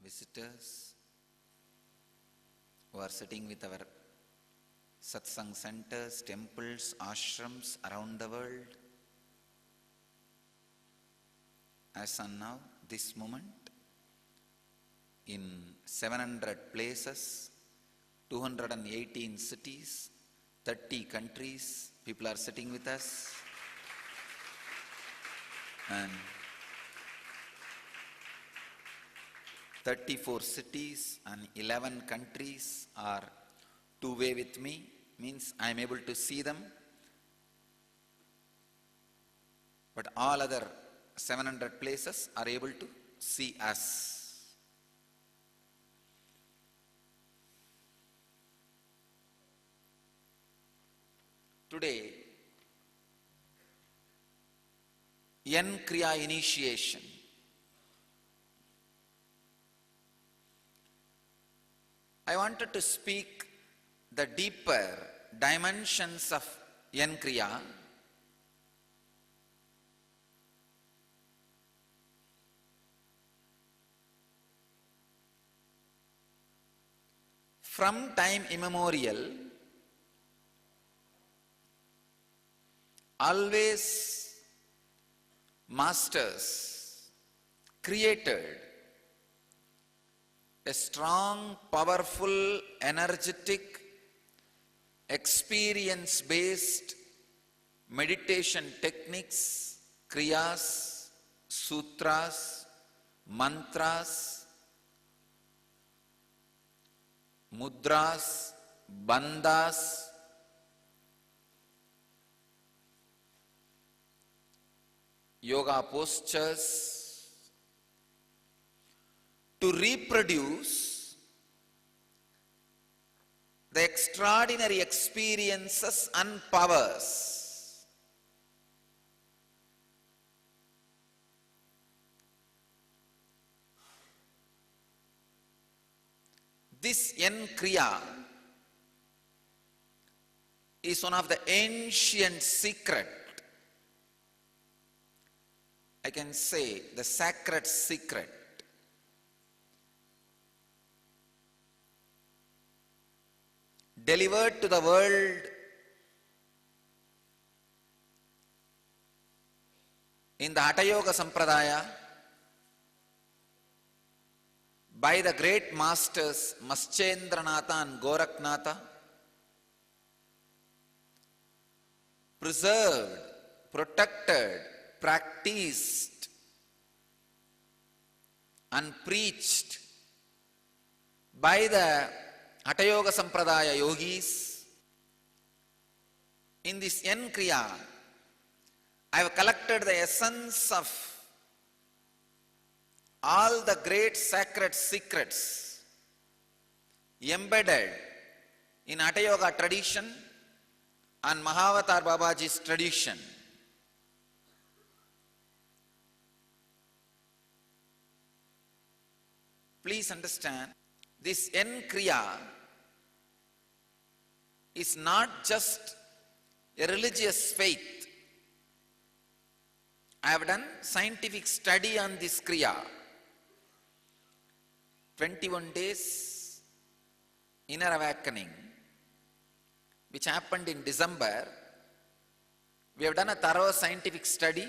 visitors who are sitting with our satsang centers, temples, ashrams around the world. As on now, this moment, in 700 places, 218 cities, 30 countries, people are sitting with us. And 34 cities and 11 countries are two-way with me, means I am able to see them. But all other 700 places are able to see us. Today, Yen Kriya initiation. I wanted to speak the deeper dimensions of Yen Kriya. From time immemorial, always masters created a strong, powerful, energetic, experience-based meditation techniques, kriyas, sutras, mantras, mudras, bandhas, yoga postures, to reproduce the extraordinary experiences and powers this Yen Kriya is one of the ancient secret, I can say the sacred secret, delivered to the world in the Hatha Yoga Sampradaya by the great masters Maschendranatha and Gorakhnatha, preserved, protected, practiced and preached by the Hatha Yoga Sampradaya yogis. In this Yen Kriya, I have collected the essence of all the great sacred secrets embedded in Hatha Yoga tradition and Mahavatar Babaji's tradition. Please understand, this Yen Kriya is not just a religious faith. I have done scientific study on this Kriya. 21 days inner awakening, which happened in December. We have done a thorough scientific study.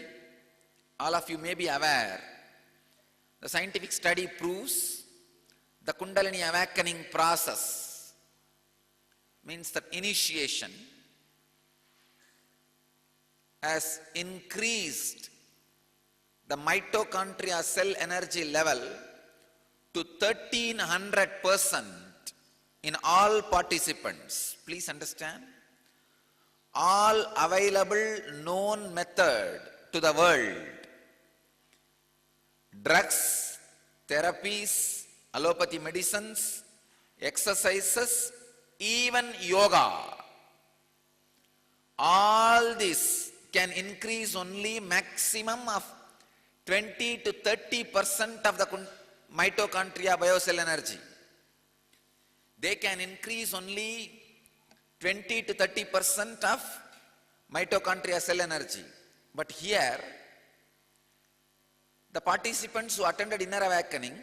All of you may be aware. The scientific study proves the Kundalini awakening process, means that initiation has increased the mitochondria cell energy level to 1300% in all participants. Please understand, all available known method to the world, drugs, therapies, allopathy medicines, exercises, even yoga, all this can increase only maximum of 20 to 30% of the mitochondria biocell energy. They can increase only 20 to 30% of mitochondria cell energy. But here, the participants who attended inner awakening,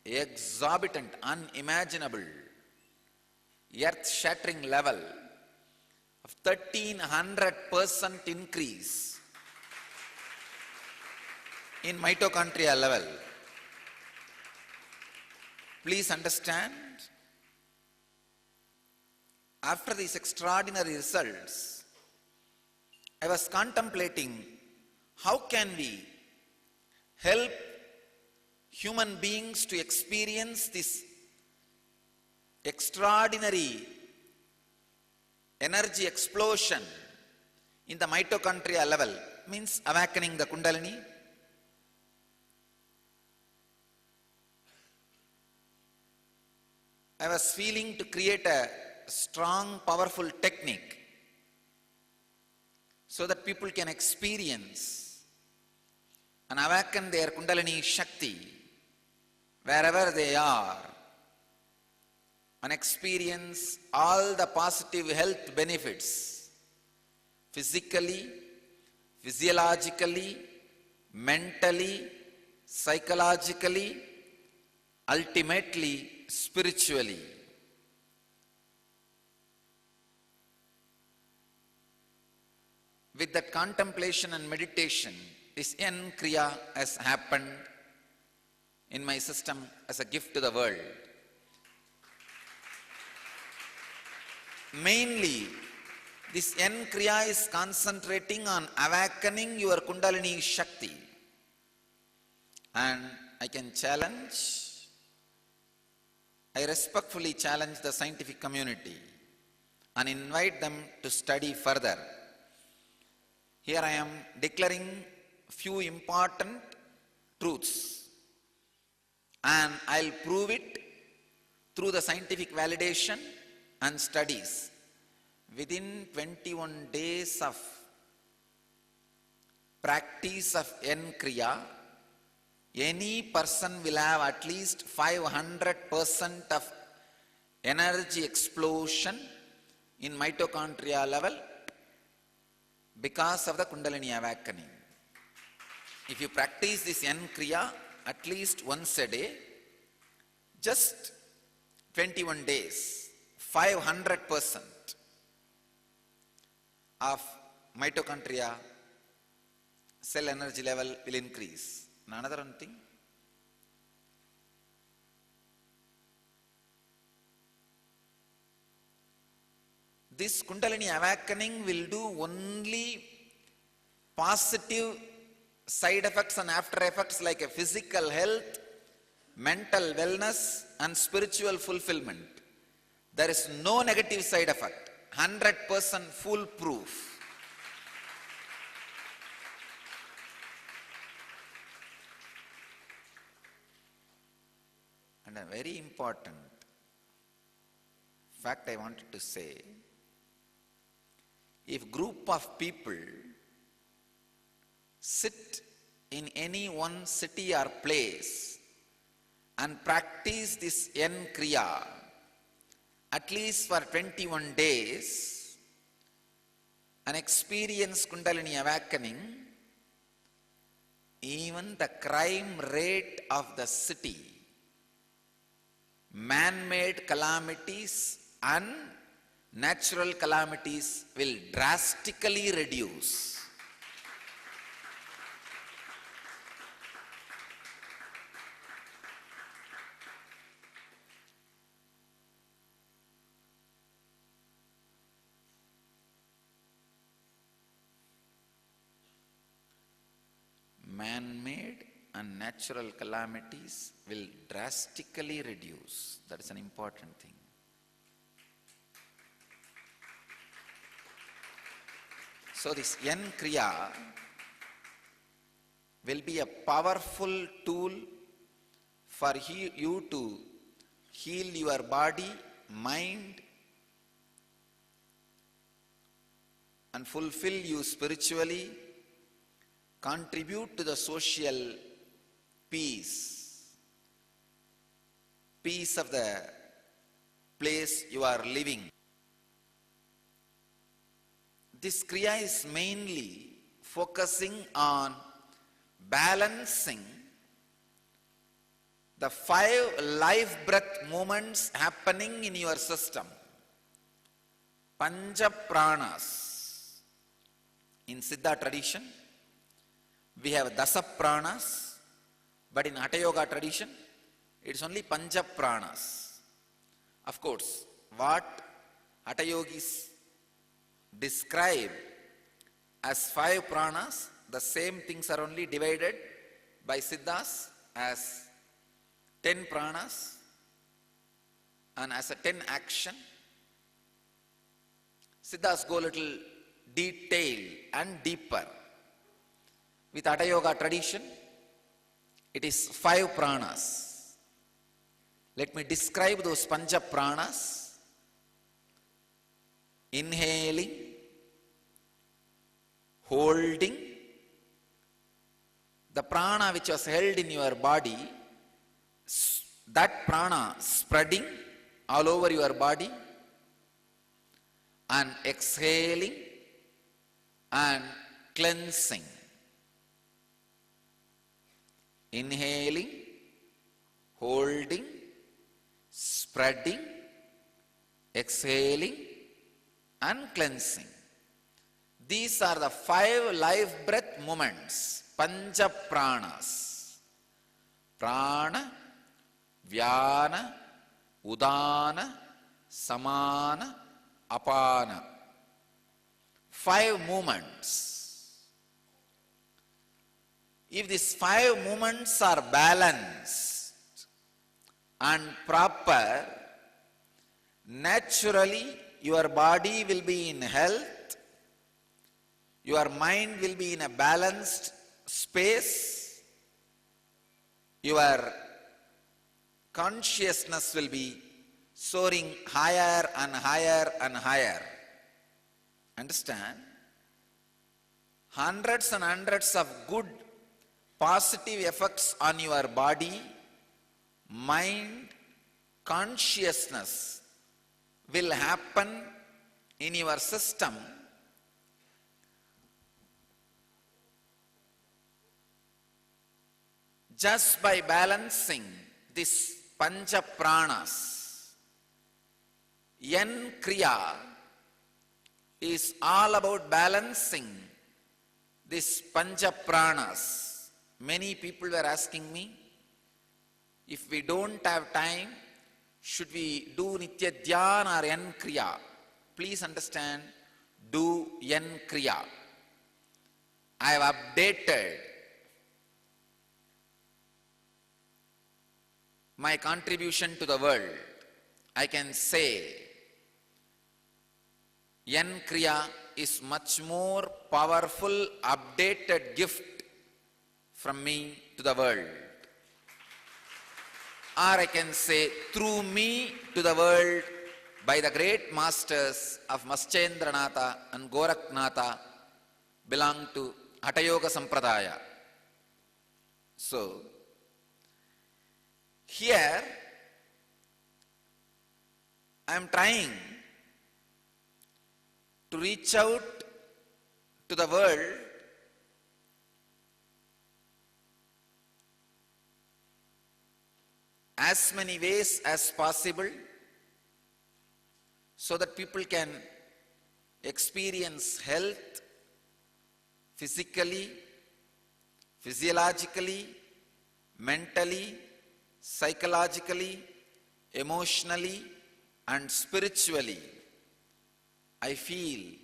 exorbitant, unimaginable, earth-shattering level of 1300% increase in mitochondria level. Please understand, after these extraordinary results, I was contemplating how can we help human beings to experience this extraordinary energy explosion in the mitochondria level, means awakening the Kundalini. I was feeling to create a strong, powerful technique so that people can experience and awaken their Kundalini Shakti wherever they are and experience all the positive health benefits physically, physiologically, mentally, psychologically, ultimately spiritually. With that contemplation and meditation, this N Kriya has happened in my system as a gift to the world. Mainly, this N Kriya is concentrating on awakening your Kundalini Shakti. And I can challenge, I respectfully challenge the scientific community and invite them to study further. Here I am declaring few important truths, and I'll prove it through the scientific validation and studies. Within 21 days of practice of N Kriya, any person will have at least 500% of energy explosion in mitochondria level because of the Kundalini awakening. If you practice this N Kriya at least once a day, just 21 days, 500% of mitochondria cell energy level will increase. And another one thing, this Kundalini awakening will do only positive side effects and after effects like a physical health, mental wellness and spiritual fulfillment. There is no negative side effect, 100% foolproof. And a very important fact I wanted to say, if group of people sit in any one city or place and practice this N Kriya at least for 21 days and experience Kundalini awakening, even the crime rate of the city, man-made calamities and natural calamities will drastically reduce. Man-made and natural calamities will drastically reduce. That is an important thing. So this N Kriya will be a powerful tool for you to heal your body, mind and fulfill you spiritually, contribute to the social peace of the place you are living. This Kriya is mainly focusing on balancing the 5 life breath movements happening in your system. Pancha pranas. In Siddha tradition, we have Dasa pranas, but in Hatha Yoga tradition, it's only Pancha pranas. Of course, what Hatha Yogis describe as 5 pranas, the same things are only divided by Siddhas as 10 pranas and as a 10 action. Siddhas go a little detail and deeper. With Hatha Yoga tradition, it is 5 pranas. Let me describe those Pancha pranas. Inhaling, holding, the prana which was held in your body, that prana spreading all over your body, and exhaling and cleansing. Inhaling, holding, spreading, exhaling and cleansing. These are the 5 life breath movements, Pancha pranas. Prana, Vyana, Udana, Samana, Apana. 5 movements. If these 5 movements are balanced and proper, naturally your body will be in health, your mind will be in a balanced space, your consciousness will be soaring higher and higher and higher. Understand? Hundreds and hundreds of good positive effects on your body, mind, consciousness will happen in your system just by balancing this Pancha pranas. Yan Kriya is all about balancing this Pancha pranas. Many people were asking me, if we don't have time, should we do Nitya Dhyana or Yan Kriya? Please understand, do Yan Kriya. I have updated my contribution to the world. I can say, Yan Kriya is much more powerful, updated gift from me to the world. Or I can say, through me to the world by the great masters of Maschendranatha and Gorakhnatha belong to Hatha Yoga Sampradaya. So, here I am trying to reach out to the world as many ways as possible so that people can experience health physically, physiologically, mentally, psychologically, emotionally and spiritually. I feel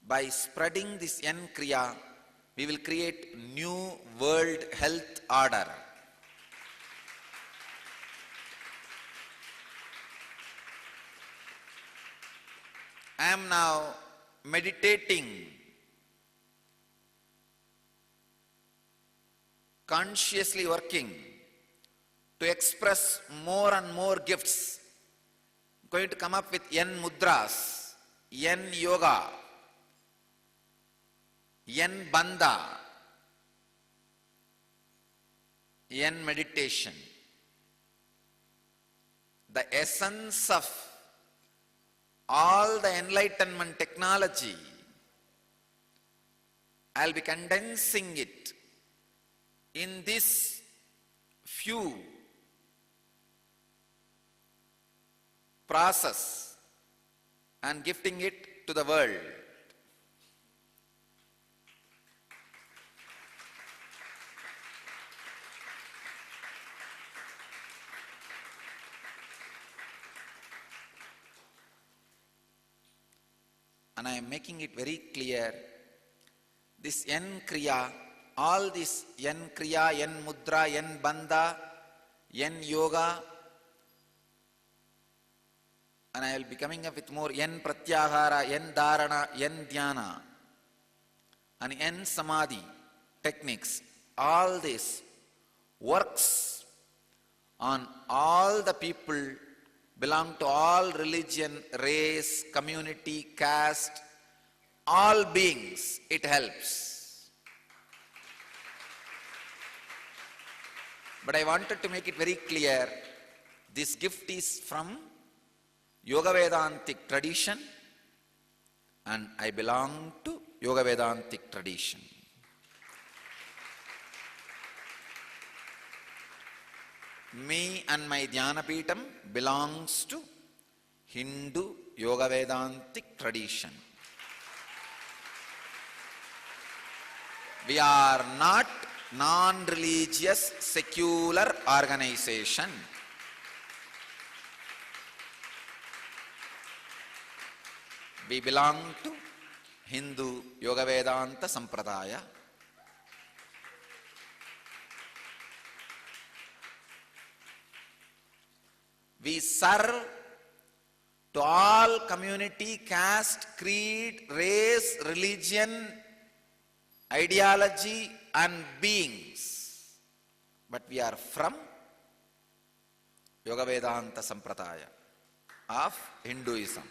by spreading this Yan Kriya, we will create new world health order. I am now meditating, consciously working to express more and more gifts. I'm going to come up with Yan Mudras, Yan Yoga, Yan Bandha, Yan Meditation. The essence of all the enlightenment technology, I'll be condensing it in this few process and gifting it to the world. And I am making it very clear, this N Kriya, all this N Kriya, N Mudra, N Bandha, N Yoga, and I will be coming up with more N Pratyahara, N Dharana, N Dhyana, and N Samadhi techniques. All this works on all the people, belong to all religion, race, community, caste, all beings, it helps. But I wanted to make it very clear, this gift is from Yoga Vedantic tradition and I belong to Yoga Vedantic tradition. Me and my Dhyana Peetham belongs to Hindu Yoga Vedantic tradition. We are not non-religious secular organization. We belong to Hindu Yoga Vedanta Sampradaya. We serve to all community, caste, creed, race, religion, ideology and beings. But we are from Yoga Vedanta Sampradaya of Hinduism.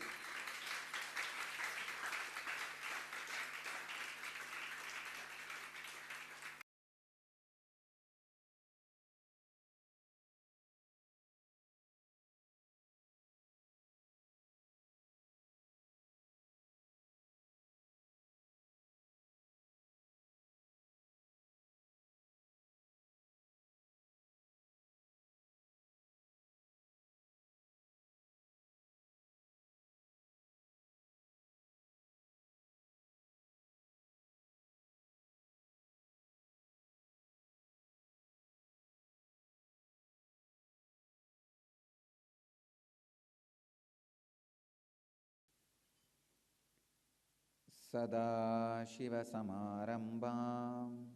Sadashivasamarambam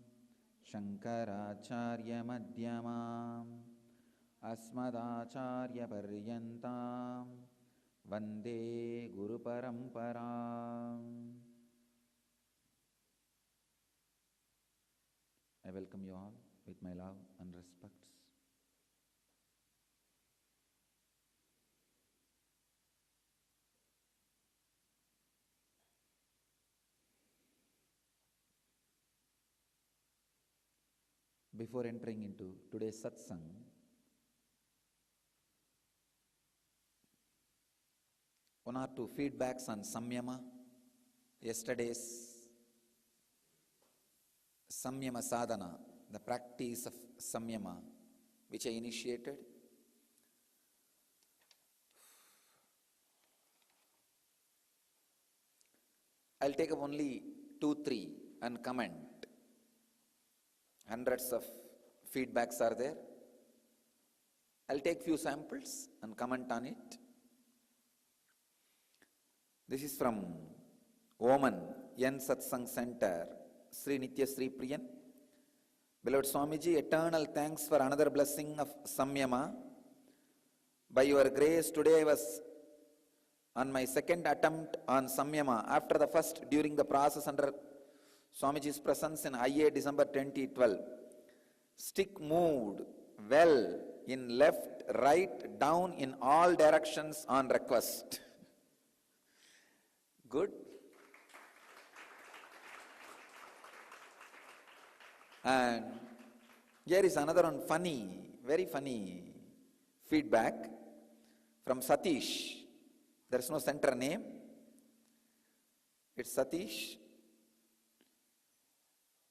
Shankaracharya-madhyamam Asmadacharya-paryantam Vande Guru-paramparam. I welcome you all with my love and respects. Before entering into today's satsang, one or two feedbacks on Samyama. Yesterday's Samyama Sadhana, the practice of Samyama, which I initiated. I'll take up only 2-3 and comment. Hundreds of feedbacks are there. I'll take few samples and comment on it. This is from Oman, Yan Satsang Center, Sri Nitya Sri Priyan. Beloved Swamiji, eternal thanks for another blessing of Samyama. By your grace, today I was on my second attempt on Samyama. After the first, during the process under Swamiji's presence in IA December 2012. Stick moved well in left, right, down in all directions on request. Good. And here is another one funny, very funny feedback from Satish. There is no center name. It's Satish.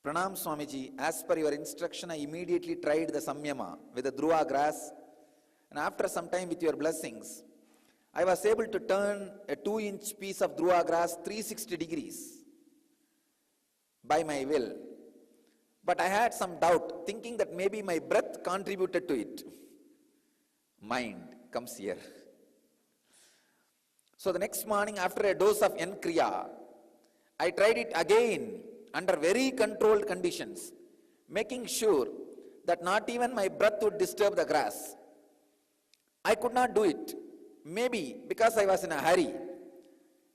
Pranam Swamiji, as per your instruction, I immediately tried the Samyama with the Dhruva grass, and after some time with your blessings, I was able to turn a 2-inch piece of Dhruva grass 360 degrees by my will. But I had some doubt, thinking that maybe my breath contributed to it. Mind comes here. So the next morning, after a dose of N-Kriya, I tried it again under very controlled conditions, making sure that not even my breath would disturb the grass. I could not do it, maybe because I was in a hurry.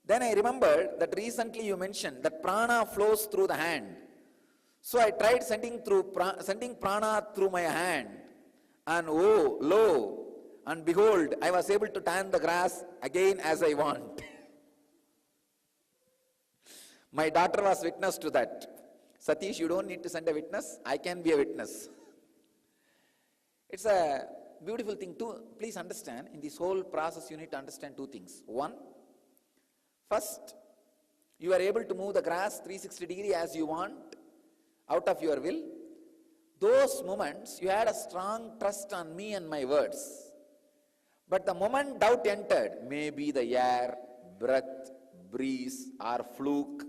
Then I remembered that recently you mentioned that prana flows through the hand. So I tried sending prana through my hand, and oh, lo, and behold, I was able to turn the grass again as I want. My daughter was witness to that. Satish, you don't need to send a witness. I can be a witness. It's a beautiful thing too. Please understand, in this whole process, you need to understand two things. One, first, you are able to move the grass 360 degrees as you want, out of your will. Those moments, you had a strong trust on me and my words. But the moment doubt entered, maybe the air, breath, breeze, or fluke,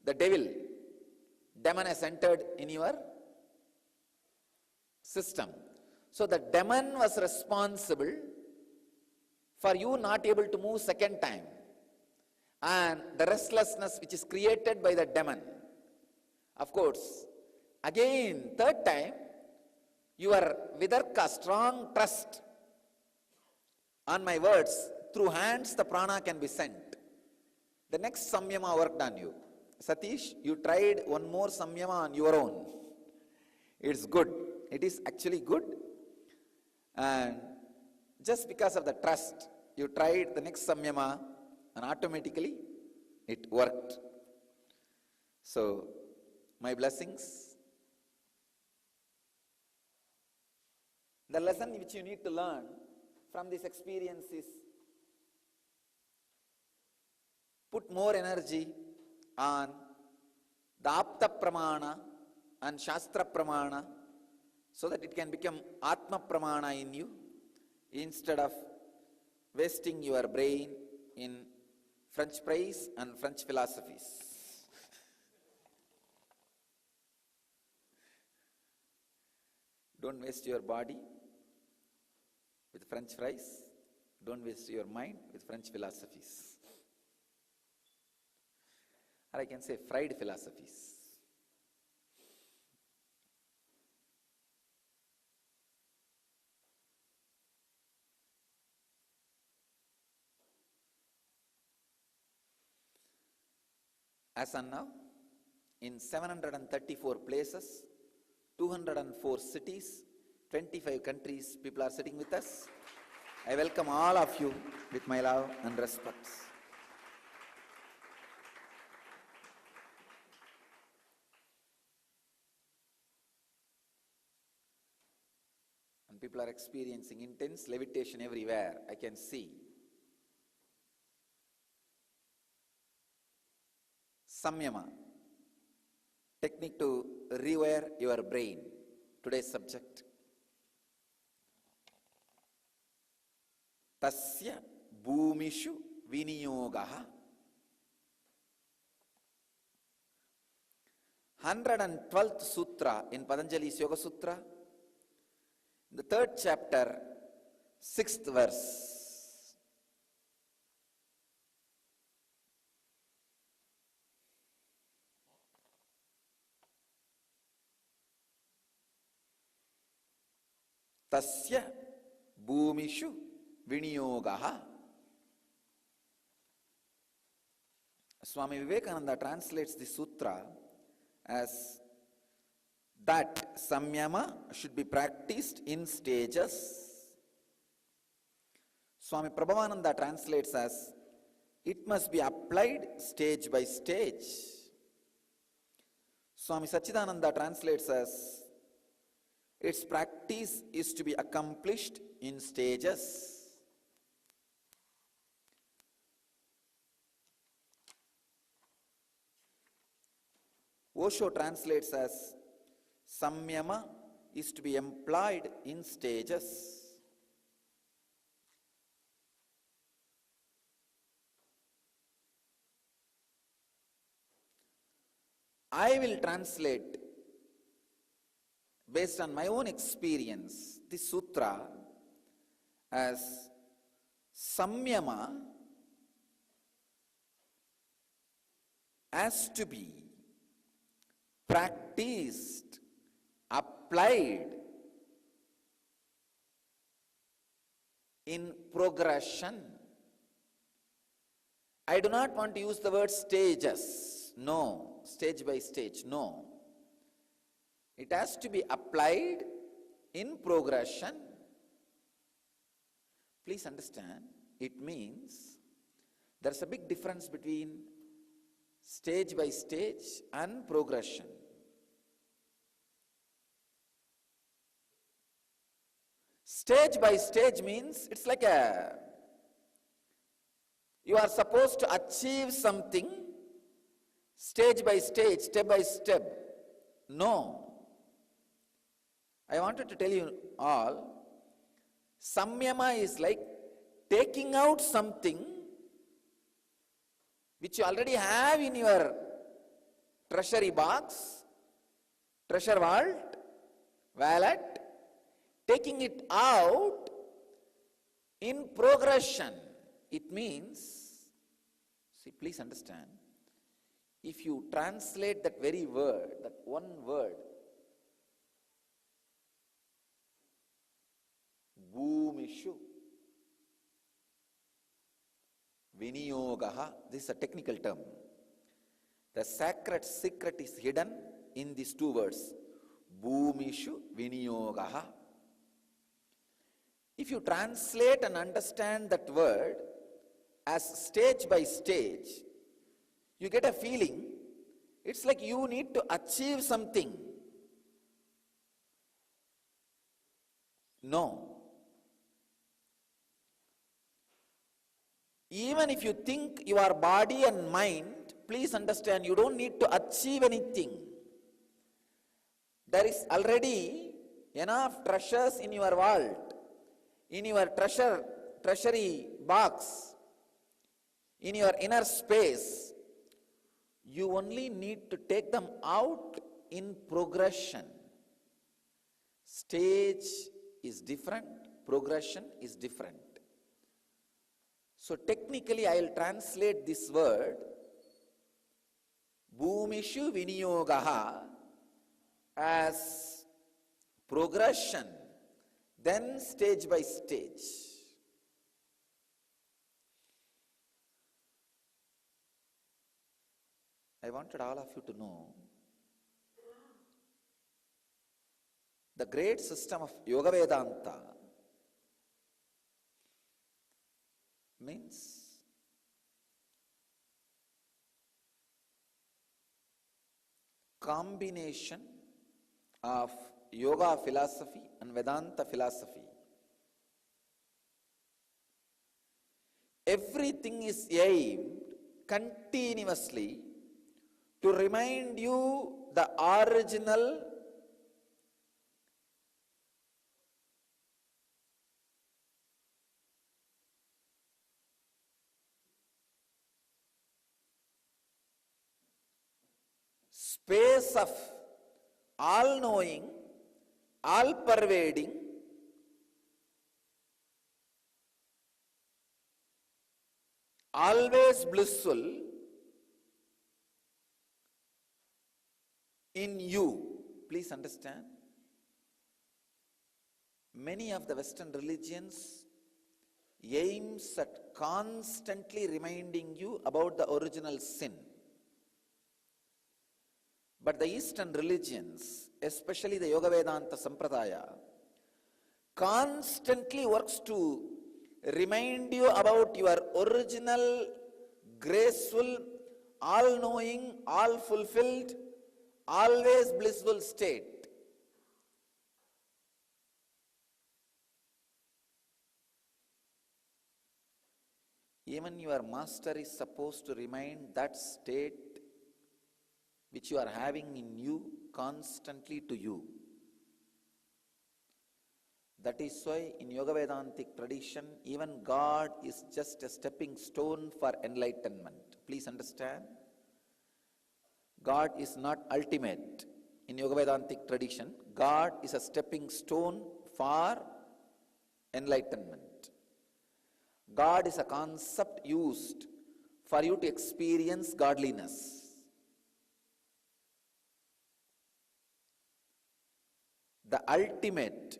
the demon has entered in your system. So the demon was responsible for you not able to move second time. And the restlessness which is created by the demon. Of course, again, third time, your vidarka, strong trust on my words, through hands the prana can be sent. The next samyama worked on you. Satish, you tried one more samyama on your own. It's good. It is actually good. And just because of the trust, you tried the next samyama and automatically it worked. So, my blessings. The lesson which you need to learn from this experience is put more energy on the apta pramana and shastra pramana so that it can become atma pramana in you instead of wasting your brain in French praise and French philosophies. Don't waste your body with French fries. Don't waste your mind with French philosophies. Or I can say fried philosophies. As on now, in 734 places, 204 cities, 25 countries, people are sitting with us. I welcome all of you with my love and respect. And people are experiencing intense levitation everywhere, I can see. Samyama, technique to rewire your brain. Today's subject. Tasya bhumishu viniyogaha. 112th sutra in Patanjali's Yoga Sutra, the 3rd chapter, 6th verse. Tasya bhumishu viniyogaha. Swami Vivekananda translates the sutra as that samyama should be practiced in stages. Swami Prabhavananda translates as it must be applied stage by stage. Swami Sachidananda translates as its practice is to be accomplished in stages. Osho translates as samyama is to be employed in stages. I will translate based on my own experience this sutra as samyama has to be practiced, applied in progression. I do not want to use the word stages. No, stage by stage. No. It has to be applied in progression. Please understand, it means there's a big difference between stage by stage and progression. Stage by stage means it's like you are supposed to achieve something stage by stage, step by step. No. I wanted to tell you all, samyama is like taking out something which you already have in your treasury box, treasure vault, wallet, taking it out in progression. It means, see, please understand, if you translate that very word, that one word, bhumishu viniyogaha, this is a technical term. The sacred secret is hidden in these two words, bhumishu viniyogaha. If you translate and understand that word as stage by stage, you get a feeling it's like you need to achieve something. No. Even if you think your body and mind, please understand, you don't need to achieve anything. There is already enough treasures in your vault, in your treasury box, in your inner space. You only need to take them out in progression. Stage is different, progression is different. So technically I will translate this word bhumishu viniyogaha as progression, then stage by stage. I wanted all of you to know the great system of Yoga Vedanta means combination of yoga philosophy and Vedanta philosophy. Everything is aimed continuously to remind you the original space of all-knowing, all-pervading, always blissful in you. Please understand, many of the Western religions aims at constantly reminding you about the original sin. But the Eastern religions, especially the Yoga Vedanta Sampradaya, constantly works to remind you about your original, graceful, all-knowing, all-fulfilled, always blissful state. Even your master is supposed to remind that state which you are having in you constantly to you. That is why in Yoga Vedantic tradition, even God is just a stepping stone for enlightenment. Please understand. God is not ultimate. In Yoga Vedantic tradition, God is a stepping stone for enlightenment. God is a concept used for you to experience godliness. The ultimate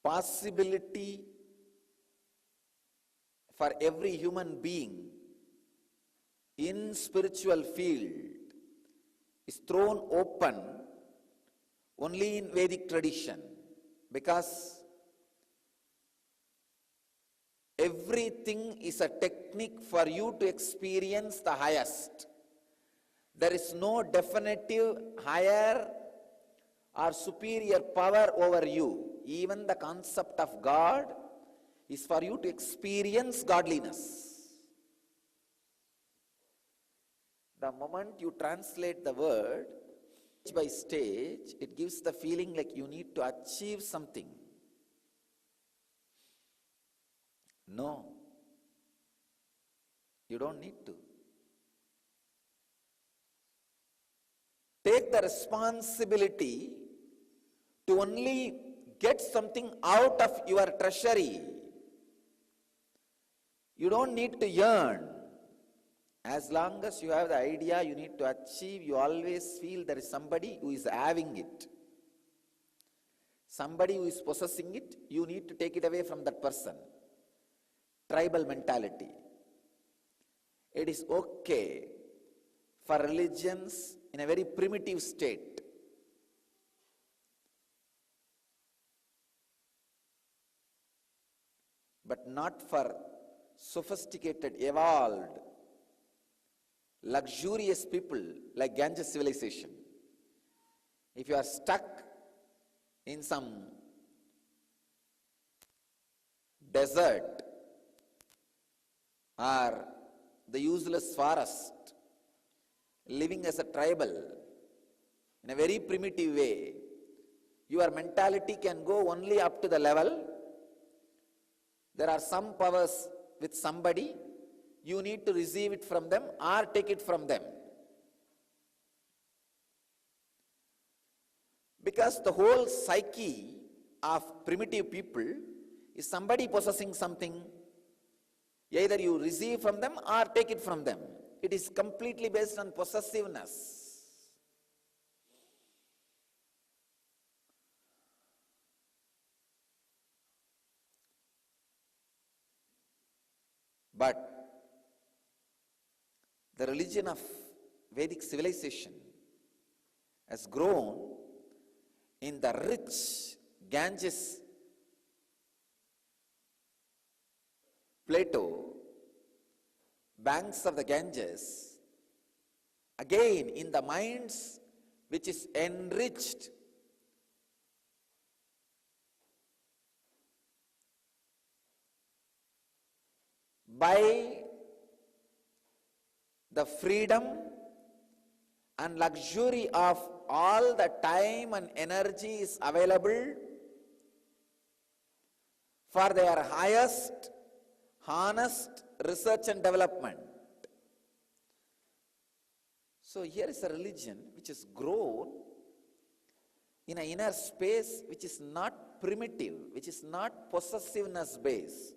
possibility for every human being in spiritual field is thrown open only in Vedic tradition, because everything is a technique for you to experience the highest. There is no definitive higher or superior power over you. Even the concept of God is for you to experience godliness. The moment you translate the word stage by stage, it gives the feeling like you need to achieve something. No, you don't need to. Take the responsibility to only get something out of your treasury. You don't need to yearn. As long as you have the idea you need to achieve, you always feel there is somebody who is having it. Somebody who is possessing it, you need to take it away from that person. Tribal mentality. It is okay for religions in a very primitive state but not for sophisticated, evolved, luxurious people like Ganges civilization. If you are stuck in some desert or the useless forest, living as a tribal in a very primitive way, your mentality can go only up to the level. There are some powers with somebody, you need to receive it from them or take it from them. Because the whole psyche of primitive people is somebody possessing something. Either you receive from them or take it from them. It is completely based on possessiveness. But the religion of Vedic civilization has grown in the rich Ganges plateau, banks of the Ganges, again in the minds which is enriched by the freedom and luxury of all the time and energy is available for their highest, honest research and development. So here is a religion which has grown in an inner space which is not primitive, which is not possessiveness based.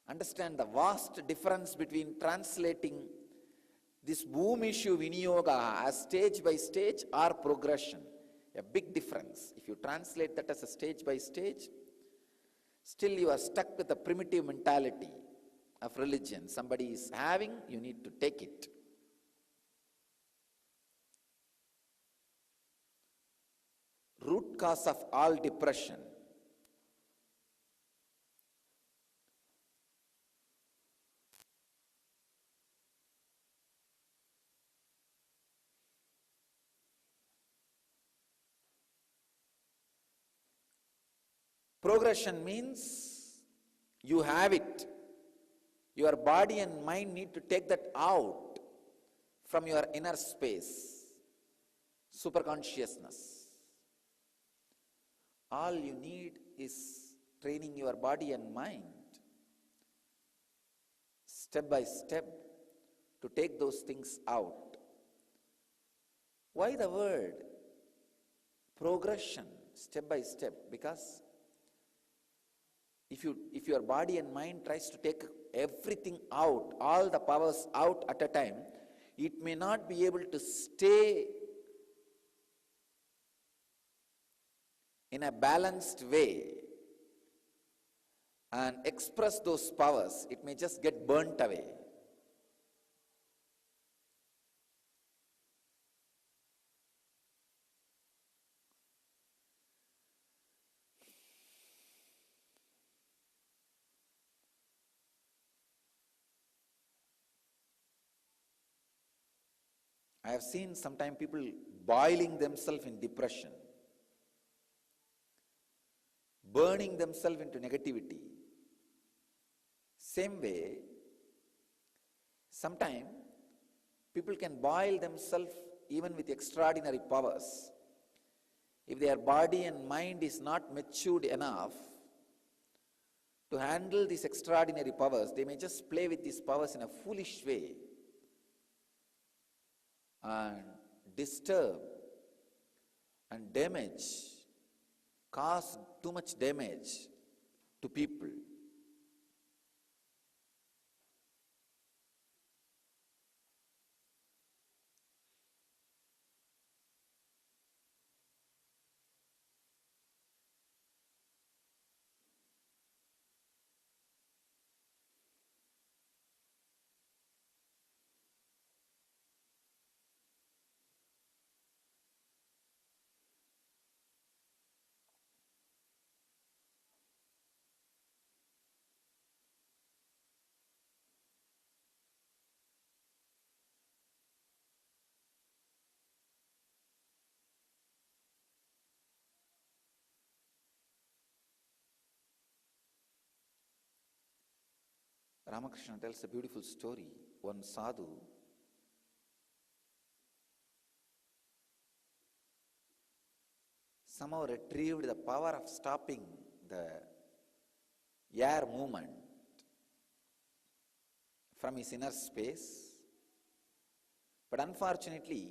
Understand the vast difference between translating this Bhumishu Viniyoga as stage by stage or progression. A big difference. If you translate that as a stage by stage, still you are stuck with the primitive mentality of religion. Somebody is having, you need to take it. Root cause of all depression. Progression means you have it. Your body and mind need to take that out from your inner space, superconsciousness. All you need is training your body and mind step by step to take those things out. Why the word progression, step by step? Because if your body and mind tries to take everything out, all the powers out at a time, it may not be able to stay in a balanced way and express those powers. It may just get burnt away. I have seen sometimes people boiling themselves in depression, burning themselves into negativity. Same way, sometimes people can boil themselves even with extraordinary powers. If their body and mind is not matured enough to handle these extraordinary powers, they may just play with these powers in a foolish way and disturb and damage, cause too much damage to people. Ramakrishna tells a beautiful story. One sadhu somehow retrieved the power of stopping the air movement from his inner space. But unfortunately,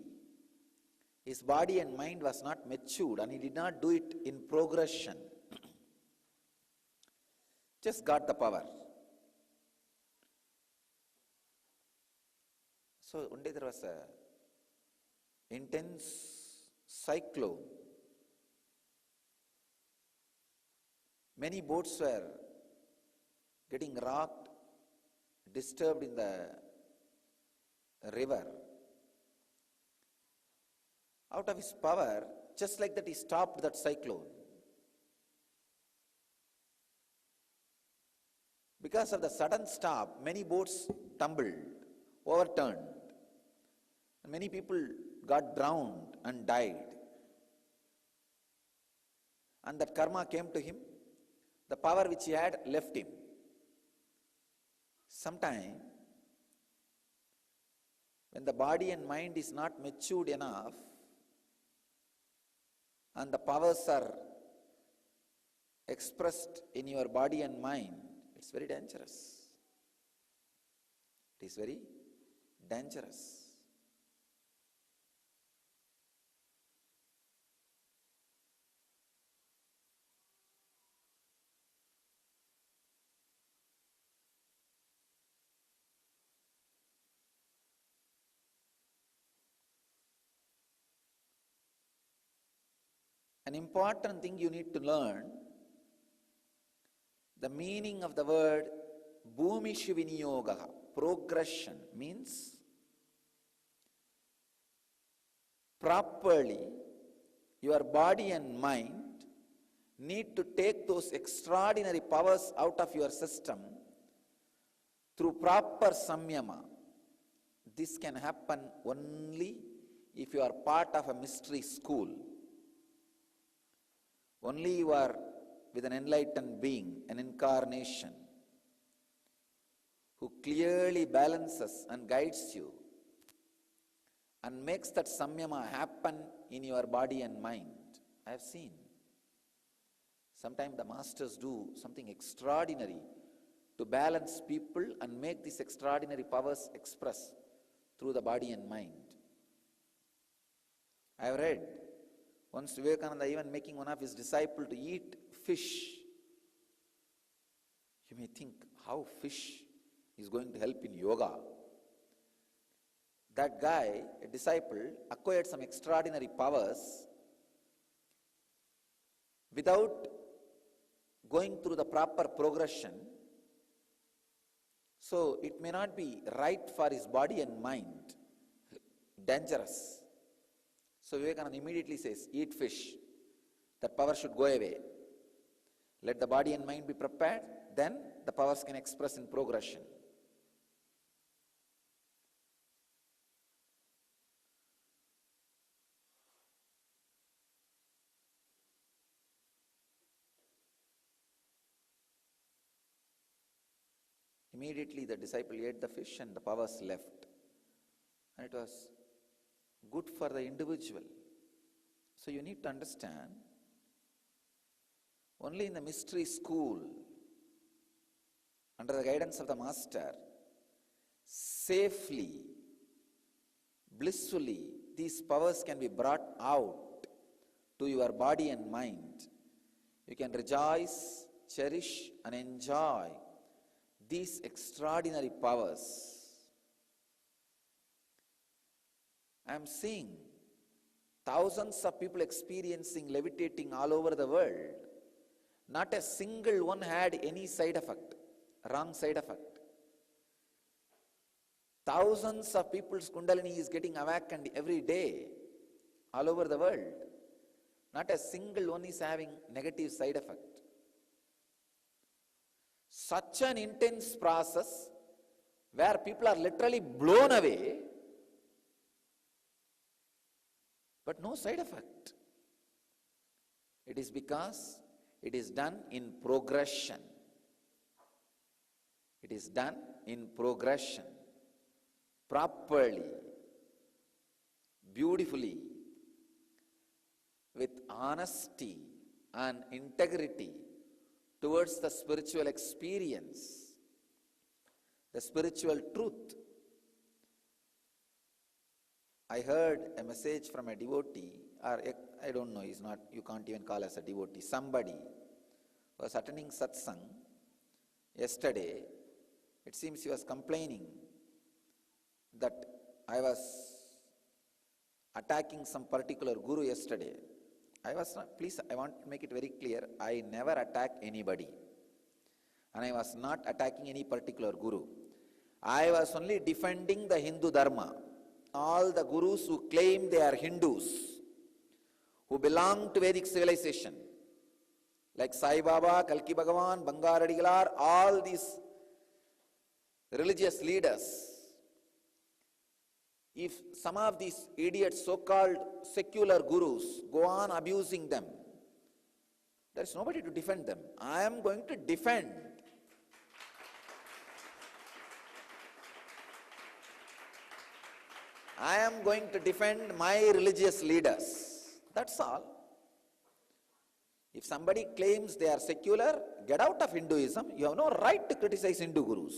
his body and mind was not matured and he did not do it in progression. Just got the power. So one day there was a intense cyclone. Many boats were getting rocked, disturbed in the river. Out of his power, just like that, he stopped that cyclone. Because of the sudden stop, many boats tumbled, overturned. Many people got drowned and died. And that karma came to him. The power which he had left him. Sometime, when the body and mind is not matured enough, and the powers are expressed in your body and mind, it's very dangerous. It is very dangerous. An important thing you need to learn, the meaning of the word Bhumishu Viniyogaha, progression, means properly your body and mind need to take those extraordinary powers out of your system through proper samyama. This can happen only if you are part of a mystery school. Only you are with an enlightened being, an incarnation, who clearly balances and guides you and makes that samyama happen in your body and mind. I have seen Sometimes the masters do something extraordinary to balance people and make these extraordinary powers express through the body and mind. I have read once Vivekananda even making one of his disciples to eat fish. You may think how fish is going to help in yoga. That guy, a disciple, acquired some extraordinary powers without going through the proper progression. So it may not be right for his body and mind. Dangerous. So Vivekananda immediately says, eat fish. That power should go away. Let the body and mind be prepared, then the powers can express in progression. Immediately the disciple ate the fish and the powers left. And it was good for the individual. So you need to understand, only in the mystery school, under the guidance of the master, safely, blissfully, these powers can be brought out to your body and mind. You can rejoice, cherish, and enjoy these extraordinary powers. I am seeing thousands of people experiencing levitating all over the world. Not a single one had any side effect, wrong side effect. Thousands of people's Kundalini is getting awakened every day, all over the world. Not a single one is having negative side effect. Such an intense process where people are literally blown away, but no side effect. It is because it is done in progression. It is done in progression, properly, beautifully, with honesty and integrity towards the spiritual experience, the spiritual truth. I heard a message from a devotee, or I don't know, he's not, you can't even call as a devotee. Somebody was attending satsang yesterday. It seems he was complaining that I was attacking some particular guru yesterday. I was not, please, I want to make it very clear, I never attack anybody. And I was not attacking any particular guru. I was only defending the Hindu Dharma. All the gurus who claim they are Hindus, who belong to Vedic civilization, like Sai Baba, Kalki Bhagavan, Bangaradigalar, all these religious leaders, if some of these idiots, so-called secular gurus, go on abusing them, there is nobody to defend them. I am going to defend. I am going to defend my religious leaders. That's all. If somebody claims they are secular, get out of Hinduism. You have no right to criticize Hindu gurus.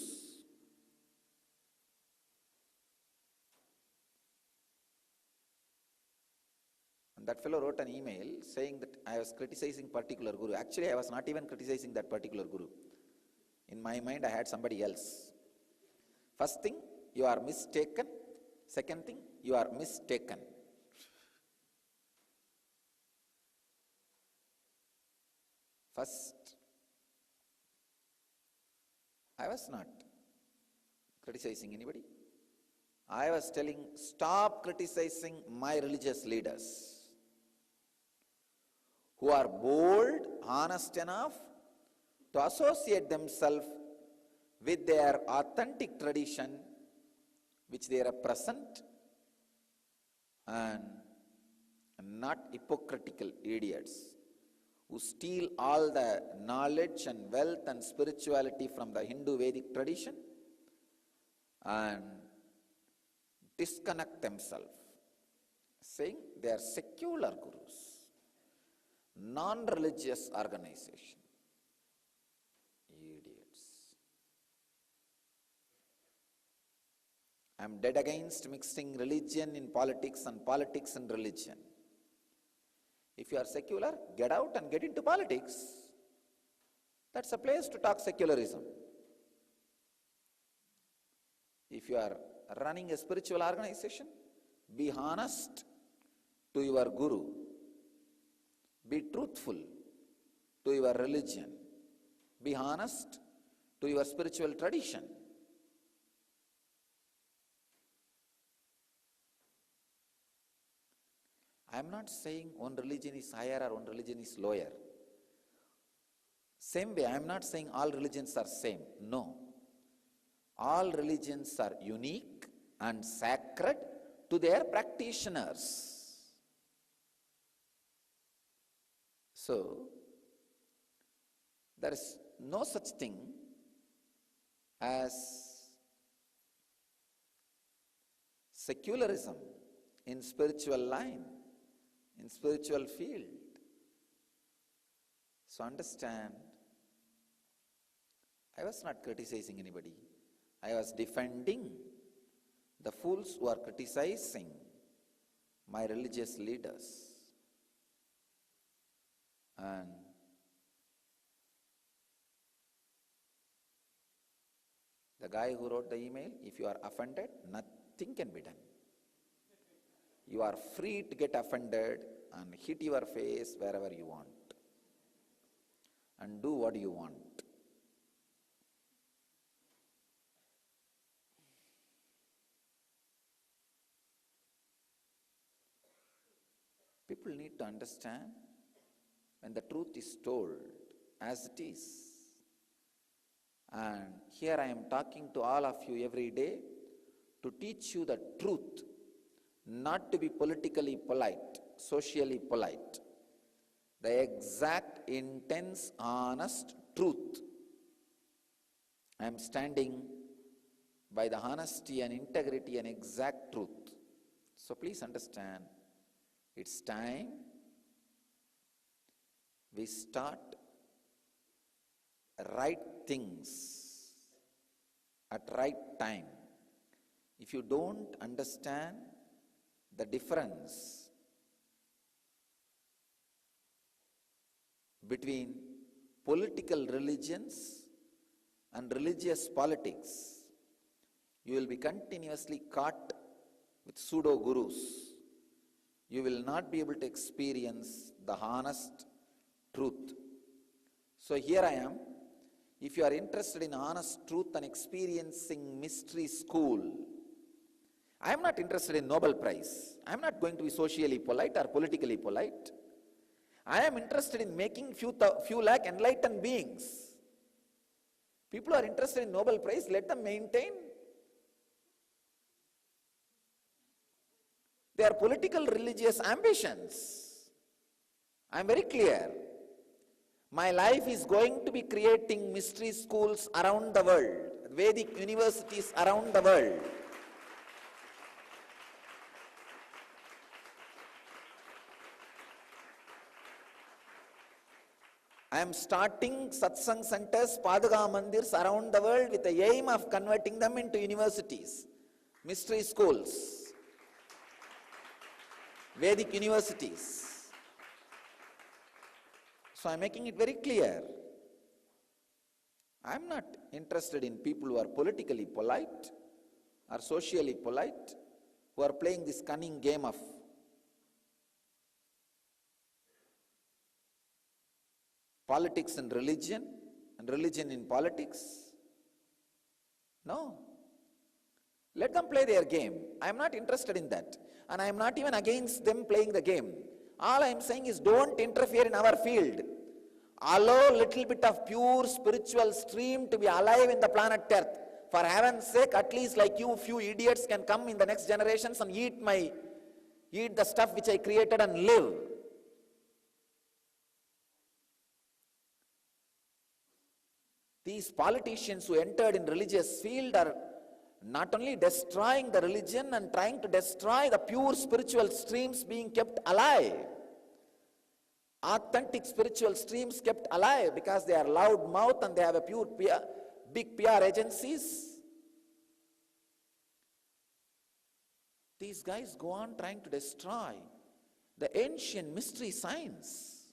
And that fellow wrote an email saying that I was criticizing particular guru. Actually, I was not even criticizing that particular guru. In my mind, I had somebody else. First thing, you are mistaken. Second thing, you are mistaken. First, I was not criticizing anybody. I was telling, stop criticizing my religious leaders who are bold, honest enough to associate themselves with their authentic tradition which they represent, and not hypocritical idiots who steal all the knowledge and wealth and spirituality from the Hindu Vedic tradition and disconnect themselves, saying they are secular gurus. non-religious organization. Idiots. I am dead against mixing religion in politics and politics in religion. If you are secular, get out and get into politics. That's a place to talk secularism. If you are running a spiritual organization, be honest to your guru. Be truthful to your religion. Be honest to your spiritual tradition. I am not saying one religion is higher or one religion is lower. Same way, I am not saying all religions are same. No. All religions are unique and sacred to their practitioners. So, there is no such thing as secularism in spiritual line, in spiritual field. So understand, I was not criticizing anybody. I was defending the fools who are criticizing my religious leaders. And the guy who wrote the email, if you are offended, nothing can be done. You are free to get offended and hit your face wherever you want and do what you want. People need to understand when the truth is told as it is. And here I am talking to all of you every day to teach you the truth, not to be politically polite, socially polite. The exact, intense, honest truth. I am standing by the honesty and integrity and exact truth. So please understand, it's time we start right things at right time. If you don't understand the difference between political religions and religious politics, you will be continuously caught with pseudo-gurus. You will not be able to experience the honest truth. So here I am. If you are interested in honest truth and experiencing mystery school, I am not interested in Nobel Prize. I am not going to be socially polite or politically polite. I am interested in making few lakh enlightened beings. People are interested in Nobel Prize, let them maintain. They are political religious ambitions. I am very clear. My life is going to be creating mystery schools around the world, Vedic universities around the world. I am starting satsang centers, Paduka mandirs around the world with the aim of converting them into universities, mystery schools, Vedic universities. So I am making it very clear. I am not interested in people who are politically polite or socially polite, who are playing this cunning game of politics and religion in politics. No. Let them play their game. I am not interested in that. And I am not even against them playing the game. All I am saying is don't interfere in our field. Allow a little bit of pure spiritual stream to be alive in the planet Earth. For heaven's sake, at least like you, few idiots can come in the next generations and eat the stuff which I created and live. These politicians who entered in religious field are not only destroying the religion and trying to destroy the pure spiritual streams being kept alive. authentic spiritual streams kept alive because they are loud mouth and they have a big PR agencies. These guys go on trying to destroy the ancient mystery science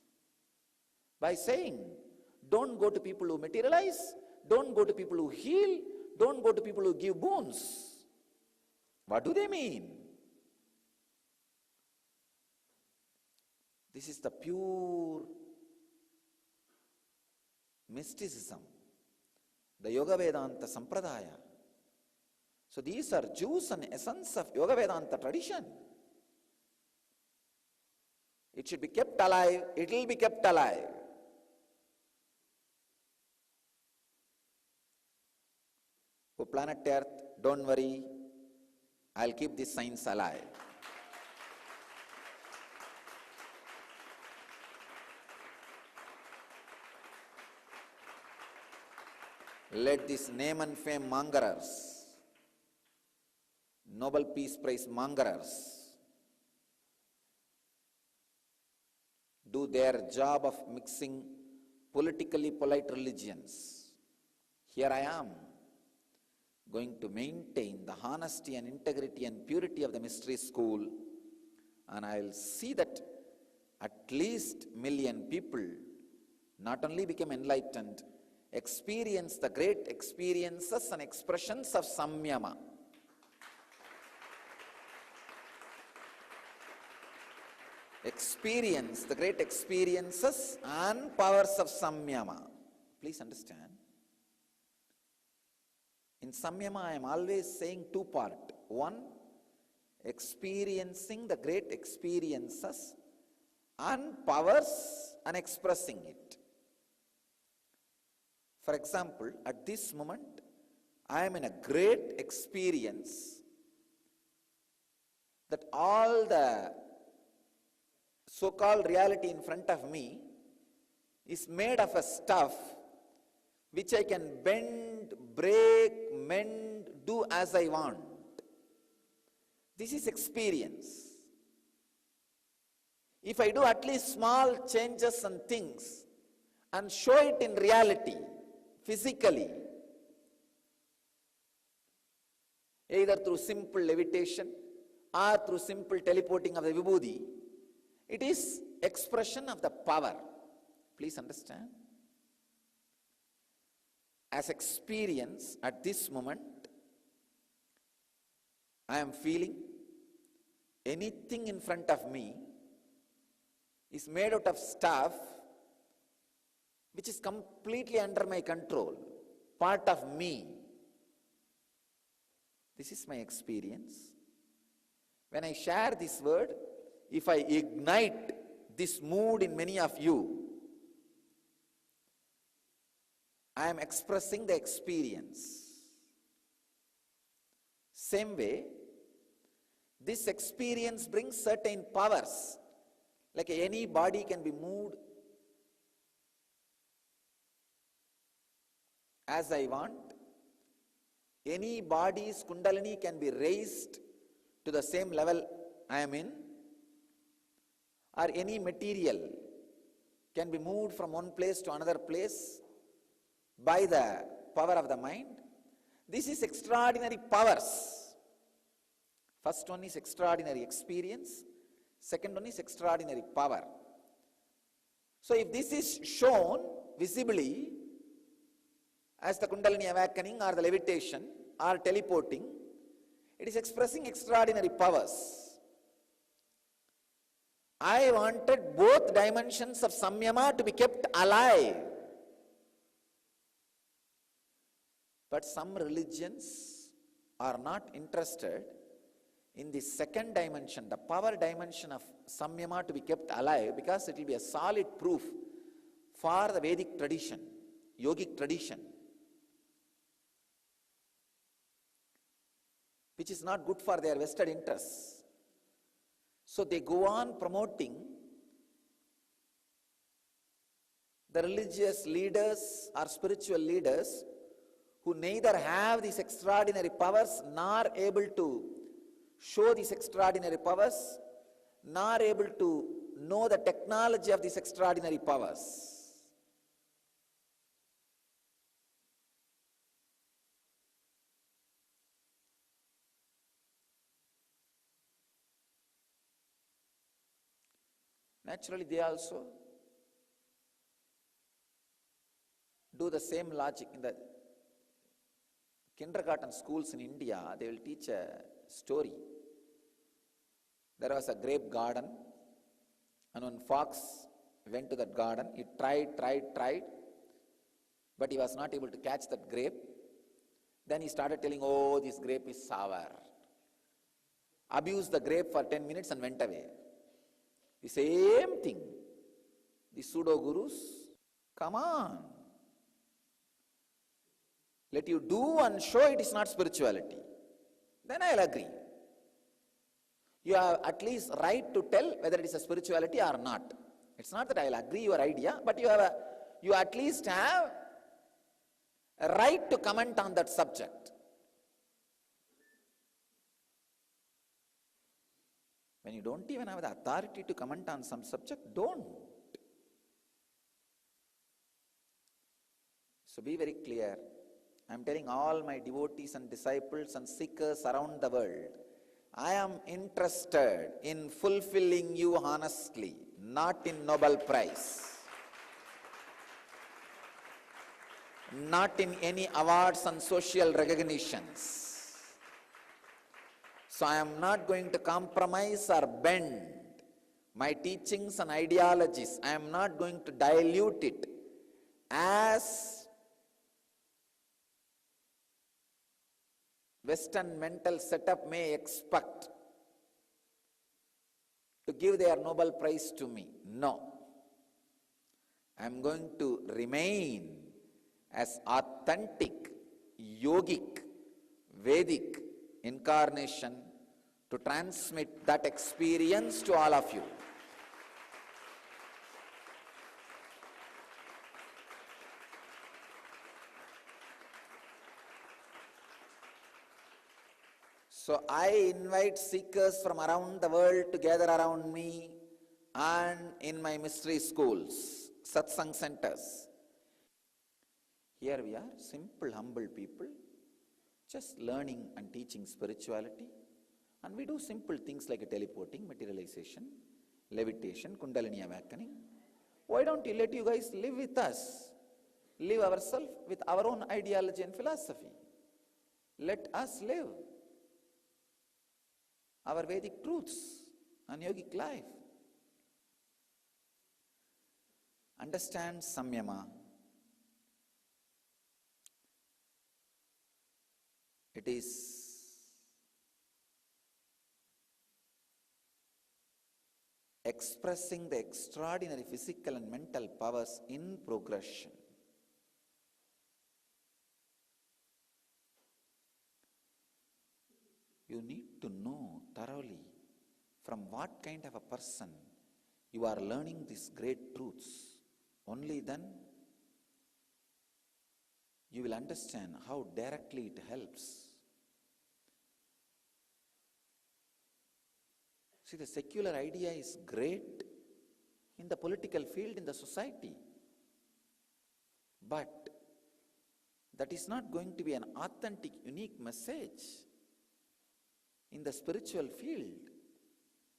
by saying, don't go to people who materialize, don't go to people who heal, don't go to people who give boons. What do they mean? This is the pure mysticism, the Yoga Vedanta Sampradaya. So these are juice and essence of Yoga Vedanta tradition. It should be kept alive, it will be kept alive. Oh, planet Earth, don't worry, I'll keep this science alive. Let these name and fame mongerers, Nobel Peace Prize mongerers, do their job of mixing politically polite religions. Here I am, going to maintain the honesty and integrity and purity of the mystery school, and I'll see that at least 1 million people not only become enlightened, experience the great experiences and expressions of samyama. Experience the great experiences and powers of samyama. Please understand. In samyama, I am always saying two parts. One, experiencing the great experiences and powers and expressing it. For example, at this moment, I am in a great experience that all the so-called reality in front of me is made of a stuff which I can bend, break, mend, do as I want. This is experience. If I do at least small changes and things and show it in reality, physically, either through simple levitation or through simple teleporting of the vibhuti, it is expression of the power. Please understand. As experience at this moment, I am feeling anything in front of me is made out of stuff which is completely under my control, part of me. This is my experience. When I share this word, if I ignite this mood in many of you, I am expressing the experience. Same way, this experience brings certain powers. Like any body can be moved as I want. Any body's kundalini can be raised to the same level I am in. Or any material can be moved from one place to another place by the power of the mind. This is extraordinary powers. First one is extraordinary experience. Second one is extraordinary power. So if this is shown visibly as the Kundalini awakening or the levitation or teleporting, it is expressing extraordinary powers. I wanted both dimensions of samyama to be kept alive. But some religions are not interested in the second dimension, the power dimension of samyama to be kept alive, because it will be a solid proof for the Vedic tradition, yogic tradition, which is not good for their vested interests. So they go on promoting the religious leaders or spiritual leaders who neither have these extraordinary powers nor able to show these extraordinary powers, nor able to know the technology of these extraordinary powers. Naturally, they also do the same logic. In the kindergarten schools in India, they will teach a story. There was a grape garden, and one fox went to that garden. He tried, but he was not able to catch that grape. Then he started telling, oh, this grape is sour. Abused the grape for 10 minutes and went away. The same thing. The pseudo-gurus, come on. Let you do and show it is not spirituality. Then I'll agree. You have at least right to tell whether it is a spirituality or not. It's not that I'll agree your idea, but you at least have a right to comment on that subject. When you don't even have the authority to comment on some subject, don't. So be very clear. I'm telling all my devotees and disciples and seekers around the world, I am interested in fulfilling you honestly, not in Nobel Prize, not in any awards and social recognitions. So I am not going to compromise or bend my teachings and ideologies. I am not going to dilute it as Western mental setup may expect to give their Nobel Prize to me. No. I am going to remain as authentic, yogic, Vedic incarnation to transmit that experience to all of you. So I invite seekers from around the world to gather around me and in my mystery schools, satsang centers. Here we are, simple, humble people, just learning and teaching spirituality. And we do simple things like teleporting, materialization, levitation, kundalini awakening. Why don't you let you guys live with us? Live ourselves with our own ideology and philosophy. Let us live our Vedic truths and yogic life. Understand samyama. It is expressing the extraordinary physical and mental powers in progression. You need to know thoroughly from what kind of a person you are learning these great truths. Only then you will understand how directly it helps. See, the secular idea is great in the political field, in the society. But that is not going to be an authentic, unique message in the spiritual field,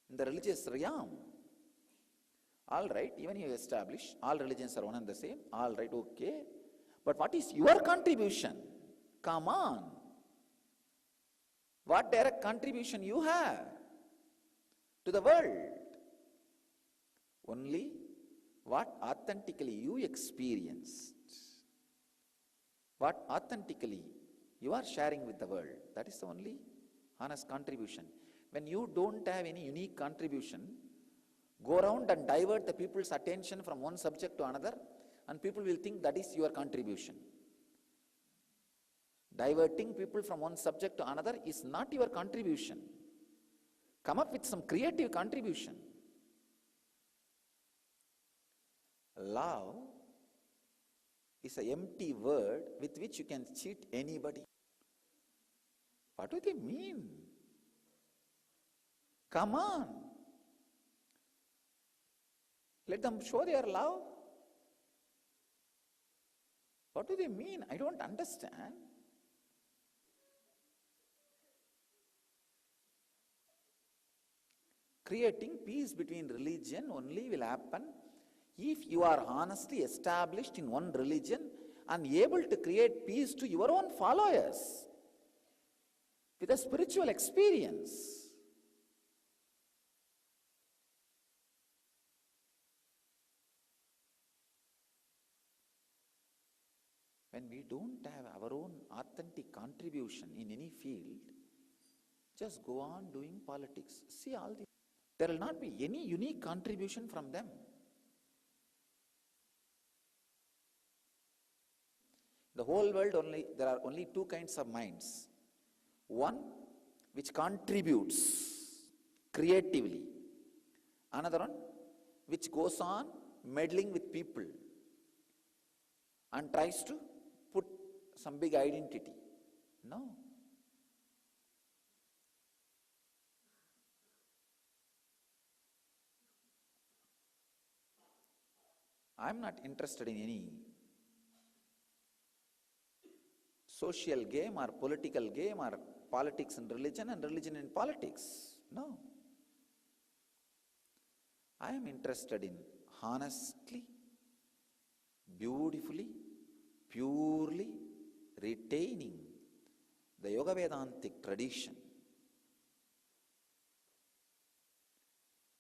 in the religious realm. All right, even you establish all religions are one and the same, all right, okay. But what is your contribution? Come on. What direct contribution you have to the world? Only what authentically you experienced, what authentically you are sharing with the world. That is the only honest contribution. When you don't have any unique contribution, go around and divert the people's attention from one subject to another, and people will think that is your contribution. Diverting people from one subject to another is not your contribution. Come up with some creative contribution. Love is an empty word with which you can cheat anybody. What do they mean? Come on. Let them show their love. What do they mean? I don't understand. Creating peace between religion only will happen if you are honestly established in one religion and able to create peace to your own followers with a spiritual experience. When we don't have our own authentic contribution in any field, just go on doing politics. See all the. There will not be any unique contribution from them. The whole world there are only two kinds of minds. One which contributes creatively. Another one which goes on meddling with people and tries to put some big identity. No. I'm not interested in any social game or political game or politics and religion and politics. No. I am interested in honestly, beautifully, purely retaining the Yoga Vedantic tradition,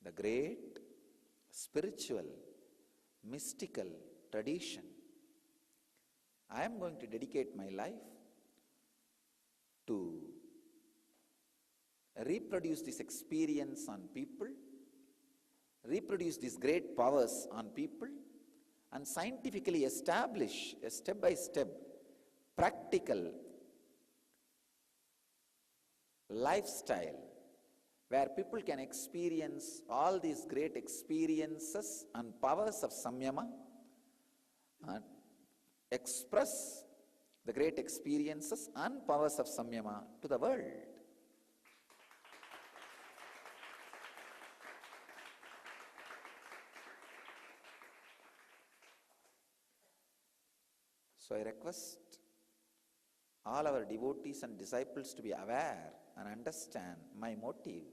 the great spiritual, mystical tradition. I am going to dedicate my life to reproduce this experience on people, reproduce these great powers on people, and scientifically establish a step-by-step practical lifestyle where people can experience all these great experiences and powers of samyama and express the great experiences and powers of samyama to the world. So I request all our devotees and disciples to be aware and understand my motive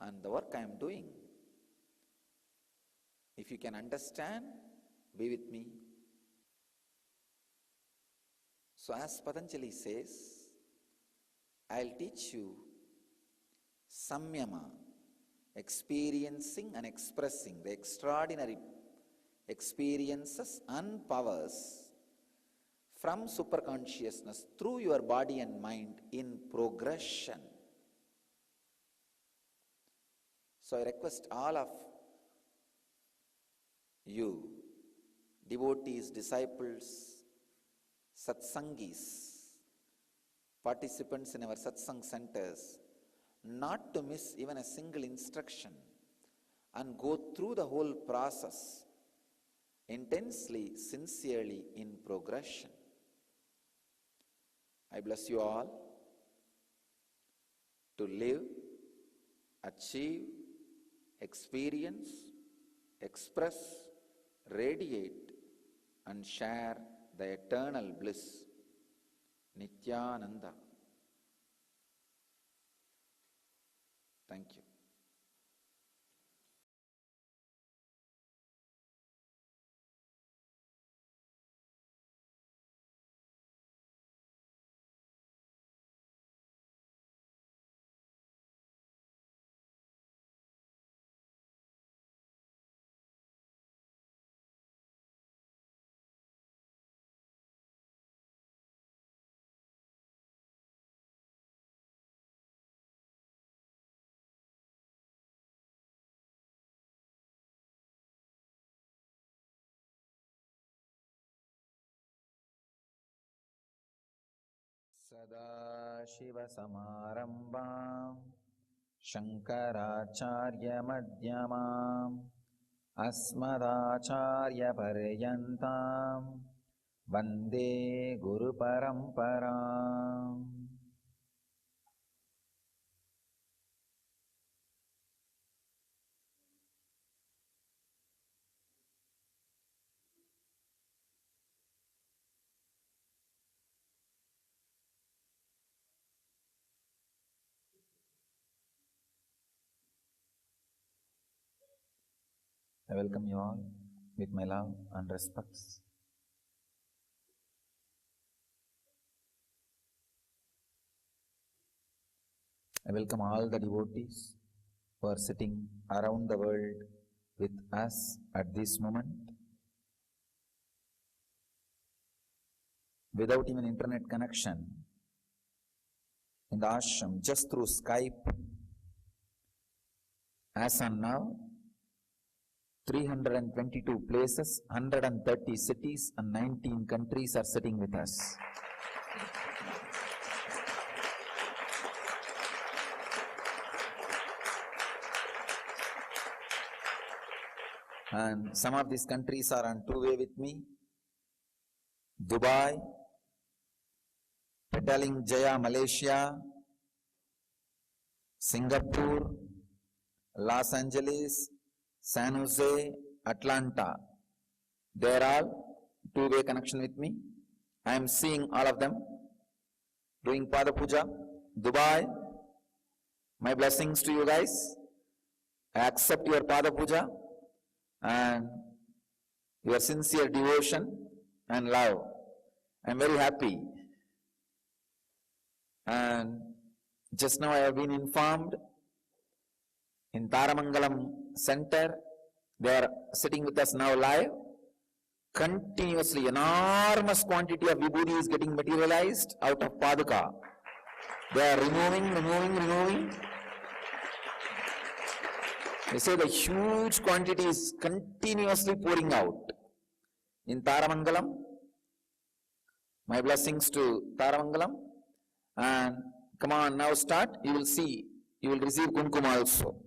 and the work I am doing. If you can understand, be with me. So as Patanjali says, I'll teach you samyama, experiencing and expressing the extraordinary experiences and powers from superconsciousness through your body and mind in progression. So I request all of you, devotees, disciples, satsangis, participants in our satsang centers, not to miss even a single instruction and go through the whole process intensely, sincerely in progression. I bless you all to live, achieve, experience, express, radiate, and share the eternal bliss, Nityananda. Thank you. सदाशिवसमारम्भाम् शङ्कराचार्यमध्यमाम् अस्मदाचार्यपर्यन्ताम् वन्दे गुरुपरम्पराम्. I welcome you all with my love and respects. I welcome all the devotees who are sitting around the world with us at this moment. Without even internet connection, in the ashram, just through Skype, as on now, 322 places, 130 cities and 19 countries are sitting with us. And some of these countries are on two-way with me. Dubai, Petaling Jaya, Malaysia, Singapore, Los Angeles, San Jose, Atlanta. They are all two-way connection with me. I am seeing all of them doing Pada Puja. Dubai, my blessings to you guys. I accept your Pada Puja and your sincere devotion and love. I am very happy. And just now I have been informed in Taramangalam Center, they are sitting with us now live. Continuously, enormous quantity of vibhuti is getting materialized out of Paduka. They are removing. They say the huge quantity is continuously pouring out. In Taramangalam, my blessings to Taramangalam. And come on, now start. You will see, you will receive kumkum also.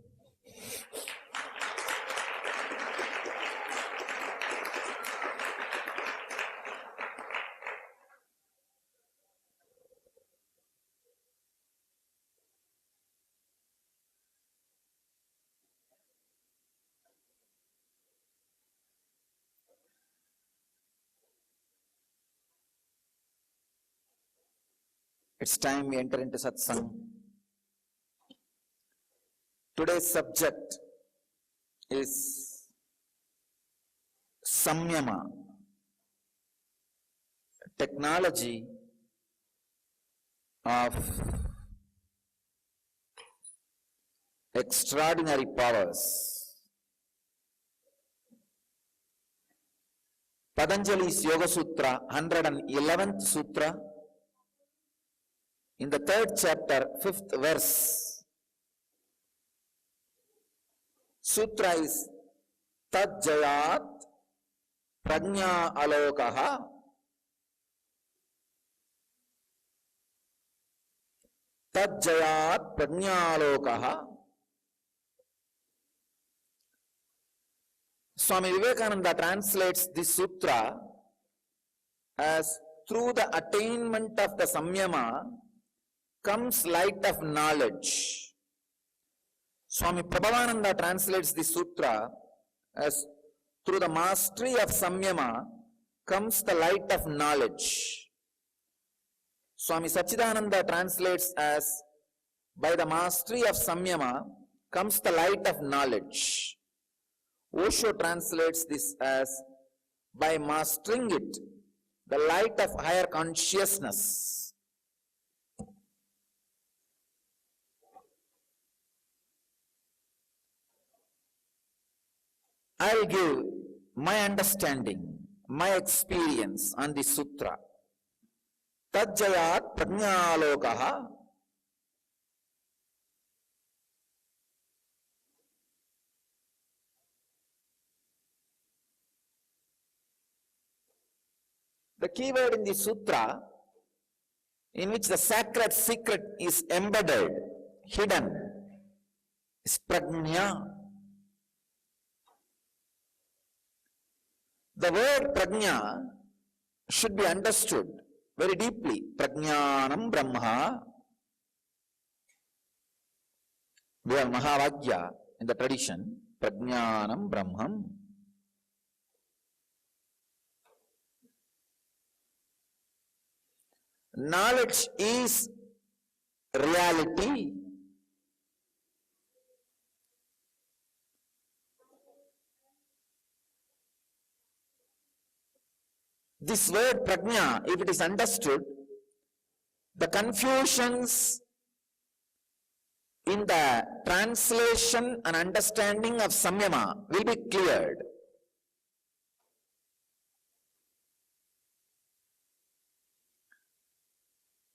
It's time we enter into satsang. Today's subject is samyama, technology of extraordinary powers. Patanjali's Yoga Sutra, 111th Sutra, in the 3rd chapter, 5th verse, Sutra is Tajjayat Prajna Alokaha Tajjayat Prajna Alokaha. Swami Vivekananda translates this sutra as through the attainment of the samyama comes light of knowledge. Swami Prabhavananda translates this sutra as through the mastery of samyama comes the light of knowledge. Swami Sachidananda translates as by the mastery of samyama comes the light of knowledge. Osho translates this as by mastering it, the light of higher consciousness. I will give my understanding, my experience on this sutra. Tajjayat prajnalokaha. The key word in the sutra, in which the sacred secret is embedded, hidden, is prajna. The word prajna should be understood very deeply. Prajnanam Brahma. We have Mahavagya in the tradition. Prajnanam Brahmam. Knowledge is reality. This word prajna, if it is understood, the confusions in the translation and understanding of samyama will be cleared.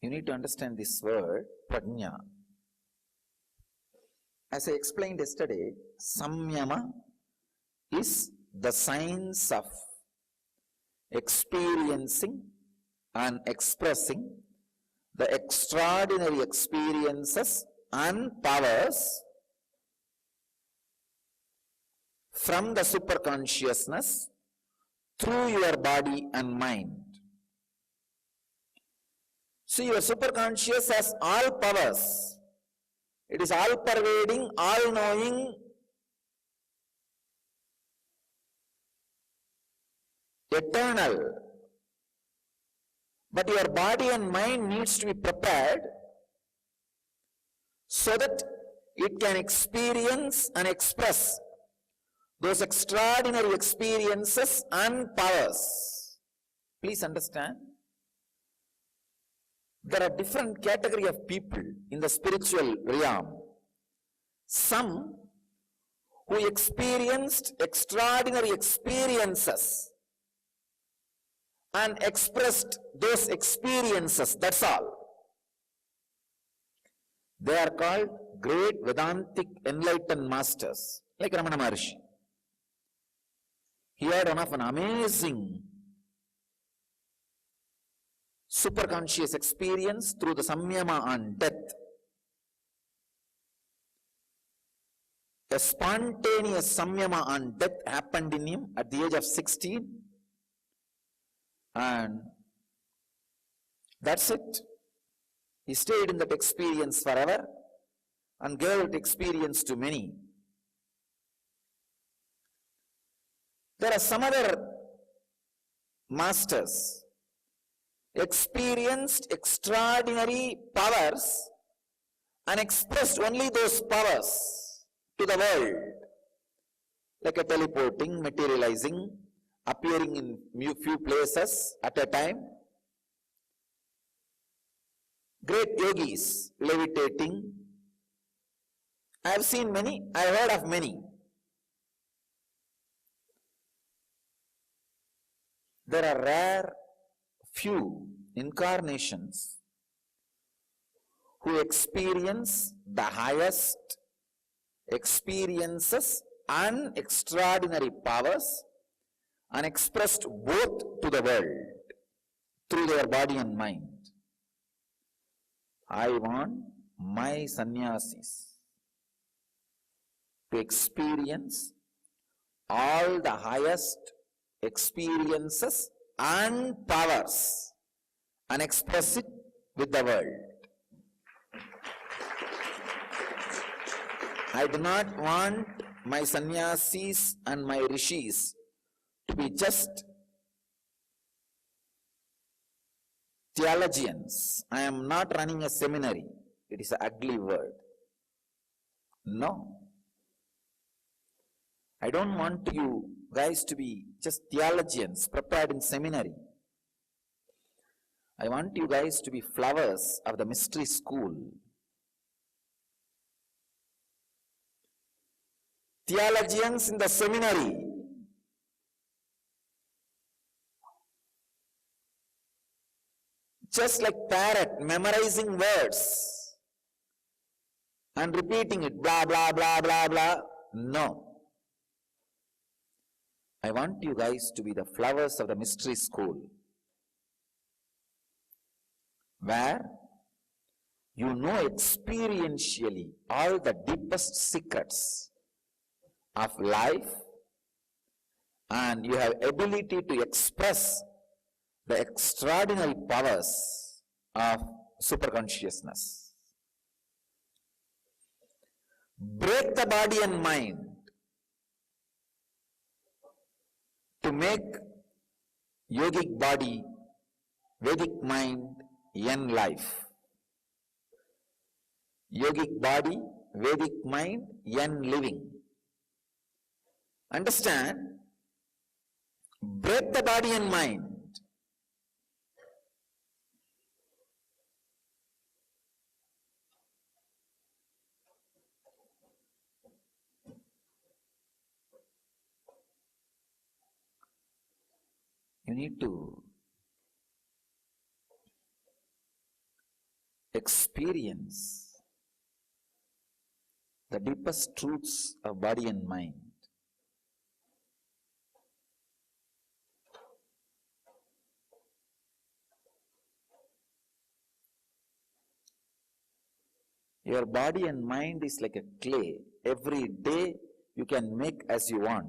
You need to understand this word prajna. As I explained yesterday, samyama is the science of experiencing and expressing the extraordinary experiences and powers from the superconsciousness through your body and mind. See, your superconscious has all powers. It is all pervading, all knowing, eternal. But your body and mind needs to be prepared so that it can experience and express those extraordinary experiences and powers. Please understand, there are different category of people in the spiritual realm. Some who experienced extraordinary experiences and expressed those experiences, that's all. They are called great Vedantic enlightened masters, like Ramana Maharshi. He had one of an amazing superconscious experience through the samyama on death. A spontaneous samyama on death happened in him at the age of 16, and that's it. He stayed in that experience forever and gave that experience to many. There are some other masters experienced extraordinary powers and expressed only those powers to the world, like a teleporting, materializing, appearing in few places at a time. Great yogis levitating. I have seen many, I have heard of many. There are rare few incarnations who experience the highest experiences and extraordinary powers and expressed both to the world through their body and mind. I want my sannyasis to experience all the highest experiences and powers and express it with the world. I do not want my sannyasis and my rishis to be just theologians. I am not running a seminary. It is an ugly word. No. I don't want you guys to be just theologians prepared in seminary. I want you guys to be flowers of the mystery school. Theologians in the seminary. Just like parrot memorizing words and repeating it, blah, blah, blah, blah, blah. No. I want you guys to be the flowers of the mystery school, where you know experientially all the deepest secrets of life, and you have ability to express the extraordinary powers of superconsciousness. Break the body and mind to make yogic body, Vedic mind, yen life. Yogic body, Vedic mind, yen living. Understand? Break the body and mind You need to experience the deepest truths of body and mind. Your body and mind is like a clay. Every day you can make as you want.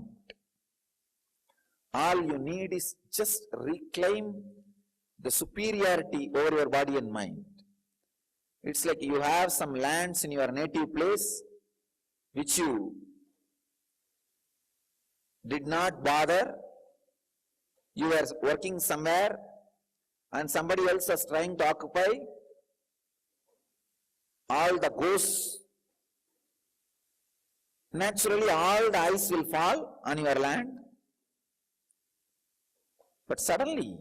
All you need is just reclaim the superiority over your body and mind. It's like you have some lands in your native place which you did not bother. You were working somewhere and somebody else was trying to occupy. All the ghosts, naturally all the eyes will fall on your land. But suddenly,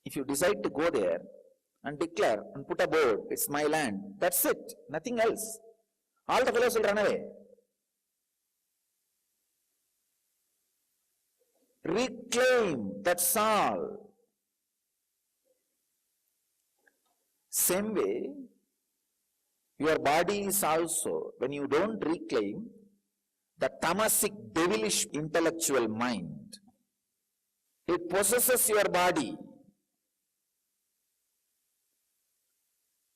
if you decide to go there and declare and put a board, it's my land, that's it, nothing else. All the fellows will run away. Reclaim, that's all. Same way, your body is also, when you don't reclaim, the tamasic, devilish intellectual mind. It possesses your body.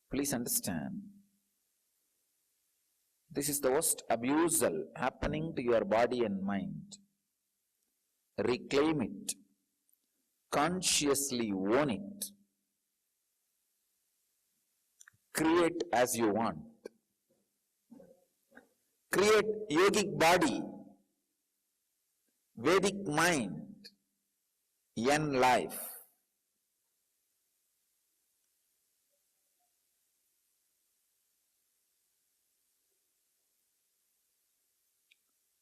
Please understand, this is the worst abusal happening to your body and mind. Reclaim it. Consciously own it. Create as you want. Create yogic body, Vedic mind, Yen life.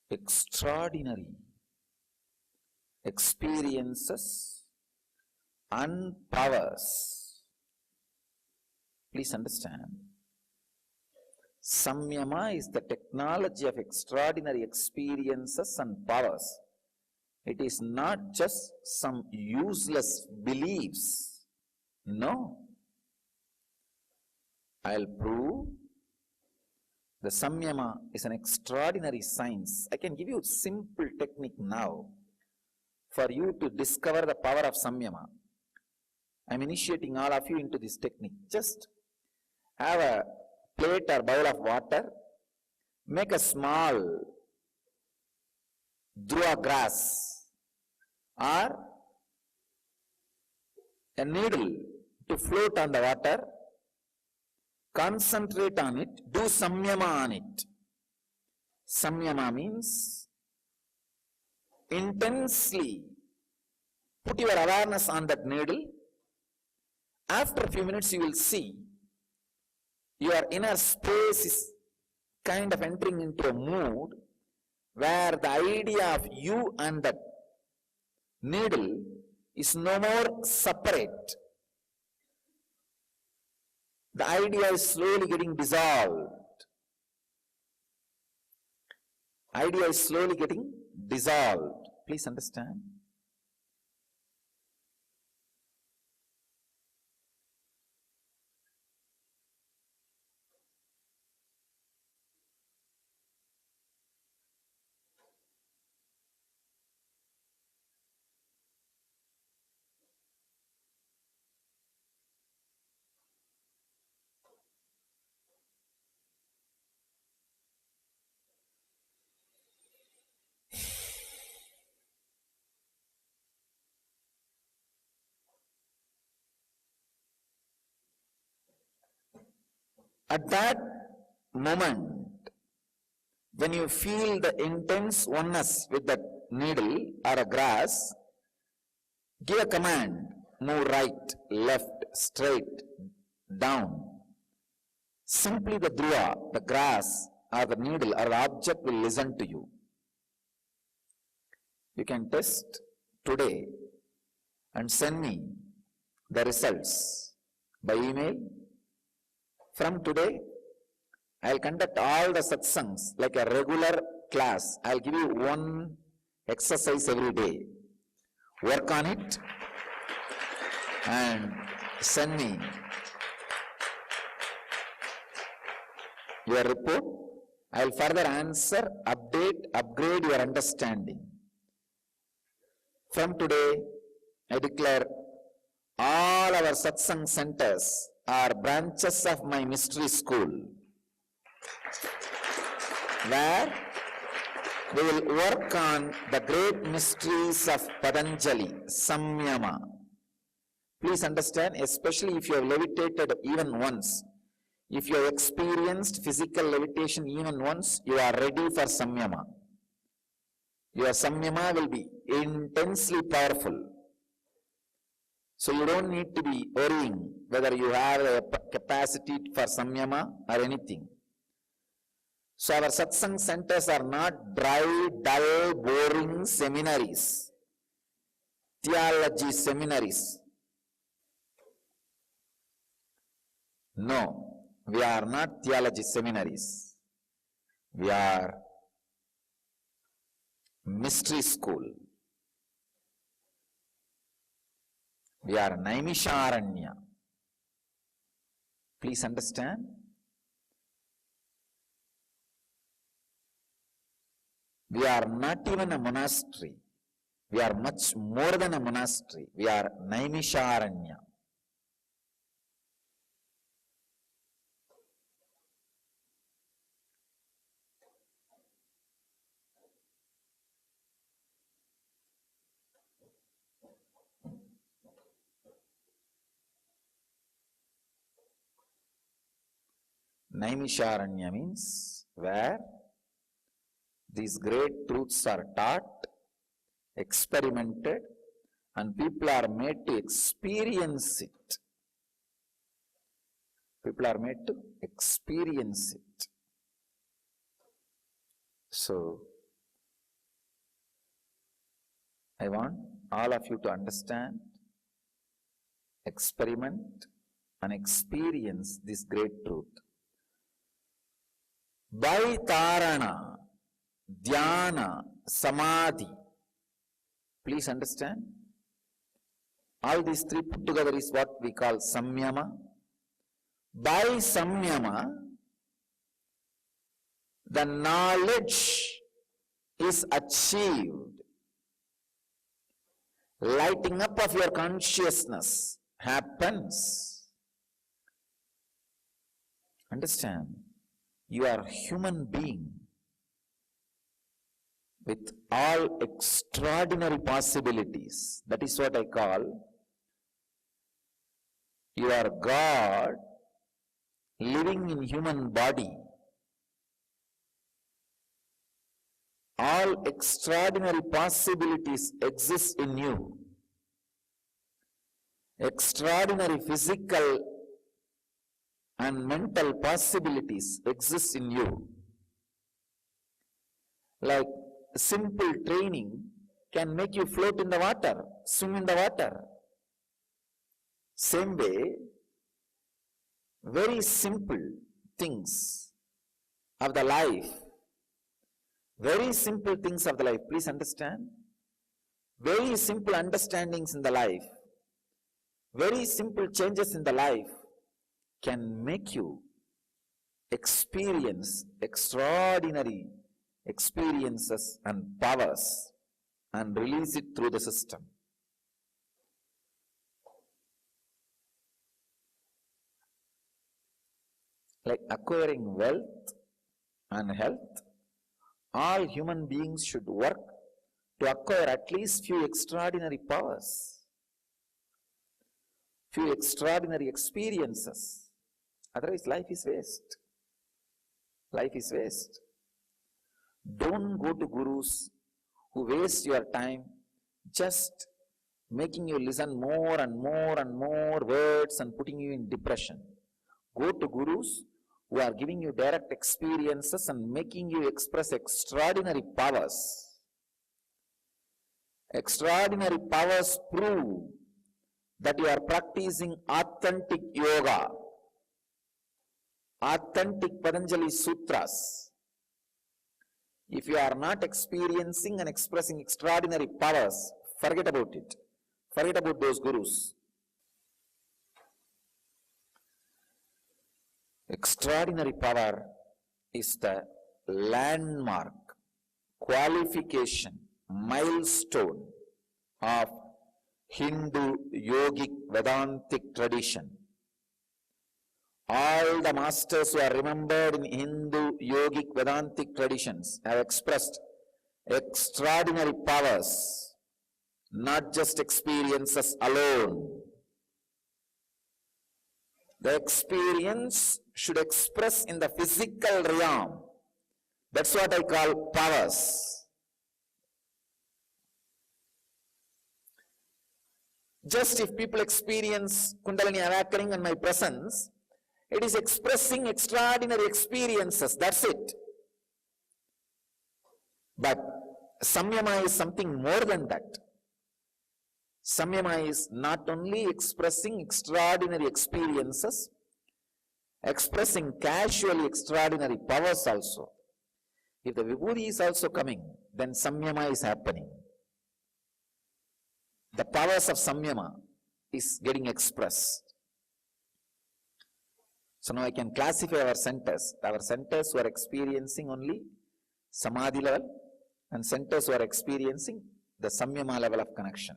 Extraordinary experiences and powers. Please understand, Samyama is the technology of extraordinary experiences and powers. It is not just some useless beliefs. No. I'll prove the Samyama is an extraordinary science. I can give you a simple technique now for you to discover the power of Samyama. I'm initiating all of you into this technique. Just have a plate or bowl of water, make a small Dhruva grass or a needle to float on the water, concentrate on it, do Samyama on it. Samyama means intensely put your awareness on that needle. After a few minutes you will see your inner space is kind of entering into a mood where the idea of you and the needle is no more separate. The idea is slowly getting dissolved. Idea is slowly getting dissolved. Please understand. At that moment, when you feel the intense oneness with the needle or a grass, give a command, move right, left, straight, down. Simply the dhruva, the grass or the needle or the object will listen to you. You can test today and send me the results by email. From today, I will conduct all the satsangs like a regular class. I will give you one exercise every day. Work on it. and send me your report. I will further answer, update, upgrade your understanding. From today, I declare all our satsang centers are branches of my mystery school, where we will work on the great mysteries of Patanjali, Samyama. Please understand, especially if you have levitated even once, if you have experienced physical levitation even once, you are ready for Samyama. Your Samyama will be intensely powerful. So you don't need to be worrying whether you have a capacity for Samyama or anything. So our satsang centers are not dry, dull, boring seminaries, theology seminaries. No, we are not theology seminaries. We are mystery school. We are Naimisharanya. Please understand. We are not even a monastery. We are much more than a monastery. We are Naimisharanya. Naimisharanya means where these great truths are taught, experimented, and people are made to experience it. People are made to experience it. So, I want all of you to understand, experiment, and experience this great truth. By Tarana, Dhyana, Samadhi. Please understand. All these three put together is what we call Samyama. By Samyama, the knowledge is achieved. Lighting up of your consciousness happens. Understand? You are a human being with all extraordinary possibilities. That is what I call you are God living in human body. All extraordinary possibilities exist in you. Extraordinary physical and mental possibilities exist in you. Like simple training can make you float in the water, swim in the water. Same way, very simple things of the life, very simple things of the life, please understand, very simple understandings in the life, very simple changes in the life can make you experience extraordinary experiences and powers and release it through the system. Like acquiring wealth and health, all human beings should work to acquire at least few extraordinary powers, few extraordinary experiences. Otherwise, life is waste. Life is waste. Don't go to gurus who waste your time just making you listen more and more and more words and putting you in depression. Go to gurus who are giving you direct experiences and making you express extraordinary powers. Extraordinary powers prove that you are practicing authentic yoga, authentic Patanjali Sutras. If you are not experiencing and expressing extraordinary powers, forget about it. Forget about those gurus. Extraordinary power is the landmark, qualification, milestone of Hindu yogic Vedantic tradition. All the masters who are remembered in Hindu yogic Vedantic traditions have expressed extraordinary powers, not just experiences alone. The experience should express in the physical realm. That's what I call powers. Just if people experience Kundalini awakening in my presence, it is expressing extraordinary experiences, that's it. But Samyama is something more than that. Samyama is not only expressing extraordinary experiences, expressing casually extraordinary powers also. If the Vibhuti is also coming, then Samyama is happening. The powers of Samyama is getting expressed. So now I can classify our centers. Our centers who are experiencing only Samadhi level and centers who are experiencing the Samyama level of connection.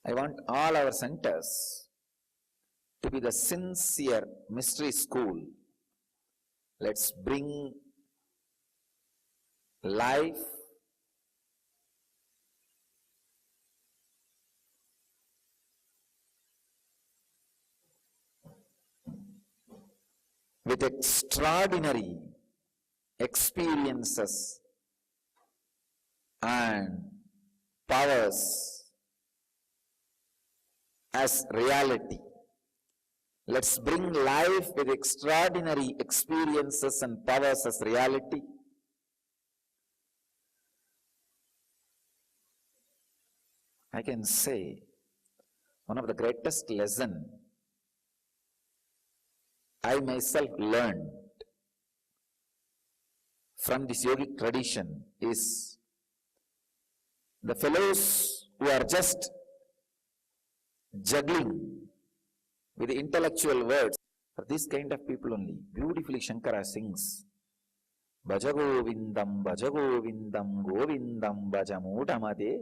I want all our centers to be the sincere mystery school. Let's bring life, with extraordinary experiences and powers as reality. Let's bring life with extraordinary experiences and powers as reality. I can say one of the greatest lessons I myself learned from this yogic tradition is the fellows who are just juggling with the intellectual words, for this kind of people only, beautifully Shankara sings, Bhaja Govindam, Govindam, Bhaja Mutamade,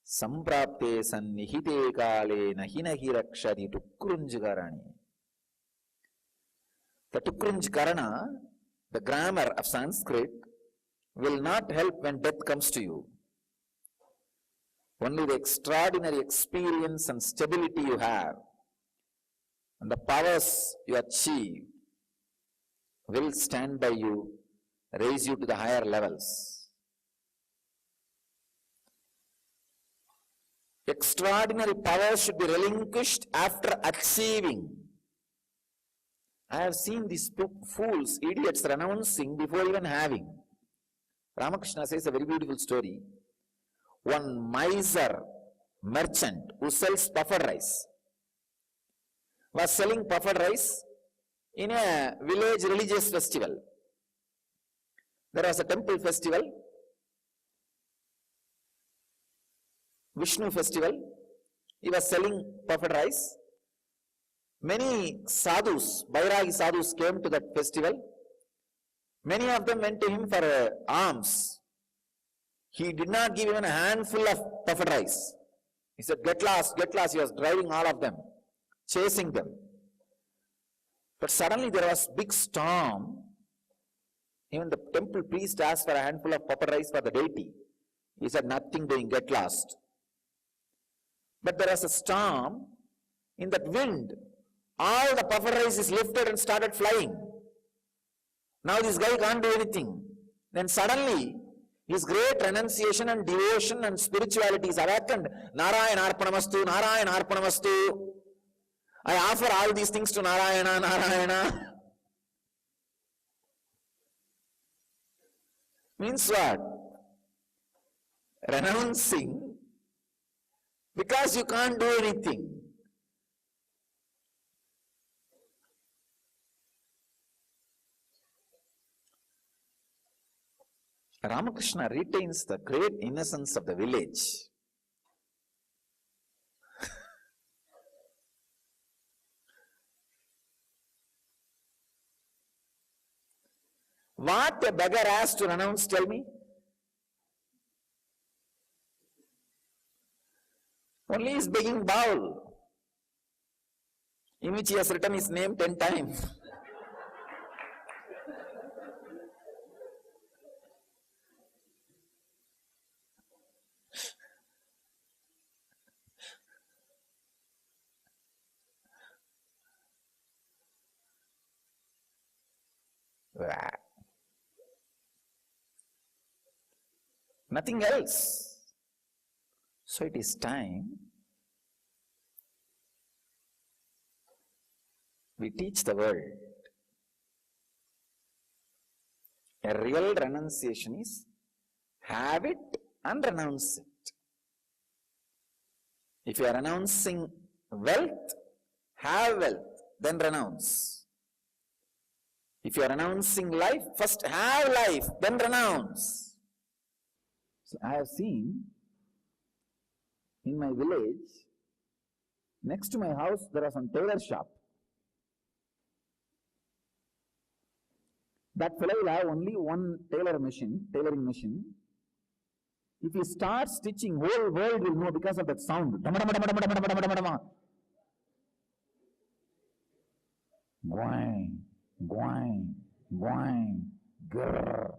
Samprapte Sannihite Kale, Nahi Rakshati Tukrunjigarani. The Tukrunjikarana, the grammar of Sanskrit, will not help when death comes to you. Only the extraordinary experience and stability you have and the powers you achieve will stand by you, raise you to the higher levels. Extraordinary powers should be relinquished after achieving. I have seen these fools, idiots renouncing before even having. Ramakrishna says a very beautiful story. One miser merchant who sells puffered rice was selling puffered rice in a village religious festival. There was a temple festival, Vishnu festival. He was selling puffered rice. Many sadhus, Bairagi sadhus came to that festival. Many of them went to him for alms. He did not give even a handful of puffered rice. He said, get lost, get lost. He was driving all of them, chasing them. But suddenly there was big storm. Even the temple priest asked for a handful of puffered rice for the deity. He said, nothing doing, get lost. But there was a storm. In that wind, all the puffered rice is lifted and started flying. Now this guy can't do anything. Then suddenly, his great renunciation and devotion and spirituality is awakened. Narayana Arpanamastu, Narayana Arpanamastu. I offer all these things to Narayana, Narayana. Means what? Renouncing because you can't do anything. Ramakrishna retains the great innocence of the village. What a beggar has to renounce, tell me? Only his begging bowl, in which he has written his name 10 times. Nothing else. So it is time we teach the world. A real renunciation is have it and renounce it. If you are renouncing wealth, have wealth, then renounce. If you are renouncing life, first have life, then renounce. So I have seen in my village, next to my house, there was one tailor shop. That fellow will have only one tailoring machine. If he starts stitching, whole world will know because of that sound. Boing, boing, boing, grrr.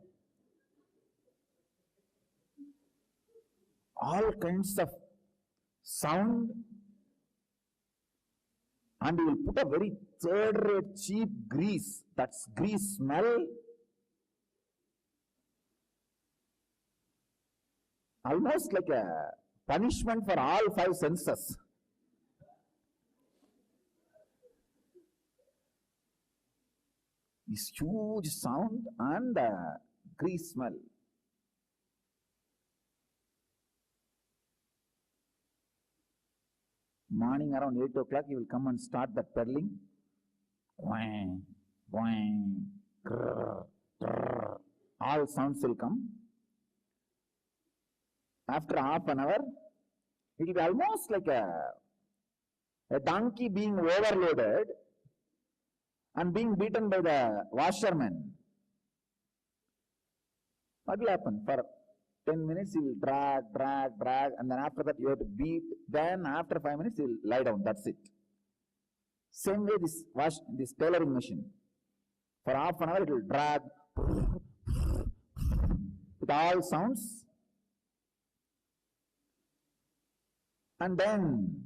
All kinds of sound, and he will put a very third-rate cheap grease. That's grease smell. Almost like a punishment for all 5 senses. This huge sound and grease smell. Morning around 8 o'clock, he will come and start that peddling. Boing, boing, grrr, grrr. All sounds will come. After half an hour, it will be almost like a donkey being overloaded and being beaten by the washerman. What will happen? For 10 minutes he will drag, and then after that you have to beat. Then after 5 minutes he will lie down. That's it. Same way this tailoring machine. For half an hour it will drag with all sounds. And then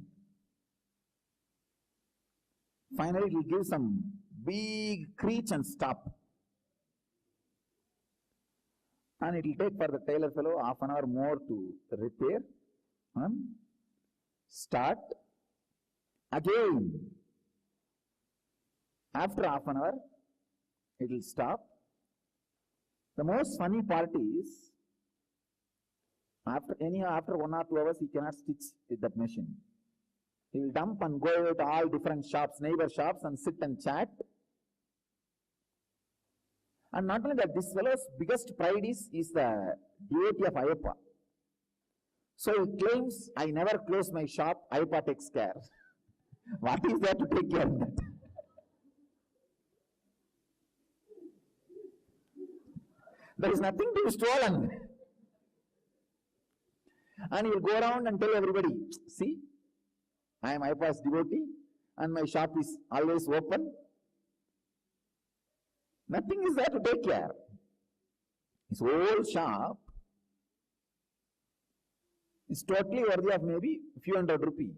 finally it will give some big screech and stop. And it will take for the tailor fellow half an hour more to repair and start again. After half an hour, it will stop. The most funny part is, after 1 or 2 hours, he cannot stitch with that machine. He will dump and go to all different shops, neighbor shops, and sit and chat. And not only that, this fellow's biggest pride is the devotee of Ayyappa. So he claims, I never close my shop, Ayyappa takes care. What is there to take care of that? There is nothing to be stolen. And he will go around and tell everybody, see, I am Ayyappa's devotee and my shop is always open. Nothing is there to take care. His whole shop is totally worthy of maybe a few hundred rupees.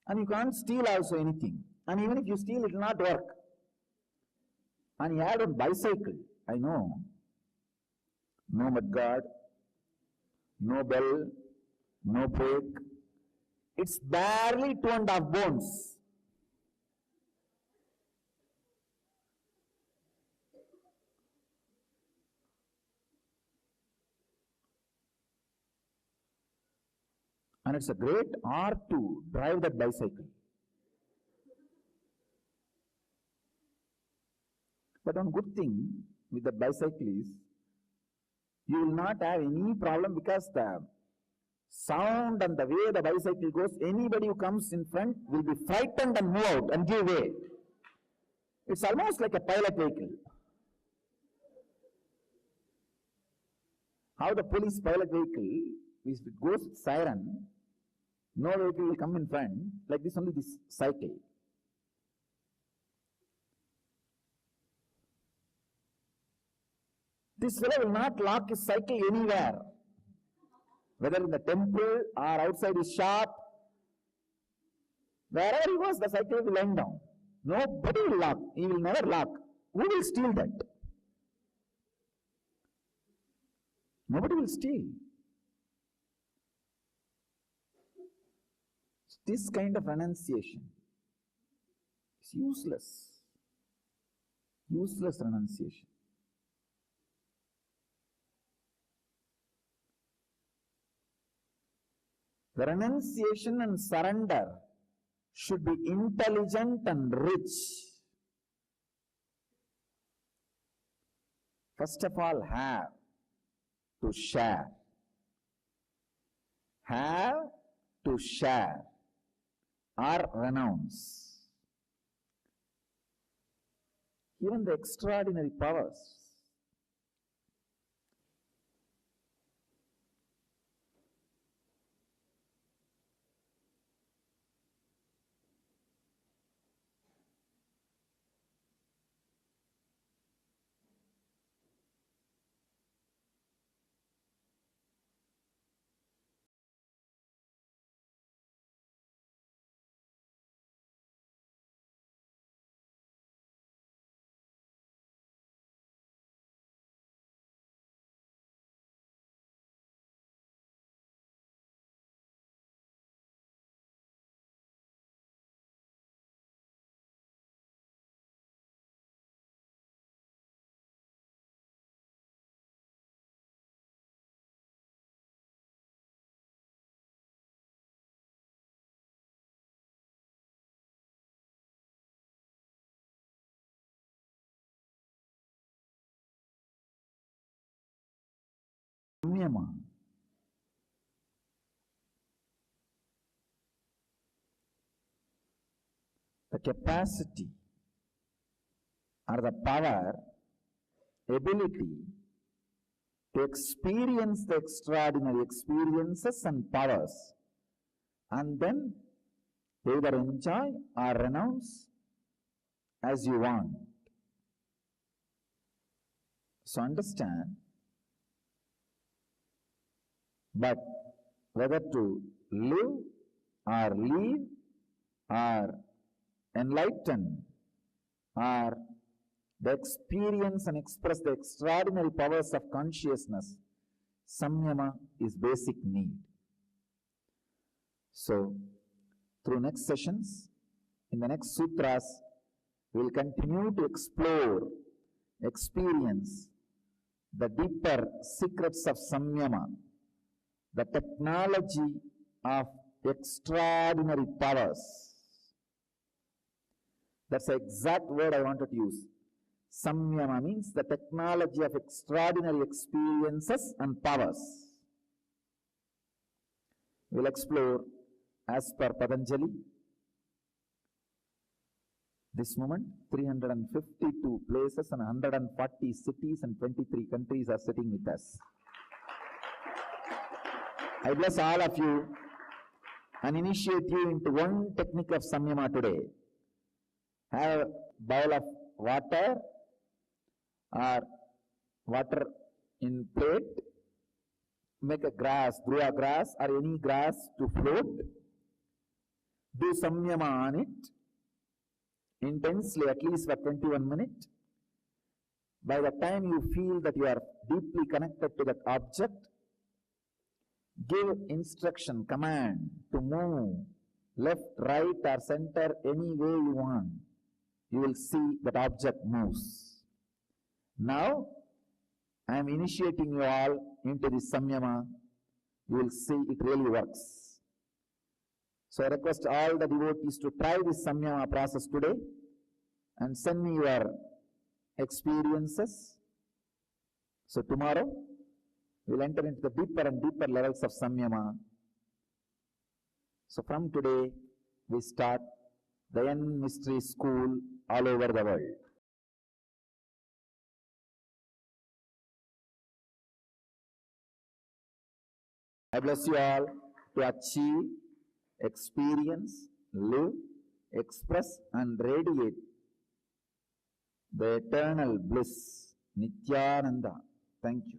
And you can't steal also anything. And even if you steal, it will not work. And he had a bicycle, I know. No mudguard, no bell, no brake. It's barely 2.5 bones. And it's a great art to drive that bicycle. But one good thing with the bicycle is, you will not have any problem because the sound and the way the bicycle goes, anybody who comes in front will be frightened and move out and give way. It's almost like a pilot vehicle. How the police pilot vehicle, if it goes with siren, no vehicle will come in front, like this only this cycle. This fellow will not lock his cycle anywhere, whether in the temple or outside his shop. Wherever he goes, the cycle will lie down. Nobody will lock. He will never lock. Who will steal that? Nobody will steal. This kind of renunciation is useless. Useless renunciation. The renunciation and surrender should be intelligent and rich. First of all, have to share. Have to share or renounce. Even the extraordinary powers. Samyama. The capacity or the power, ability to experience the extraordinary experiences and powers, and then either enjoy or renounce as you want. So understand, but whether to live or leave or enlighten or the experience and express the extraordinary powers of consciousness, samyama is basic need. So, through next sessions, in the next sutras, we will continue to explore, experience the deeper secrets of samyama, the technology of extraordinary powers. That's the exact word I wanted to use. Samyama means the technology of extraordinary experiences and powers. We'll explore as per Patanjali. This moment, 352 places and 140 cities and 23 countries are sitting with us. I bless all of you and initiate you into one technique of samyama today. Have a bowl of water or water in plate. Make a grass, Graha grass or any grass to float. Do samyama on it intensely, at least for 21 minutes. By the time you feel that you are deeply connected to that object, give instruction, command to move left, right or center any way you want. You will see that object moves. Now, I am initiating you all into this samyama. You will see it really works. So I request all the devotees to try this samyama process today and send me your experiences. So tomorrow, we will enter into the deeper and deeper levels of samyama. So from today, we start the Yen Mystery School all over the world. I bless you all to achieve, experience, live, express and radiate the eternal bliss, Nityananda. Thank you.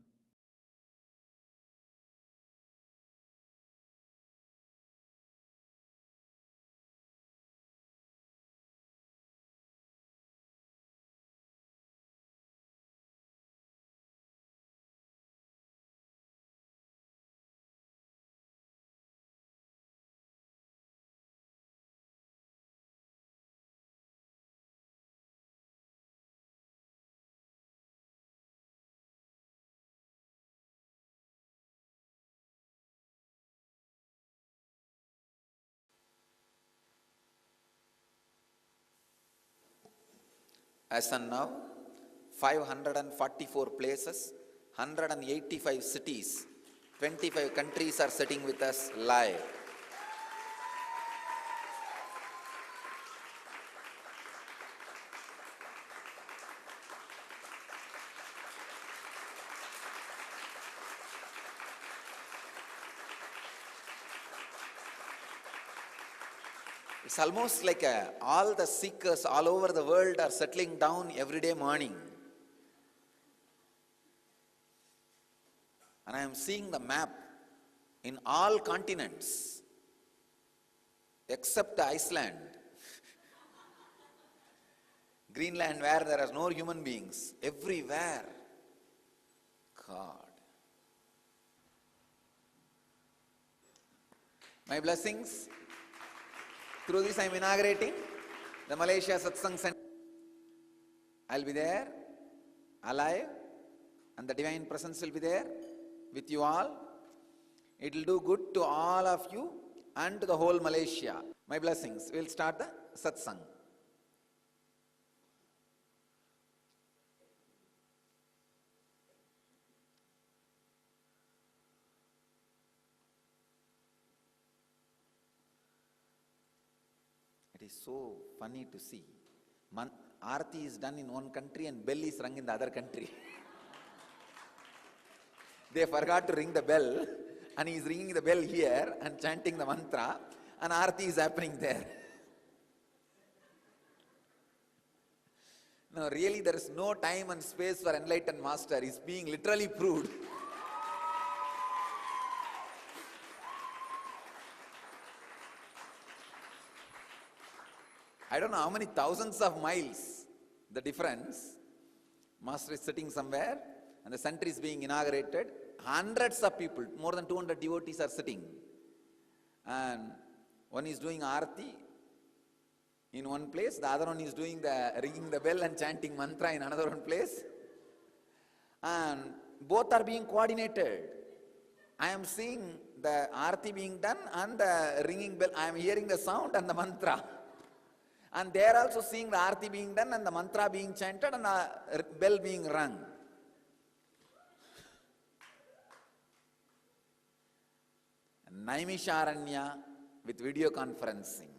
As and now, 544 places, 185 cities, 25 countries are sitting with us live. It's almost like all the seekers all over the world are settling down every day morning. And I am seeing the map in all continents except Iceland, Greenland, where there are no human beings. Everywhere. God. My blessings. Through this I am inaugurating the Malaysia Satsang Center. I'll be there, alive, and the Divine Presence will be there with you all. It will do good to all of you and to the whole Malaysia. My blessings. We'll start the Satsang. It is so funny to see. Aarti is done in one country and bell is rung in the other country. They forgot to ring the bell and he is ringing the bell here and chanting the mantra and Aarti is happening there. No, really there is no time and space for enlightened master. It's being literally proved. I don't know how many thousands of miles the difference. Master is sitting somewhere and the center is being inaugurated. Hundreds of people, more than 200 devotees are sitting. And one is doing Aarti in one place, the other one is doing the ringing the bell and chanting mantra in another one place. And both are being coordinated. I am seeing the Aarti being done and the ringing bell. I am hearing the sound and the mantra. And they are also seeing the Aarti being done and the mantra being chanted and the bell being rung. Naimisharanya with video conferencing.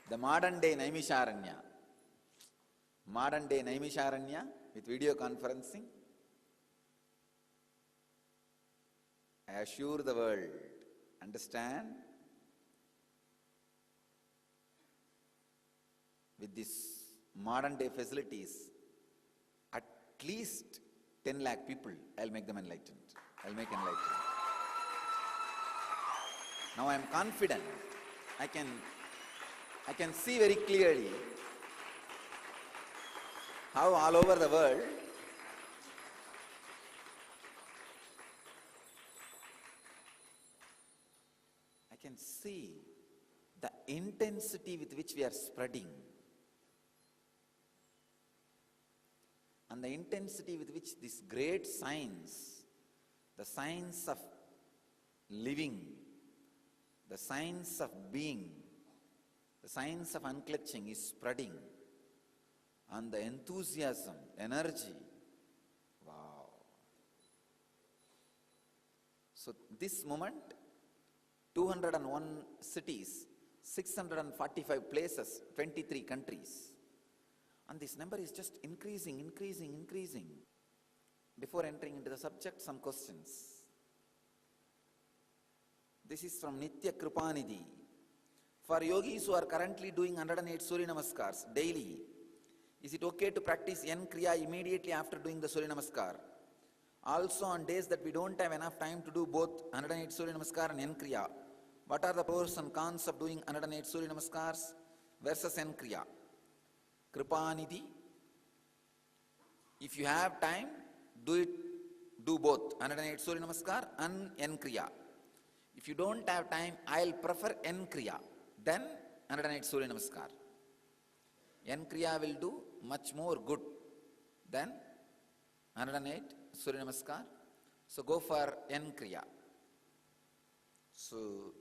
The modern day Naimisharanya. Modern day Naimisharanya with video conferencing. I assure the world, understand, with these modern day facilities, at least 10 lakh people, I'll make them enlightened. I'll make enlightened. Now I am confident. I can see very clearly how all over the world I can see the intensity with which we are spreading and the intensity with which this great science, the science of living, the science of being, the science of unclutching is spreading, and the enthusiasm, energy, wow. So this moment, 201 cities, 645 places, 23 countries. And this number is just increasing, increasing, increasing. Before entering into the subject, some questions. This is from Nitya Kripanidhi. For yogis who are currently doing 108 Surya Namaskars daily, is it okay to practice N Kriya immediately after doing the Surya Namaskar? Also on days that we don't have enough time to do both 108 Surya Namaskar and N Kriya, what are the pros and cons of doing 108 Surya Namaskars versus N Kriya? Kripanidhi, if you have time, do both 108 Surya Namaskar and N Kriya. If you don't have time, I'll prefer N Kriya than 108 Surya Namaskar. N Kriya will do much more good than 108 Surya Namaskar. So go for N Kriya. So,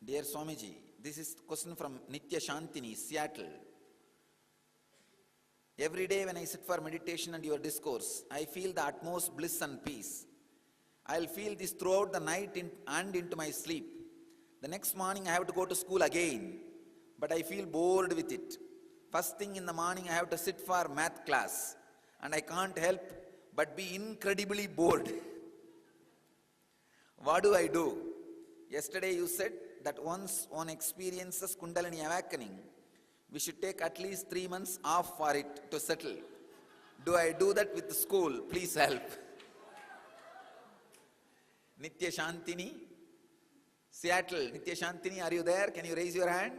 dear Swamiji, this is question from Nitya Shantini, Seattle. Every day when I sit for meditation and your discourse, I feel the utmost bliss and peace. I'll feel this throughout the night and into my sleep. The next morning I have to go to school again, but I feel bored with it. First thing in the morning I have to sit for math class, and I can't help but be incredibly bored. What do I do? Yesterday you said that once one experiences Kundalini awakening, we should take at least 3 months off for it to settle. Do I do that with the school? Please help. Nitya Shantini, Seattle. Nitya Shantini, are you there? Can you raise your hand?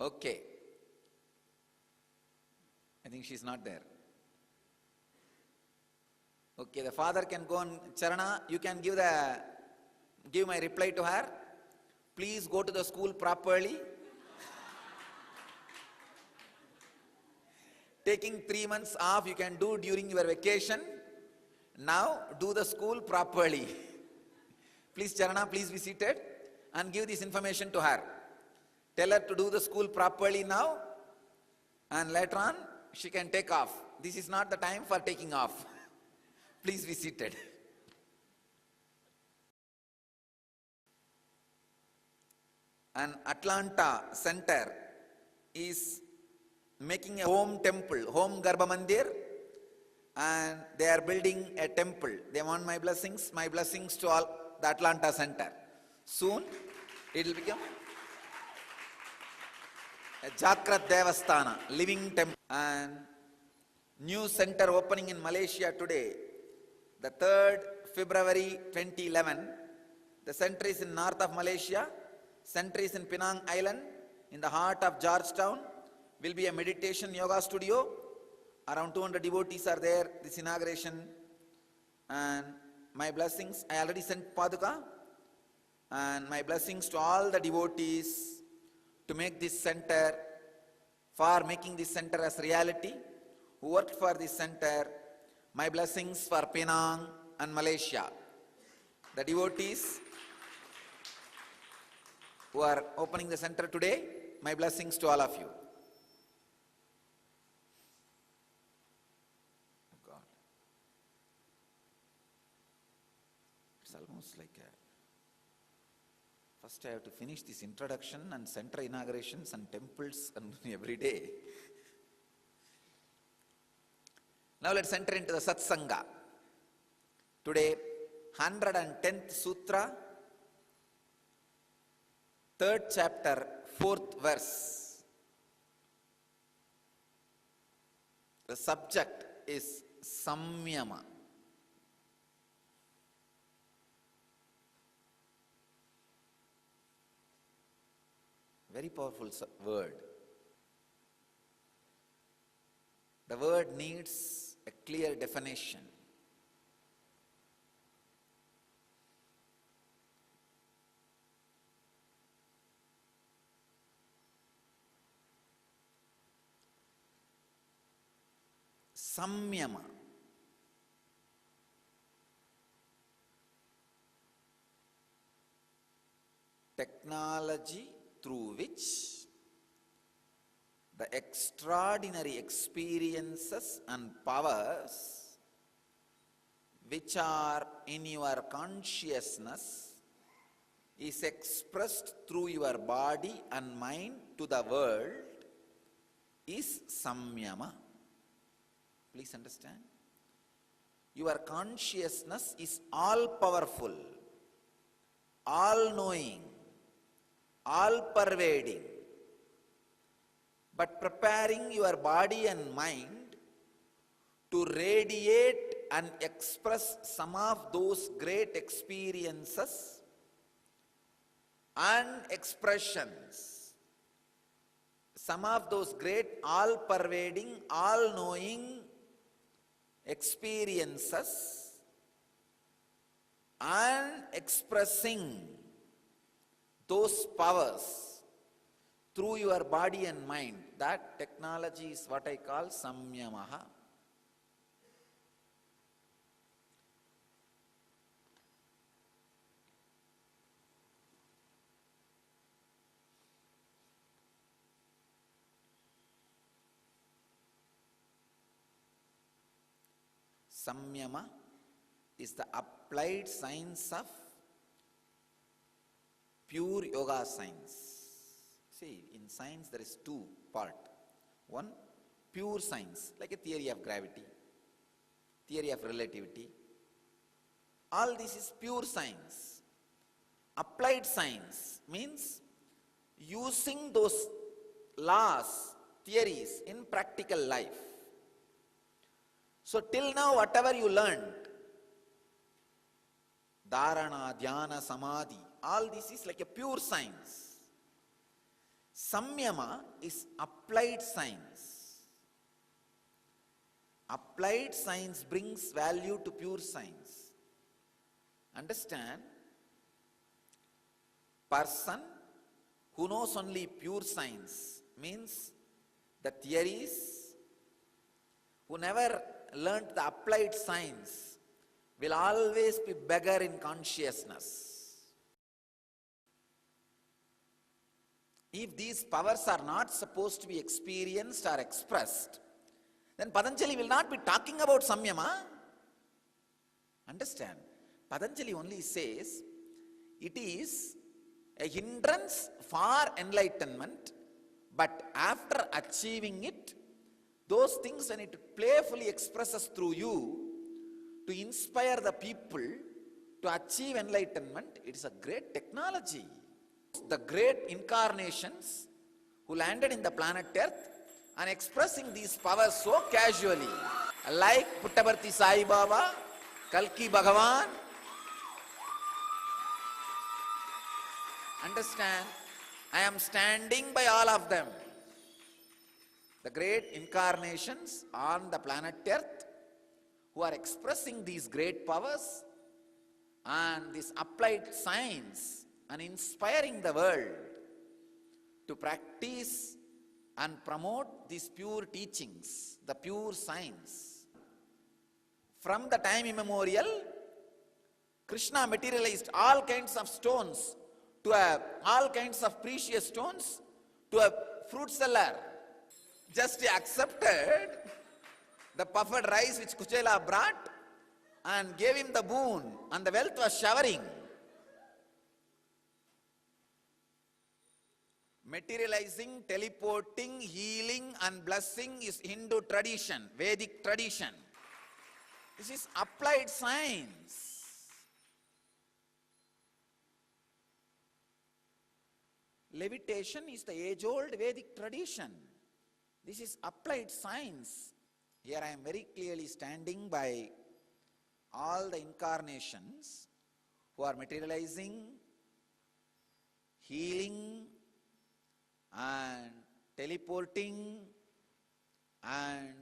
Okay. I think she's not there. Okay, the father can go on. Charana, you can give my reply to her. Please go to the school properly. Taking 3 months off you can do during your vacation. Now do the school properly. Please Charana, please be seated and give this information to her. Tell her to do the school properly now, and later on she can take off. This is not the time for taking off. Please be seated. An Atlanta center is making a home temple, home Garbha Mandir, and they are building a temple. They want my blessings to all the Atlanta center. Soon it will become a Jakrat Devasthana, living temple. And new center opening in Malaysia today, the 3rd February 2011. The center is in north of Malaysia. Center is in Penang Island, in the heart of Georgetown. Will be a meditation yoga studio. Around 200 devotees are there, this inauguration. And my blessings, I already sent Paduka. And my blessings to all the devotees to make this center, for making this center as reality, who worked for this center. My blessings for Penang and Malaysia. The devotees who are opening the center today, my blessings to all of you. God. It's almost like first I have to finish this introduction and center inaugurations and temples and every day. Now let's enter into the Satsanga. Today, 110th Sutra, 3rd chapter, 4th verse. The subject is Samyama. Very powerful word. The word needs a clear definition. Samyama. Technology through which the extraordinary experiences and powers which are in your consciousness is expressed through your body and mind to the world is samyama. Please understand. Your consciousness is all powerful, all knowing, all pervading, but preparing your body and mind to radiate and express some of those great experiences and expressions, some of those great all pervading, all knowing experiences and expressing those powers through your body and mind. That technology is what I call samyamaha. Samyama is the applied science of pure yoga science. See, in science there is two parts. One, pure science, like a theory of gravity, theory of relativity. All this is pure science. Applied science means using those laws, theories in practical life. So till now, whatever you learned, dharana, dhyana, samadhi, all this is like a pure science. Samyama is applied science. Applied science brings value to pure science. Understand? Person who knows only pure science means the theories, who never learned the applied science, will always be beggar in consciousness. If these powers are not supposed to be experienced or expressed, then Patanjali will not be talking about samyama. Understand? Patanjali only says it is a hindrance for enlightenment, but after achieving it, those things when it playfully expresses through you to inspire the people to achieve enlightenment, it is a great technology. The great incarnations who landed in the planet Earth and expressing these powers so casually, like Puttaparthi Sai Baba, Kalki Bhagavan. Understand? I am standing by all of them. The great incarnations on the planet Earth who are expressing these great powers and this applied science and inspiring the world to practice and promote these pure teachings, the pure science. From the time immemorial, Krishna materialized all kinds of stones to all kinds of precious stones to a fruit seller. Just accepted the puffed rice which Kuchela brought and gave him the boon, and the wealth was showering. Materializing, teleporting, healing and blessing is Hindu tradition, Vedic tradition. This is applied science. Levitation is the age-old Vedic tradition. This is applied science. Here I am very clearly standing by all the incarnations who are materializing, healing and teleporting and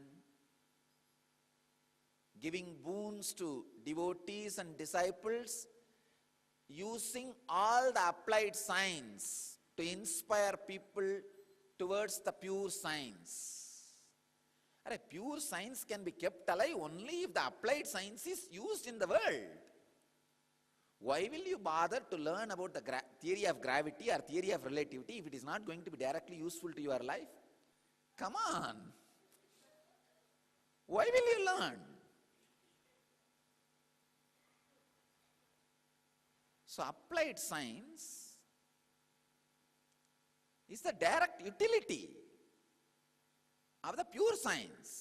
giving boons to devotees and disciples, using all the applied science to inspire people towards the pure science. Pure science can be kept alive only if the applied science is used in the world. Why will you bother to learn about the theory of gravity or theory of relativity if it is not going to be directly useful to your life? Come on. Why will you learn? So applied science is the direct utility of the pure science.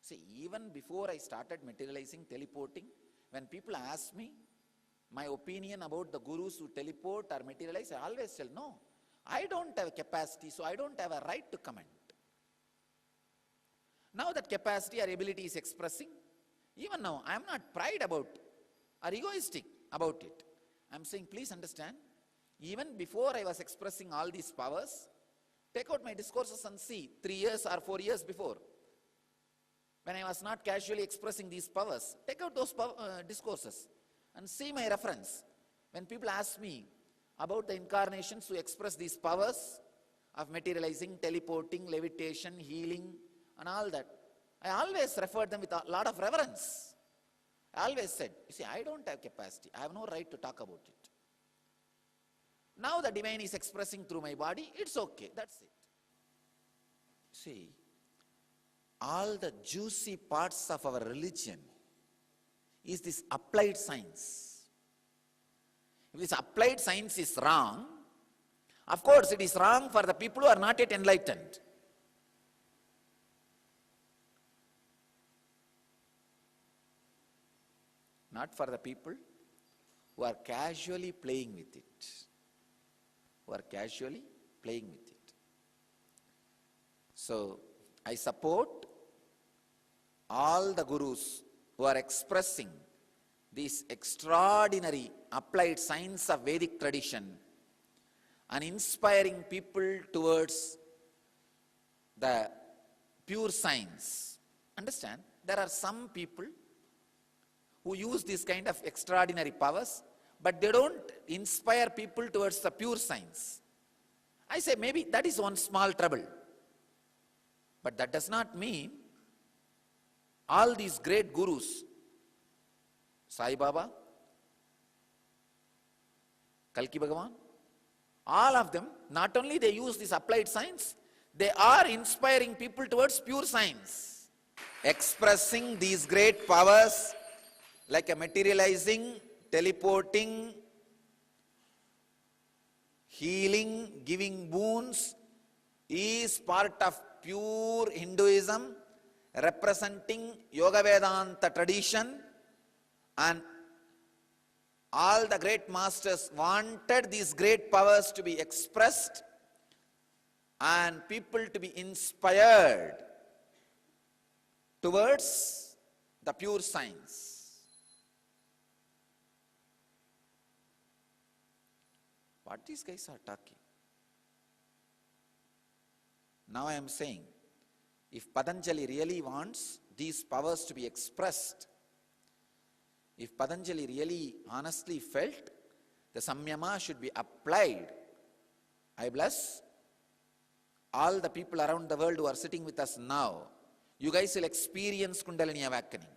See, even before I started materializing, teleporting, when people ask me my opinion about the gurus who teleport or materialize, I always tell, no, I don't have a capacity, so I don't have a right to comment. Now that capacity or ability is expressing, even now, I am not proud about or egoistic about it. I am saying, please understand, even before I was expressing all these powers, take out my discourses and see 3 years or 4 years before, when I was not casually expressing these powers, take out those discourses and see my reference. When people ask me about the incarnations who express these powers of materializing, teleporting, levitation, healing, and all that, I always refer them with a lot of reverence. I always said, you see, I don't have capacity. I have no right to talk about it. Now the divine is expressing through my body, it's okay, that's it. See, all the juicy parts of our religion is this applied science. If this applied science is wrong, of course it is wrong for the people who are not yet enlightened. Not for the people who are casually playing with it. Who are casually playing with it. So, I support all the gurus who are expressing this extraordinary applied science of Vedic tradition and inspiring people towards the pure science. Understand, there are some people who use this kind of extraordinary powers, but they don't inspire people towards the pure science. I say maybe that is one small trouble. But that does not mean all these great gurus, Sai Baba, Kalki Bhagavan, all of them, not only they use this applied science, they are inspiring people towards pure science. Expressing these great powers like a materializing, teleporting, healing, giving boons is part of pure Hinduism, representing Yoga Vedanta tradition, and all the great masters wanted these great powers to be expressed and people to be inspired towards the pure science. What these guys are talking? Now I am saying, if Patanjali really wants these powers to be expressed, if Patanjali really honestly felt the samyama should be applied, I bless all the people around the world who are sitting with us now. You guys will experience Kundalini awakening.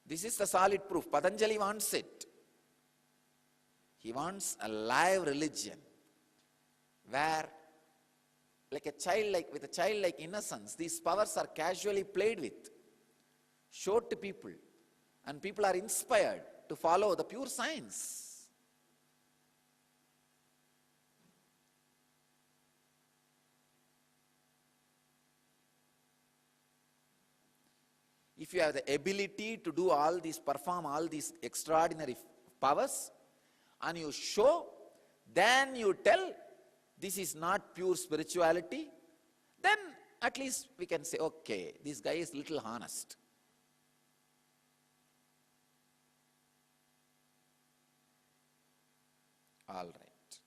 This is the solid proof. Patanjali wants it. He wants a live religion where, like a childlike, with a childlike innocence, these powers are casually played with, showed to people, and people are inspired to follow the pure science. If you have the ability to do all these, perform all these extraordinary powers, and you show, then you tell this is not pure spirituality, then at least we can say, okay, this guy is little honest. All right.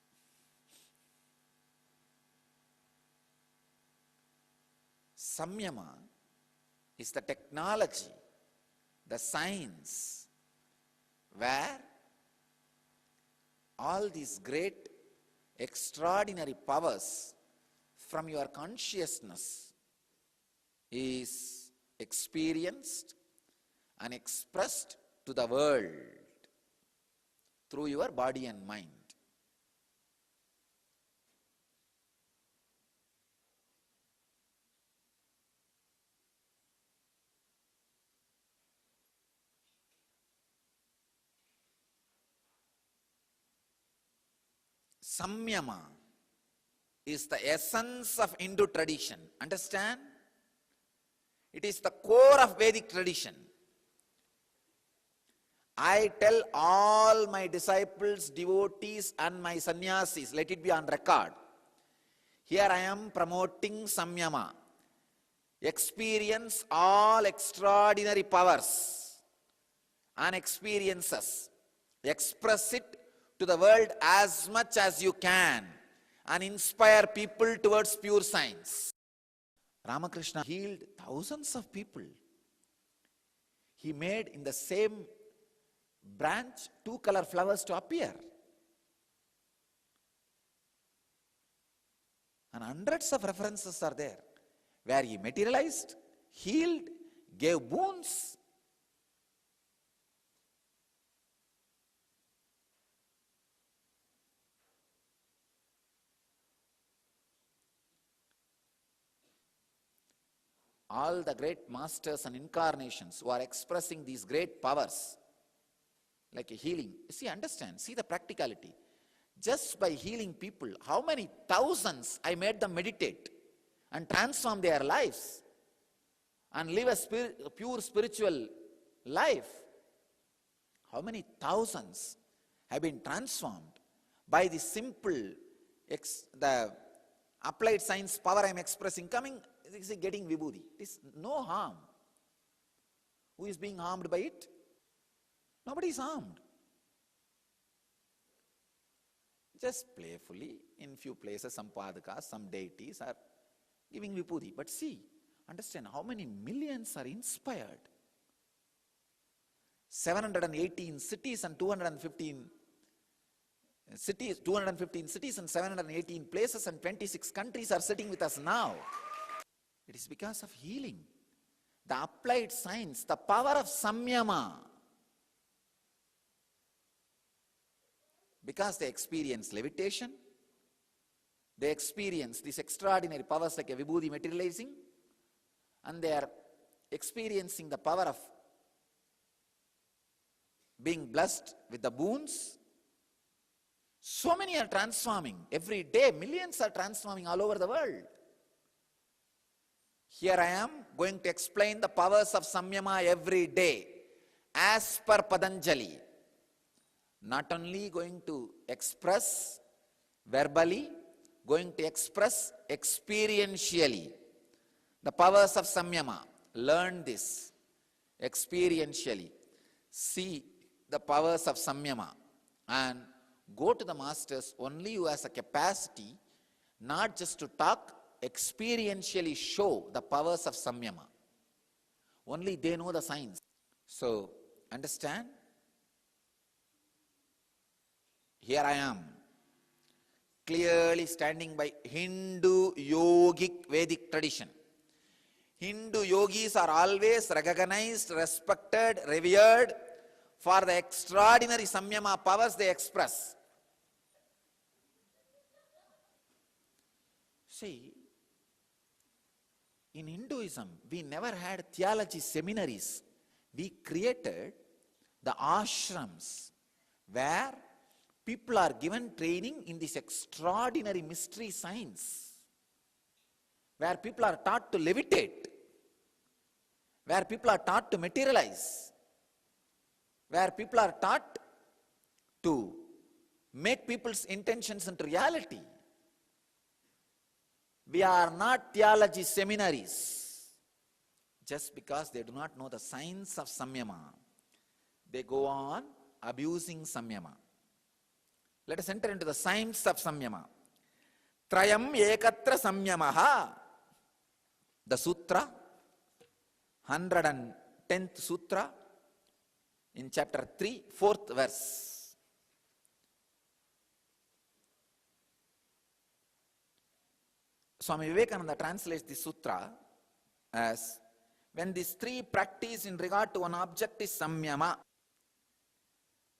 Samyama is the technology, the science, where all these great, extraordinary powers from your consciousness is experienced and expressed to the world through your body and mind. Samyama is the essence of Hindu tradition. Understand? It is the core of Vedic tradition. I tell all my disciples, devotees, and my sannyasis, let it be on record. Here I am promoting Samyama. Experience all extraordinary powers and experiences. Express it to the world as much as you can and inspire people towards pure science. Ramakrishna healed thousands of people. He made in the same branch two color flowers to appear. And hundreds of references are there where he materialized, healed, gave boons. All the great masters and incarnations who are expressing these great powers, like a healing. See, understand, see the practicality. Just by healing people, how many thousands I made them meditate and transform their lives and live a pure spiritual life. How many thousands have been transformed by the simple, the applied science power I am expressing, getting vibhuti. It is no harm. Who is being harmed by it? Nobody is harmed. Just playfully, in few places, some padakas, some deities are giving vibhuti. But see, understand how many millions are inspired. 718 cities and 215 cities and 718 places and 26 countries are sitting with us now. It is because of healing. The applied science, the power of Samyama. Because they experience levitation, they experience these extraordinary powers like a vibhuti materializing, and they are experiencing the power of being blessed with the boons. So many are transforming. Every day, millions are transforming all over the world. Here I am going to explain the powers of Samyama every day as per Patanjali. Not only going to express verbally, going to express experientially. The powers of Samyama. Learn this experientially. See the powers of Samyama and go to the masters only who has a capacity not just to talk, experientially show the powers of Samyama. Only they know the science. So, understand? Here I am, clearly standing by Hindu yogic Vedic tradition. Hindu yogis are always recognized, respected, revered for the extraordinary Samyama powers they express. See, in Hinduism, we never had theology seminaries. We created the ashrams where people are given training in this extraordinary mystery science, where people are taught to levitate, where people are taught to materialize, where people are taught to make people's intentions into reality. We are not theology seminaries. Just because they do not know the science of Samyama, they go on abusing Samyama. Let us enter into the science of Samyama. Trayam ekatra Samyamaha. The sutra, 110th sutra, in chapter 3, 4th verse. Swami Vivekananda translates this sutra as, when these three practice in regard to one object is Samyama.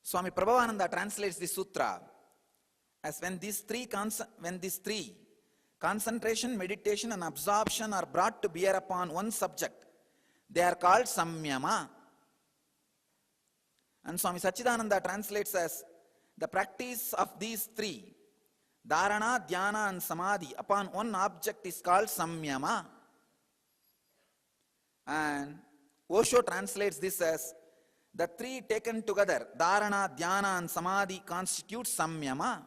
Swami Prabhavananda translates this sutra as, when these three concentration, meditation and absorption are brought to bear upon one subject, they are called Samyama. And Swami Sachidananda translates as, the practice of these three Dharana, dhyana and samadhi upon one object is called samyama. And Osho translates this as the three taken together, dharana, dhyana and samadhi, constitute samyama.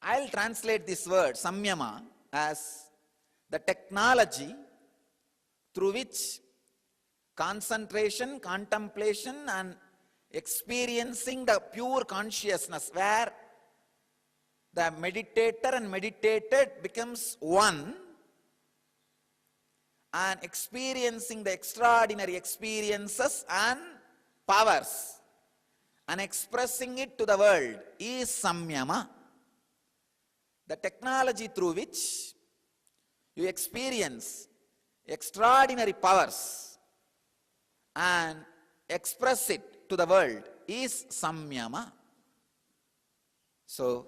I'll translate this word samyama as the technology through which concentration, contemplation and experiencing the pure consciousness, where the meditator and meditated becomes one, and experiencing the extraordinary experiences and powers and expressing it to the world is samyama. The technology through which you experience extraordinary powers and express it to the world is samyama. So,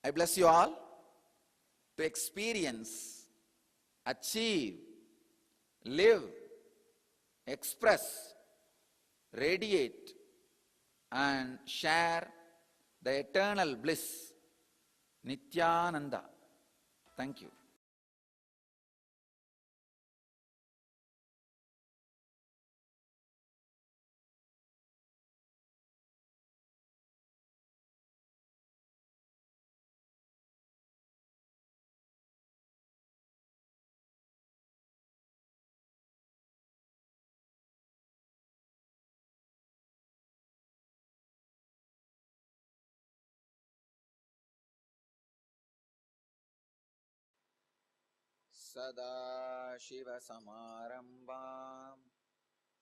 I bless you all to experience, achieve, live, express, radiate, and share the eternal bliss, Nityananda. Thank you. Sadashivasamarambam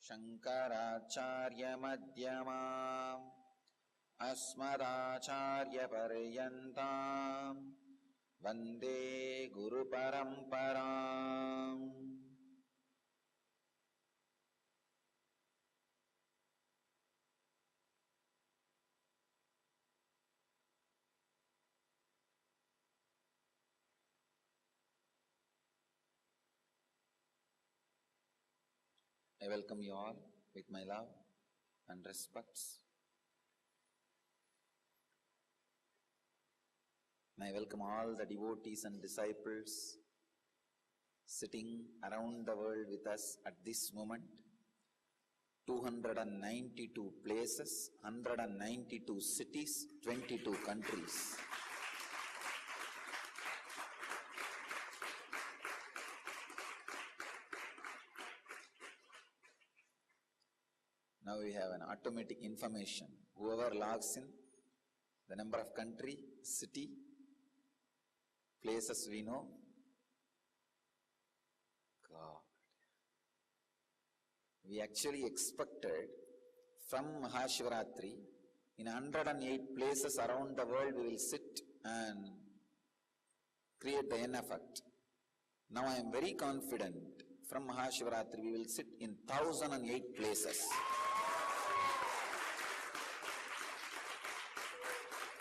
Shankaracharya-madhyamam Asmadacharya-paryantam Vande Guru-paramparam. I welcome you all with my love and respects. And I welcome all the devotees and disciples sitting around the world with us at this moment. 292 places, 192 cities, 22 countries. Now we have an automatic information. Whoever logs in, the number of country, city, places we know. God. We actually expected from Mahashivratri, in 108 places around the world we will sit and create the N effect. Now I am very confident from Mahashivratri we will sit in 1008 places.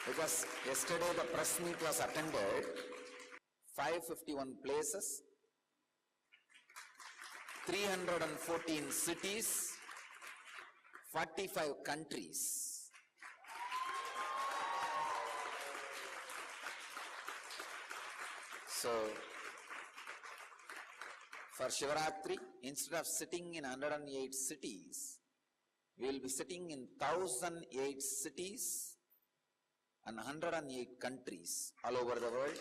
Because yesterday the press meet was attended, 551 places, 314 cities, 45 countries. So, for Shivaratri, instead of sitting in 108 cities, we will be sitting in 1008 cities and 108 countries all over the world.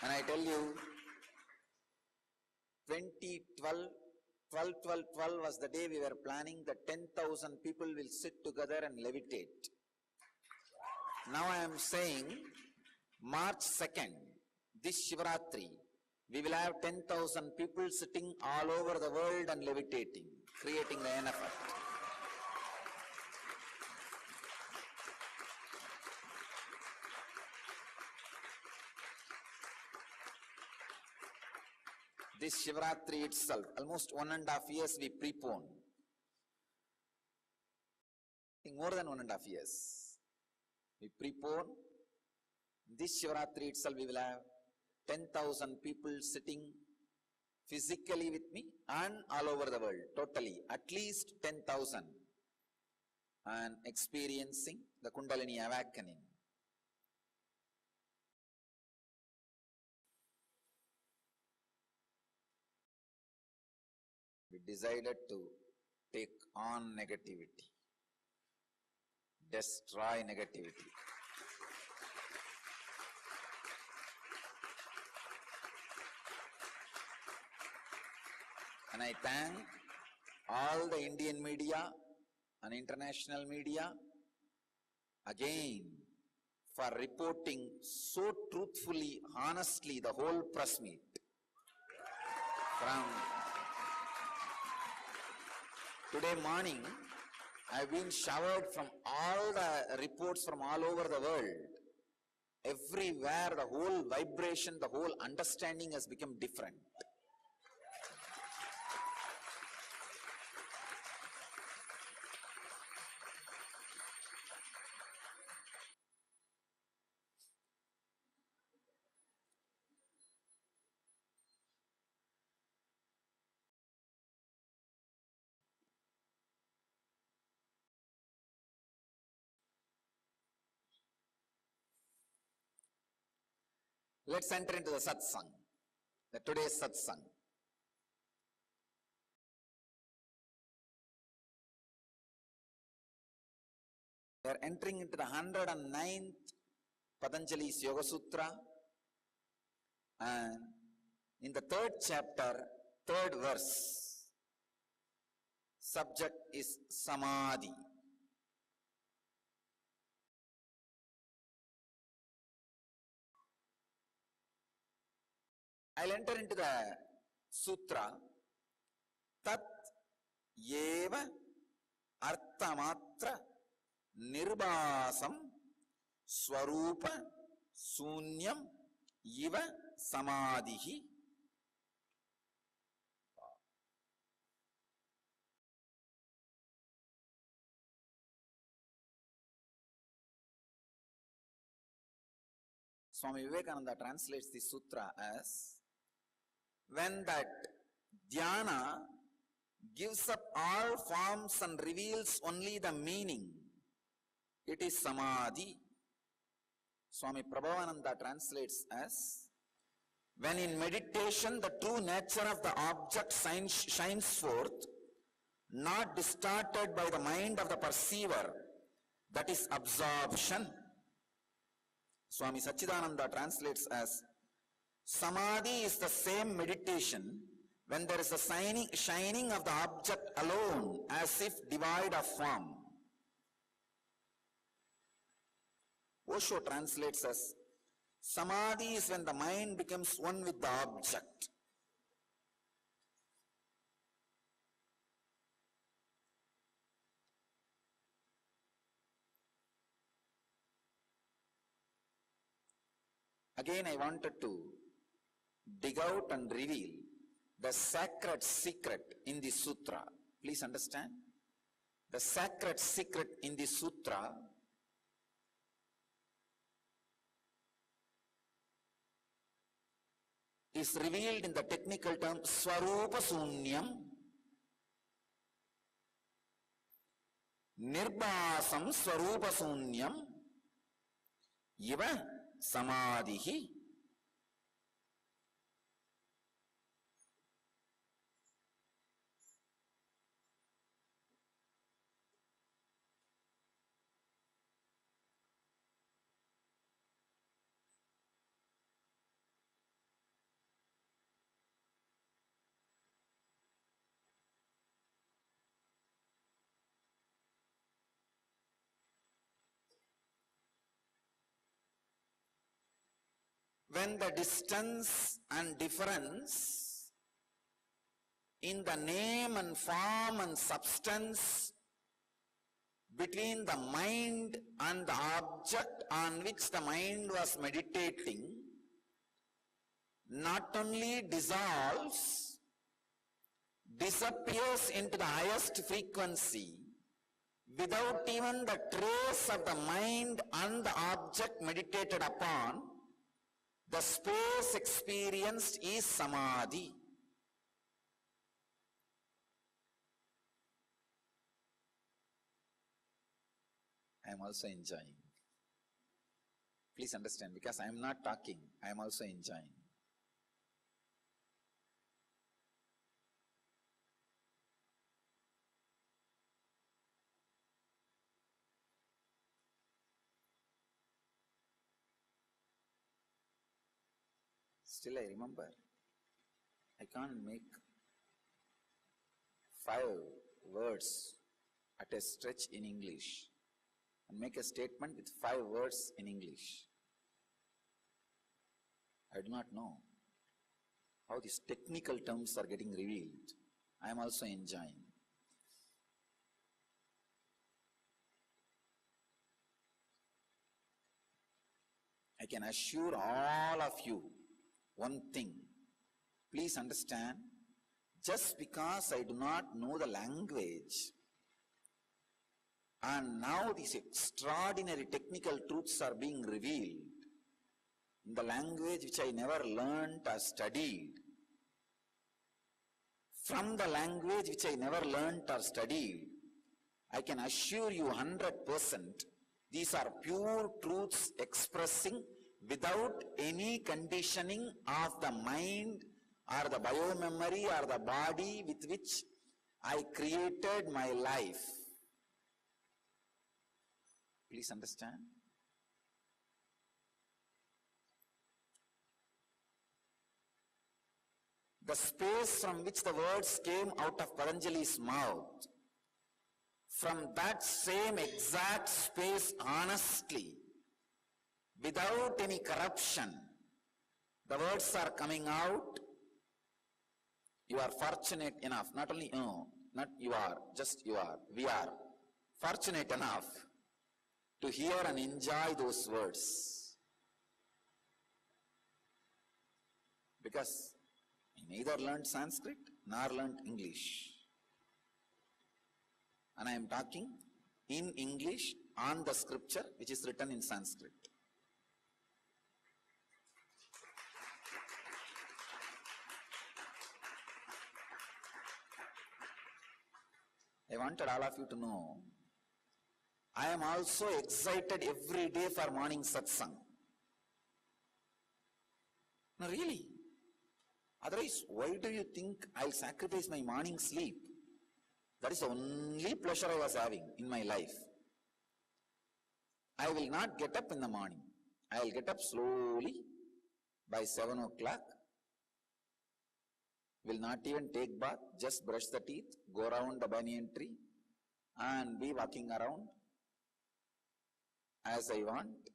And I tell you, 2012, 12 was the day we were planning that 10,000 people will sit together and levitate. Now I am saying, March 2nd, this Shivaratri, we will have 10,000 people sitting all over the world and levitating, creating the N effect. This Shivaratri itself, almost 1.5 years we preponed. I think more than 1.5 years. We preponed. This Shivaratri itself we will have 10,000 people sitting physically with me and all over the world, totally, at least 10,000, and experiencing the Kundalini awakening. We decided to take on negativity, destroy negativity. And I thank all the Indian media and international media again for reporting so truthfully, honestly, the whole press meet. From today morning, I've been showered from all the reports from all over the world. Everywhere, the whole vibration, the whole understanding has become different. Let's enter into the satsang, the today's satsang. We are entering into the 109th Patanjali's Yoga Sutra, and in the 3rd chapter, 3rd verse, subject is Samadhi. I'll enter into the sutra. Tat yeva arthamatra nirbasam swarupa sunyam iva samadhihi. Swami Vivekananda translates this sutra as, when that dhyana gives up all forms and reveals only the meaning, it is samadhi. Swami Prabhavananda translates as, when in meditation the true nature of the object shines forth, not distorted by the mind of the perceiver, that is absorption. Swami Sachidananda translates as, Samadhi is the same meditation when there is a shining of the object alone, as if devoid of form. Osho translates as, Samadhi is when the mind becomes one with the object. Again, I wanted to dig out and reveal the sacred secret in the sutra. Please understand. The sacred secret in the sutra is revealed in the technical term Swarupa Sunyam, Nirbasam Swarupa Sunyam, Iva Samadhihi. When the distance and difference in the name and form and substance between the mind and the object on which the mind was meditating not only dissolves, disappears into the highest frequency without even the trace of the mind and the object meditated upon, The space experienced is samadhi. I am also enjoying. Please understand, because I am not talking, I am also enjoying. Still I remember, I can't make 5 words at a stretch in English and make a statement with 5 words in English. I do not know how these technical terms are getting revealed. I am also enjoying. I can assure all of you one thing. Please understand, just because I do not know the language, and now these extraordinary technical truths are being revealed in the language which I never learnt or studied, from the language which I never learnt or studied, I can assure you 100%, these are pure truths expressing without any conditioning of the mind or the biomemory or the body with which I created my life. Please understand. The space from which the words came out of Patanjali's mouth, from that same exact space, honestly, without any corruption, the words are coming out. You are fortunate enough, not only you, not you are, just you are, we are fortunate enough to hear and enjoy those words. Because I neither learned Sanskrit nor learned English. And I am talking in English on the scripture which is written in Sanskrit. I wanted all of you to know, I am also excited every day for morning satsang. No, really. Otherwise, why do you think I'll sacrifice my morning sleep? That is the only pleasure I was having in my life. I will not get up in the morning. I will get up slowly by 7 o'clock. Will not even take bath, just brush the teeth, go around the banyan tree and be walking around as I want,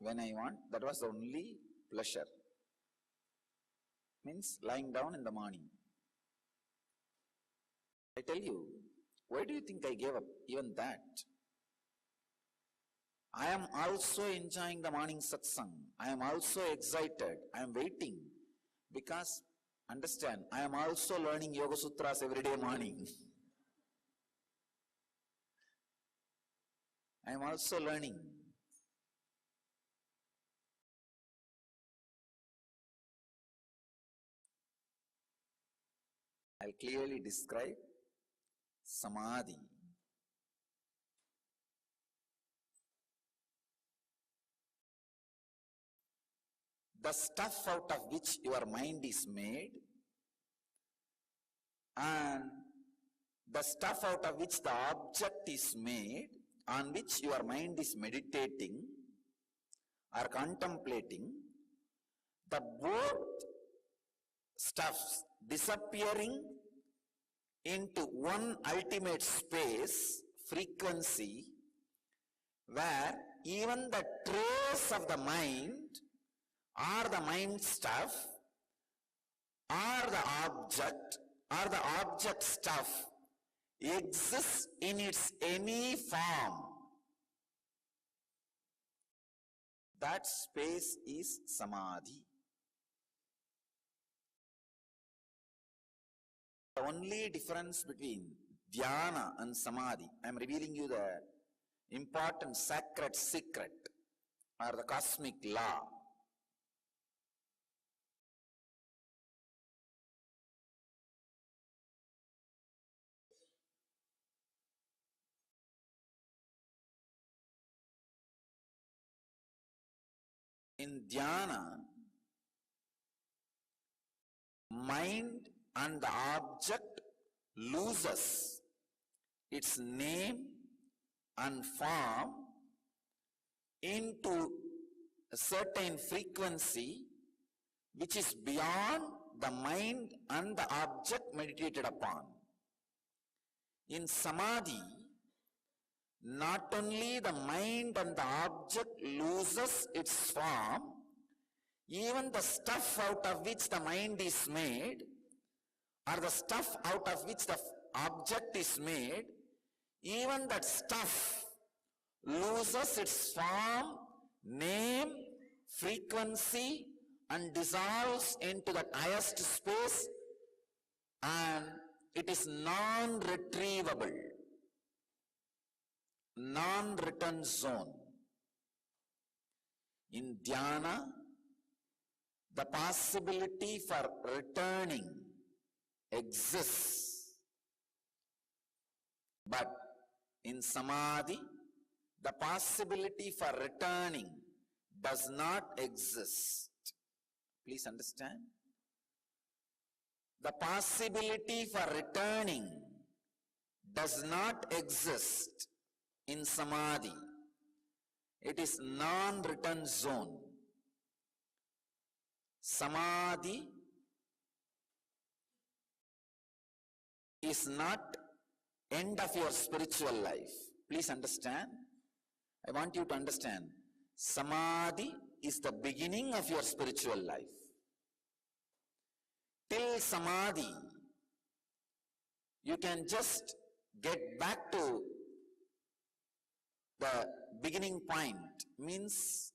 when I want. That was the only pleasure. Means lying down in the morning. I tell you, why do you think I gave up even that? I am also enjoying the morning satsang. I am also excited. I am waiting. Because, understand, I am also learning Yoga Sutras every day morning. I am also learning. I'll clearly describe samadhi. The stuff out of which your mind is made, and the stuff out of which the object is made, on which your mind is meditating or contemplating, the both stuffs disappearing into one ultimate space, frequency, where even the trace of the mind or the mind stuff or the object stuff exists in its any form. That space is samadhi. The only difference between dhyana and samadhi, I am revealing you the important sacred secret or the cosmic law. In dhyana, mind and the object loses its name and form into a certain frequency which is beyond the mind and the object meditated upon. In samadhi, not only the mind and the object loses its form, even the stuff out of which the mind is made, or the stuff out of which the object is made, even that stuff loses its form, name, frequency, and dissolves into that highest space, and it is non-retrievable, non-return zone. In dhyana, the possibility for returning exists, but in samadhi, the possibility for returning does not exist. Please understand. The possibility for returning does not exist in samadhi. It is non-return zone. Samadhi is not end of your spiritual life. Please understand. I want you to understand. Samadhi is the beginning of your spiritual life. Till samadhi, you can just get back to the beginning point. Means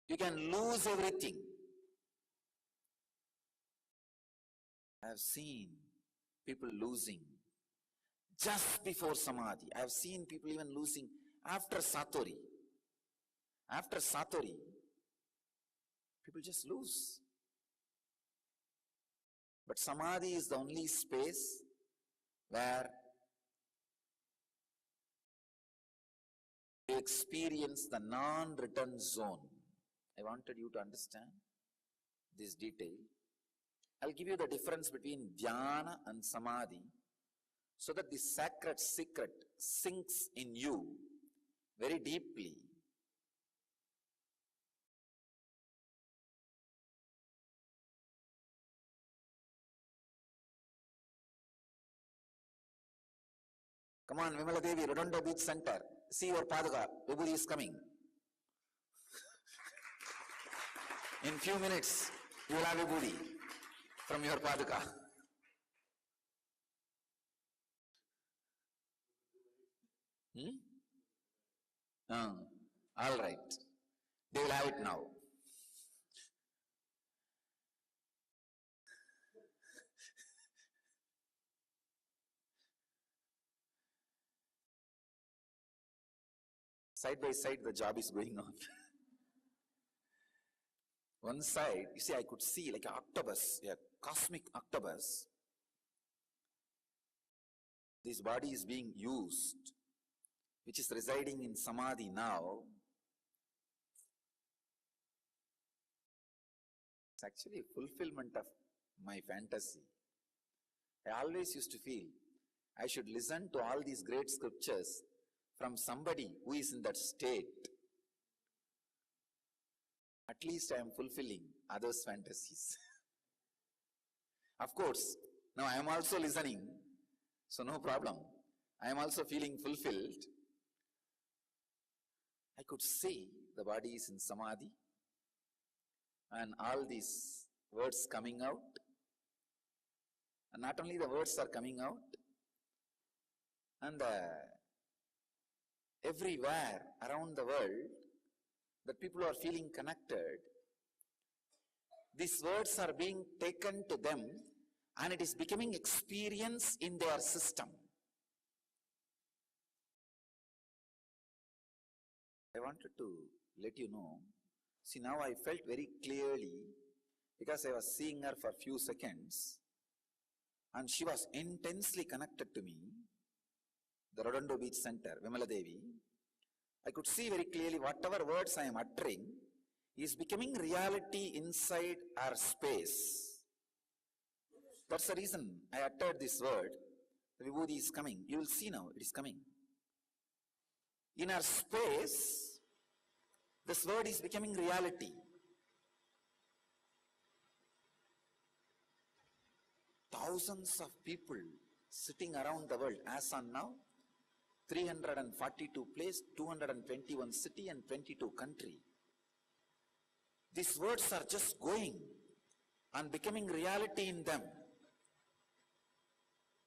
you can lose everything. I have seen people losing just before samadhi. I have seen people even losing after satori. After satori, people just lose. But samadhi is the only space where you experience the non-return zone. I wanted you to understand this detail. I'll give you the difference between dhyana and samadhi so that this sacred secret sinks in you very deeply. Come on, Vimala Devi, Redondo Beach Center. See your Paduka. Vibhuti is coming. In few minutes, you will have Vibhuti from your Paduka. All right. They will have it now. Side by side, the job is going on. One side, you see, I could see like an octopus, a cosmic octopus. This body is being used, which is residing in samadhi now. It's actually a fulfillment of my fantasy. I always used to feel I should listen to all these great scriptures from somebody who is in that state. At least I am fulfilling others' fantasies. Of course, now I am also listening, so no problem. I am also feeling fulfilled. I could see the body is in samadhi and all these words coming out. And not only the words are coming out, and everywhere around the world that people are feeling connected, these words are being taken to them and it is becoming experience in their system. I wanted to let you know, see now I felt very clearly because I was seeing her for a few seconds and she was intensely connected to me, the Redondo Beach Center, Vimala Devi. I could see very clearly whatever words I am uttering is becoming reality inside our space. That's the reason I uttered this word. The Vibhuti is coming. You will see now, it is coming. In our space, this word is becoming reality. Thousands of people sitting around the world, as on now, 342 place, 221 city and 22 country. These words are just going and becoming reality in them.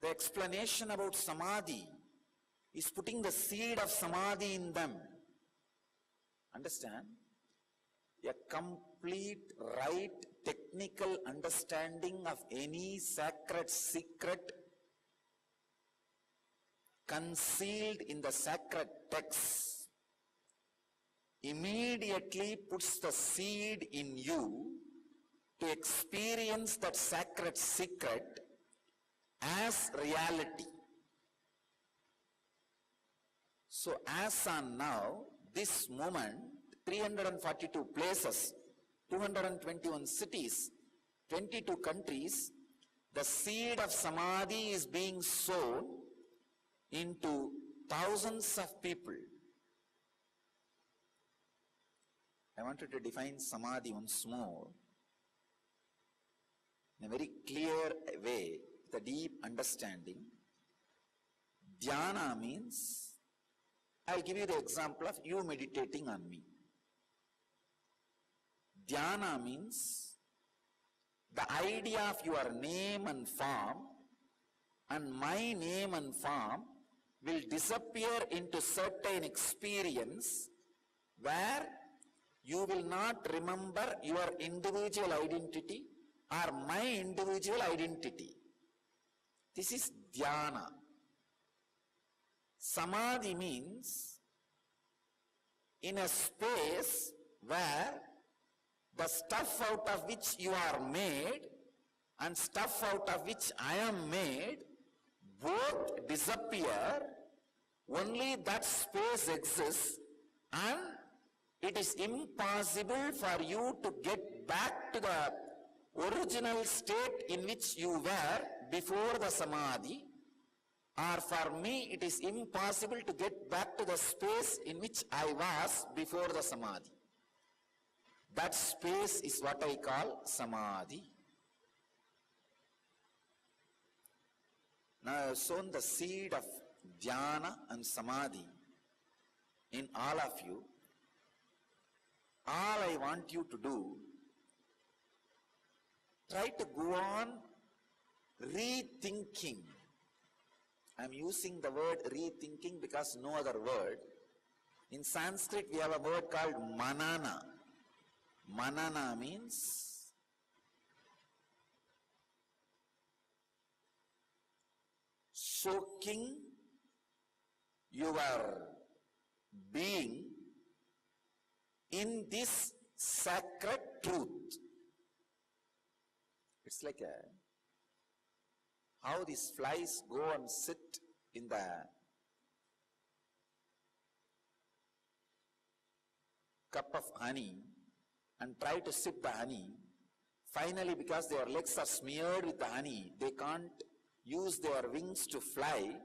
The explanation about Samadhi is putting the seed of Samadhi in them. Understand? A complete right technical understanding of any sacred secret concealed in the sacred text immediately puts the seed in you to experience that sacred secret as reality. So as on now, this moment, 342 places, 221 cities, 22 countries, the seed of Samadhi is being sown into thousands of people. I wanted to define Samadhi once more in a very clear way, with a deep understanding. Dhyana means, I'll give you the example of you meditating on me. Dhyana means the idea of your name and form and my name and form will disappear into certain experience where you will not remember your individual identity or my individual identity. This is dhyana. Samadhi means in a space where the stuff out of which you are made and stuff out of which I am made both disappear, only that space exists, and it is impossible for you to get back to the original state in which you were before the Samadhi, or for me it is impossible to get back to the space in which I was before the Samadhi. That space is what I call Samadhi. Now I have sown the seed of Dhyana and Samadhi in all of you. All I want you to do, try to go on rethinking. I am using the word rethinking because no other word. In Sanskrit we have a word called manana. Manana means soaking your being in this sacred truth. It's like how these flies go and sit in the cup of honey and try to sip the honey. Finally, because their legs are smeared with the honey, they can't use their wings to fly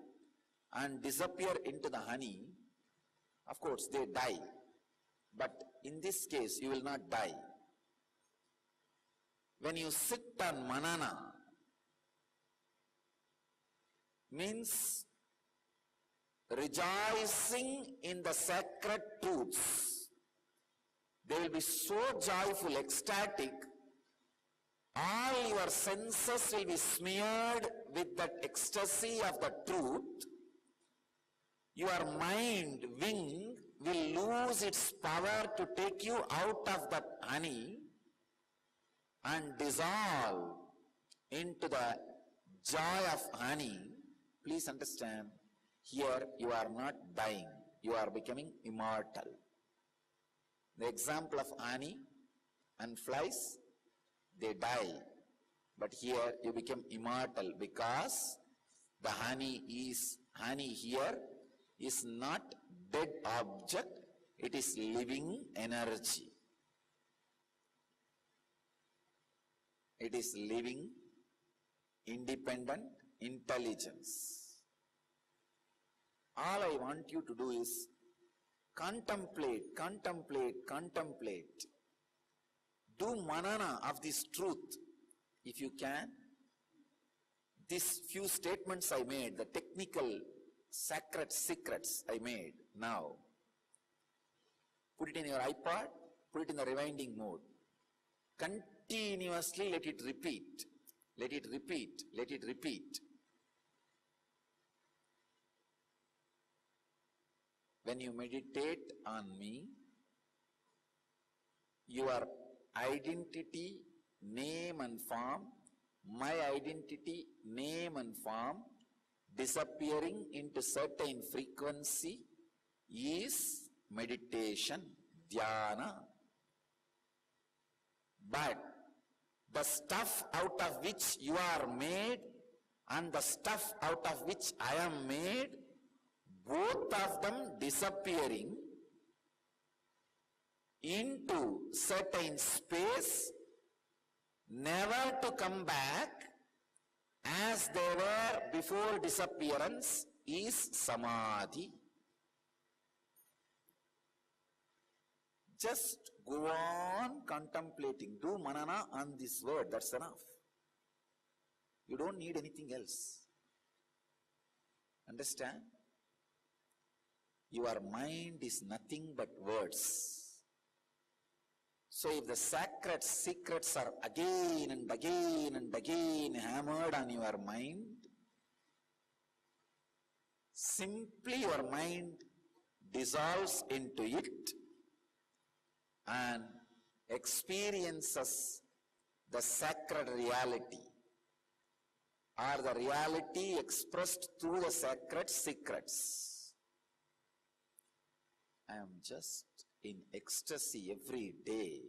and disappear into the honey. Of course, they die. But in this case, you will not die. When you sit on manana, means rejoicing in the sacred truths. They will be so joyful, ecstatic. All your senses will be smeared with that ecstasy of the truth. Your mind, wing, will lose its power to take you out of that honey and dissolve into the joy of honey. Please understand, here you are not dying, you are becoming immortal. The example of honey and flies, they die. But here you become immortal because the honey is honey here, is not dead object, it is living energy. It is living, independent intelligence. All I want you to do is contemplate, contemplate, contemplate. Do manana of this truth if you can. These few statements I made, the technical sacred secrets I made now, put it in your iPod, put it in the rewinding mode. Continuously let it repeat, let it repeat, let it repeat. When you meditate on me, your identity, name and form, my identity, name and form, disappearing into certain frequency is meditation, dhyana. But the stuff out of which you are made and the stuff out of which I am made, both of them disappearing into certain space, never to come back as they were before disappearance, is samadhi. Just go on contemplating. Do manana on this word. That's enough. You don't need anything else. Understand? Your mind is nothing but words. So if the sacred secrets are again and again and again hammered on your mind, simply your mind dissolves into it and experiences the sacred reality, or the reality expressed through the sacred secrets. I am just in ecstasy every day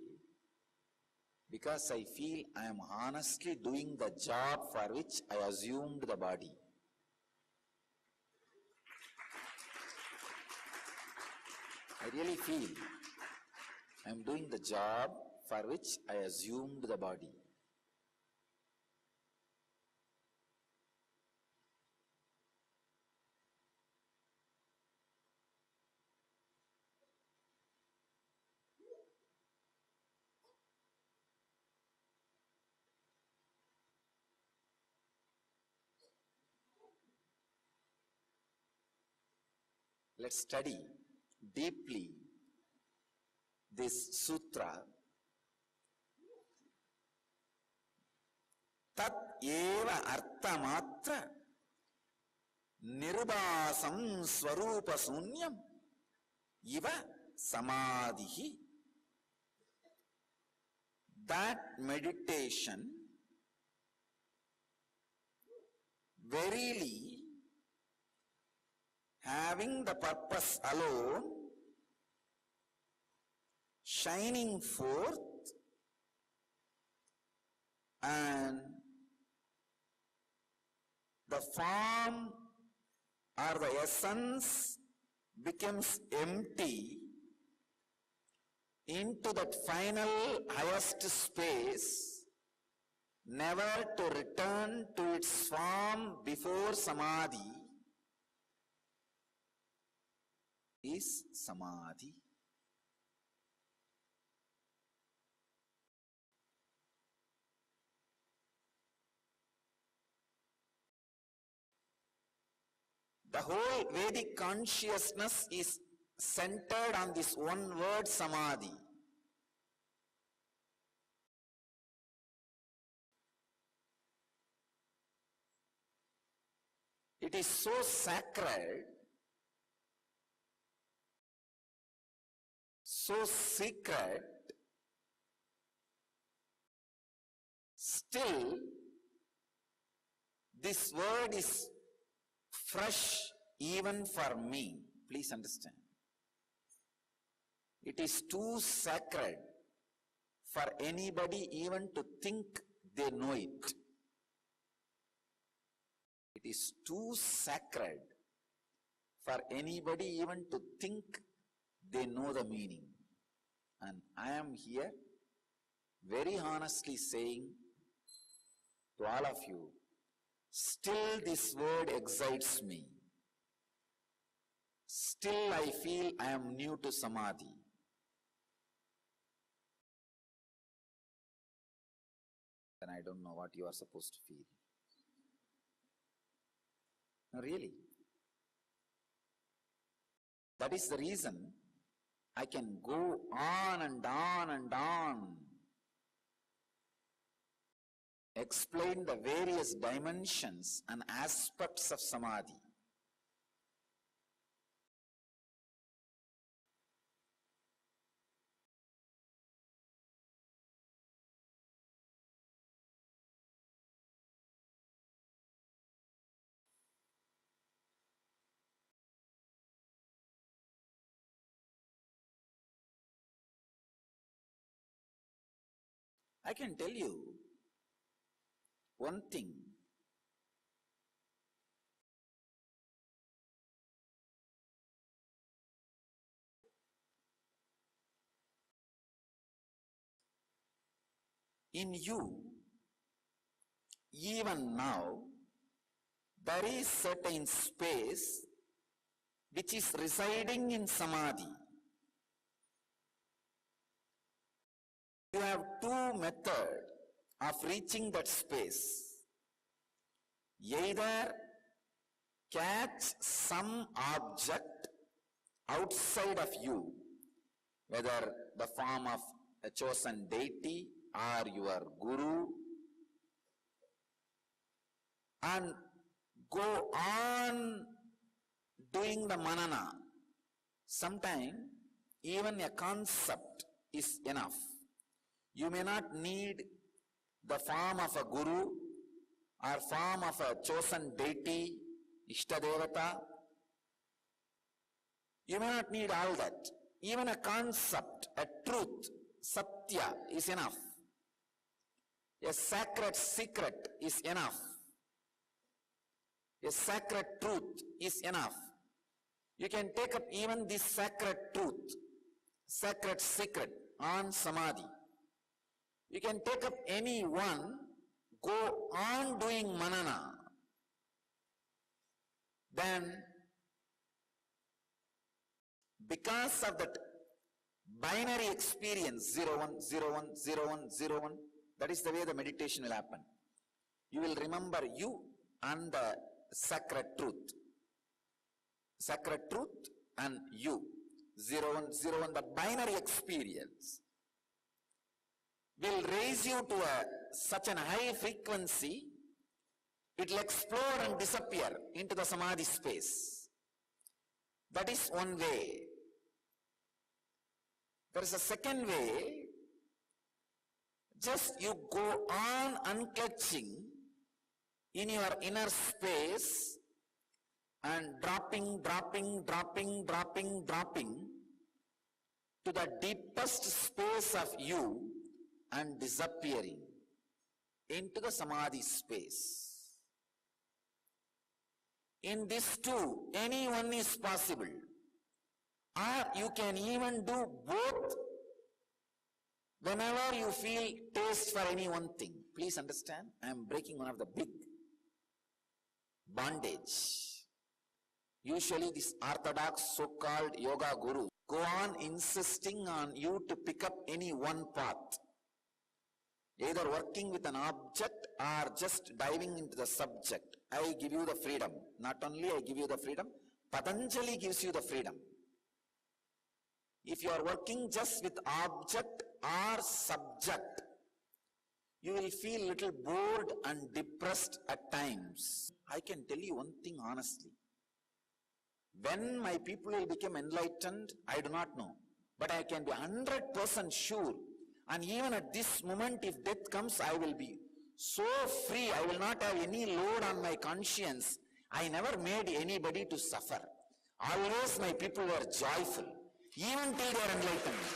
because I feel I am honestly doing the job for which I assumed the body. I really feel I am doing the job for which I assumed the body. Let's study deeply this sutra. Tat eva arthamatra nirubasam swarupa sunyam iva samadhihi. That meditation verily having the purpose alone, shining forth, and the form or the essence becomes empty into that final highest space, never to return to its form before samadhi, is samadhi. The whole Vedic consciousness is centered on this one word, samadhi. It is so sacred, so secret, still this word is fresh even for me. Please understand. It is too sacred for anybody even to think they know it. It is too sacred for anybody even to think they know the meaning. And I am here very honestly saying to all of you, still this word excites me. Still I feel I am new to Samadhi. And I don't know what you are supposed to feel. No, really. That is the reason I can go on and on and on, explain the various dimensions and aspects of Samadhi. I can tell you one thing. In you, even now, there is certain space which is residing in Samadhi. You have two methods of reaching that space. Either catch some object outside of you, whether the form of a chosen deity or your guru, and go on doing the manana. Sometimes even a concept is enough. You may not need the form of a guru or form of a chosen deity, Ishtadevata. You may not need all that. Even a concept, a truth, Satya is enough. A sacred secret is enough. A sacred truth is enough. You can take up even this sacred truth, sacred secret on Samadhi. You can take up any one, go on doing manana. Then, because of that binary experience, 01, 01, 01, 01, that is the way the meditation will happen. You will remember you and the sacred truth. Sacred truth and you. 01, 01, the binary experience will raise you to such an high frequency, it will explode and disappear into the Samadhi space. That is one way. There is a second way. Just you go on unclutching in your inner space and dropping to the deepest space of you and disappearing into the Samadhi space. In this too, any one is possible. Or you can even do both whenever you feel taste for any one thing. Please understand, I am breaking one of the big bondage. Usually these orthodox so-called yoga gurus go on insisting on you to pick up any one path. Either working with an object or just diving into the subject. I give you the freedom. Not only I give you the freedom, Patanjali gives you the freedom. If you are working just with object or subject, you will feel little bored and depressed at times. I can tell you one thing honestly. When my people will become enlightened, I do not know. But I can be 100% sure. And even at this moment, if death comes, I will be so free. I will not have any load on my conscience. I never made anybody to suffer. Always my people were joyful, even till their enlightenment.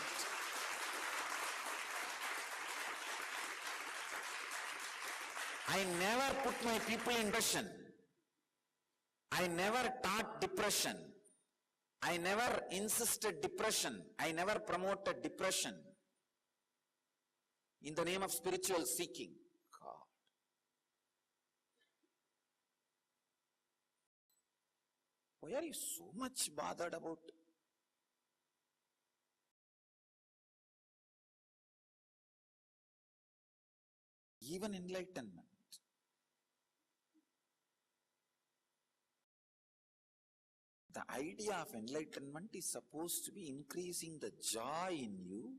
I never put my people in depression. I never taught depression. I never insisted depression. I never promoted depression in the name of spiritual seeking. God. Why are you so much bothered about even enlightenment? The idea of enlightenment is supposed to be increasing the joy in you.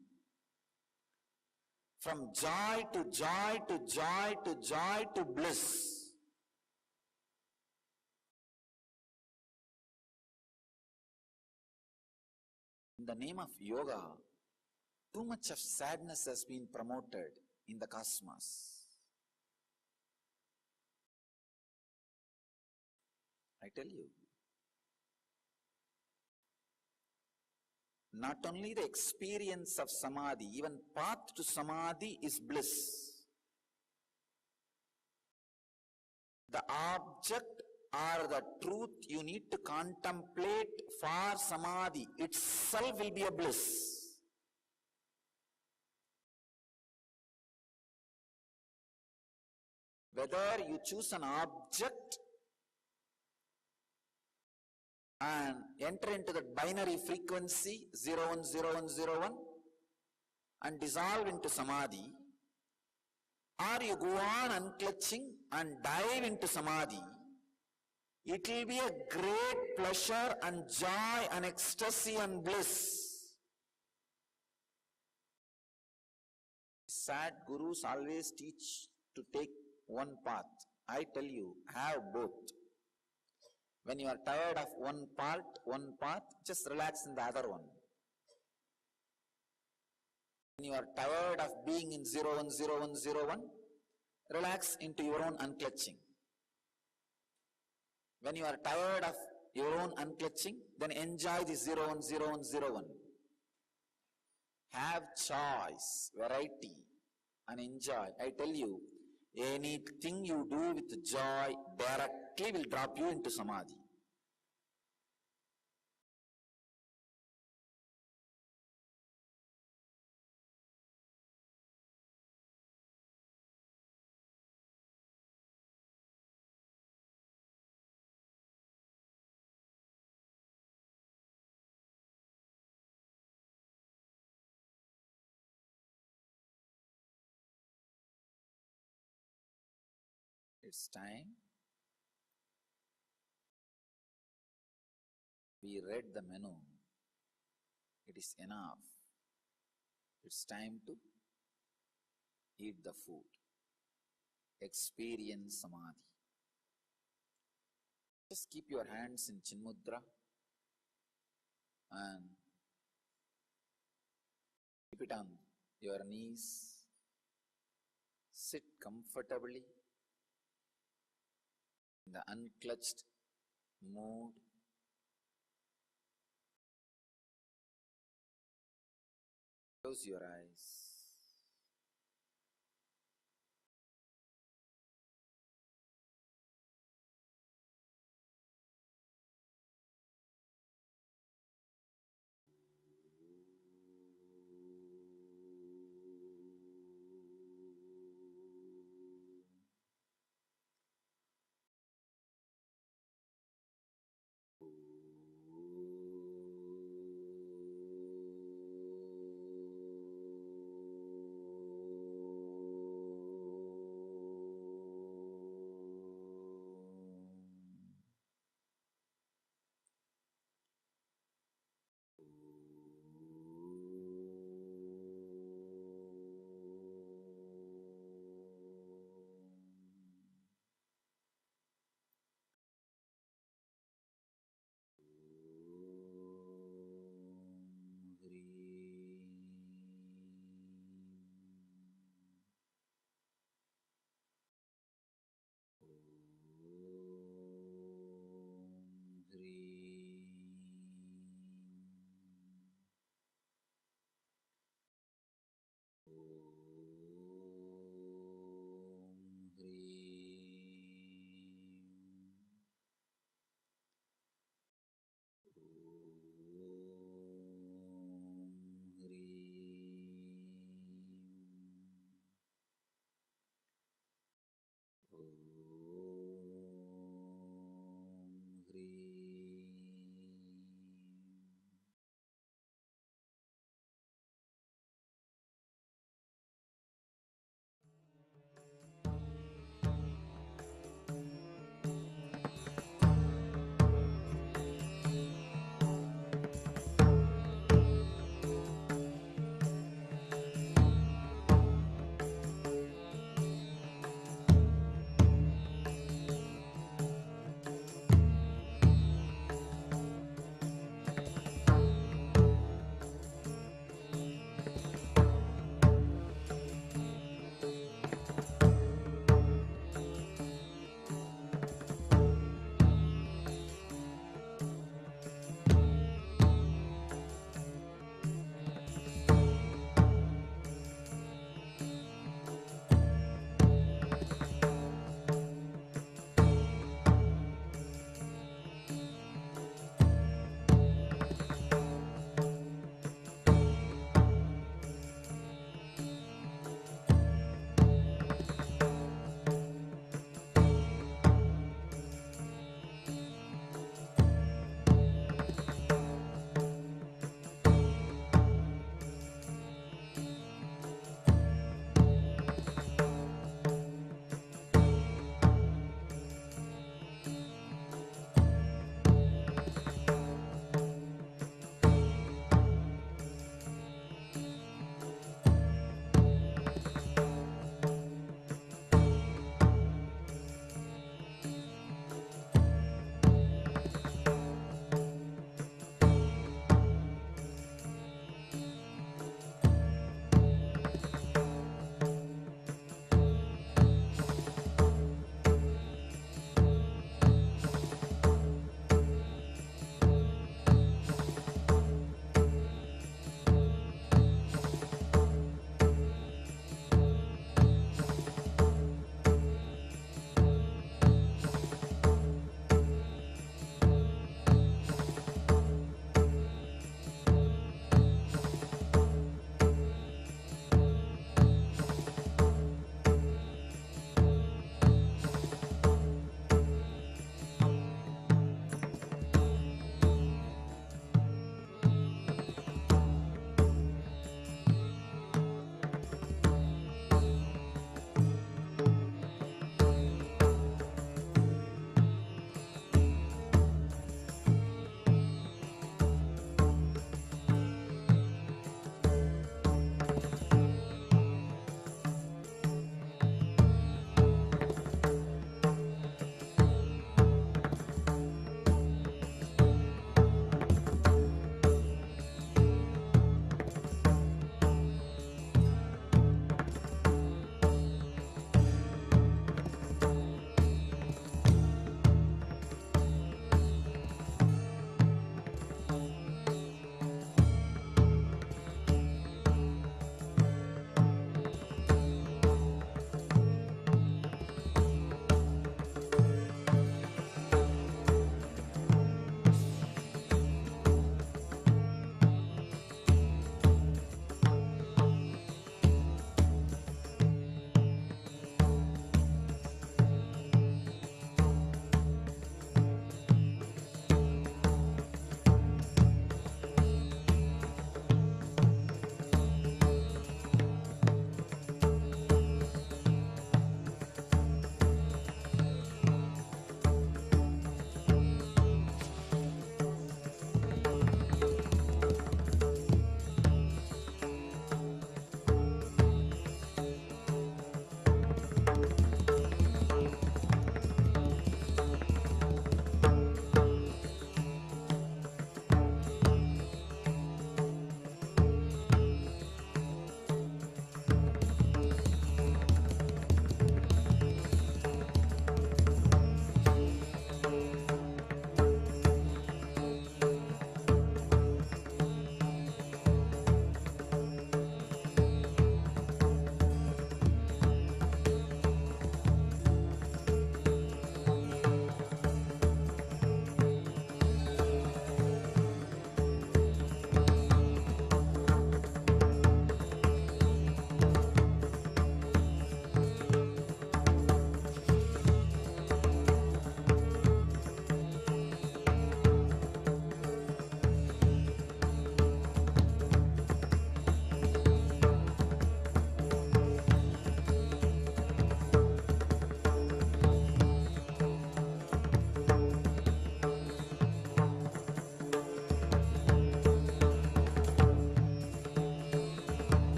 From joy to joy to joy to joy to bliss. In the name of yoga, too much of sadness has been promoted in the cosmos. I tell you. Not only the experience of samadhi, even path to samadhi is bliss. The object or the truth you need to contemplate for samadhi itself will be a bliss. Whether you choose an object and enter into that binary frequency 010101 and dissolve into samadhi, or you go on unclutching and dive into samadhi, it will be a great pleasure and joy and ecstasy and bliss. Sad gurus always teach to take one path. I tell you, have both. When you are tired of one path, just relax in the other one. When you are tired of being in 010101, relax into your own unclutching. When you are tired of your own unclutching, then enjoy the 010101. Have choice, variety, and enjoy. I tell you, anything you do with joy directly will drop you into samadhi. It's time. We read the menu. It is enough. It's time to eat the food. Experience samadhi. Just keep your hands in Chinmudra and keep it on your knees. Sit comfortably in the unclutched mood. Close your eyes.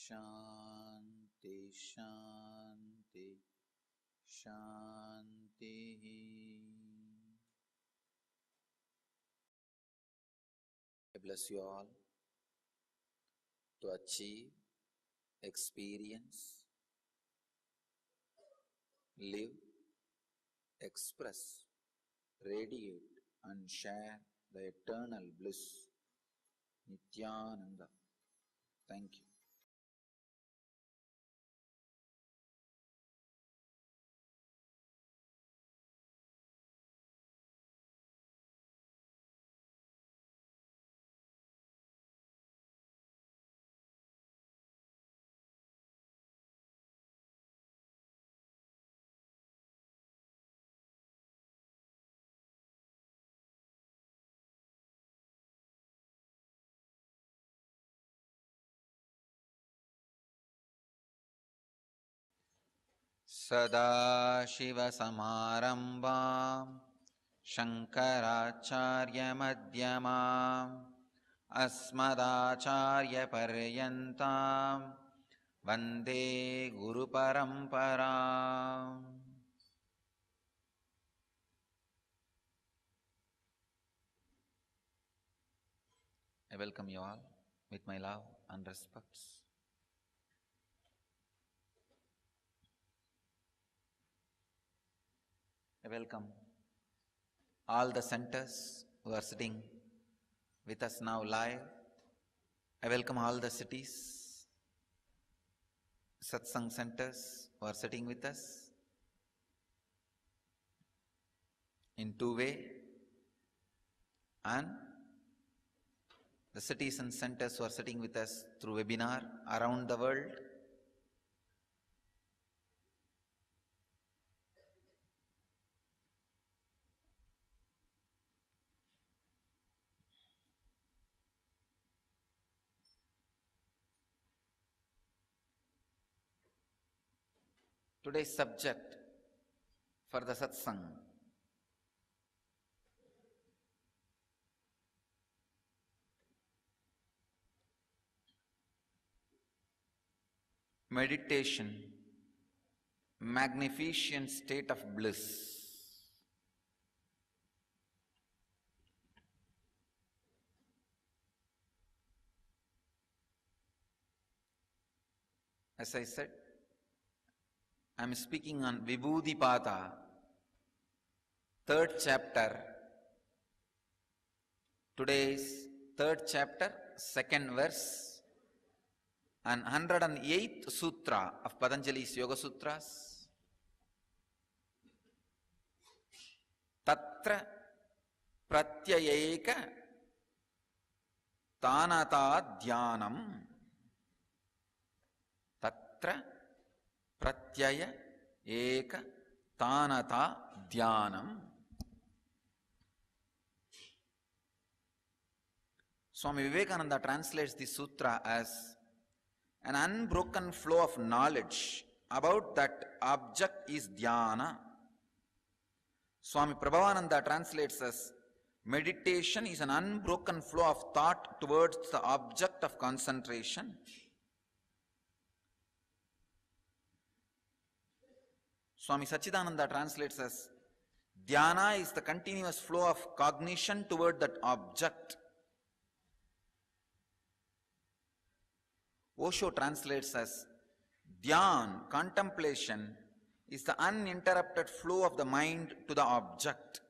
Shanti, Shanti, Shanti. I bless you all to achieve, experience, live, express, radiate and share the eternal bliss. Nityananda. Thank you. सदाशिवसमारम्भां शङ्कराचार्यमध्यमाम् अस्मदाचार्यपर्यन्तां वन्दे गुरुपरम्पराम्. I welcome you all with my love and respects. I welcome all the centers who are sitting with us now live. I welcome all the cities, satsang centers who are sitting with us in two-way, and the cities and centers who are sitting with us through webinar around the world. Today's subject for the satsang: meditation, magnificent state of bliss. As I said, I am speaking on Vibhudipada, third chapter. Today's third chapter, second verse, and 108th sutra of Patanjali's Yoga Sutras. Tatra pratyayeka tanata dhyanam. Tatra pratyaya eka tanata dhyanam. Swami Vivekananda translates this sutra as an unbroken flow of knowledge about that object is dhyana. Swami Prabhavananda translates as meditation is an unbroken flow of thought towards the object of concentration. Swami Sachidananda translates as dhyana is the continuous flow of cognition toward that object. Osho translates as dhyan, contemplation, is the uninterrupted flow of the mind to the object.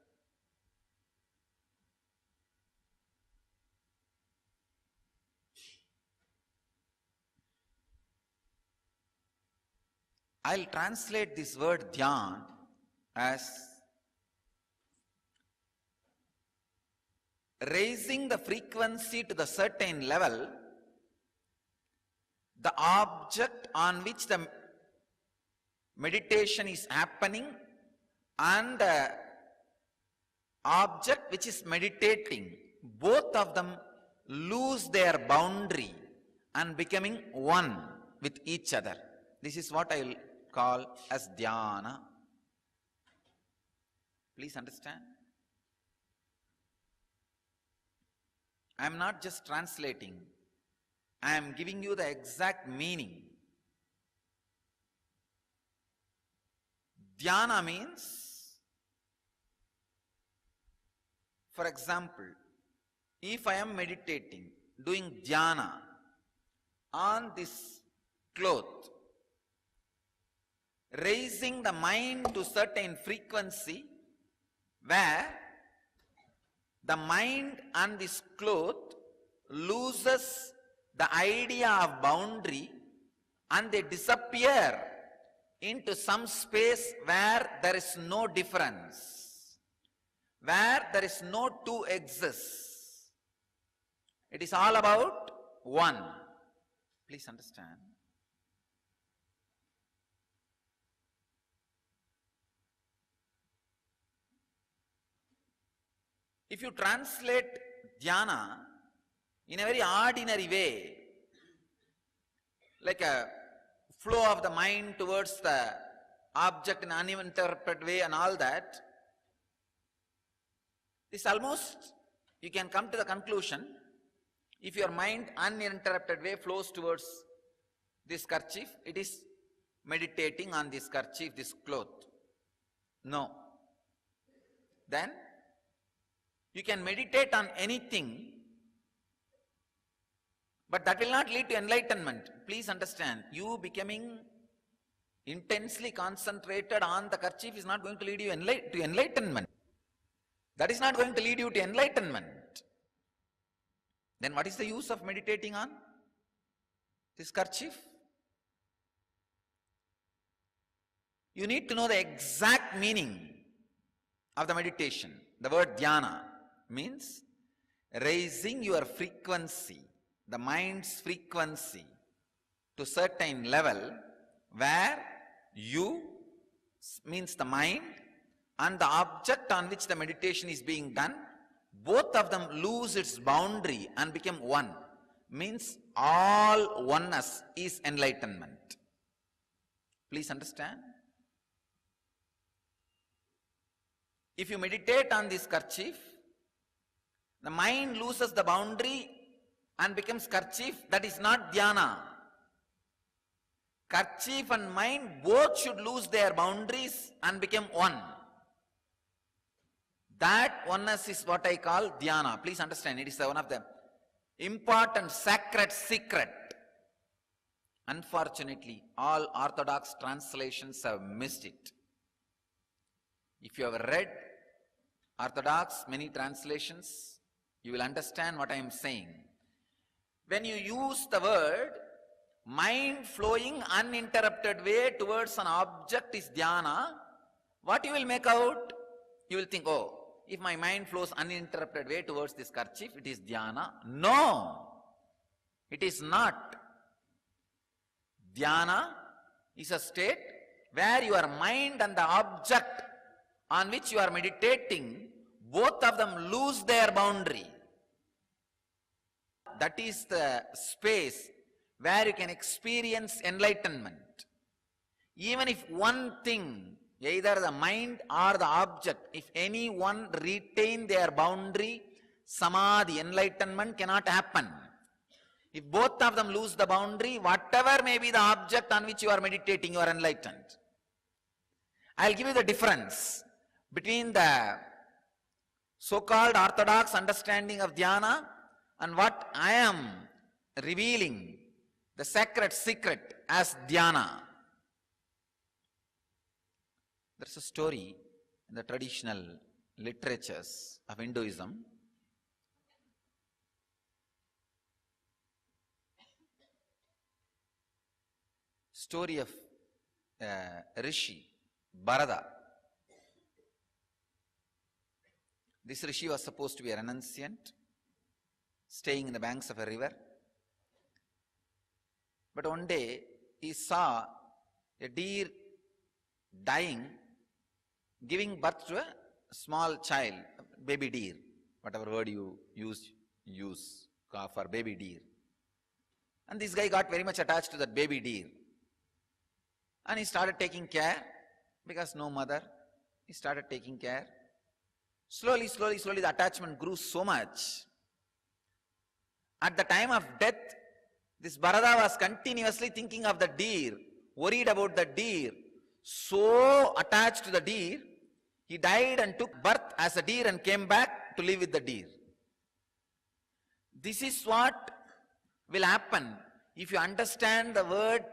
I'll translate this word dhyan as raising the frequency to the certain level, the object on which the meditation is happening and the object which is meditating, both of them lose their boundary and becoming one with each other. This is what I will call as dhyana. Please understand. I am not just translating. I am giving you the exact meaning. Dhyana means, for example, if I am meditating, doing dhyana on this cloth, raising the mind to certain frequency where the mind and this cloth loses the idea of boundary and they disappear into some space where there is no difference, where there is no two exists. It is all about one. Please understand. If you translate dhyana in a very ordinary way, like a flow of the mind towards the object in an uninterpreted way and all that, this almost, you can come to the conclusion, if your mind uninterrupted way flows towards this kerchief, it is meditating on this kerchief, this cloth. No. Then, you can meditate on anything, but that will not lead to enlightenment. Please understand, you becoming intensely concentrated on the kerchief is not going to lead you to enlightenment. That is not going to lead you to enlightenment. Then what is the use of meditating on this kerchief? You need to know the exact meaning of the meditation. The word dhyana means raising your frequency, the mind's frequency, to certain level where you, means the mind, and the object on which the meditation is being done, both of them lose its boundary and become one. Means all oneness is enlightenment. Please understand. If you meditate on this kerchief, the mind loses the boundary and becomes kerchief. That is not dhyana. Kerchief and mind both should lose their boundaries and become one. That oneness is what I call dhyana. Please understand, it is one of the important sacred secret. Unfortunately, all orthodox translations have missed it. If you have read orthodox, many translations, you will understand what I am saying. When you use the word mind flowing uninterrupted way towards an object is dhyana, what you will make out? You will think, oh, if my mind flows uninterrupted way towards this kerchief, it is dhyana. No, it is not. Dhyana is a state where your mind and the object on which you are meditating, both of them lose their boundary. That is the space where you can experience enlightenment. Even if one thing, either the mind or the object, if any one retain their boundary, samadhi, enlightenment cannot happen. If both of them lose the boundary, whatever may be the object on which you are meditating, you are enlightened. I'll give you the difference between the so-called orthodox understanding of dhyana and what I am revealing, the sacred secret as dhyana. There's a story in the traditional literatures of Hinduism. Story of Rishi, Bharata. This Rishi was supposed to be a renunciant, staying in the banks of a river. But one day, he saw a deer dying, giving birth to a small child, baby deer, whatever word you use for baby deer. And this guy got very much attached to that baby deer. And he started taking care, because no mother, he started taking care. Slowly, the attachment grew so much. At the time of death, This Bharata was continuously thinking of the deer, worried about the deer, so attached to the deer, he died and took birth as a deer and came back to live with the deer. This is what will happen if you understand the word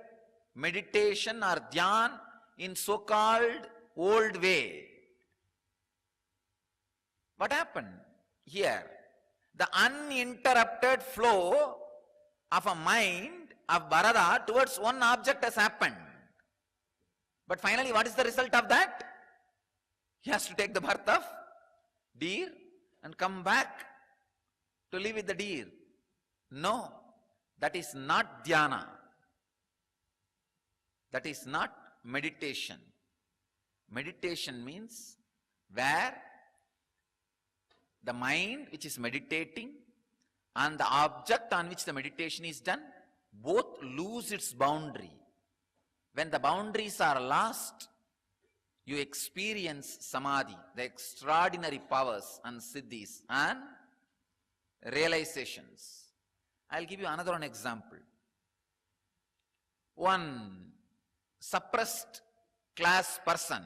meditation or dhyan in so-called old way. What happened here? The uninterrupted flow of a mind of Bharata towards one object has happened. But finally, what is the result of that? He has to take the birth of deer and come back to live with the deer. No, that is not dhyana. That is not meditation. Meditation means where the mind which is meditating and the object on which the meditation is done, both lose its boundary. When the boundaries are lost, you experience samadhi, the extraordinary powers and siddhis and realizations. I'll give you another one example. One suppressed class person,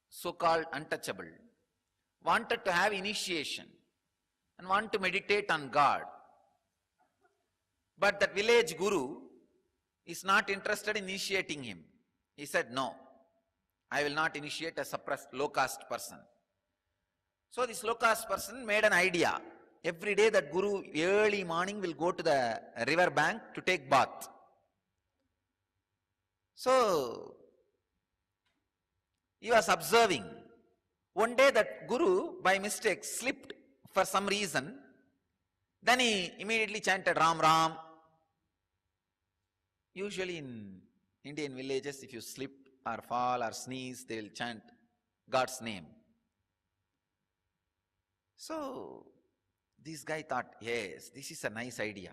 so-called untouchable, wanted to have initiation and want to meditate on God. But that village guru is not interested in initiating him. He said, no, I will not initiate a suppressed low caste person. So this low caste person made an idea. Every day that guru early morning will go to the river bank to take bath. So he was observing. One day that guru by mistake slipped for some reason. Then he immediately chanted Ram Ram. Usually in Indian villages, if you slip or fall or sneeze, they will chant God's name. So this guy thought, yes, this is a nice idea.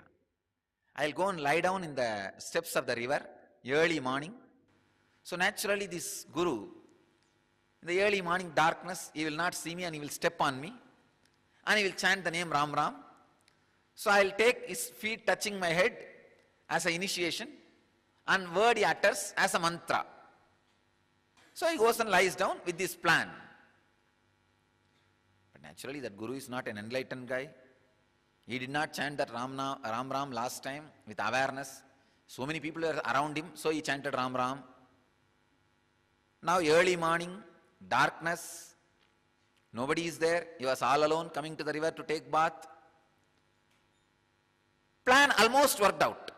I'll go and lie down in the steps of the river early morning. So naturally this guru, in the early morning darkness, he will not see me and he will step on me and he will chant the name Ram Ram. So I'll take his feet touching my head as an initiation and word he utters as a mantra. So he goes and lies down with this plan. But naturally that guru is not an enlightened guy. He did not chant that Ram Ram last time with awareness. So many people were around him, so he chanted Ram Ram. Now early morning, darkness, nobody is there. He was all alone coming to the river to take bath. Plan almost worked out.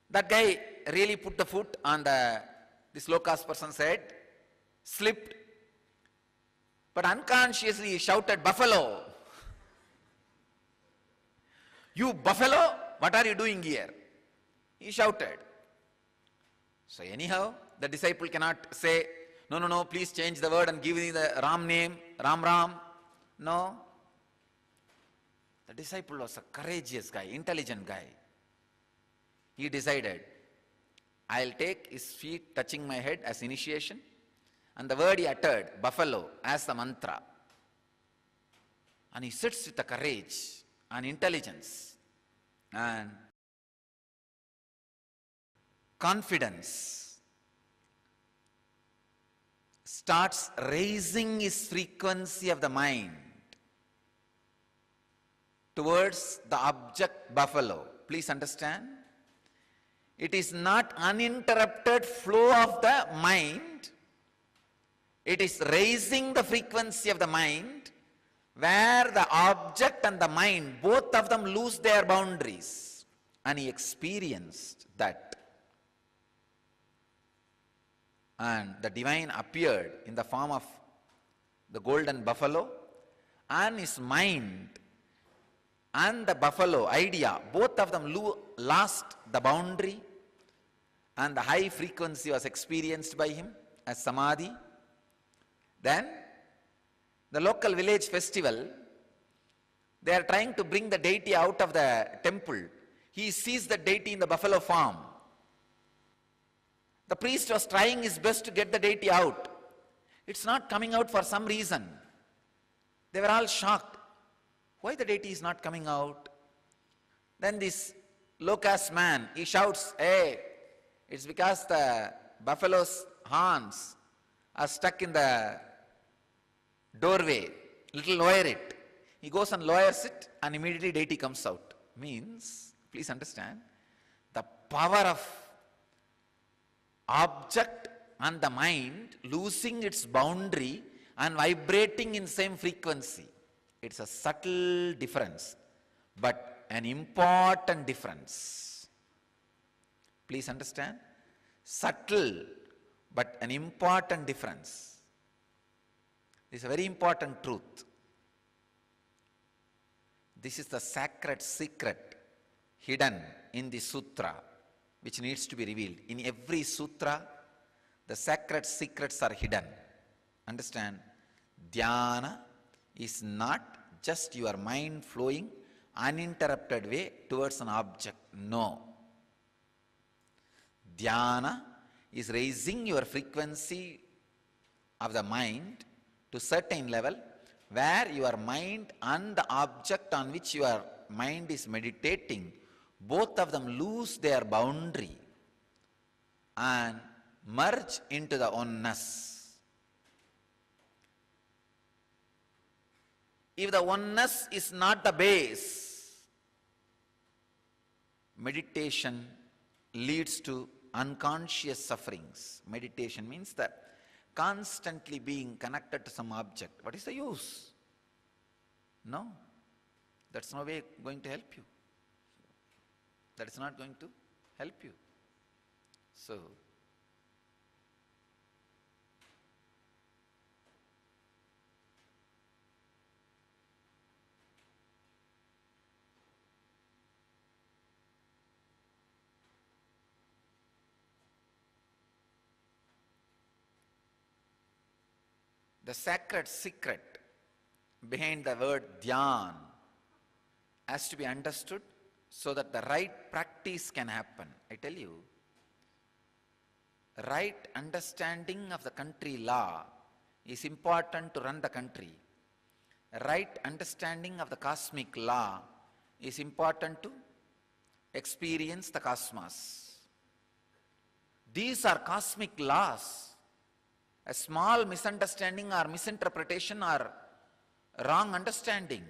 That guy really put the foot on this low caste person's head, slipped, but unconsciously he shouted, "Buffalo! You buffalo, what are you doing here?" He shouted. So anyhow, the disciple cannot say, no, please change the word and give me the Ram name, Ram Ram. No. The disciple was a courageous guy, intelligent guy. He decided, I'll take his feet touching my head as initiation and the word he uttered, buffalo, as the mantra. And he sits with the courage and intelligence and confidence, starts raising his frequency of the mind towards the object buffalo. Please understand, it is not uninterrupted flow of the mind. It is raising the frequency of the mind where the object and the mind, both of them lose their boundaries. And he experienced that. And the divine appeared in the form of the golden buffalo, and his mind and the buffalo idea, both of them lost the boundary, and the high frequency was experienced by him as samadhi. Then the local village festival, they are trying to bring the deity out of the temple. He sees the deity in the buffalo form. The priest was trying his best to get the deity out. It's not coming out for some reason. They were all shocked. Why the deity is not coming out? Then this low caste man, he shouts, hey, it's because the buffalo's horns are stuck in the doorway, little lower it. He goes and lowers it and immediately deity comes out. Means, please understand, the power of object and the mind losing its boundary and vibrating in same frequency. It's a subtle difference, but an important difference. Please understand? Subtle, but an important difference. This is a very important truth. This is the sacred secret hidden in the sutra, which needs to be revealed. In every sutra, the sacred secrets are hidden. Understand? Dhyana is not just your mind flowing uninterrupted way towards an object. No. Dhyana is raising your frequency of the mind to certain level where your mind and the object on which your mind is meditating, both of them lose their boundary and merge into the oneness. If the oneness is not the base, meditation leads to unconscious sufferings. Meditation means that constantly being connected to some object. What is the use? No. That's no way going to help you. That is not going to help you. So, the sacred secret behind the word dhyan has to be understood so that the right practice can happen. I tell you, right understanding of the country law is important to run the country. Right understanding of the cosmic law is important to experience the cosmos. These are cosmic laws. A small misunderstanding or misinterpretation or wrong understanding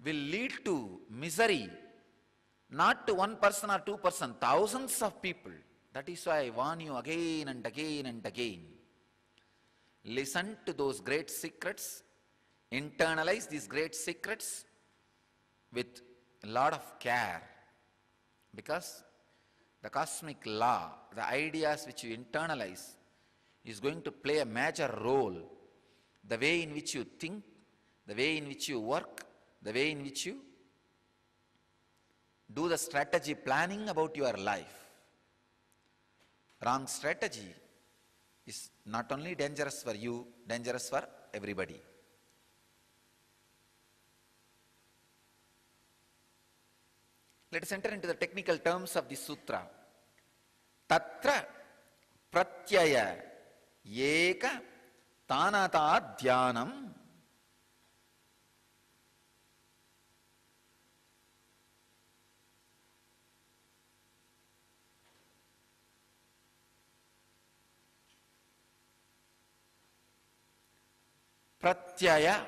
will lead to misery, not to one person or two person, thousands of people. That is why I warn you again and again and again. Listen to those great secrets, internalize these great secrets with a lot of care, because the cosmic law, the ideas which you internalize, is going to play a major role. The way in which you think, the way in which you work, the way in which you do the strategy planning about your life. Wrong strategy is not only dangerous for you, dangerous for everybody. Let us enter into the technical terms of this sutra. Tatra pratyaya eka tanata dhyanam pratyaya.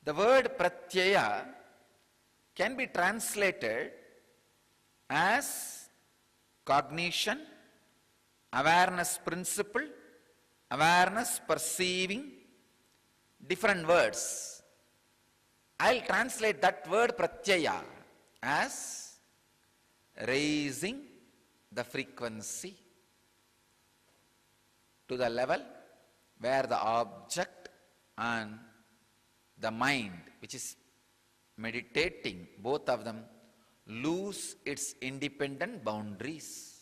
The word pratyaya can be translated as cognition, awareness principle, awareness perceiving, different words. I'll translate that word pratyaya as raising the frequency to the level where the object and the mind, which is meditating, both of them lose its independent boundaries.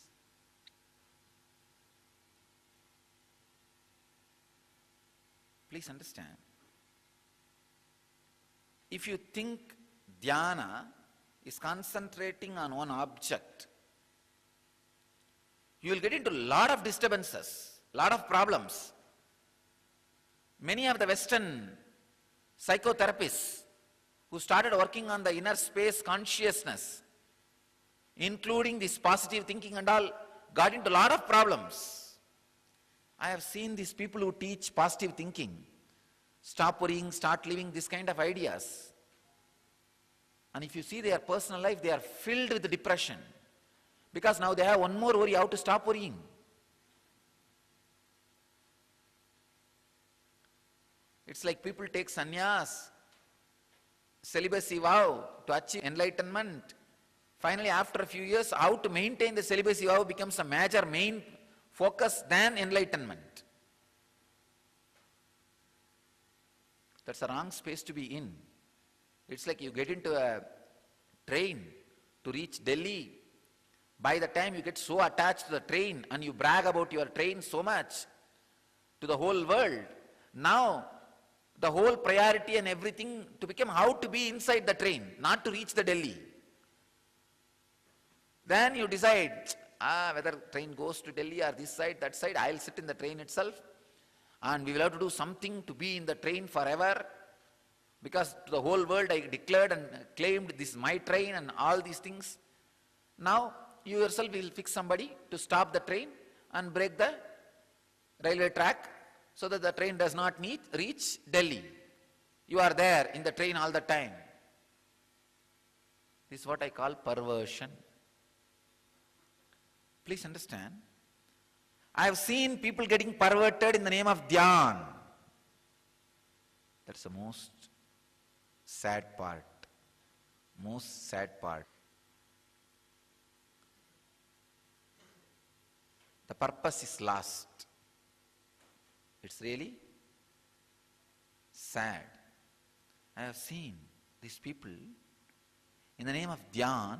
Please understand. If you think dhyana is concentrating on one object, you will get into a lot of disturbances, lot of problems. Many of the Western psychotherapists who started working on the inner space consciousness, including this positive thinking and all, got into a lot of problems. I have seen these people who teach positive thinking, stop worrying, start living, this kind of ideas. And if you see their personal life, they are filled with depression. Because now they have one more worry, how to stop worrying. It's like people take sannyas, celibacy vow to achieve enlightenment. Finally, after a few years, how to maintain the celibacy vow becomes a major main focus than enlightenment. That's a wrong space to be in. It's like you get into a train to reach Delhi. By the time you get so attached to the train and you brag about your train so much to the whole world, now the whole priority and everything to become how to be inside the train, not to reach the Delhi. Then you decide, whether train goes to Delhi or this side, that side, I'll sit in the train itself and we will have to do something to be in the train forever, because to the whole world I declared and claimed this is my train and all these things. Now you yourself will fix somebody to stop the train and break the railway track so that the train does not reach Delhi. You are there in the train all the time. This is what I call perversion. Please understand. I have seen people getting perverted in the name of dhyan. That's the most sad part. Most sad part. The purpose is lost. It's really sad. I have seen these people, in the name of dhyan,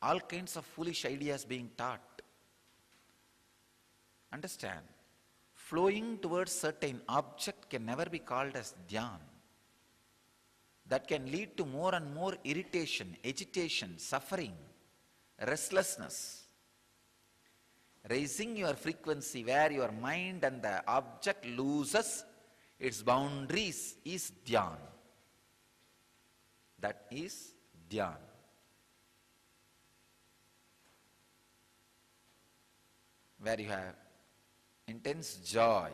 all kinds of foolish ideas being taught. Understand, flowing towards certain object can never be called as dhyan. That can lead to more and more irritation, agitation, suffering, restlessness. Raising your frequency where your mind and the object loses its boundaries is dhyan. That is dhyan. Where you have intense joy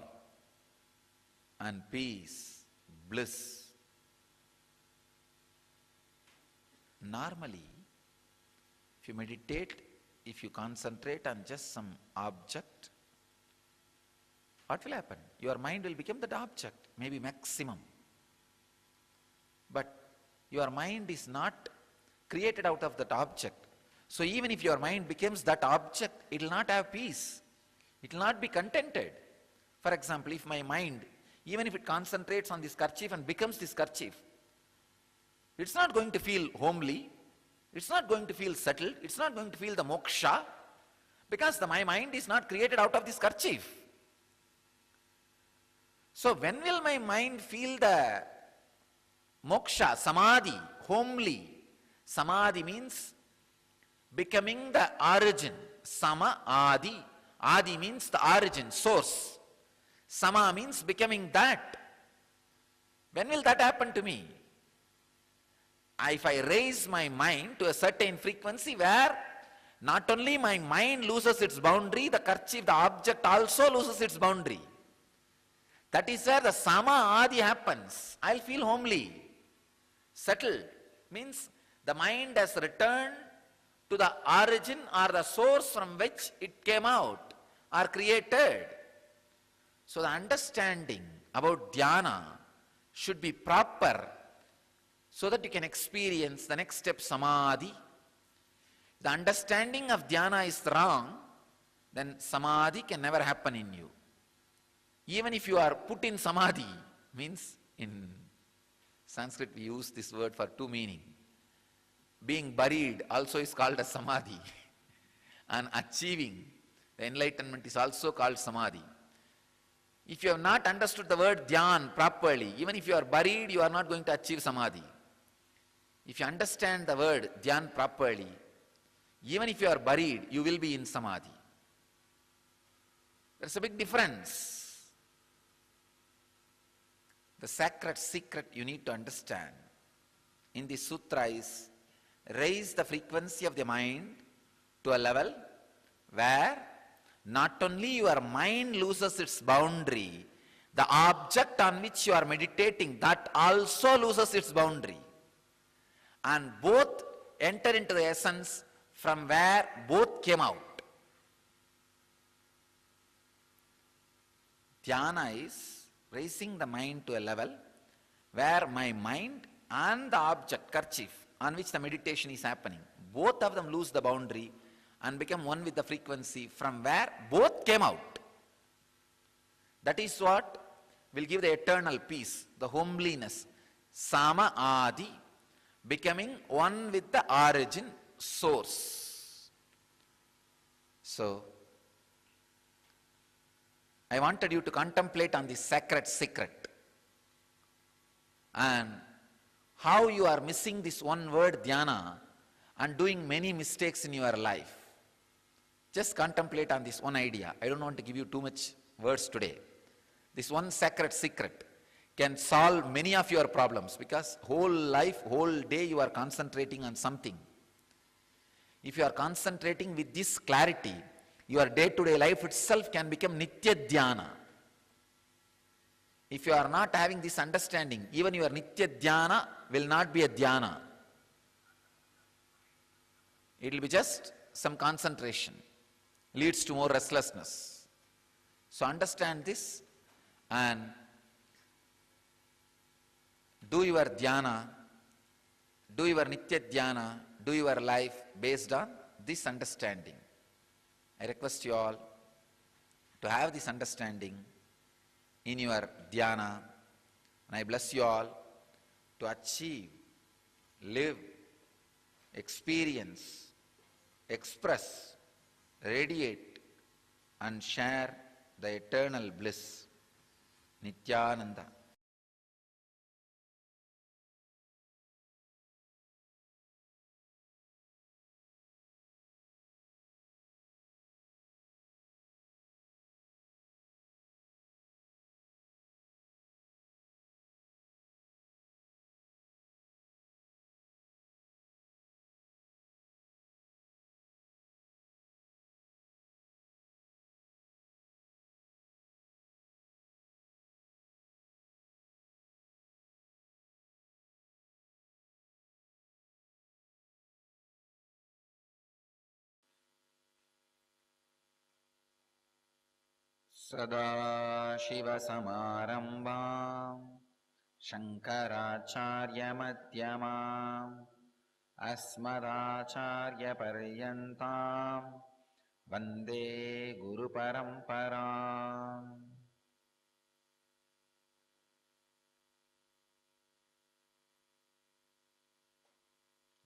and peace, bliss. Normally, if you meditate, if you concentrate on just some object, what will happen? Your mind will become that object, maybe maximum. But your mind is not created out of that object. So even if your mind becomes that object, it will not have peace. It will not be contented. For example, if my mind, even if it concentrates on this kerchief and becomes this kerchief, it's not going to feel homely. It's not going to feel settled. It's not going to feel the moksha, because my mind is not created out of this kerchief. So when will my mind feel the moksha, samadhi, homely? Samadhi means becoming the origin. Sama, adi. Adi means the origin, source. Sama means becoming that. When will that happen to me? If I raise my mind to a certain frequency where not only my mind loses its boundary, the kerchief, the object also loses its boundary. That is where the sama adi happens. I'll feel homely, settled. Means the mind has returned to the origin or the source from which it came out or created. So the understanding about dhyana should be proper, so that you can experience the next step, samadhi. The understanding of dhyana is wrong, then samadhi can never happen in you. Even if you are put in samadhi, means in Sanskrit we use this word for two meanings. Being buried also is called as samadhi. And achieving the enlightenment is also called samadhi. If you have not understood the word dhyan properly, even if you are buried, you are not going to achieve samadhi. If you understand the word dhyan properly, even if you are buried, you will be in samadhi. There's a big difference. The sacred secret you need to understand in the sutra is raise the frequency of the mind to a level where not only your mind loses its boundary, the object on which you are meditating, that also loses its boundary. And both enter into the essence from where both came out. Dhyana is raising the mind to a level where my mind and the object, kerchief, on which the meditation is happening, both of them lose the boundary and become one with the frequency from where both came out. That is what will give the eternal peace, the homeliness, sama adi, becoming one with the origin, source. So, I wanted you to contemplate on this sacred secret and how you are missing this one word dhyana and doing many mistakes in your life. Just contemplate on this one idea. I don't want to give you too much words today. This one sacred secret can solve many of your problems, because whole life, whole day you are concentrating on something. If you are concentrating with this clarity, your day-to-day life itself can become nitya dhyana. If you are not having this understanding, even your nitya dhyana will not be a dhyana. It will be just some concentration, leads to more restlessness. So understand this and do your dhyana, do your nitya dhyana, do your life based on this understanding. I request you all to have this understanding in your dhyana, and I bless you all to achieve, live, experience, express, radiate, and share the eternal bliss, Nityananda. सदाशिवसमारम्भां शङ्कराचार्यमध्यमाम् अस्मदाचार्यपर्यन्तां वन्दे गुरुपरम्पराम्.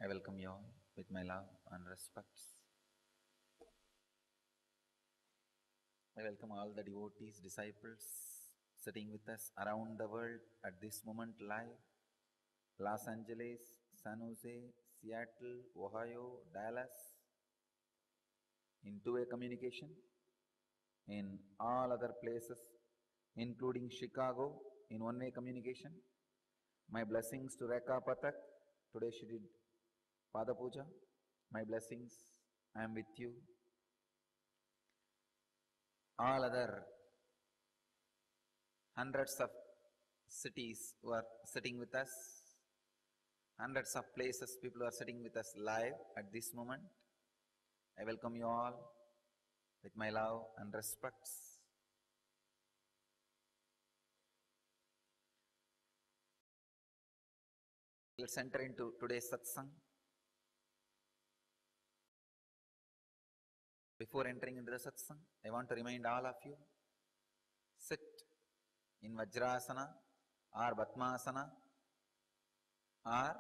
I welcome you all with my love and respects. I welcome all the devotees, disciples sitting with us around the world at this moment live. Los Angeles, San Jose, Seattle, Ohio, Dallas, in two-way communication, in all other places, including Chicago, in one-way communication. My blessings to Rekha Pathak. Today she did Pada Puja. My blessings, I am with you. All other hundreds of cities who are sitting with us, hundreds of places people who are sitting with us live at this moment. I welcome you all with my love and respects. Let's enter into today's satsang. Before entering into the satsang, I want to remind all of you, sit in Vajrasana or Batmasana or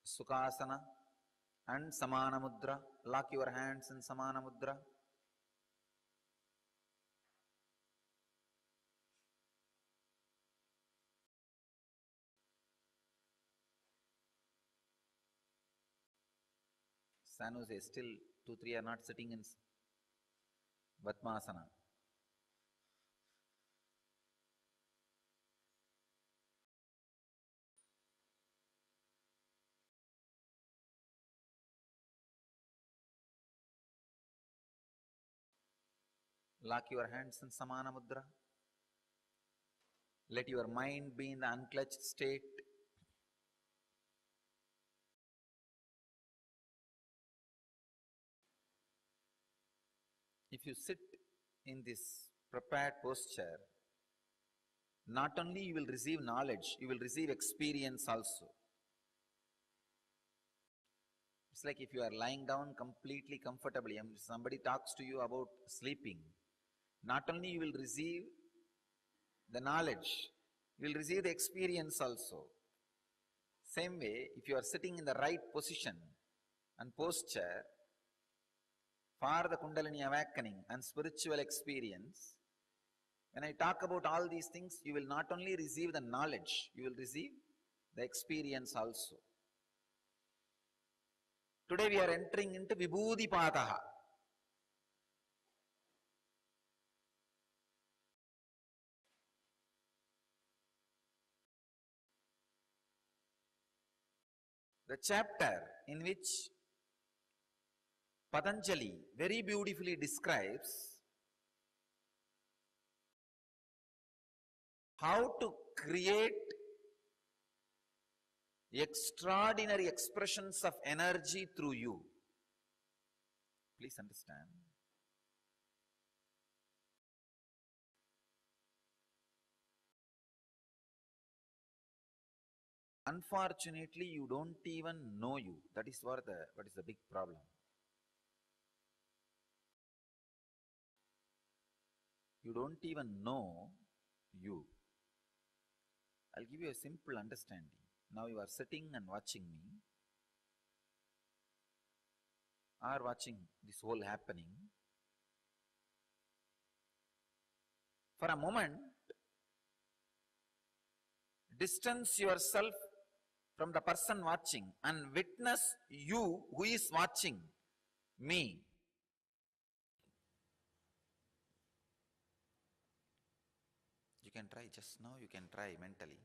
Sukhasana and Samana Mudra. Lock your hands in Samana Mudra. San Jose, still 2-3 are not sitting in Vatmasana. Lock your hands in Samana Mudra. Let your mind be in the unclutched state. If you sit in this prepared posture, not only you will receive knowledge, you will receive experience also. It's like if you are lying down completely comfortably and somebody talks to you about sleeping, not only you will receive the knowledge, you will receive the experience also. Same way, if you are sitting in the right position and posture for the Kundalini awakening and spiritual experience, when I talk about all these things, you will not only receive the knowledge, you will receive the experience also. Today we are entering into Vibhuti Pataha. The chapter in which Patanjali very beautifully describes how to create extraordinary expressions of energy through you. Please understand. Unfortunately, you don't even know you. That is what is the big problem. You don't even know you. I'll give you a simple understanding. Now you are sitting and watching me, or watching this whole happening. For a moment, distance yourself from the person watching and witness you who is watching me. You can try just now, you can try mentally.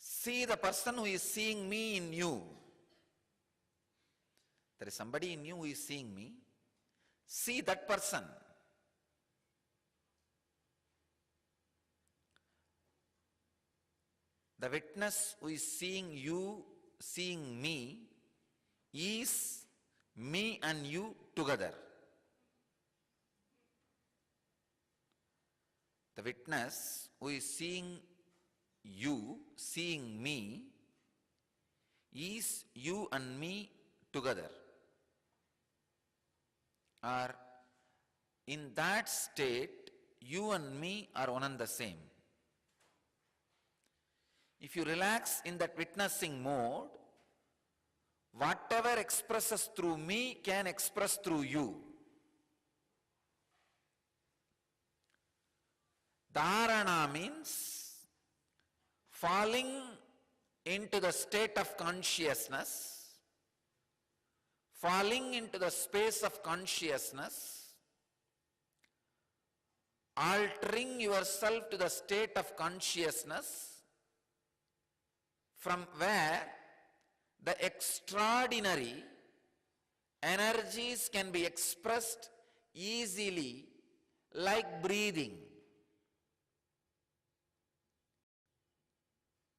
See the person who is seeing me in you. There is somebody in you who is seeing me. See that person. The witness who is seeing you, seeing me, is me and you together. The witness who is seeing you, seeing me, is you and me together. Or in that state, you and me are one and the same. If you relax in that witnessing mode, whatever expresses through me can express through you. Dharana means falling into the state of consciousness, falling into the space of consciousness, altering yourself to the state of consciousness from where the extraordinary energies can be expressed easily like breathing.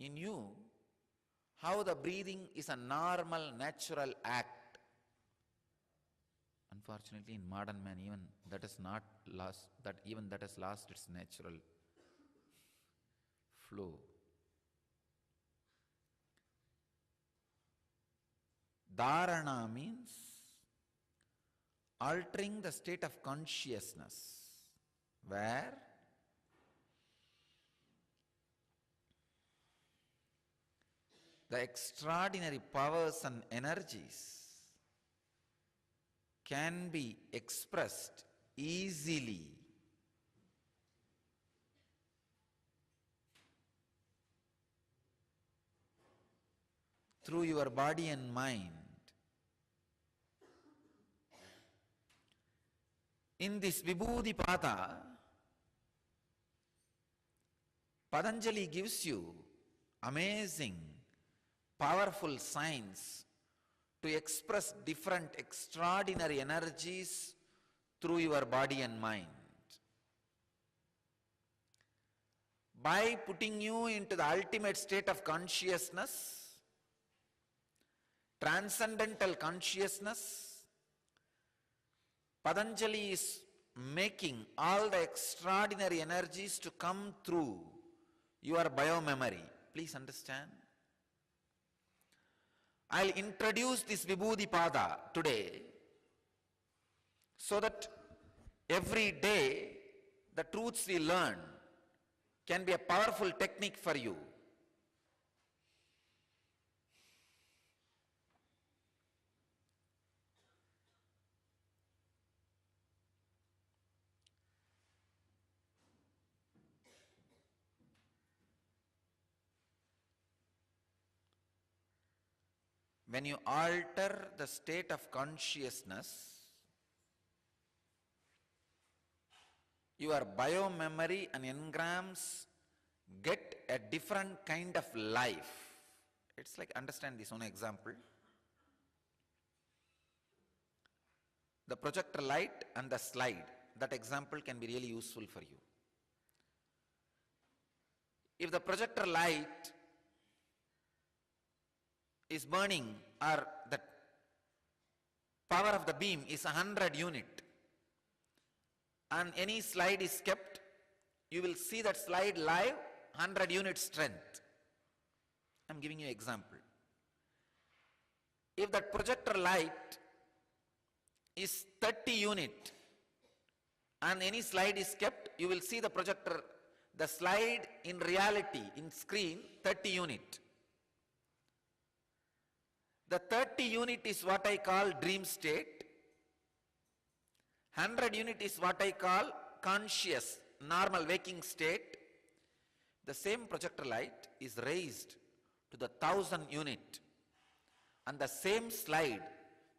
In you, how the breathing is a normal, natural act. Unfortunately, in modern man, even that is not lost, that has lost its natural flow. Dharana means altering the state of consciousness, where the extraordinary powers and energies can be expressed easily through your body and mind. In this Vibhuti Pata, Patanjali gives you amazing, powerful signs to express different extraordinary energies through your body and mind. By putting you into the ultimate state of consciousness, transcendental consciousness, Patanjali is making all the extraordinary energies to come through your biomemory. Please understand. I'll introduce this Vibhuti Pada today so that every day the truths we learn can be a powerful technique for you. When you alter the state of consciousness, your biomemory and engrams get a different kind of life. It's like, understand this one example. The projector light and the slide, that example can be really useful for you. If the projector light is burning, or the power of the beam is 100 unit, and any slide is kept, you will see that slide live 100 unit strength. I'm giving you an example. If that projector light is 30 unit and any slide is kept, you will see the projector, the slide in reality, in screen, 30 unit. The 30 unit is what I call dream state. 100 unit is what I call conscious, normal waking state. The same projector light is raised to the 1000 unit and the same slide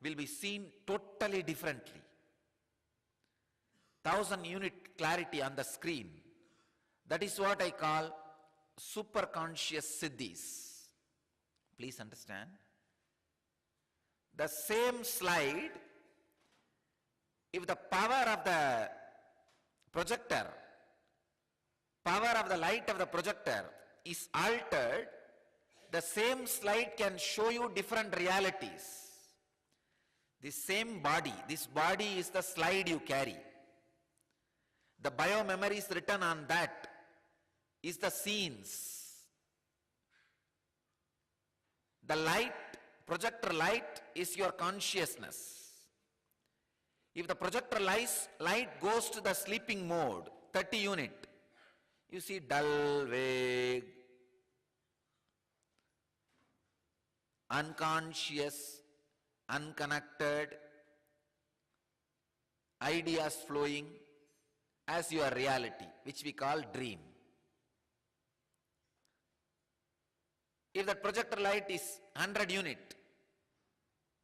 will be seen totally differently. 1000 unit clarity on the screen. That is what I call superconscious siddhis. Please understand. The same slide, if the power of the projector, power of the light of the projector is altered, the same slide can show you different realities. The same body, this body is the slide you carry. The biomemory is written on that, is the scenes. The light, projector light is your consciousness. If the projector light goes to the sleeping mode, 30 unit, you see dull, vague, unconscious, unconnected, ideas flowing as your reality, which we call dream. If that projector light is 100 unit,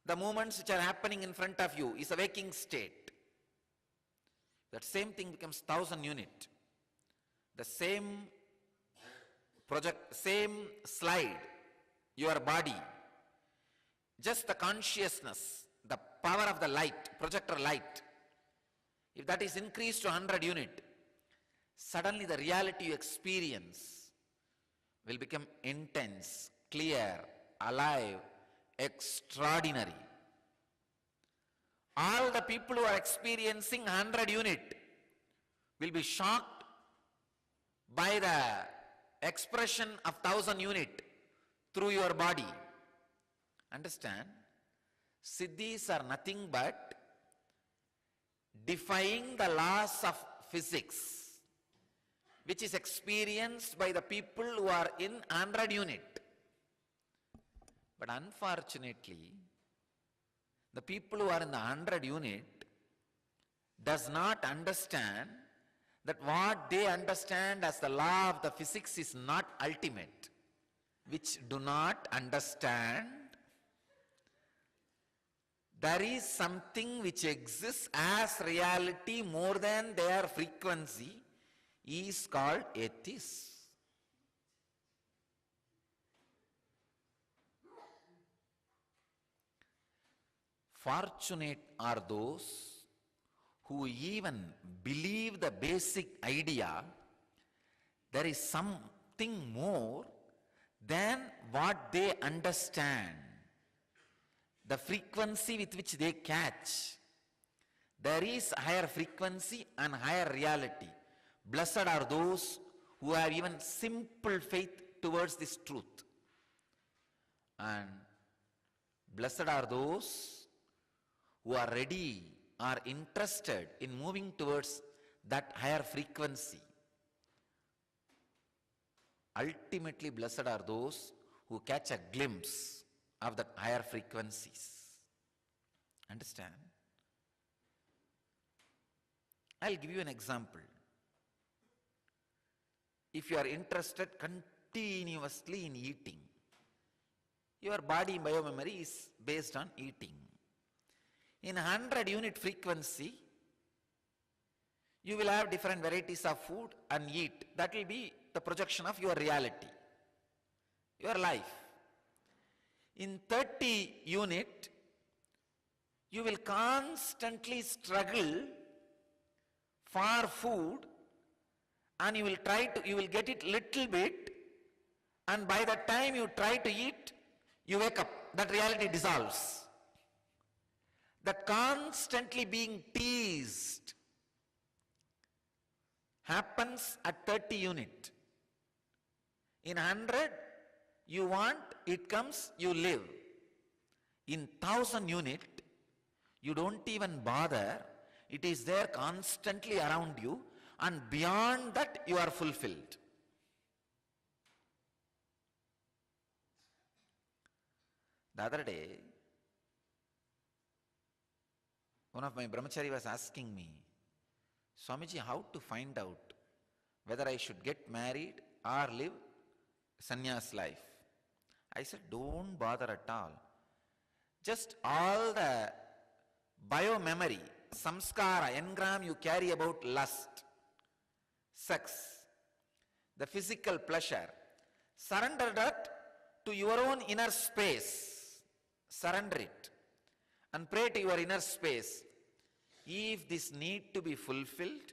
the movements which are happening in front of you is a waking state. That same thing becomes 1000 unit. The same same slide, your body, just the consciousness, the power of the light, projector light, if that is increased to 100 unit, suddenly the reality you experience will become intense, clear, alive, extraordinary. All the people who are experiencing 100 unit will be shocked by the expression of 1000 unit through your body. Understand? Siddhis are nothing but defying the laws of physics, which is experienced by the people who are in 100 unit. But unfortunately, the people who are in the 100 unit does not understand that what they understand as the law of the physics is not ultimate, which do not understand there is something which exists as reality more than their frequency, is called atheist. Fortunate are those who even believe the basic idea there is something more than what they understand, the frequency with which they catch. There is higher frequency and higher reality. Blessed are those who have even simple faith towards this truth. And blessed are those who are ready, are interested in moving towards that higher frequency. Ultimately, blessed are those who catch a glimpse of that higher frequencies. Understand? I'll give you an example. If you are interested continuously in eating, your body biomemory is based on eating. In 100 unit frequency, you will have different varieties of food and eat. That will be the projection of your reality, your life. In 30 unit, you will constantly struggle for food, and you will get it little bit, and by the time you try to eat, you wake up, that reality dissolves. That constantly being teased happens at 30 unit. In 100, you want, it comes, you live. In 1000 unit, you don't even bother, it is there constantly around you, and beyond that you are fulfilled. The other day, one of my brahmachari was asking me, Swamiji, how to find out whether I should get married or live sannyas life? I said, don't bother at all. Just all the bio-memory, samskara, engram you carry about lust, sex, the physical pleasure, surrender that to your own inner space. Surrender it and pray to your inner space. If this need to be fulfilled,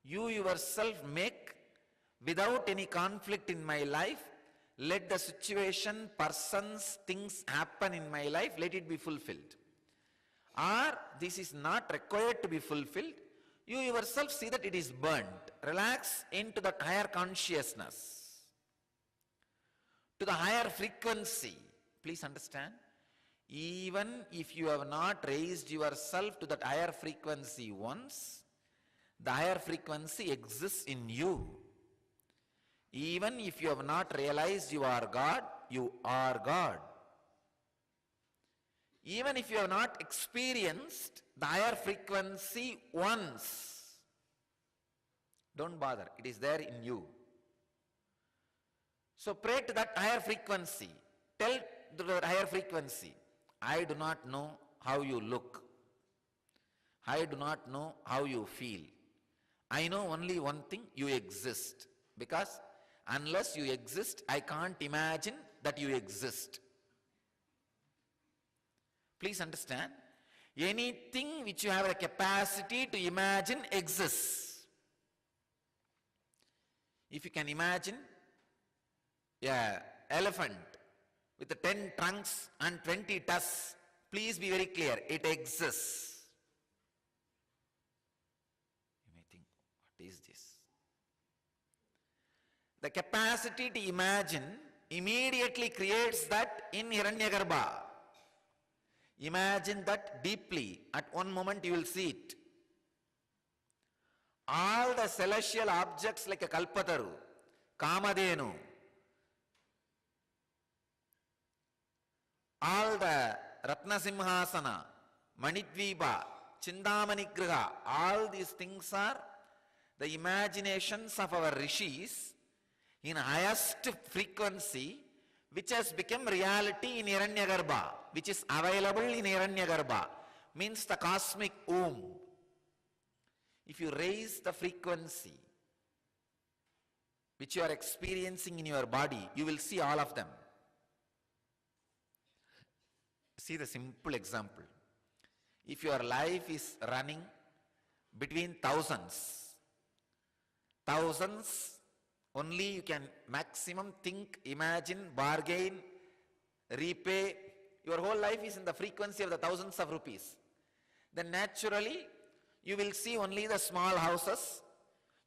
you yourself make without any conflict in my life. Let the situation, persons, things happen in my life, let it be fulfilled. Or this is not required to be fulfilled, you yourself see that it is burnt. Relax into that higher consciousness, to the higher frequency. Please understand, even if you have not raised yourself to that higher frequency once, the higher frequency exists in you. Even if you have not realized you are God, you are God. Even if you have not experienced the higher frequency once, don't bother, it is there in you. So pray to that higher frequency. Tell the higher frequency, I do not know how you look. I do not know how you feel. I know only one thing, you exist. Because unless you exist, I can't imagine that you exist. Please understand, anything which you have a capacity to imagine exists. If you can imagine an elephant with 10 trunks and 20 tusks, please be very clear, it exists. You may think, what is this? The capacity to imagine immediately creates that in Hiranyagarbha. Imagine that deeply. At one moment you will see it. All the celestial objects like a Kalpataru, Kamadhenu, all the Ratnasimhasana, Manidvipa, Chindamani Graha, all these things are the imaginations of our rishis in highest frequency, which has become reality in Hiranyagarbha, which is available in Hiranyagarbha, means the cosmic womb. If you raise the frequency which you are experiencing in your body, you will see all of them. See the simple example. If your life is running between thousands. Thousands, only you can maximum think, imagine, bargain, repay. Your whole life is in the frequency of the thousands of rupees. Then naturally, you will see only the small houses.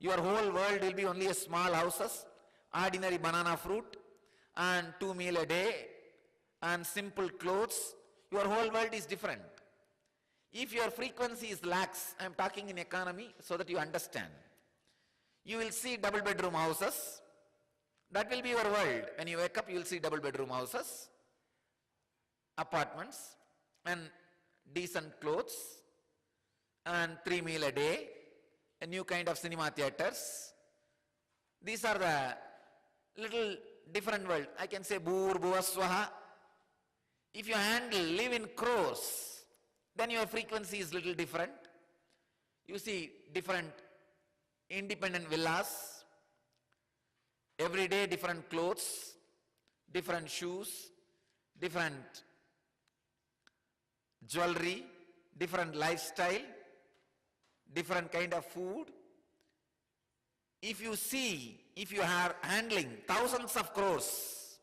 Your whole world will be only a small houses, ordinary banana fruit, and 2 meal a day, and simple clothes. Your whole world is different. If your frequency is lax, I am talking in economy so that you understand. You will see double bedroom houses. That will be your world. When you wake up, you will see double bedroom houses, apartments, and decent clothes, and 3 meal a day, a new kind of cinema theaters. These are the little different world. I can say Bhur Bhuvaswaha. If you live in crores, then your frequency is little different. You see different independent villas, every day different clothes, different shoes, different jewelry, different lifestyle, different kind of food. If you are handling thousands of crores,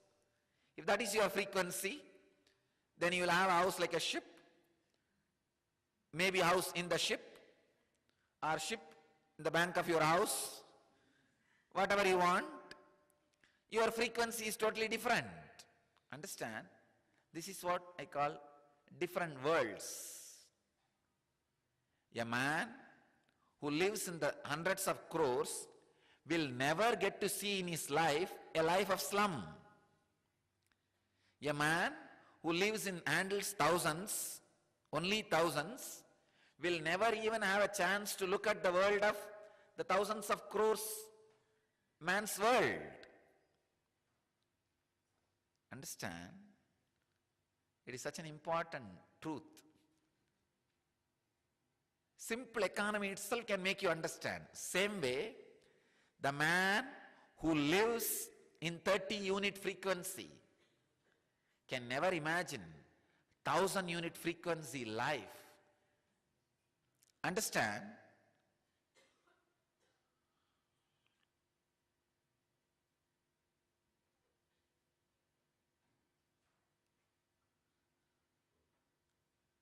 if that is your frequency, then you will have a house like a ship, maybe a house in the ship, or ship in the bank of your house, whatever you want. Your frequency is totally different. Understand? This is what I call different worlds. A man who lives in the hundreds of crores will never get to see in his life a life of slum. A man who lives in handles thousands, only thousands, will never even have a chance to look at the world of the thousands of crores man's world. Understand? It is such an important truth. Simple economy itself can make you understand. Same way, the man who lives in 30 unit frequency can never imagine 1000 unit frequency life. Understand?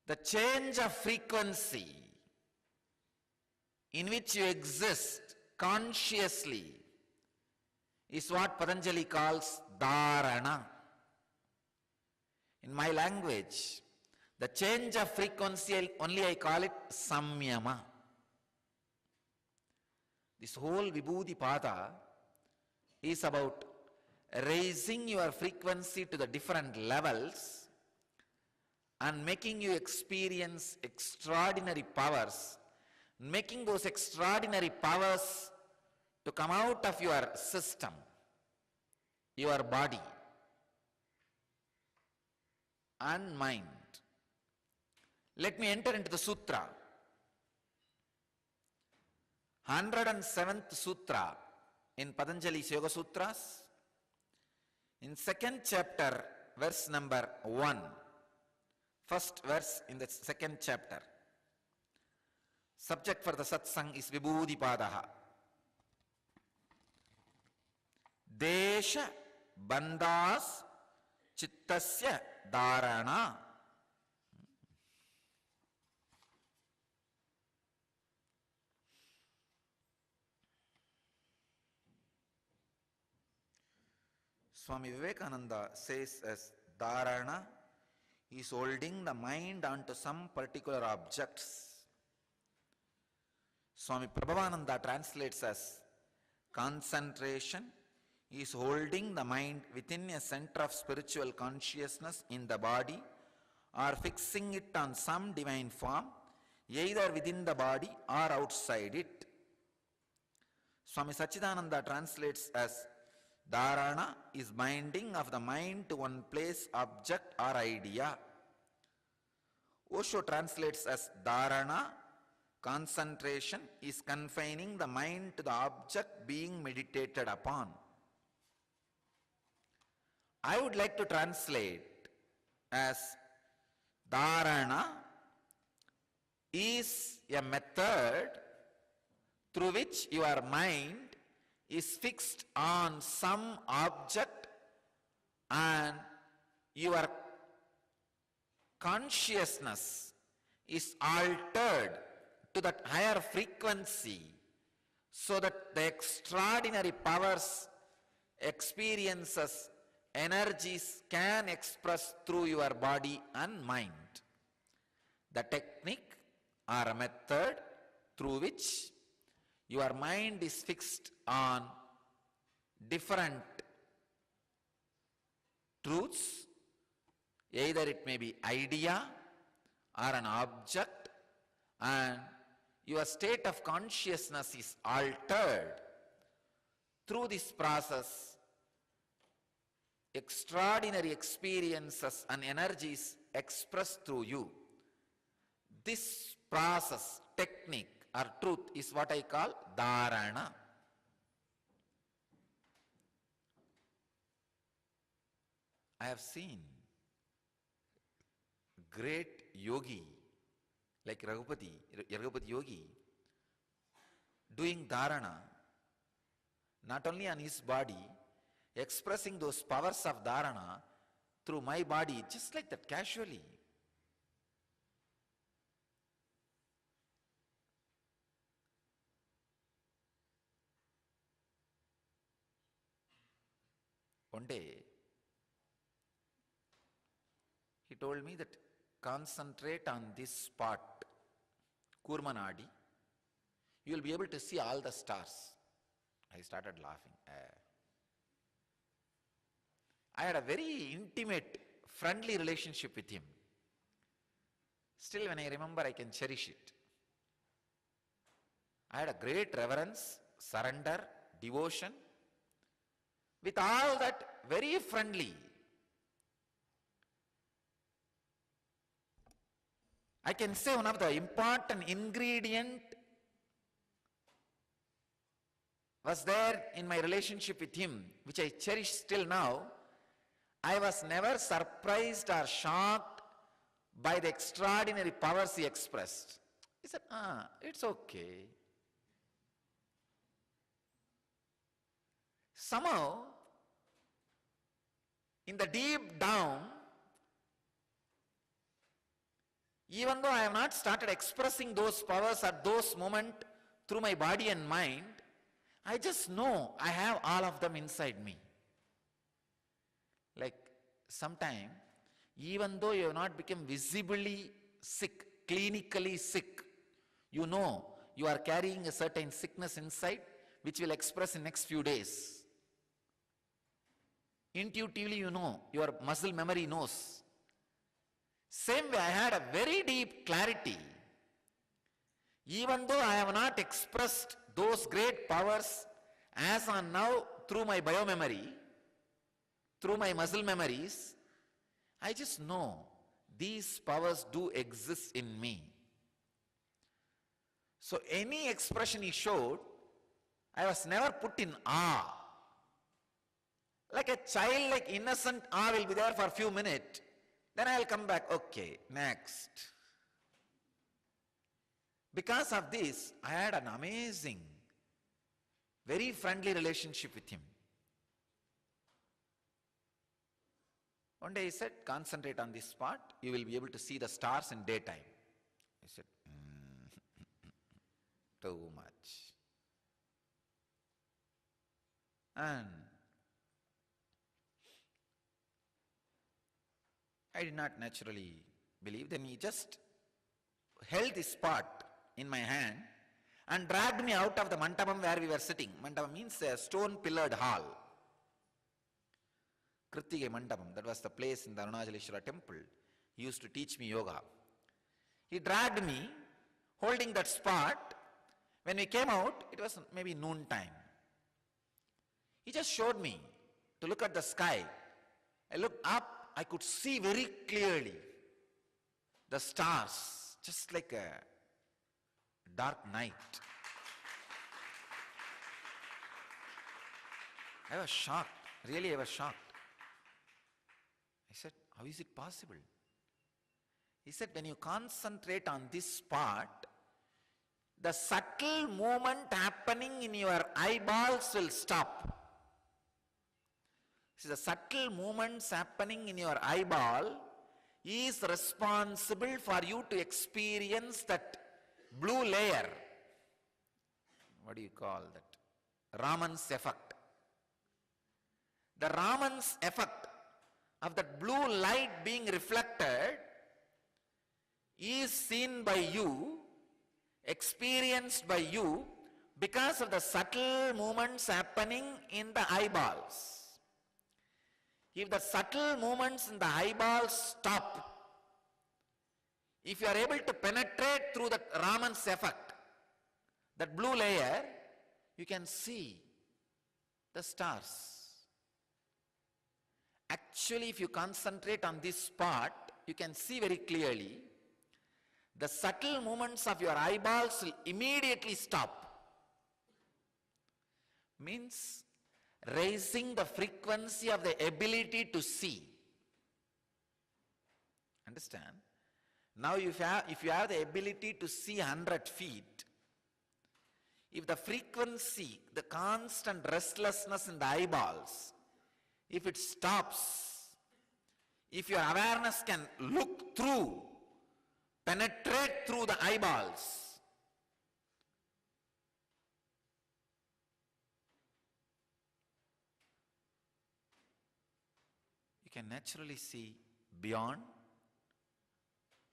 The change of frequency in which you exist consciously is what Patanjali calls dharana. In my language, the change of frequency, only I call it samyama. This whole Vibhuti Pada is about raising your frequency to the different levels and making you experience extraordinary powers, making those extraordinary powers to come out of your system, your body and mind. Let me enter into the sutra. 107th sutra in Patanjali's Yoga Sutras, in 2nd chapter, verse number 1. First verse in the 2nd chapter. Subject for the satsang is Vibhuti Padaha. Desha bandhas chittasya dharana. Swami Vivekananda says as dharana is holding the mind onto some particular objects. Swami Prabhavananda translates as concentration is holding the mind within a center of spiritual consciousness in the body or fixing it on some divine form, either within the body or outside it. Swami Sachidananda translates as dharana is binding of the mind to one place, object or idea. Osho translates as dharana, concentration is confining the mind to the object being meditated upon. I would like to translate as dharana is a method through which your mind is fixed on some object and your consciousness is altered to that higher frequency so that the extraordinary powers, experiences, energies can express through your body and mind. The technique or a method through which your mind is fixed on different truths, either it may be idea or an object, and your state of consciousness is altered. Through this process, extraordinary experiences and energies expressed through you. This process, technique or truth is what I call dharana. I have seen great yogi like Raghupati Yogi doing dharana, not only on his body, expressing those powers of dharana through my body, just like that, casually. One day, he told me that concentrate on this spot, Kurmanadi, you will be able to see all the stars. I started laughing. I had a very intimate, friendly relationship with him. Still, when I remember, I can cherish it. I had a great reverence, surrender, devotion. With all that, very friendly. I can say one of the important ingredient was there in my relationship with him, which I cherish still now. I was never surprised or shocked by the extraordinary powers he expressed. He said, it's okay. Somehow, in the deep down, even though I have not started expressing those powers at those moments through my body and mind, I just know I have all of them inside me. Like sometime, even though you have not become visibly sick, clinically sick, you know you are carrying a certain sickness inside which will express in next few days. Intuitively you know, your muscle memory knows. Same way, I had a very deep clarity. Even though I have not expressed those great powers as on now through my biomemory, through my muscle memories, I just know these powers do exist in me. So any expression he showed, I was never put in awe. Like a child, like innocent awe will be there for a few minutes. Then I will come back, okay, next. Because of this, I had an amazing, very friendly relationship with him. One day he said, concentrate on this spot, you will be able to see the stars in daytime. I said, too much. And I did not naturally believe. Then he just held this pot in my hand and dragged me out of the mandapam where we were sitting. Mandapam means a stone pillared hall. Kritige Mandapam, that was the place in the Arunachaleshwara temple. He used to teach me yoga. He dragged me, holding that spot. When we came out, it was maybe noon time. He just showed me to look at the sky. I looked up, I could see very clearly the stars, just like a dark night. I was shocked, really I was shocked. I said, how is it possible? He said, when you concentrate on this spot, the subtle movement happening in your eyeballs will stop. See, the subtle movements happening in your eyeball is responsible for you to experience that blue layer. What do you call that? Raman's effect. The Raman's effect of that blue light being reflected is seen by you, experienced by you, because of the subtle movements happening in the eyeballs. If the subtle movements in the eyeballs stop, if you are able to penetrate through the Raman's effect, that blue layer, you can see the stars. Actually, if you concentrate on this part, you can see very clearly the subtle movements of your eyeballs will immediately stop. Means raising the frequency of the ability to see. Understand? Now if you have the ability to see 100 feet, if the frequency, the constant restlessness in the eyeballs, if it stops, if your awareness can look through, penetrate through the eyeballs, you can naturally see beyond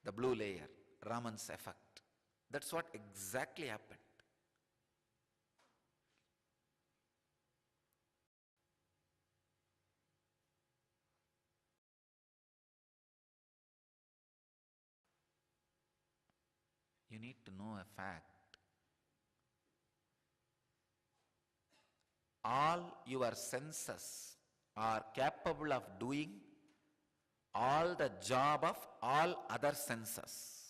the blue layer, Raman's effect. That's what exactly happened. You need to know a fact. All your senses are capable of doing all the job of all other senses.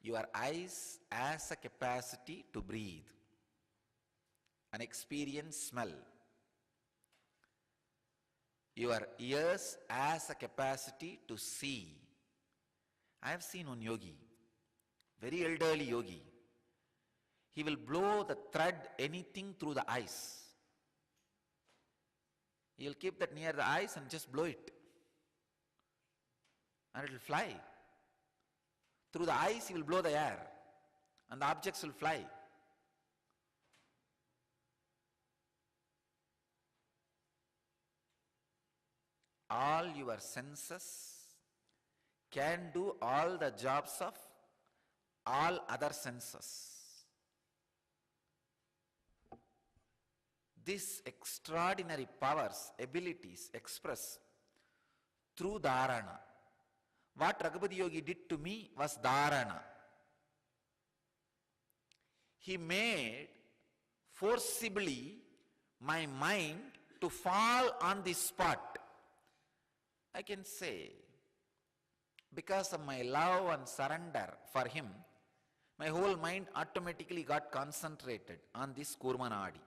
Your eyes has a capacity to breathe and experience smell. Your ears has a capacity to see. I have seen one yogi, very elderly yogi. He will blow the thread, anything, through the eyes. He will keep that near the eyes and just blow it. And it will fly. Through the eyes he will blow the air. And the objects will fly. All your senses can do all the jobs of all other senses. These extraordinary powers, abilities express through dharana. What Raghupati Yogi did to me was dharana. He made forcibly my mind to fall on this spot. I can say, because of my love and surrender for him, my whole mind automatically got concentrated on this Kurmanadi.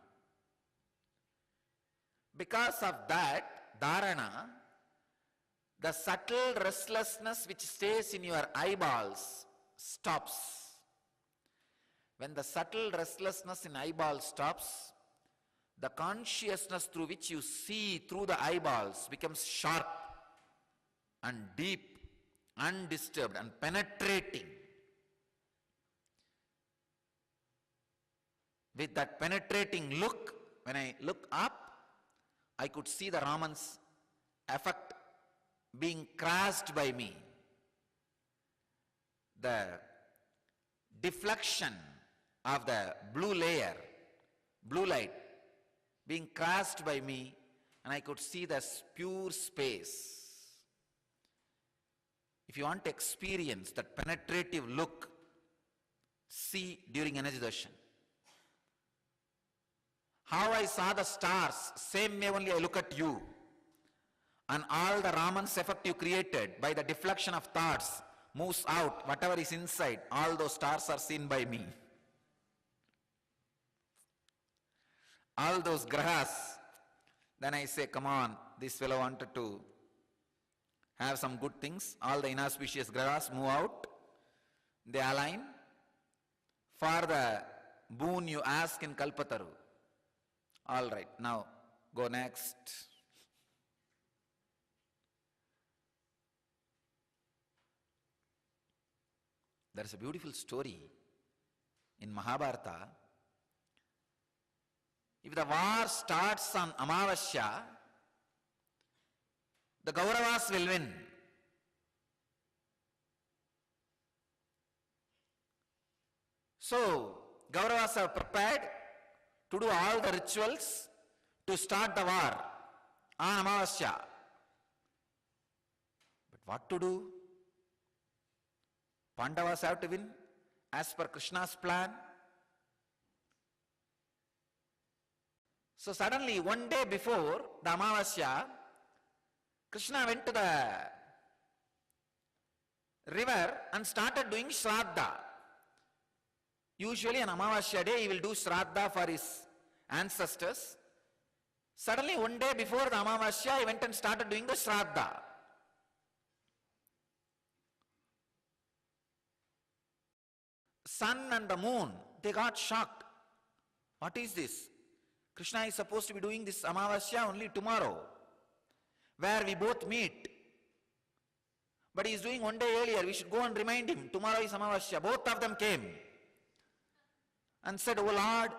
Because of that dharana, the subtle restlessness which stays in your eyeballs stops. When the subtle restlessness in eyeballs stops, the consciousness through which you see through the eyeballs becomes sharp and deep, undisturbed and penetrating. With that penetrating look, when I look up, I could see the Raman's effect being crashed by me. The deflection of the blue layer, blue light, being crashed by me, and I could see the pure space. If you want to experience that penetrative look, see during energy darshan. How I saw the stars, same way only I look at you. And all the Raman's effect you created by the deflection of thoughts moves out, whatever is inside, all those stars are seen by me. All those grahas, then I say, come on, this fellow wanted to have some good things, all the inauspicious grahas move out. they align for the boon you ask in Kalpataru. All right, now go next. There is a beautiful story in Mahabharata. If the war starts on Amavasya, the Kauravas will win. So, Kauravas are prepared to do all the rituals to start the war on Amavasya. But what to do? Pandavas have to win as per Krishna's plan. So suddenly, one day before the Amavasya, Krishna went to the river and started doing Shraddha. Usually on Amavasya day, he will do Shraddha for his ancestors. Suddenly, one day before the Amavasya, he went and started doing the Shraddha. Sun and the moon, they got shocked. What is this? Krishna is supposed to be doing this Amavasya only tomorrow, where we both meet. But he is doing one day earlier. We should go and remind him. Tomorrow is Amavasya. Both of them came and said, "Oh Lord,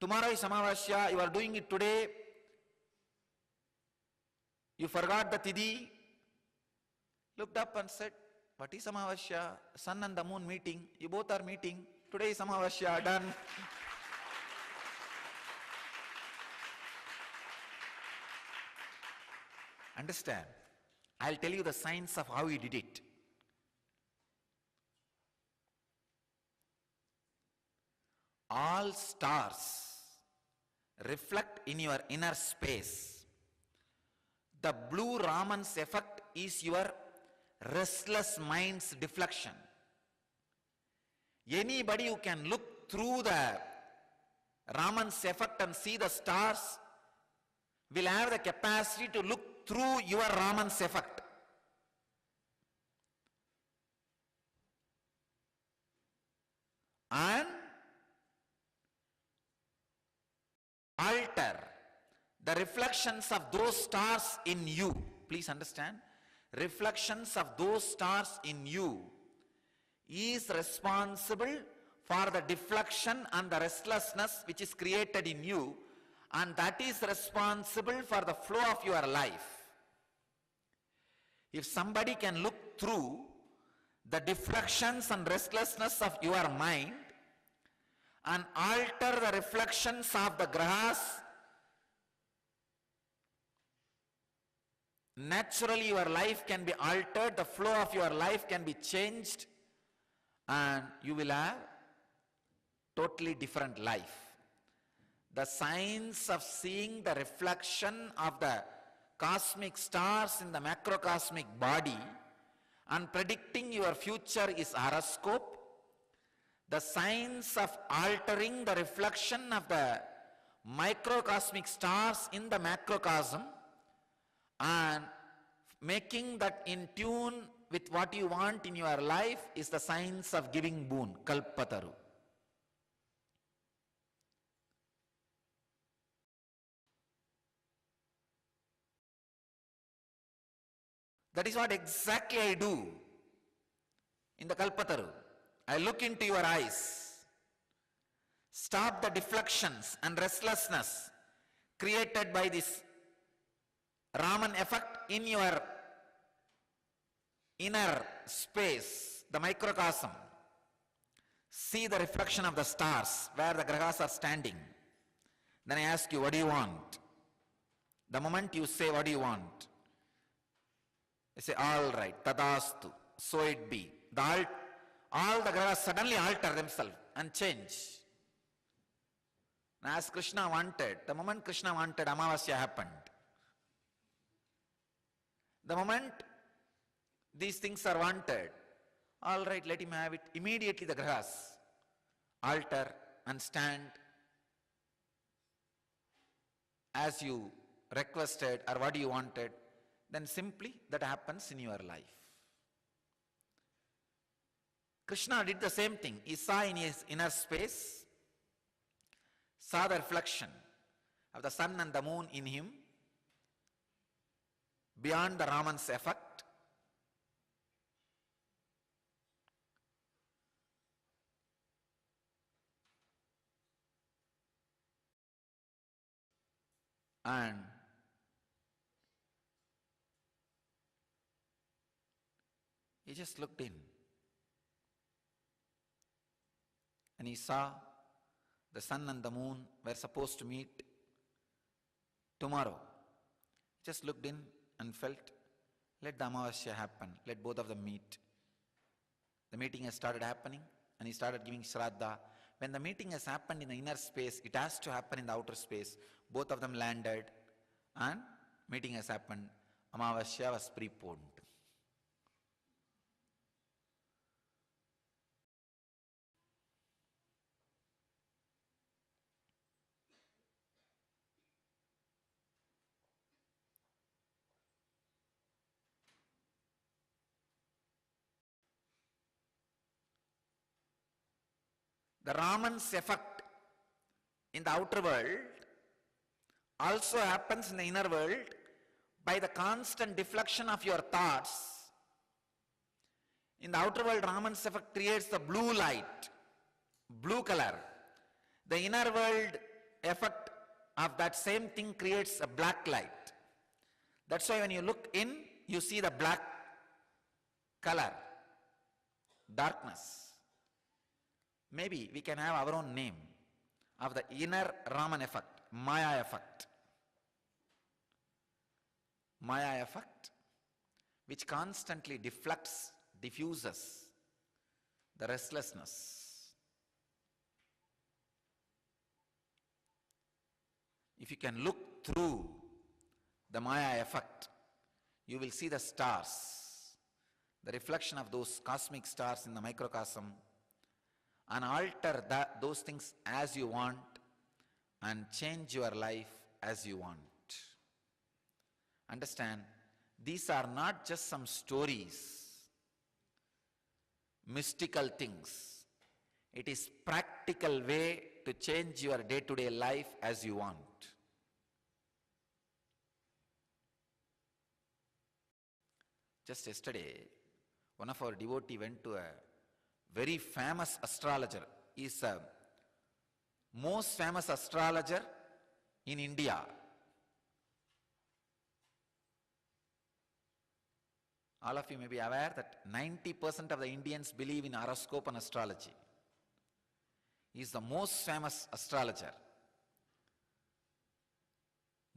tomorrow is Amavasya. You are doing it today. You forgot the Tidhi." Looked up and said, "What is Amavasya? Sun and the moon meeting. You both are meeting. Today is Amavasya. Done." Understand? I'll tell you the science of how he did it. All stars reflect in your inner space. The blue Raman's effect is your restless mind's deflection. Anybody who can look through the Raman's effect and see the stars will have the capacity to look through your Raman's effect. And alter the reflections of those stars in you. Please understand, reflections of those stars in you is responsible for the deflection and the restlessness which is created in you, and that is responsible for the flow of your life. If somebody can look through the deflections and restlessness of your mind and alter the reflections of the grahas, naturally your life can be altered, the flow of your life can be changed, and you will have totally different life. The science of seeing the reflection of the cosmic stars in the macrocosmic body and predicting your future is horoscope. The science of altering the reflection of the microcosmic stars in the macrocosm and making that in tune with what you want in your life is the science of giving boon, Kalpataru. That is what exactly I do in the Kalpataru. I look into your eyes, stop the deflections and restlessness created by this Raman effect in your inner space, the microcosm. See the reflection of the stars where the grahas are standing. Then I ask you, what do you want? The moment you say, what do you want? I say, all right, tadastu, so it be. All the grahas suddenly alter themselves and change. And as Krishna wanted, the moment Krishna wanted, Amavasya happened. The moment these things are wanted, all right, let him have it. Immediately the grahas alter and stand as you requested or what you wanted. Then simply that happens in your life. Krishna did the same thing. He saw in his inner space, saw the reflection of the sun and the moon in him, beyond the Raman's effect. And he just looked in. And he saw the sun and the moon were supposed to meet tomorrow. He just looked in and felt, let the Amavasya happen, let both of them meet. The meeting has started happening and he started giving Shraddha. When the meeting has happened in the inner space, it has to happen in the outer space. Both of them landed and meeting has happened. Amavasya was preponed. The Raman's effect in the outer world also happens in the inner world by the constant deflection of your thoughts. In the outer world, Raman's effect creates the blue light, blue color. The inner world effect of that same thing creates a black light. That's why when you look in, you see the black color, darkness. Maybe we can have our own name of the inner Raman effect, Maya effect. Maya effect, which constantly deflects, diffuses the restlessness. If you can look through the Maya effect, you will see the stars, the reflection of those cosmic stars in the microcosm, and alter those things as you want and change your life as you want. Understand, these are not just some stories, mystical things. It is practical way to change your day-to-day life as you want. Just yesterday, one of our devotees went to a very famous astrologer. He is the most famous astrologer in India. All of you may be aware that 90% of the Indians believe in horoscope and astrology. He is the most famous astrologer.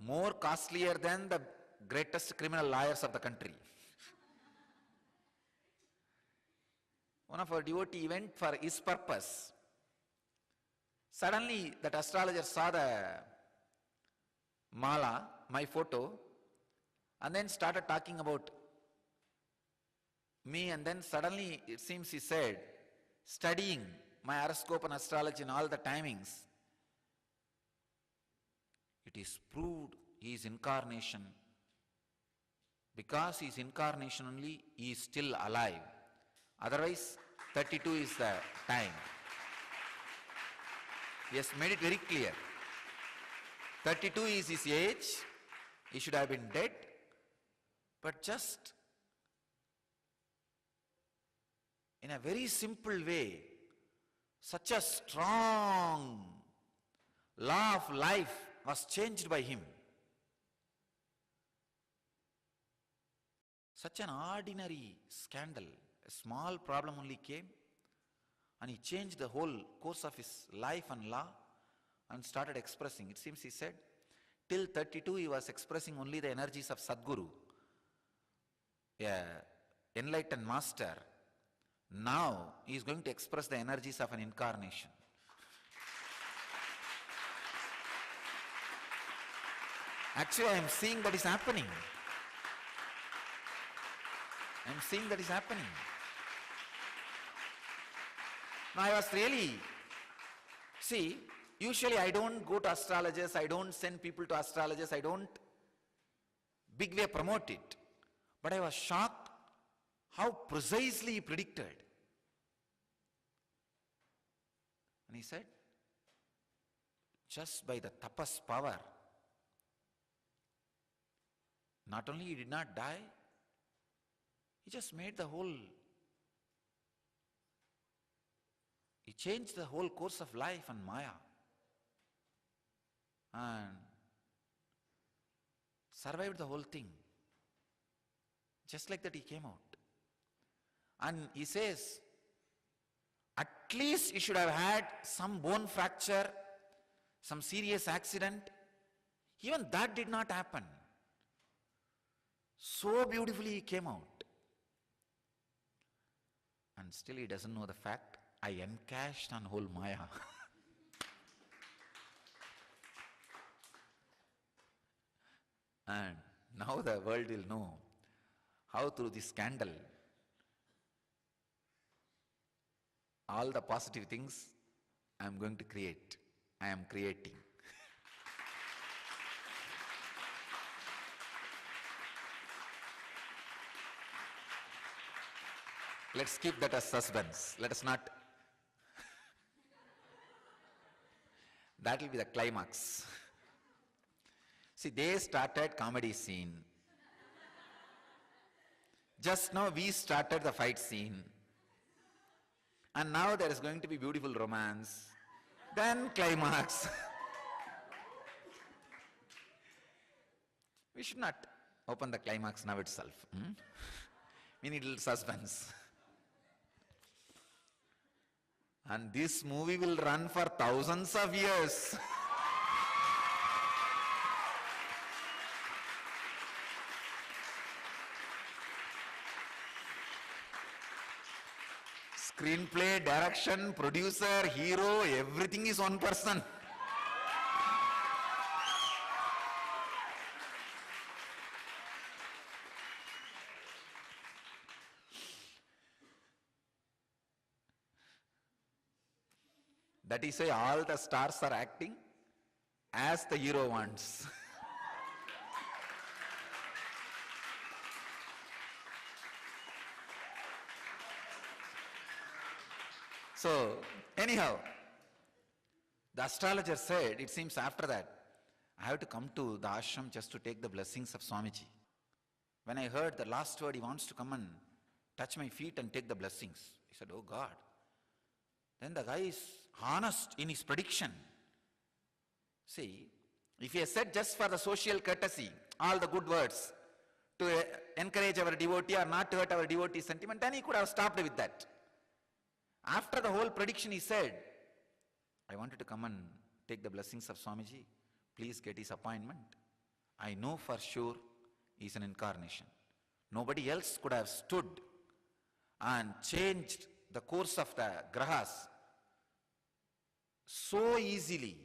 More costlier than the greatest criminal lawyers of the country. One of our devotees went for his purpose. Suddenly, that astrologer saw the mala, my photo, and then started talking about me, and then suddenly it seems he said, studying my horoscope and astrology and all the timings, it is proved he is incarnation. Because he is incarnation only, he is still alive. Otherwise, 32 is the time. He has made it very clear. 32 is his age. He should have been dead. But just in a very simple way, such a strong law of life was changed by him. Such an ordinary scandal, a small problem only came, and he changed the whole course of his life and law and started expressing. It seems he said, till 32 he was expressing only the energies of Sadguru, an enlightened master. Now he is going to express the energies of an incarnation. Actually, I am seeing that is happening. I am seeing that is happening. Now I was really, see, usually I don't go to astrologers, I don't send people to astrologers, I don't big way promote it. But I was shocked how precisely he predicted. And he said, just by the tapas power, not only he did not die, he just made he changed the whole course of life on Maya. And survived the whole thing. Just like that he came out. And he says, at least he should have had some bone fracture, some serious accident. Even that did not happen. So beautifully he came out. And still he doesn't know the fact, I encashed on whole Maya. And now the world will know how through this scandal, all the positive things I am going to create, I am creating. Let's keep that as suspense. Let us not. That will be the climax. See, they started comedy scene. Just now we started the fight scene. And now there is going to be beautiful romance. Then climax. We should not open the climax now itself. We need a little suspense. And this movie will run for thousands of years. Screenplay, direction, producer, hero, everything is one person. That is why all the stars are acting as the hero wants. So, anyhow, the astrologer said, it seems after that, I have to come to the ashram just to take the blessings of Swamiji. When I heard the last word, he wants to come and touch my feet and take the blessings. He said, oh God. Then the guy is honest in his prediction. See, if he has said just for the social courtesy, all the good words, to encourage our devotee or not to hurt our devotee sentiment, then he could have stopped with that. After the whole prediction, he said, I wanted to come and take the blessings of Swamiji. Please get his appointment. I know for sure he's an incarnation. Nobody else could have stood and changed the course of the grahas so easily,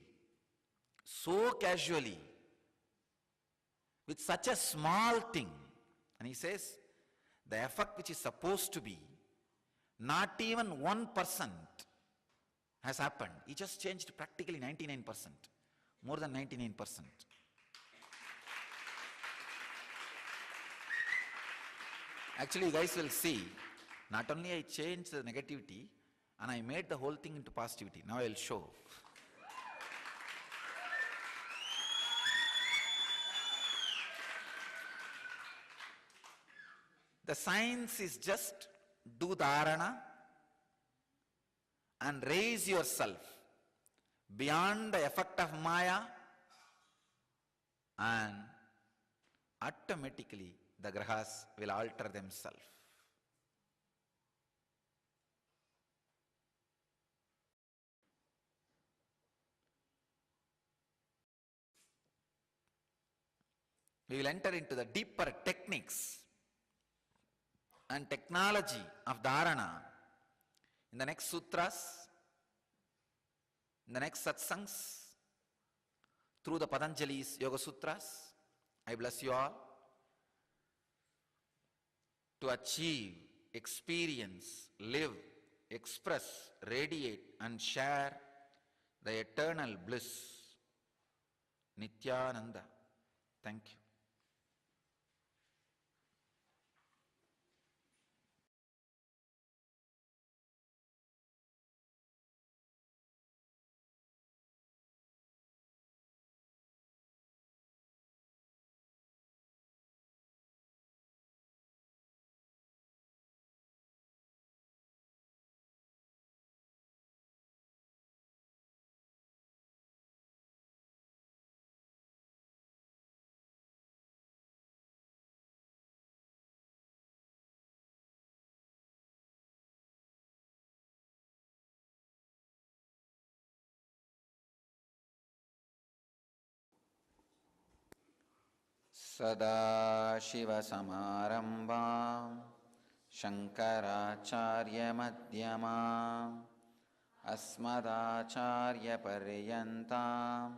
so casually, with such a small thing. And he says, the effect which is supposed to be not even 1% has happened. He just changed practically 99%, more than 99%. Actually, you guys will see, not only I changed the negativity, and I made the whole thing into positivity. Now I will show. The science is just do dharana and raise yourself beyond the effect of Maya, and automatically the grahas will alter themselves. We will enter into the deeper techniques and technology of dharana in the next sutras, in the next satsangs, through the Patanjali's Yoga Sutras. I bless you all to achieve, experience, live, express, radiate and share the eternal bliss. Nityananda. Thank you. सदाशिवसमारम्भां शङ्कराचार्यमध्यमाम् अस्मदाचार्यपर्यन्तां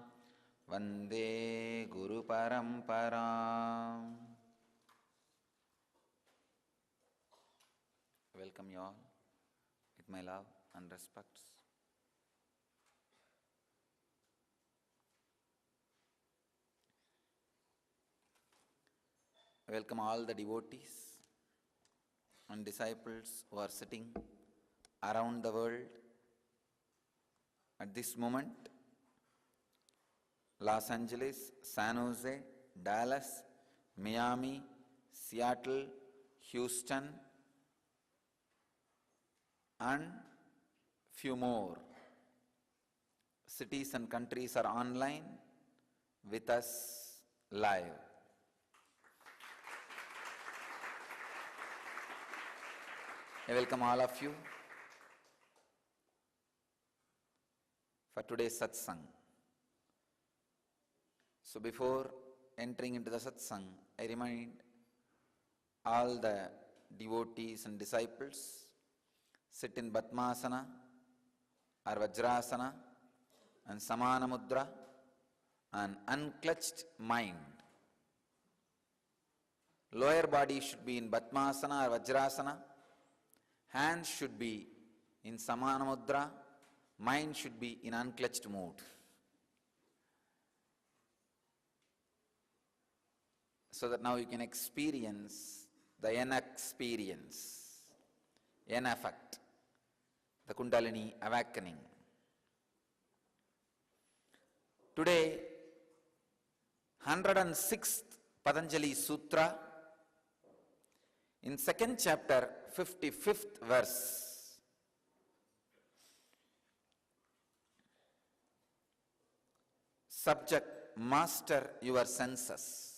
वन्दे गुरुपरम्पराम्. Welcome you all with my love and respects. I welcome all the devotees and disciples who are sitting around the world at this moment. Los Angeles, San Jose, Dallas, Miami, Seattle, Houston, and few more cities and countries are online with us live. I welcome all of you for today's satsang. So before entering into the satsang, I remind all the devotees and disciples, sit in Padmasana or Vajrasana and Samana Mudra and unclutched mind. Lower body should be in Padmasana or Vajrasana, hands should be in Samana Mudra, mind should be in unclutched mood. So that now you can experience the N experience, N effect, the Kundalini awakening. Today, 106th Patanjali Sutra, in second chapter, 55th verse. Subject, master your senses.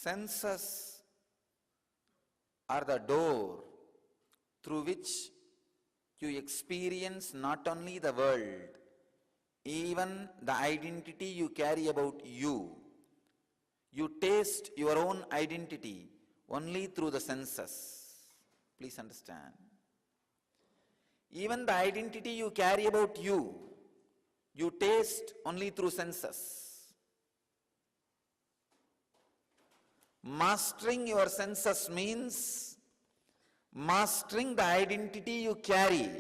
Senses are the door through which you experience not only the world, even the identity you carry about you. You taste your own identity only through the senses. Please understand. Even the identity you carry about you, you taste only through senses. Mastering your senses means mastering the identity you carry.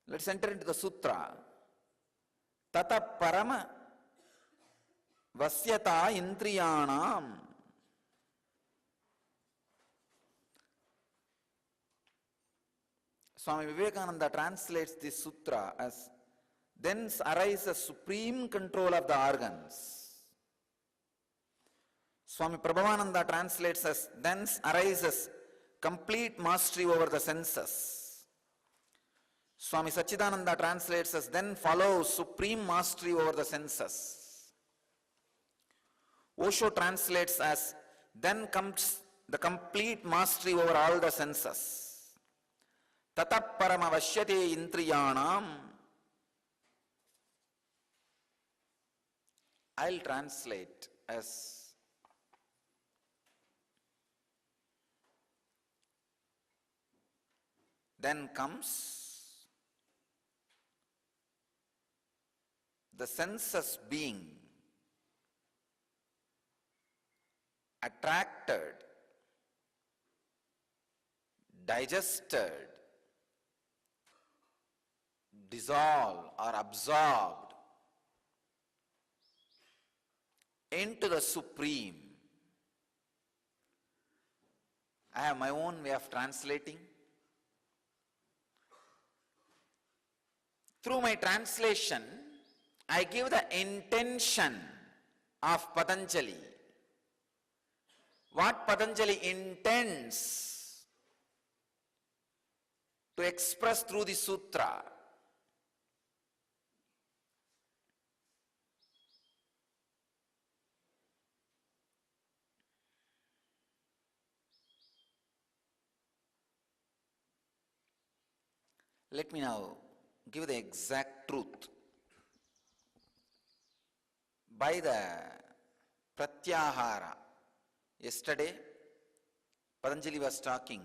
Let's enter into the sutra. Tata parama vasyata indriyanam. Swami Vivekananda translates this sutra as, thence arises supreme control of the organs. Swami Prabhavananda translates as, thence arises complete mastery over the senses. Swami Sachidananda translates as, then follows supreme mastery over the senses. Osho translates as, then comes the complete mastery over all the senses. Tata parama vashyate indriyanam. I'll translate as, then comes the senses being attracted, digested, dissolve or absorbed into the Supreme. I have my own way of translating. Through my translation, I give the intention of Patanjali. What Patanjali intends to express through the sutra. Let me now give the exact truth. By the Pratyahara, yesterday Patanjali was talking,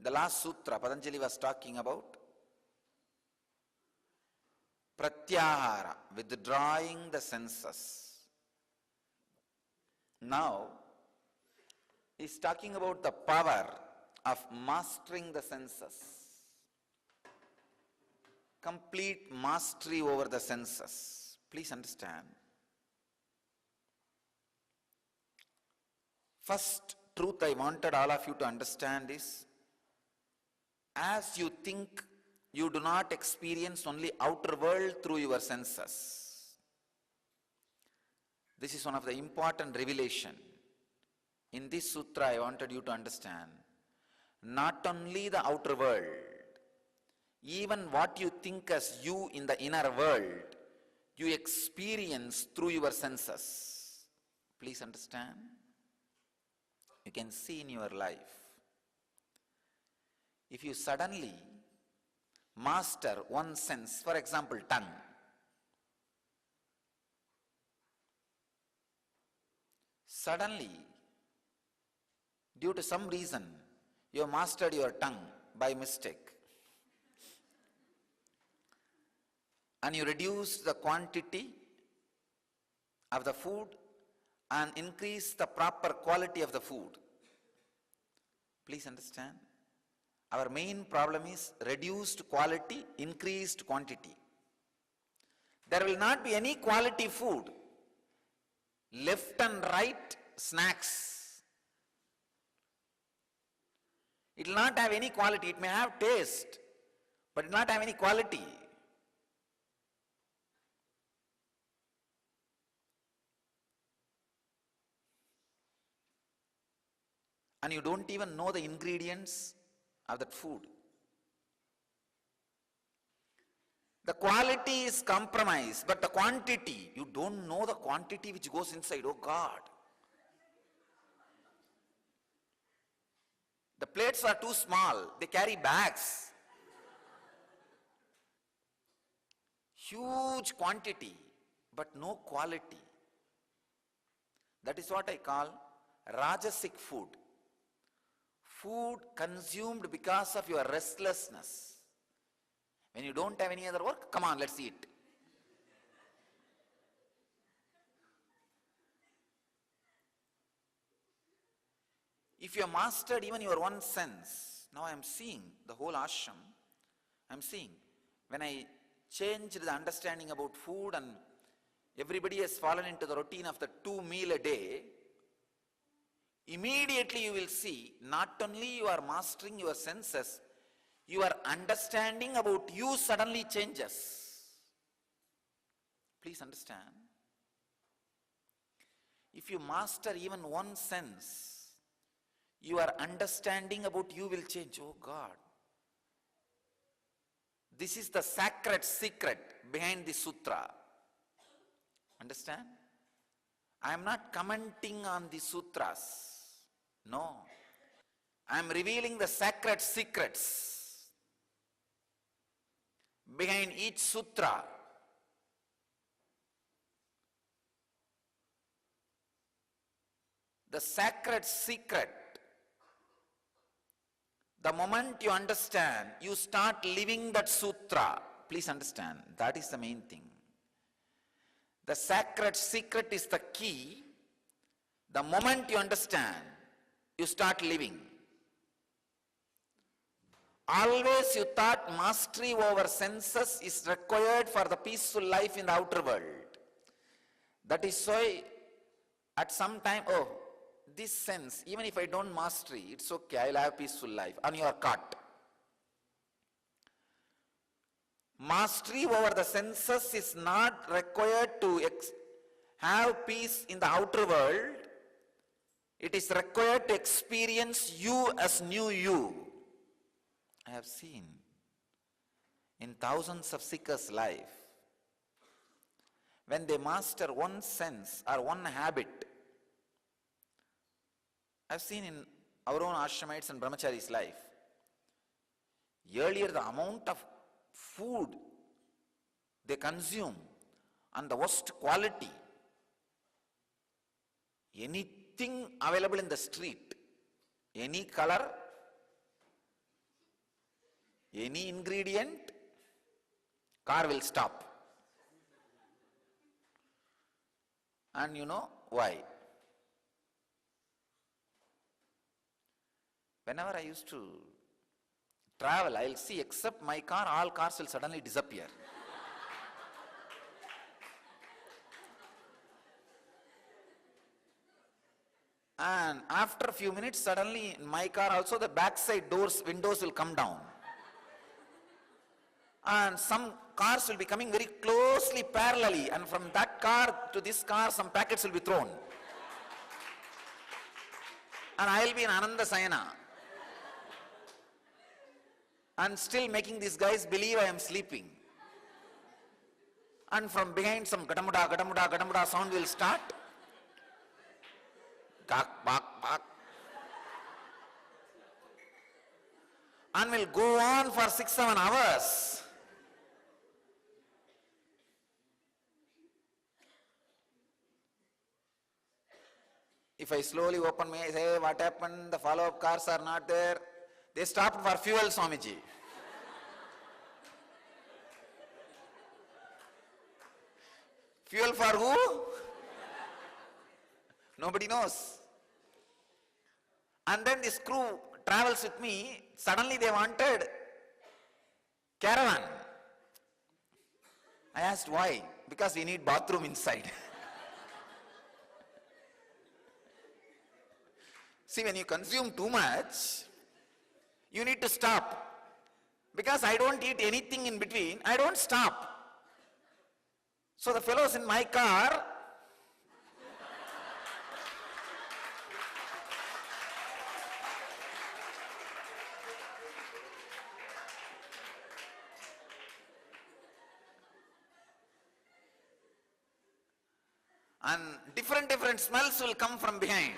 the last sutra Patanjali was talking about Pratyahara, withdrawing the senses. Now he is talking about the power of mastering the senses. Complete mastery over the senses. Please understand. First truth I wanted all of you to understand is, as you think, you do not experience only outer world through your senses. This is one of the important revelation. In this sutra I wanted you to understand, not only the outer world, even what you think as you in the inner world, you experience through your senses. Please understand. You can see in your life. If you suddenly master one sense, for example, tongue. Suddenly, due to some reason, you have mastered your tongue by mistake. And you reduce the quantity of the food and increase the proper quality of the food. Please understand. Our main problem is reduced quality, increased quantity. There will not be any quality food. Left and right snacks. It will not have any quality. It may have taste, but it will not have any quality. And you don't even know the ingredients of that food. The quality is compromised, but the quantity, you don't know the quantity which goes inside. Oh God. The plates are too small. They carry bags. Huge quantity, but no quality. That is what I call Rajasic food. Food consumed because of your restlessness. When you don't have any other work, come on, let's eat. If you have mastered even your one sense, now I am seeing the whole ashram, I am seeing, when I changed the understanding about food and everybody has fallen into the routine of the 2 meals a day, immediately you will see, not only you are mastering your senses, your understanding about you suddenly changes. Please understand. If you master even one sense, your understanding about you will change. Oh God. This is the sacred secret behind the sutra. Understand? I am not commenting on the sutras. No. I am revealing the sacred secrets behind each sutra. The sacred secret. The moment you understand, you start living that sutra. Please understand, that is the main thing. The sacred secret is the key. The moment you understand, you start living. Always you thought mastery over senses is required for the peaceful life in the outer world. That is why At some time, oh, this sense, even if I don't master it, it's okay, I'll have a peaceful life. And you are caught. Mastery over the senses is not required to have peace in the outer world. It is required to experience you as new you. I have seen in thousands of seekers' life, when they master one sense or one habit, I've seen in our own ashramites and brahmacharis' life, earlier the amount of food they consume and the worst quality, anything available in the street, any color, any ingredient, car will stop. And you know why? Whenever I used to travel, I'll see except my car, all cars will suddenly disappear. And after a few minutes, suddenly in my car also the backside windows will come down. And some cars will be coming very closely parallelly, and from that car to this car some packets will be thrown. And I'll be in Ananda Sayana. And still making these guys believe I am sleeping. And from behind some gadamuda, gadamuda, gadamuda sound will start. Gak, bak, bak. And will go on for 6-7 hours. If I slowly open my eyes, hey, what happened? The follow-up cars are not there. They stopped for fuel, Swamiji. Fuel for who? Nobody knows. And then this crew travels with me. Suddenly they wanted caravan. I asked why? Because we need bathroom inside. See, when you consume too much, you need to stop. Because I don't eat anything in between, I don't stop. So the fellows in my car, and different smells will come from behind.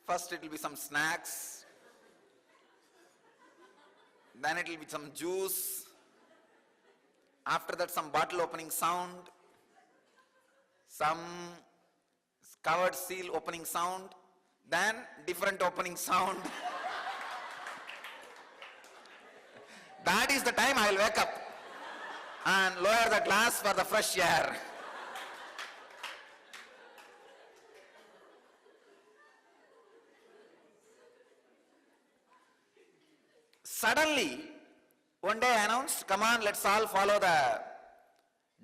First it will be some snacks, then it will be some juice, after that some bottle opening sound, some covered seal opening sound, then different opening sound. That is the time I will wake up and lower the glass for the fresh air. Suddenly, one day I announced, come on, let's all follow the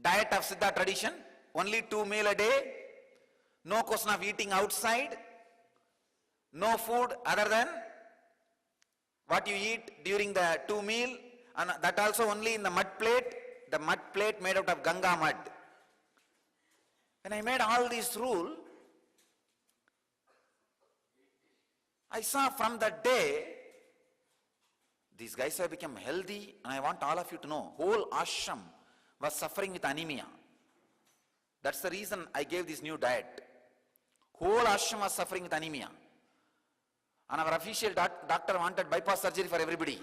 diet of Siddha tradition. Only 2 meals a day. No question of eating outside. No food other than what you eat during the 2 meals. And that also only in the mud plate made out of Ganga mud. When I made all these rules, I saw from that day, these guys have become healthy, and I want all of you to know, whole ashram was suffering with anemia. That's the reason I gave this new diet. Whole ashram was suffering with anemia. And our official doctor wanted bypass surgery for everybody.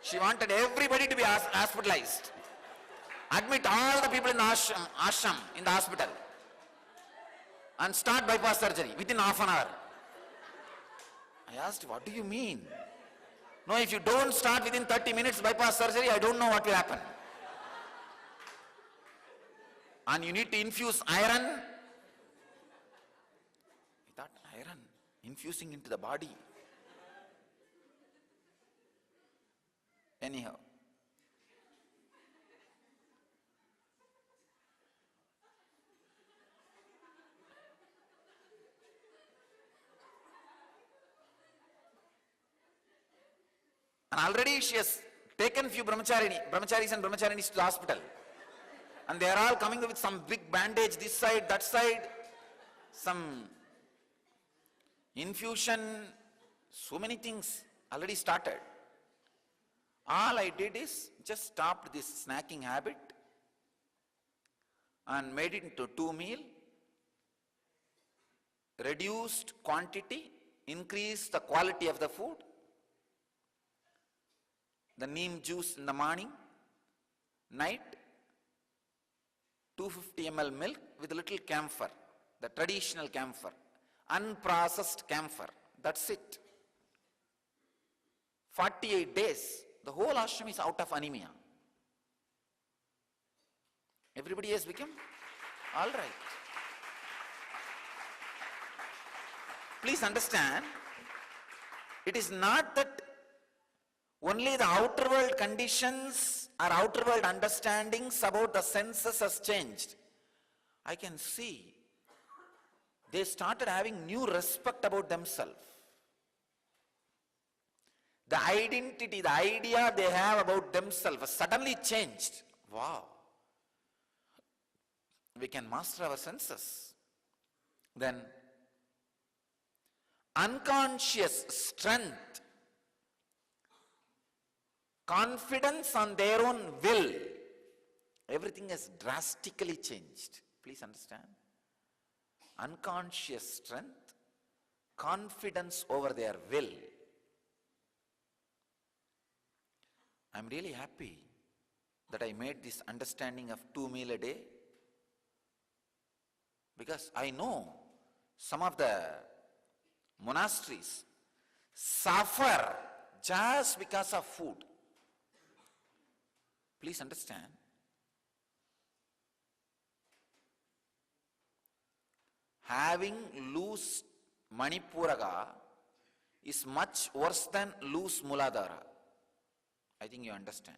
She wanted everybody to be hospitalized. Admit all the people in the ashram in the hospital. And start bypass surgery within half an hour. I asked, what do you mean? No, if you don't start within 30 minutes bypass surgery, I don't know what will happen. And you need to infuse iron. I thought, iron? Infusing into the body? Anyhow. And already she has taken few brahmacharis and brahmacharinis to the hospital. And they are all coming with some big bandage, this side, that side, some infusion, so many things already started. All I did is just stopped this snacking habit and made it into 2 meal, reduced quantity, increased the quality of the food, the neem juice in the morning, night, 250 ml milk with a little camphor, the traditional camphor, unprocessed camphor, that's it. 48 days, the whole ashram is out of anemia. Everybody has become all right. Please understand, it is not that only the outer world conditions or outer world understandings about the senses has changed. I can see they started having new respect about themselves. The identity, the idea they have about themselves has suddenly changed. Wow. We can master our senses. Then unconscious strength, confidence on their own will, everything has drastically changed. Please understand. Unconscious strength, confidence over their will. I'm really happy that I made this understanding of 2 meal a day, because I know some of the monasteries suffer just because of food. Please understand. Having loose Manipuraga is much worse than loose Muladhara. I think you understand.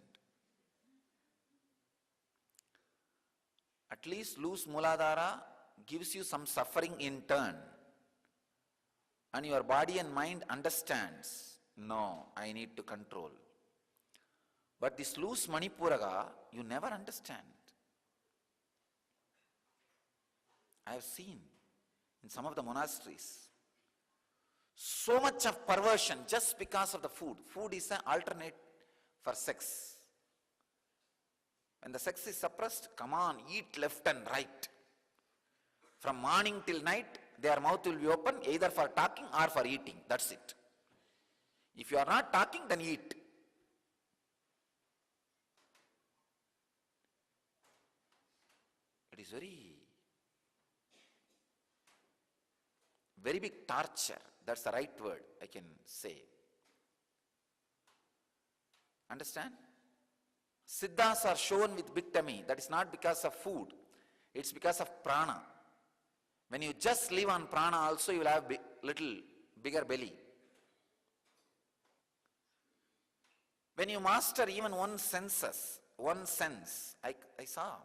At least loose Muladhara gives you some suffering in turn. And your body and mind understands, no, I need to control. But this loose Manipuraga, you never understand. I have seen in some of the monasteries so much of perversion just because of the food. Food is an alternate for sex. When the sex is suppressed, come on, eat left and right. From morning till night, their mouth will be open either for talking or for eating. That's it. If you are not talking, then eat. It is very big torture. That's the right word I can say. Understand? Siddhas are shown with big tummy. That is not because of food. It's because of prana. When you just live on prana also, you will have little bigger belly. When you master even one sense, I saw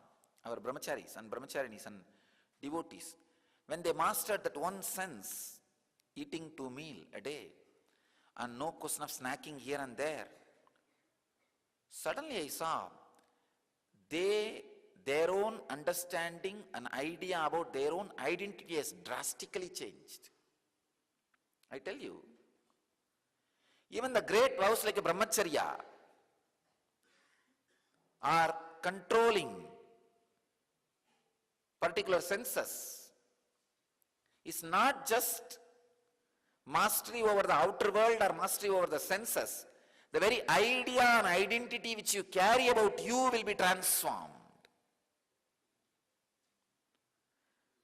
our brahmacharis and brahmacharinis and devotees, when they mastered that one sense, eating 2 meals a day, and no question of snacking here and there, suddenly I saw their own understanding and idea about their own identity has drastically changed. I tell you, even the great vows like a brahmacharya are controlling particular senses. It's not just mastery over the outer world or mastery over the senses. The very idea and identity which you carry about you will be transformed.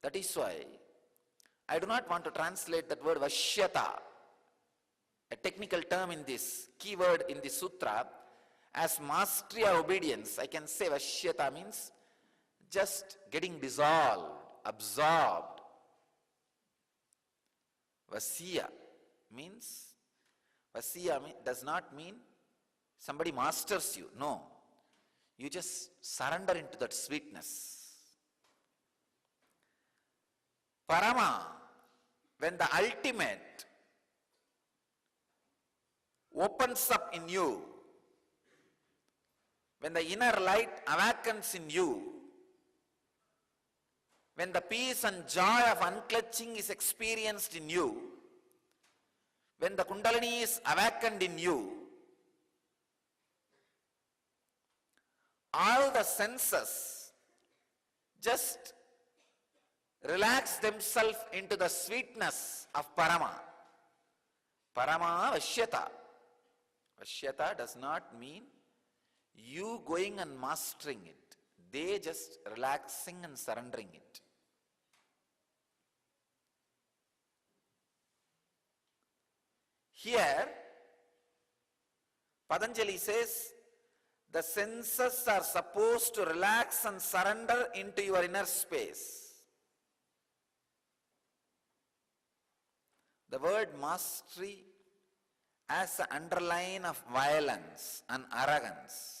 That is why I do not want to translate that word vashyata, a technical term in this, keyword in this sutra, as mastery or obedience. I can say vashyata means just getting dissolved, absorbed. Vasya does not mean somebody masters you. No. You just surrender into that sweetness. Parama, when the ultimate opens up in you, when the inner light awakens in you, when the peace and joy of unclutching is experienced in you, when the Kundalini is awakened in you, all the senses just relax themselves into the sweetness of Parama. Parama Vashyata. Vashyata does not mean you going and mastering it. They just relaxing and surrendering it. Here, Patanjali says, the senses are supposed to relax and surrender into your inner space. The word mastery as an underline of violence and arrogance.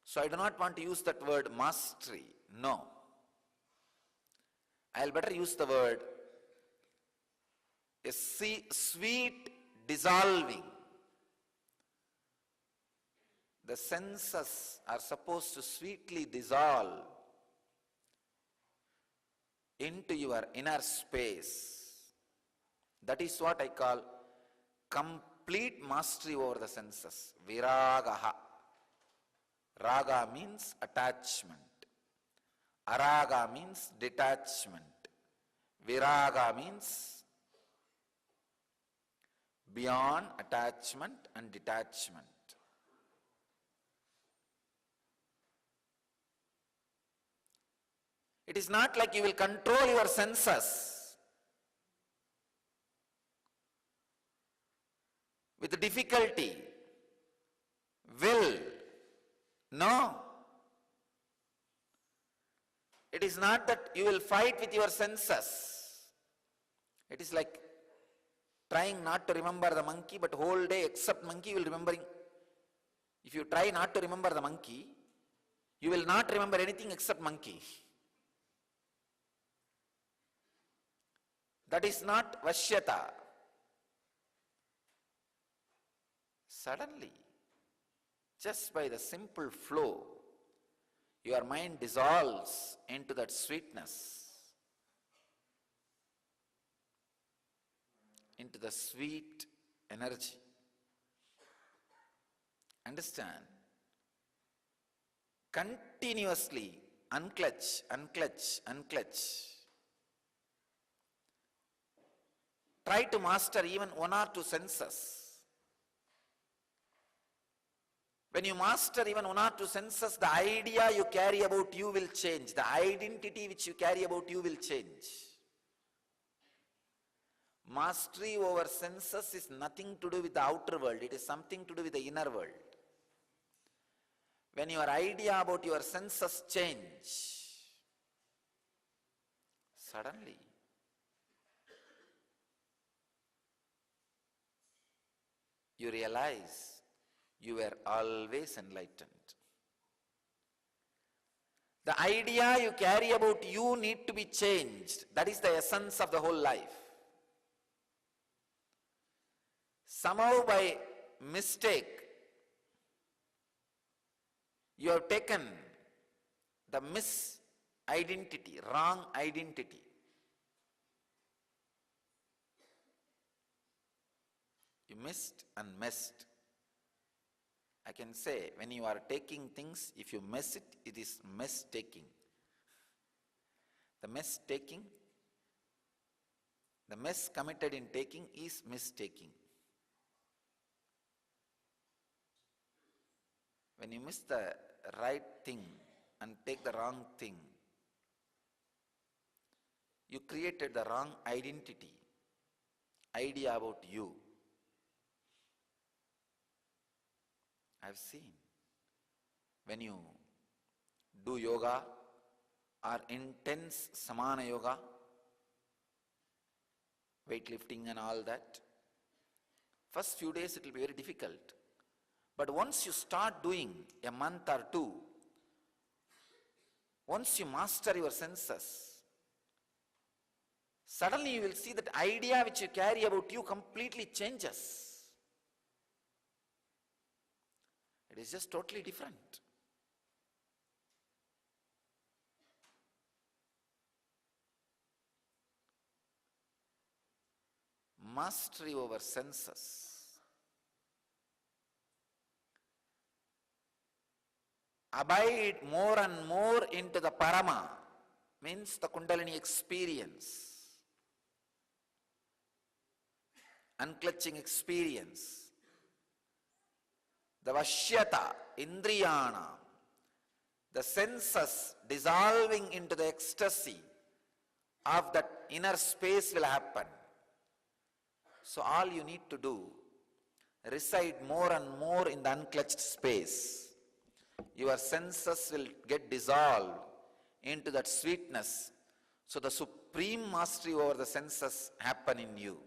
So I do not want to use that word mastery. No. I'll better use the word a sweet dissolving. The senses are supposed to sweetly dissolve into your inner space. That is what I call complete mastery over the senses. Viragaha. Raga means attachment. Araga means detachment. Viraga means beyond attachment and detachment. It is not like you will control your senses with difficulty, will. No. It is not that you will fight with your senses. It is like trying not to remember the monkey, but whole day except monkey you will remembering. If you try not to remember the monkey, you will not remember anything except monkey. That is not Vashyata. Suddenly, just by the simple flow, your mind dissolves into that sweetness, into the sweet energy. Understand? Continuously unclutch, unclutch, unclutch. Try to master even one or two senses. When you master even one or two senses, the idea you carry about you will change. The identity which you carry about you will change. Mastery over senses is nothing to do with the outer world. It is something to do with the inner world. When your idea about your senses change, suddenly you realize you were always enlightened. The idea you carry about you need to be changed. That is the essence of the whole life. Somehow by mistake, you have taken the misidentity, wrong identity. You missed and messed. I can say, when you are taking things, if you mess it, it is mess-taking. The mess-taking, the mess committed in taking is mistaking. When you miss the right thing and take the wrong thing, you created the wrong identity, idea about you. I've seen when you do yoga or intense samana yoga, weightlifting and all that, first few days it will be very difficult. But once you start doing a month or two, once you master your senses, suddenly you will see that idea which you carry about you completely changes. It is just totally different. Mastery over senses. Abide more and more into the Parama, means the Kundalini experience, unclutching experience, the Vashyata, Indriyana, the senses dissolving into the ecstasy of that inner space will happen. So all you need to do, reside more and more in the unclutched space. Your senses will get dissolved into that sweetness. So the supreme mastery over the senses happen in you.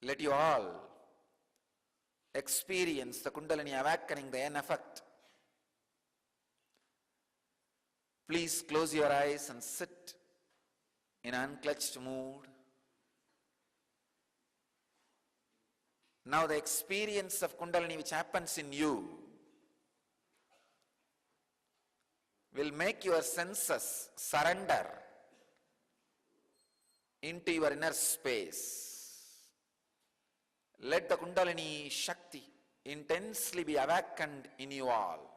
Let you all experience the Kundalini awakening, the end effect. Please close your eyes and sit in an unclutched mood. Now the experience of Kundalini which happens in you will make your senses surrender into your inner space. Let the Kundalini Shakti intensely be awakened in you all.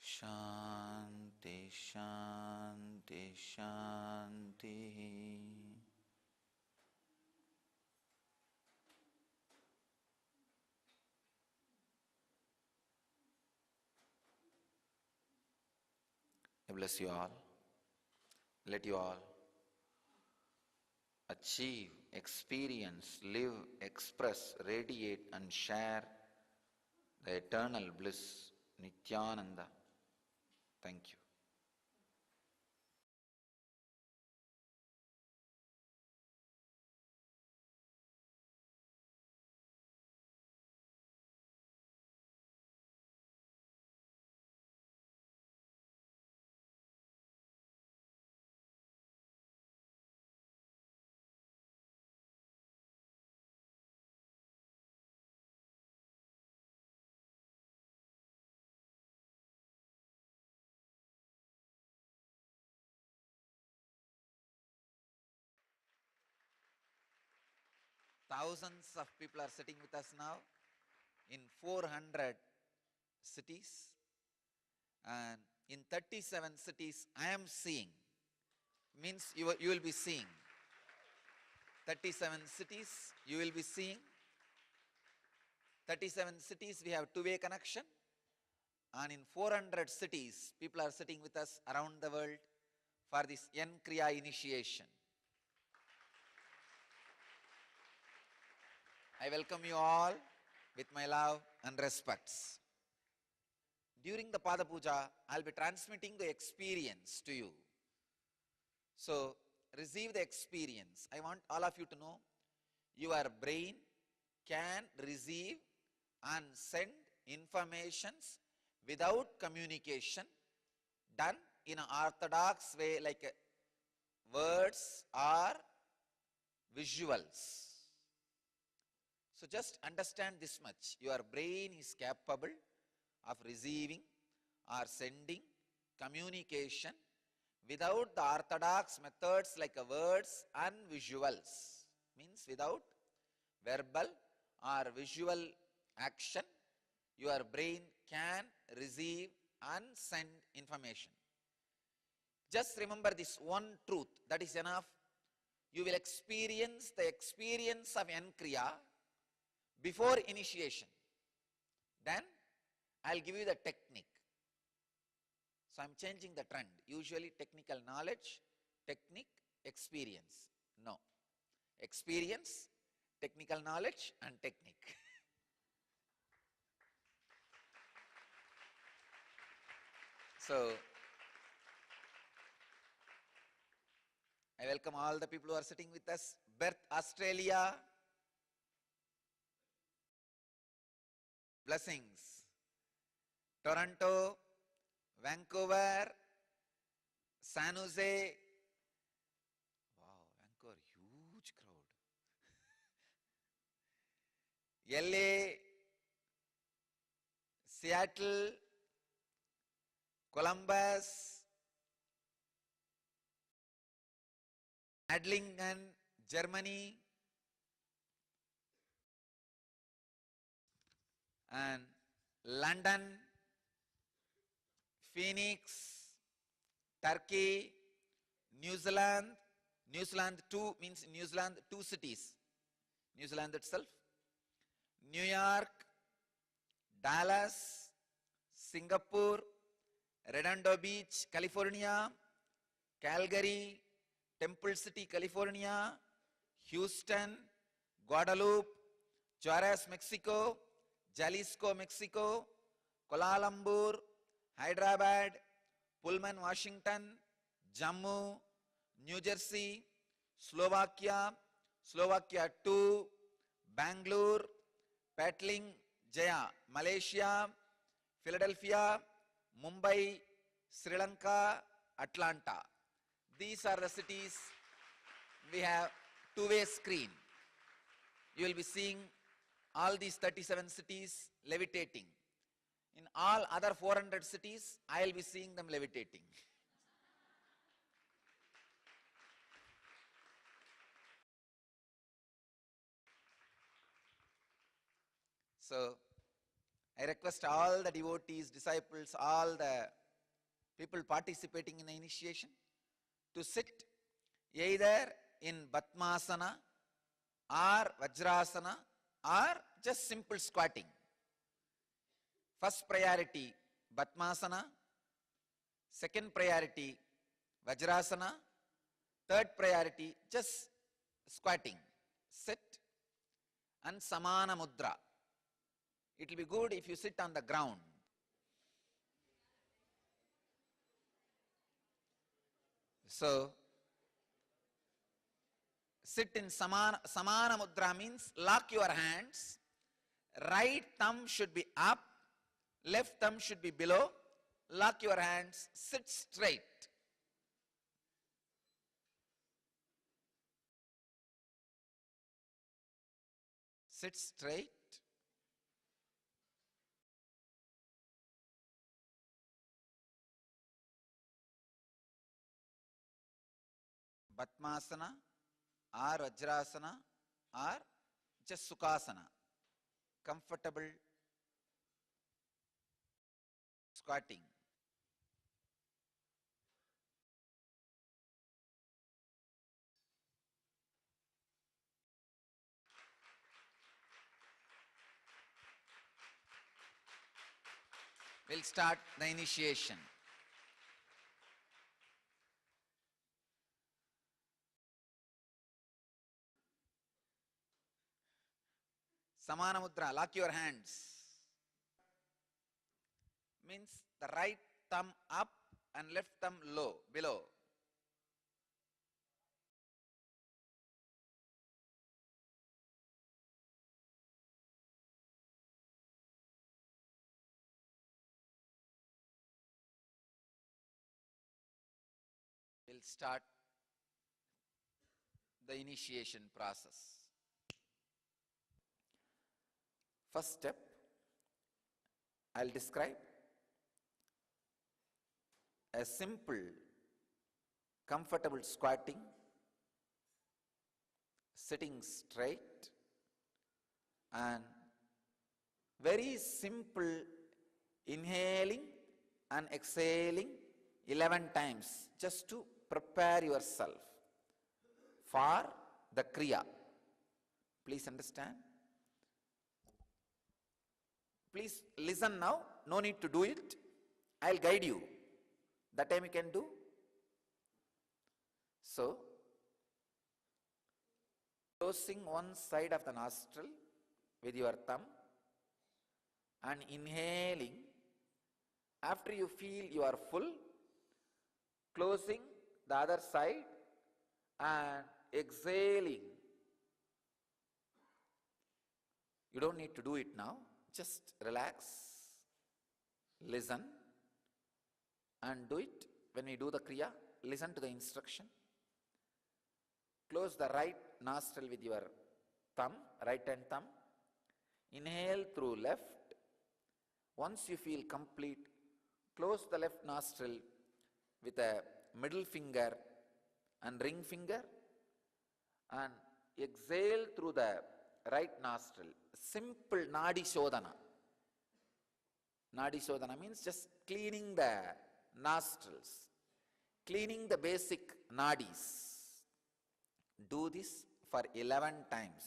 Shanti, Shanti, Shanti. I bless you all. Let you all achieve, experience, live, express, radiate and share the eternal bliss, Nityananda. Thank you. Thousands of people are sitting with us now in 400 cities, and in 37 cities I am seeing, means you will be seeing. 37 cities you will be seeing. 37 cities we have two-way connection, and in 400 cities people are sitting with us around the world for this N Kriya initiation. I welcome you all with my love and respects. During the Pada Puja, I'll be transmitting the experience to you. So, receive the experience. I want all of you to know, your brain can receive and send informations without communication, done in an orthodox way, like words or visuals. So just understand this much. Your brain is capable of receiving or sending communication without the orthodox methods like words and visuals. Means without verbal or visual action, your brain can receive and send information. Just remember this one truth, that is enough. You will experience the experience of N Kriya before initiation. Then I'll give you the technique. So I'm changing the trend. Usually technical knowledge, technique, experience. No. Experience, technical knowledge and technique. So I welcome all the people who are sitting with us. Perth, Australia. Blessings. Toronto, Vancouver, San Jose. Wow, Vancouver, huge crowd. LA, Seattle, Columbus, Adlingen, Germany, and London, Phoenix, Turkey, New Zealand. New Zealand 2 means New Zealand 2 cities. New Zealand itself. New York, Dallas, Singapore, Redondo Beach, California, Calgary, Temple City, California, Houston, Guadalupe, Juarez, Mexico, Jalisco, Mexico, Kuala Lumpur, Hyderabad, Pullman, Washington, Jammu, New Jersey, Slovakia, Slovakia 2, Bangalore, Patling, Jaya, Malaysia, Philadelphia, Mumbai, Sri Lanka, Atlanta. These are the cities we have two-way screen. You will be seeing all these 37 cities levitating. In all other 400 cities, I will be seeing them levitating. So I request all the devotees, disciples, all the people participating in the initiation to sit either in Batmasana or Vajrasana or just simple squatting. First priority Batmasana, second priority Vajrasana, third priority just squatting. Sit and Samana Mudra. It will be good if you sit on the ground. So, sit in Samana Mudra means lock your hands. Right thumb should be up, left thumb should be below. Lock your hands, sit straight. Sit straight. Batmasana or Vajrasana or just Sukhasana. Comfortable squatting. We'll start the initiation. Samana Mudra, lock your hands. Means the right thumb up and left thumb low, below. We'll start the initiation process. First step, I'll describe a simple, comfortable squatting, sitting straight, and very simple inhaling and exhaling 11 times just to prepare yourself for the Kriya. Please understand. Please listen now, no need to do it. I'll guide you. That time you can do. So, closing one side of the nostril with your thumb and inhaling. After you feel you are full, closing the other side and exhaling. You don't need to do it now. Just relax, listen, and do it. When we do the Kriya, listen to the instruction. Close the right nostril with your thumb, right hand thumb. Inhale through left. Once you feel complete, close the left nostril with a middle finger and ring finger and exhale through the right nostril. Simple Nadi Shodhana. Nadi Shodhana means just cleaning the nostrils, cleaning the basic nadis. Do this for 11 times.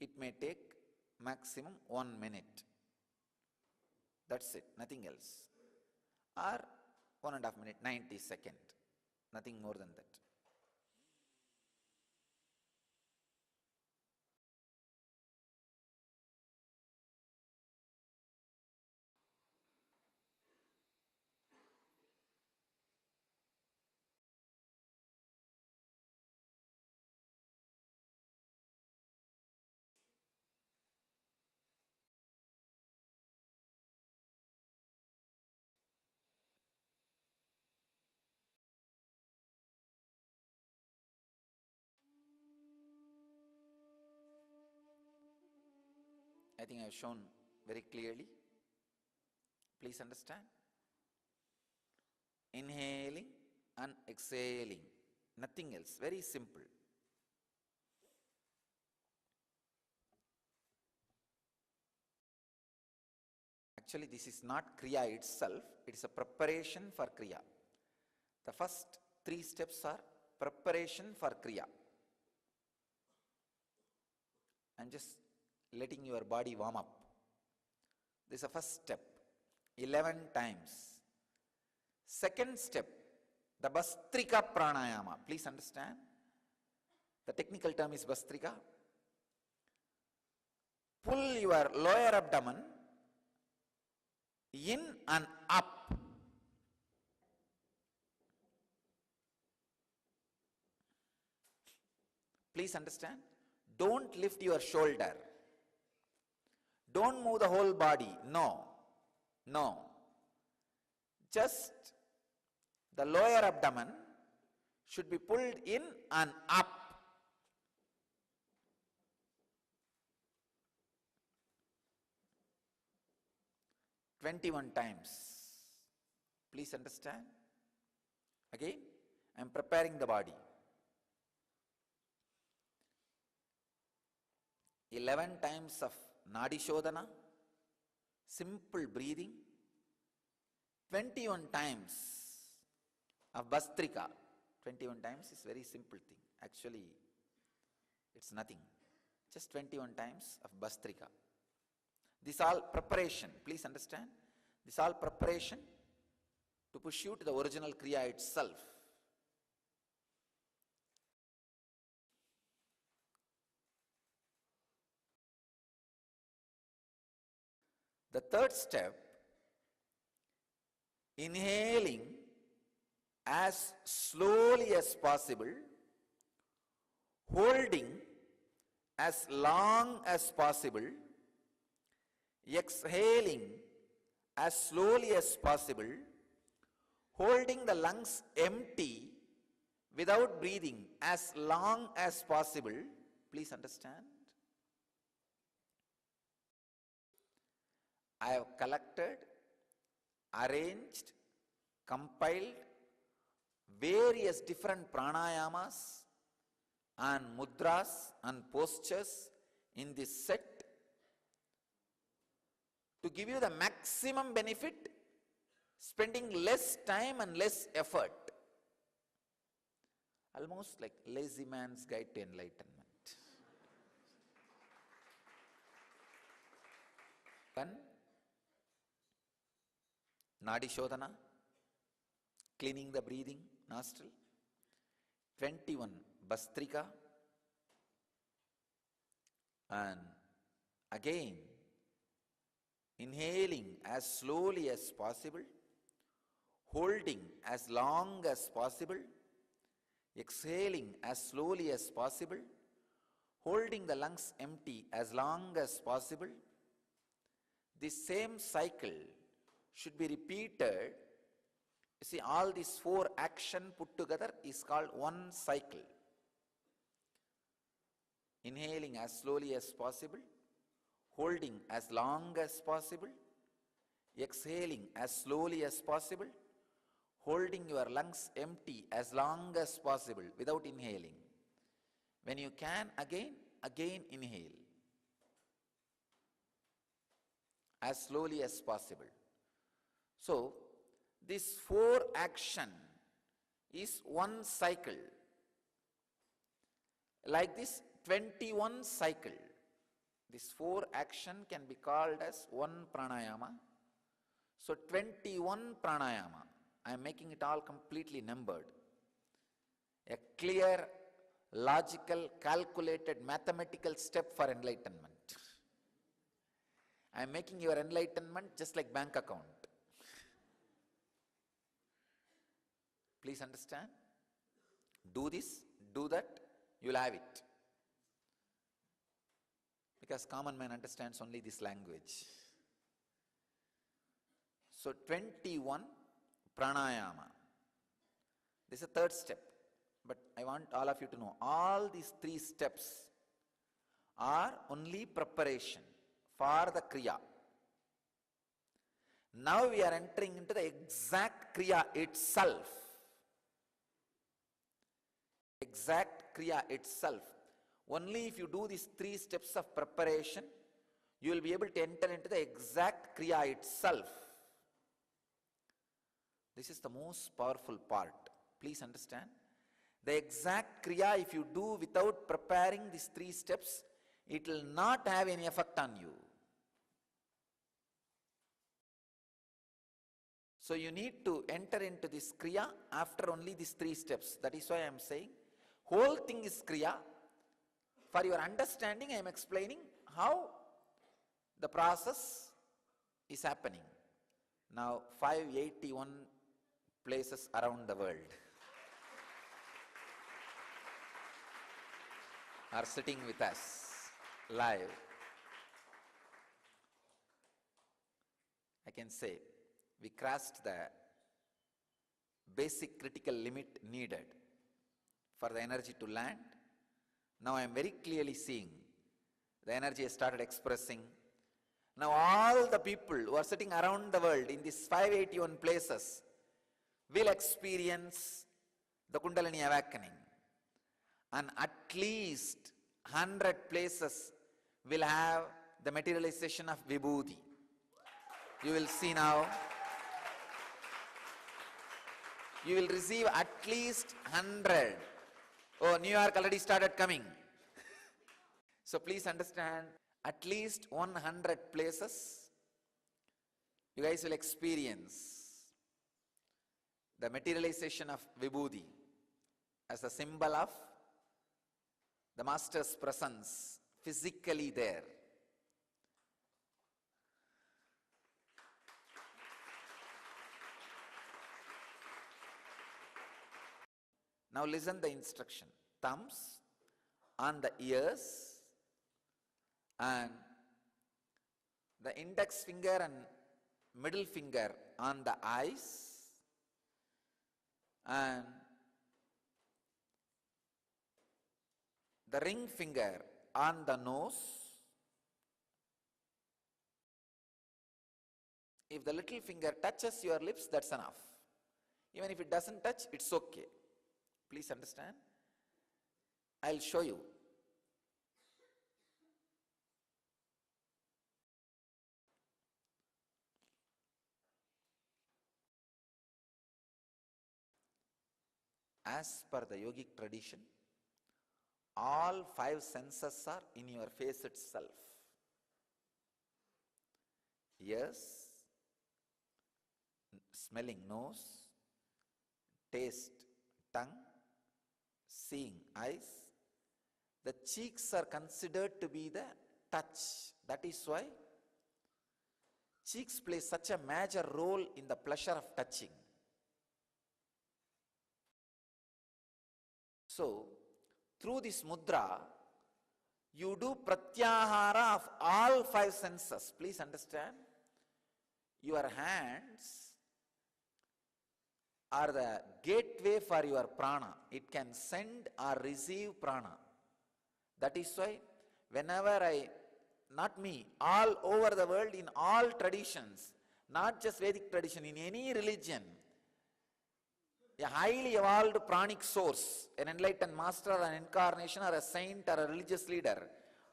It may take maximum 1 minute. That's it, nothing else. Or 1.5 minute, 90 seconds. Nothing more than that. I think I have shown very clearly. Please understand. Inhaling and exhaling. Nothing else. Very simple. Actually, this is not Kriya itself, it is a preparation for Kriya. The first 3 steps are preparation for Kriya. And just letting your body warm up. This is the first step, 11 times. Second step, the Bastrika Pranayama. Please understand, the technical term is Bastrika. Pull your lower abdomen in and up. Please understand, don't lift your shoulder. Don't move the whole body. No. No. Just the lower abdomen should be pulled in and up. "21 times. Please understand. Again, I am preparing the body. 11 times of Nadi Shodhana, simple breathing. 21 times of Bastrika. 21 times is very simple thing. Actually, it's nothing. Just 21 times of Bastrika. This all preparation. Please understand. This all preparation to push you to the original Kriya itself. The third step, inhaling as slowly as possible, holding as long as possible, exhaling as slowly as possible, holding the lungs empty without breathing as long as possible. Please understand. I have collected, arranged, compiled various different pranayamas and mudras and postures in this set to give you the maximum benefit, spending less time and less effort. Almost like lazy man's guide to enlightenment. One, Nadi Shodhana, cleaning the breathing nostril. 21 Bastrika, and again inhaling as slowly as possible, holding as long as possible, exhaling as slowly as possible, holding the lungs empty as long as possible. This same cycle should be repeated. You see, all these 4 actions put together is called one cycle. Inhaling as slowly as possible, holding as long as possible, exhaling as slowly as possible, holding your lungs empty as long as possible without inhaling. When you can, again inhale as slowly as possible. So, this 4 action is one cycle. Like this 21 cycle. This 4 action can be called as one pranayama. So 21 pranayama. I am making it all completely numbered. A clear, logical, calculated, mathematical step for enlightenment. I am making your enlightenment just like bank account. Please understand. Do this, do that, you will have it. Because common man understands only this language. So 21 pranayama. This is the third step. But I want all of you to know, all these 3 steps are only preparation for the Kriya. Now we are entering into the exact Kriya itself. Exact Kriya itself. Only if you do these 3 steps of preparation, you will be able to enter into the exact Kriya itself. This is the most powerful part. Please understand. The exact Kriya, if you do without preparing these 3 steps, it will not have any effect on you. So you need to enter into this Kriya after only these 3 steps. That is why I am saying, whole thing is Kriya. For your understanding, I am explaining how the process is happening. Now, 581 places around the world are sitting with us live. I can say we crossed the basic critical limit needed for the energy to land. Now I am very clearly seeing the energy has started expressing. Now all the people who are sitting around the world in these 581 places will experience the Kundalini awakening. And at least 100 places will have the materialization of Vibhuti. You will see now. You will receive at least 100. Oh, New York already started coming. So please understand, at least 100 places you guys will experience the materialization of Vibhuti as a symbol of the Master's presence physically there. Now listen the instruction. Thumbs on the ears and the index finger and middle finger on the eyes and the ring finger on the nose. If the little finger touches your lips, that's enough. Even if it doesn't touch, it's okay. Please understand. I'll show you. As per the yogic tradition, all 5 senses are in your face itself. Ears, smelling nose, taste tongue, seeing eyes. The cheeks are considered to be the touch. That is why cheeks play such a major role in the pleasure of touching. So, through this mudra, you do pratyahara of all 5 senses. Please understand. Your hands are the gateway for your prana. It can send or receive prana. That is why whenever not me, all over the world, in all traditions, not just Vedic tradition, in any religion, a highly evolved pranic source, an enlightened master or an incarnation or a saint or a religious leader,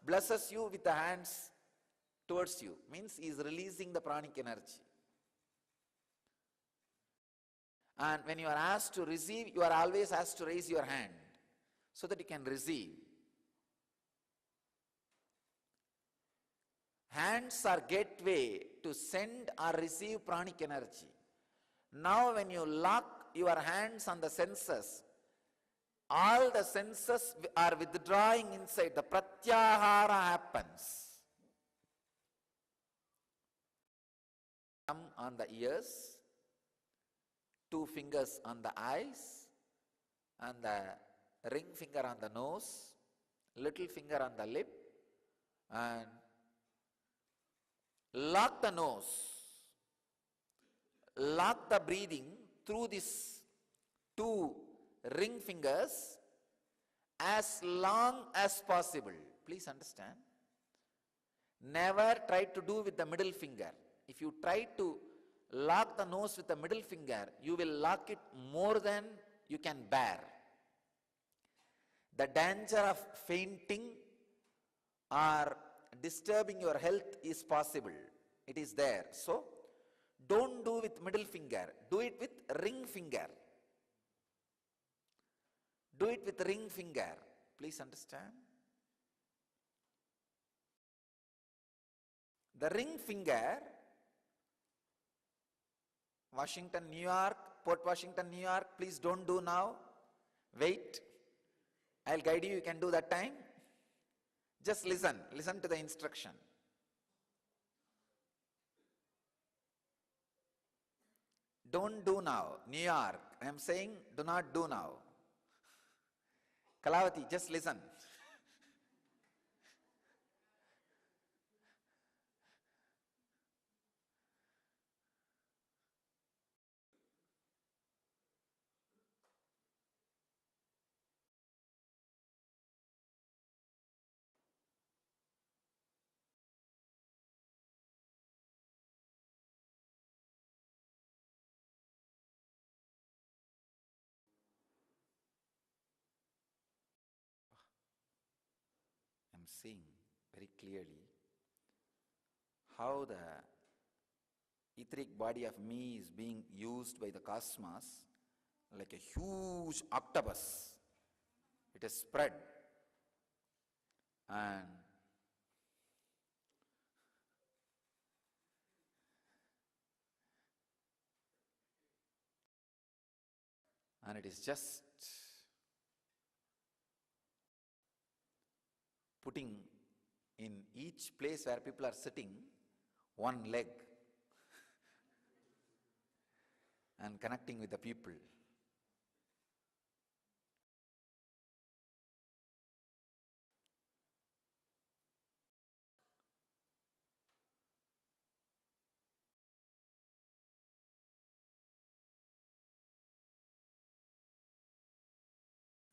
blesses you with the hands towards you. Means he is releasing the pranic energy. And when you are asked to receive, you are always asked to raise your hand so that you can receive. Hands are gateway to send or receive pranic energy. Now when you lock your hands on the senses, all the senses are withdrawing inside. The pratyahara happens. Thumb on the ears, 2 fingers on the eyes, and the ring finger on the nose, little finger on the lip, and lock the nose, lock the breathing through these 2 ring fingers as long as possible. Please understand. Never try to do with the middle finger. If you try to lock the nose with the middle finger, you will lock it more than you can bear. The danger of fainting or disturbing your health is possible. It is there. So, don't do with middle finger. Do it with ring finger. Do it with ring finger. Please understand. The ring finger, Washington, New York, Port Washington, New York, please don't do now. Wait. I'll guide you, you can do that time. Just listen to the instruction. Don't do now. New York, I am saying do not do now. Kalavati, just listen. I'm seeing very clearly how the etheric body of me is being used by the cosmos like a huge octopus. It is spread, and it is just putting in each place where people are sitting one leg and connecting with the people.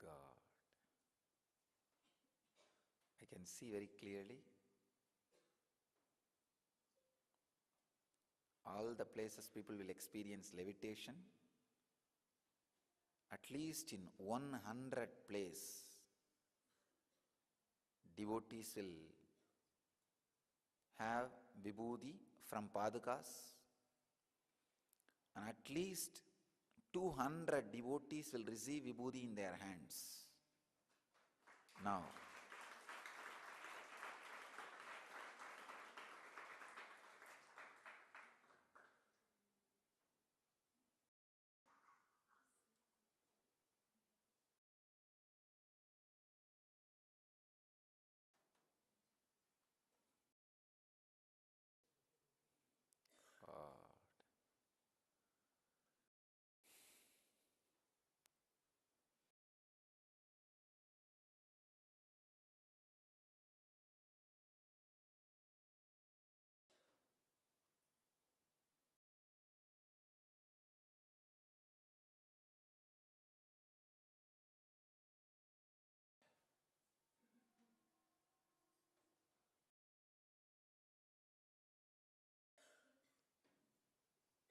God, I can see very clearly all the places people will experience levitation. At least in 100 places, devotees will have vibhuti from padukas, and at least 200 devotees will receive vibhuti in their hands. Now,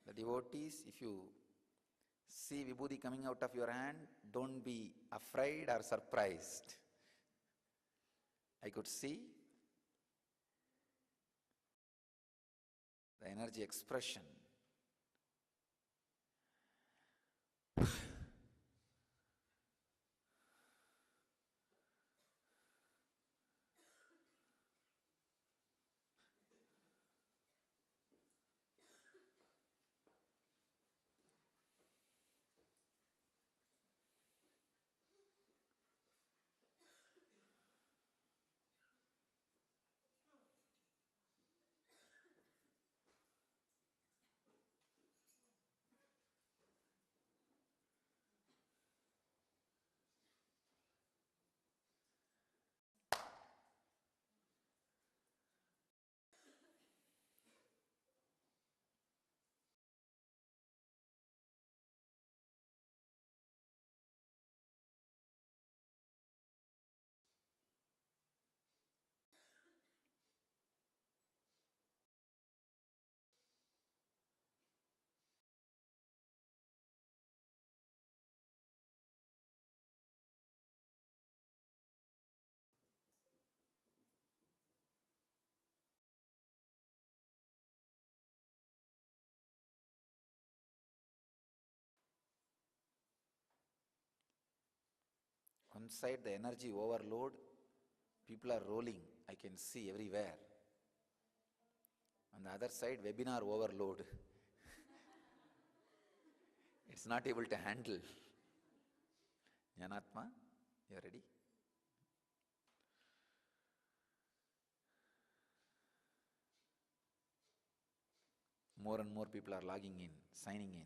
the devotees, if you see vibhuti coming out of your hand, don't be afraid or surprised. I could see the energy expression. One side the energy overload, people are rolling, I can see everywhere. On the other side, webinar overload. It's not able to handle. Jnanatma, you are ready? More and more people are logging in, signing in.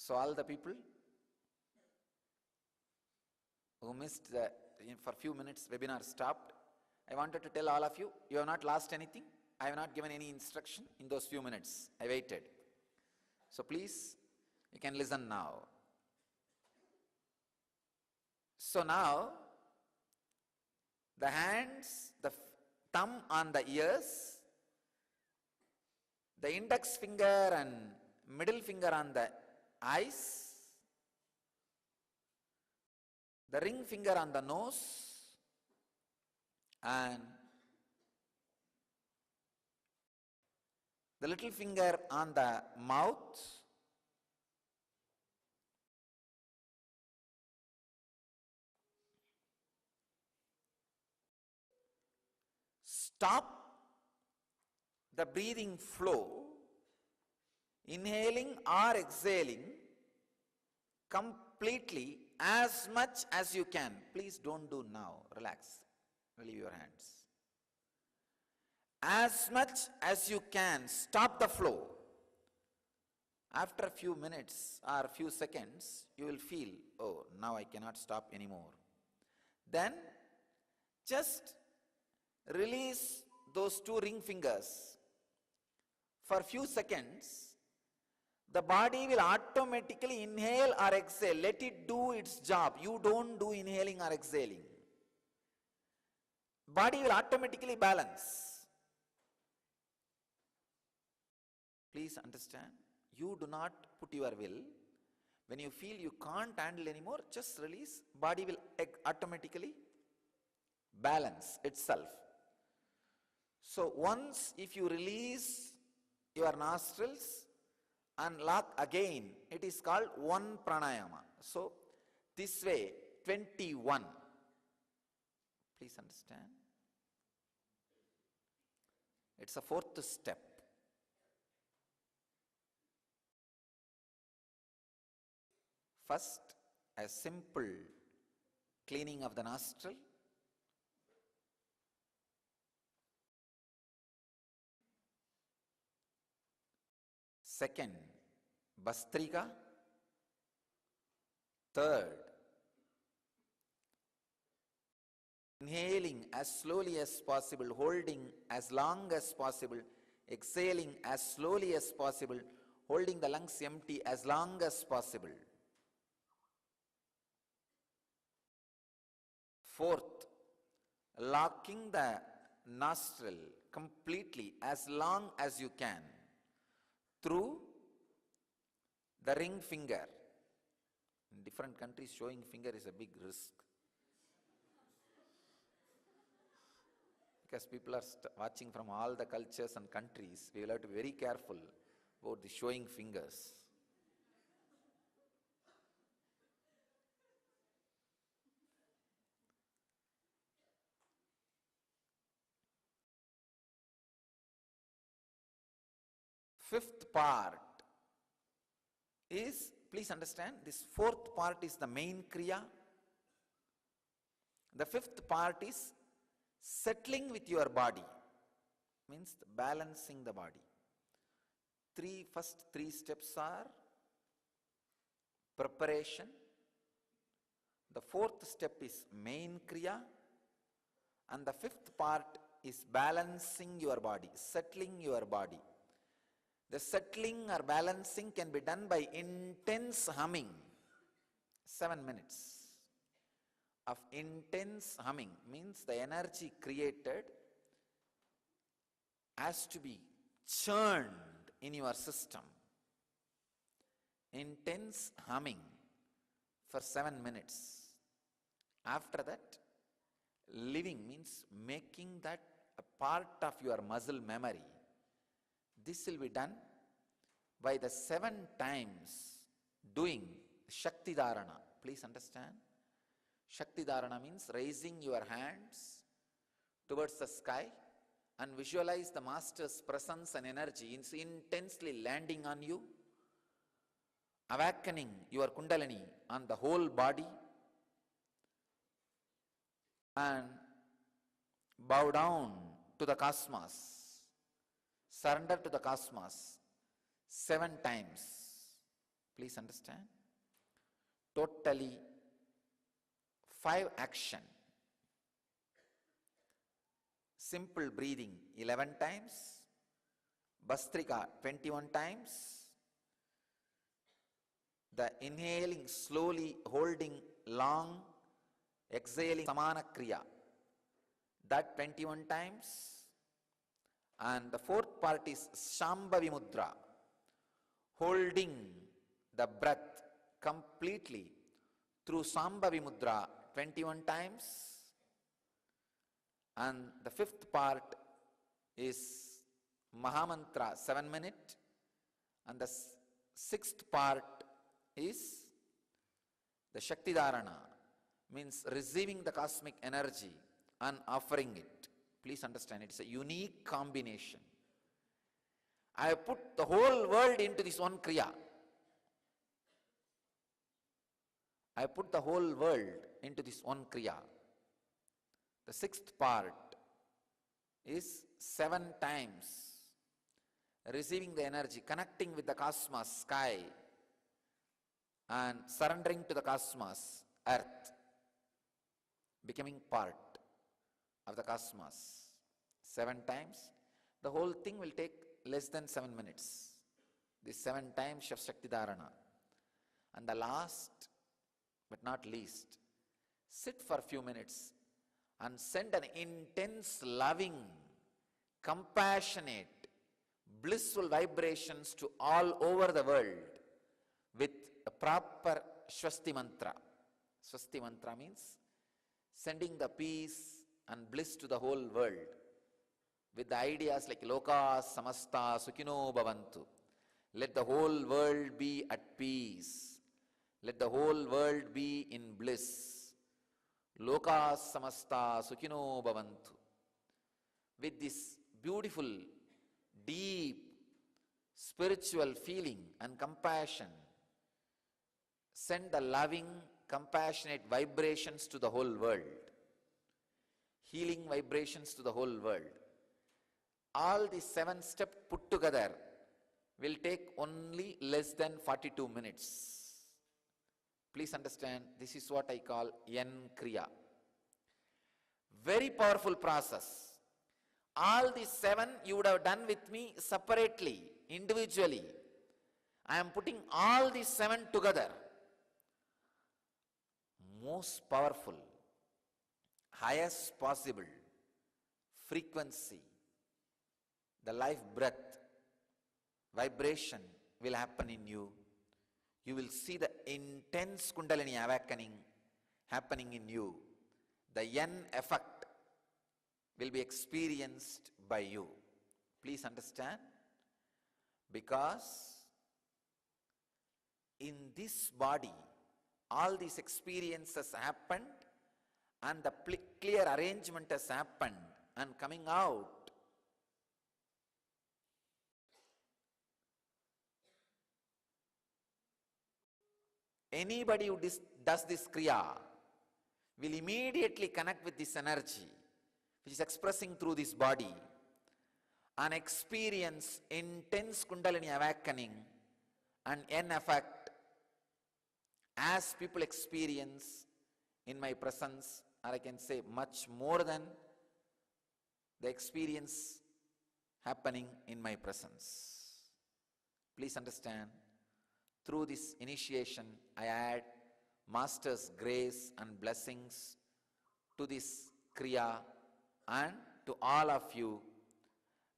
So all the people who missed for a few minutes webinar stopped, I wanted to tell all of you, you have not lost anything. I have not given any instruction in those few minutes. I waited. So please, you can listen now. So now, the hands, the thumb on the ears, the index finger and middle finger on the eyes, the ring finger on the nose, and the little finger on the mouth, stop the breathing flow, inhaling or exhaling completely as much as you can. Please don't do now. Relax. Relieve your hands. As much as you can, stop the flow. After a few minutes or a few seconds, you will feel, oh, now I cannot stop anymore. Then just release those two ring fingers. For a few seconds, the body will automatically inhale or exhale. Let it do its job. You don't do inhaling or exhaling. Body will automatically balance. Please understand, you do not put your will. When you feel you can't handle anymore, just release. Body will automatically balance itself. So once if you release your nostrils and lock again, it is called one pranayama. So this way, 21. Please understand. It's a fourth step. First, a simple cleaning of the nostril. Second, Bastrika. Third, inhaling as slowly as possible, holding as long as possible, exhaling as slowly as possible, holding the lungs empty as long as possible. Fourth, locking the nostril completely as long as you can through the ring finger. In different countries, showing finger is a big risk. Because people are watching from all the cultures and countries, we will have to be very careful about the showing fingers. Fifth part is, please understand, this fourth part is the main kriya. The fifth part is settling with your body, means balancing the body. First three steps are preparation. The fourth step is main kriya. And the fifth part is balancing your body, settling your body. The settling or balancing can be done by intense humming. 7 minutes of intense humming means the energy created has to be churned in your system. Intense humming for 7 minutes. After that, living means making that a part of your muscle memory. This will be done by the 7 times doing Shakti Dharana. Please understand. Shakti Dharana means raising your hands towards the sky and visualize the Master's presence and energy is intensely landing on you, awakening your Kundalini on the whole body, and bow down to the cosmos, surrender to the cosmos 7 times. Please understand. Totally 5 action. Simple breathing 11 times, Bastrika 21 times, the inhaling slowly, holding long, exhaling Samana Kriya, that 21 times, and the 4th part is Shambhavi Mudra, holding the breath completely through Shambhavi Mudra 21 times, and the 5th part is Mahamantra 7 minutes, and the 6th part is the Shakti Dharana, means receiving the cosmic energy and offering it. Please understand, it's a unique combination. I have put the whole world into this one Kriya. I put the whole world into this one Kriya. The 6th part is 7 times receiving the energy, connecting with the cosmos, sky, and surrendering to the cosmos, earth, becoming part of the cosmos 7 times. The whole thing will take less than 7 minutes. These 7 times of Shakti Dharana. And the last but not least, sit for a few minutes and send an intense, loving, compassionate, blissful vibrations to all over the world with a proper Swasti Mantra. Swasti Mantra means sending the peace and bliss to the whole world with the ideas like Loka Samasta Sukhino Bhavantu. Let the whole world be at peace. Let the whole world be in bliss. Loka Samasta Sukhino Bhavantu. With this beautiful, deep, spiritual feeling and compassion, send the loving, compassionate vibrations to the whole world. Healing vibrations to the whole world. All these 7 steps put together will take only less than 42 minutes. Please understand, this is what I call Yen Kriya. Very powerful process. All these 7 you would have done with me separately, individually. I am putting all these 7 together. Most powerful, highest possible frequency, the life breath, vibration will happen in you. You will see the intense Kundalini awakening happening in you. The Yen effect will be experienced by you. Please understand, because in this body, all these experiences happened and the clear arrangement has happened, and coming out, anybody who does this Kriya will immediately connect with this energy which is expressing through this body and experience intense Kundalini awakening and Yen effect as people experience in my presence, or I can say much more than the experience happening in my presence. Please understand, through this initiation, I add Master's grace and blessings to this Kriya and to all of you.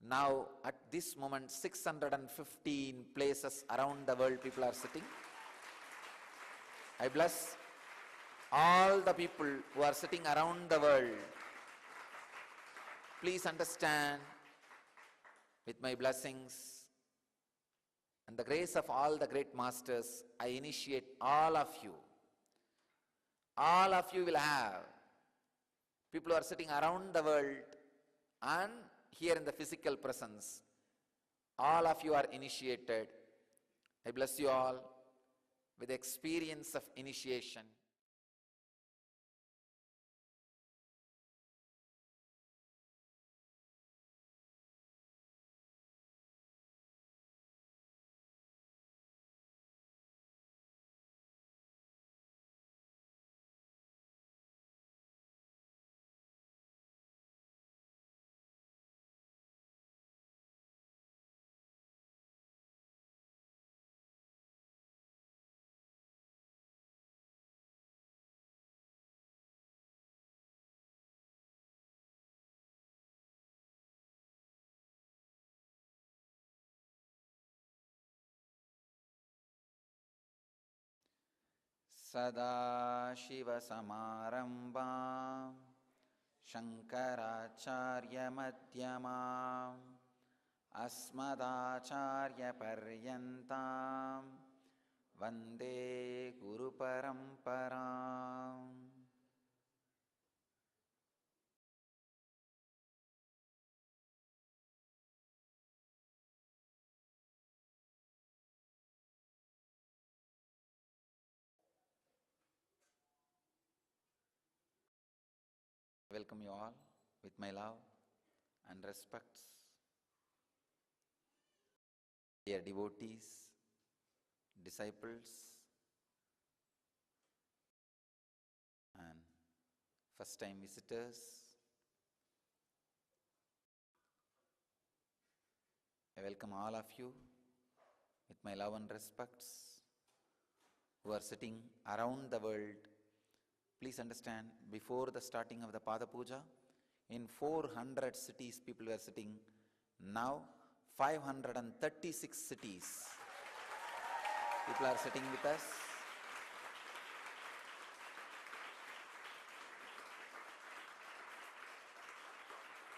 Now, at this moment, 615 places around the world people are sitting. I bless all the people who are sitting around the world, please understand, with my blessings and the grace of all the great masters, I initiate all of you. All of you will have, people who are sitting around the world and here in the physical presence, all of you are initiated. I bless you all with the experience of initiation. Sadashivasamarambam Shankaracharya-madhyamam Asmadacharya-paryantam Vande Guru-paramparam. I welcome you all with my love and respects. Dear devotees, disciples, and first-time visitors, I welcome all of you with my love and respects who are sitting around the world. Please understand, before the starting of the Pada Puja, in 400 cities people were sitting. Now 536 cities people are sitting with us.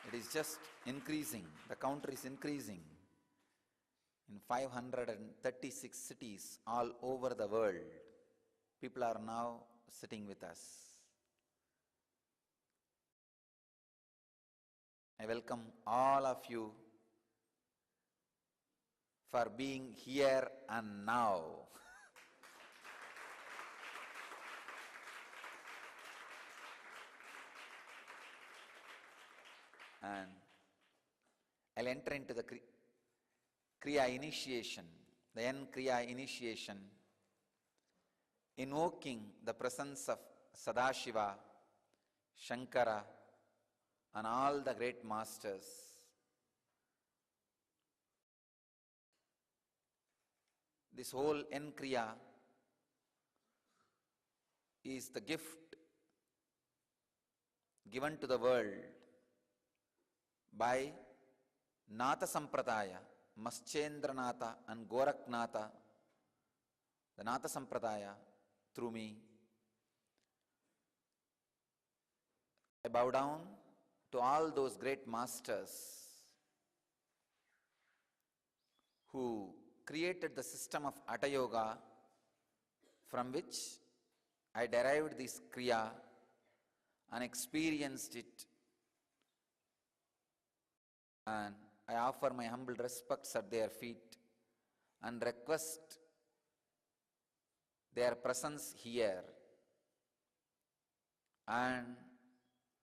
It is just increasing, the count is increasing. In 536 cities all over the world, people are now sitting with us. I welcome all of you for being here and now. And I'll enter into the Kriya initiation, the N Kriya initiation, invoking the presence of Sadashiva, Shankara, and all the great masters. This whole N Kriya is the gift given to the world by Natha Sampradaya, Maschendranatha and Goraknatha, the Natha Sampradaya, through me. I bow down to all those great masters who created the system of Hatha Yoga, from which I derived this Kriya and experienced it. And I offer my humble respects at their feet and request their presence here and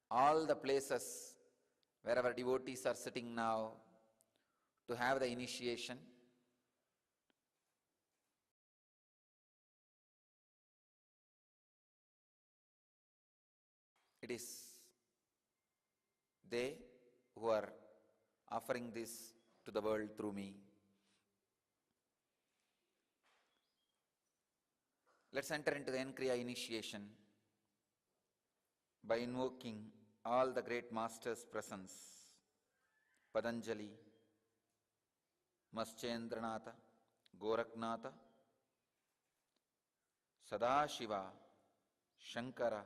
all the places wherever devotees are sitting now to have the initiation. It is they who are offering this to the world through me. Let's enter into the N Kriya initiation by invoking all the great masters' presence. Patanjali, Maschendranatha, Goraknatha, Sadashiva, Shankara,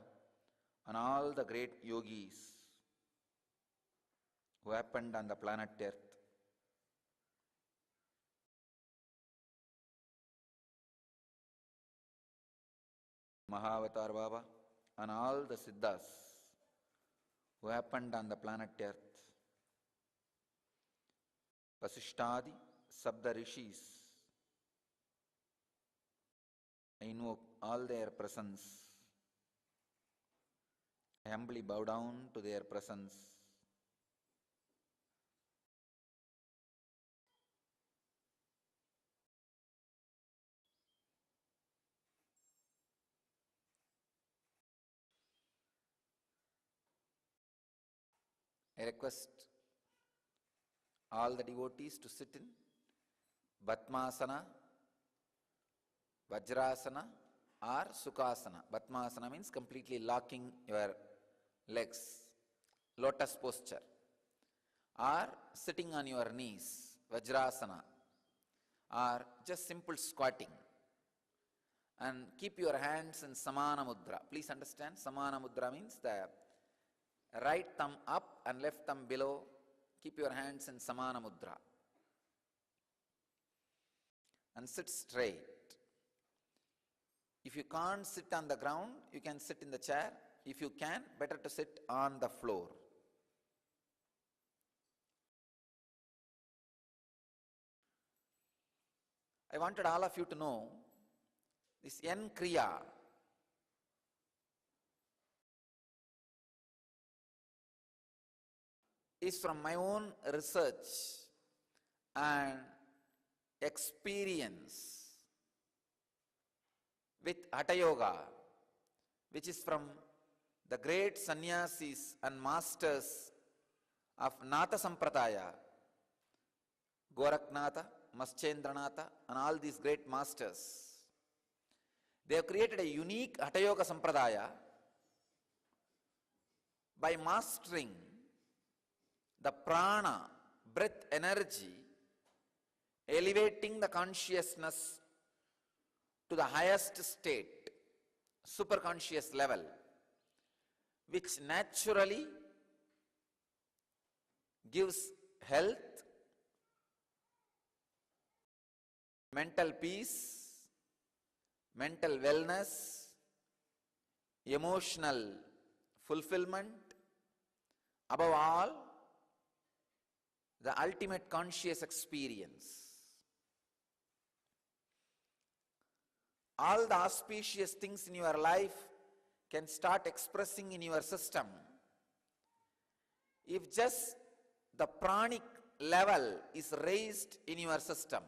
and all the great yogis who happened on the planet Earth. Mahavatar Baba, and all the Siddhas who happened on the planet Earth. Vasishtadi, Sabda Rishis, I invoke all their presence. I humbly bow down to their presence. I request all the devotees to sit in Batmasana, Vajrasana, or Sukhasana. Batmasana means completely locking your legs, lotus posture, or sitting on your knees, Vajrasana, or just simple squatting. And keep your hands in Samana Mudra. Please understand, Samana Mudra means the right thumb up and left thumb below. Keep your hands in Samana Mudra. And sit straight. If you can't sit on the ground, you can sit in the chair. If you can, better to sit on the floor. I wanted all of you to know this N Kriya is from my own research and experience with Hatha Yoga, which is from the great sannyasis and masters of Natha Sampradaya, Gorakhnatha, Maschendranatha, and all these great masters. They have created a unique Hatha Yoga Sampradaya by mastering the prana, breath energy, elevating the consciousness to the highest state, superconscious level, which naturally gives health, mental peace, mental wellness, emotional fulfillment, above all, the ultimate conscious experience. All the auspicious things in your life can start expressing in your system if just the pranic level is raised in your system.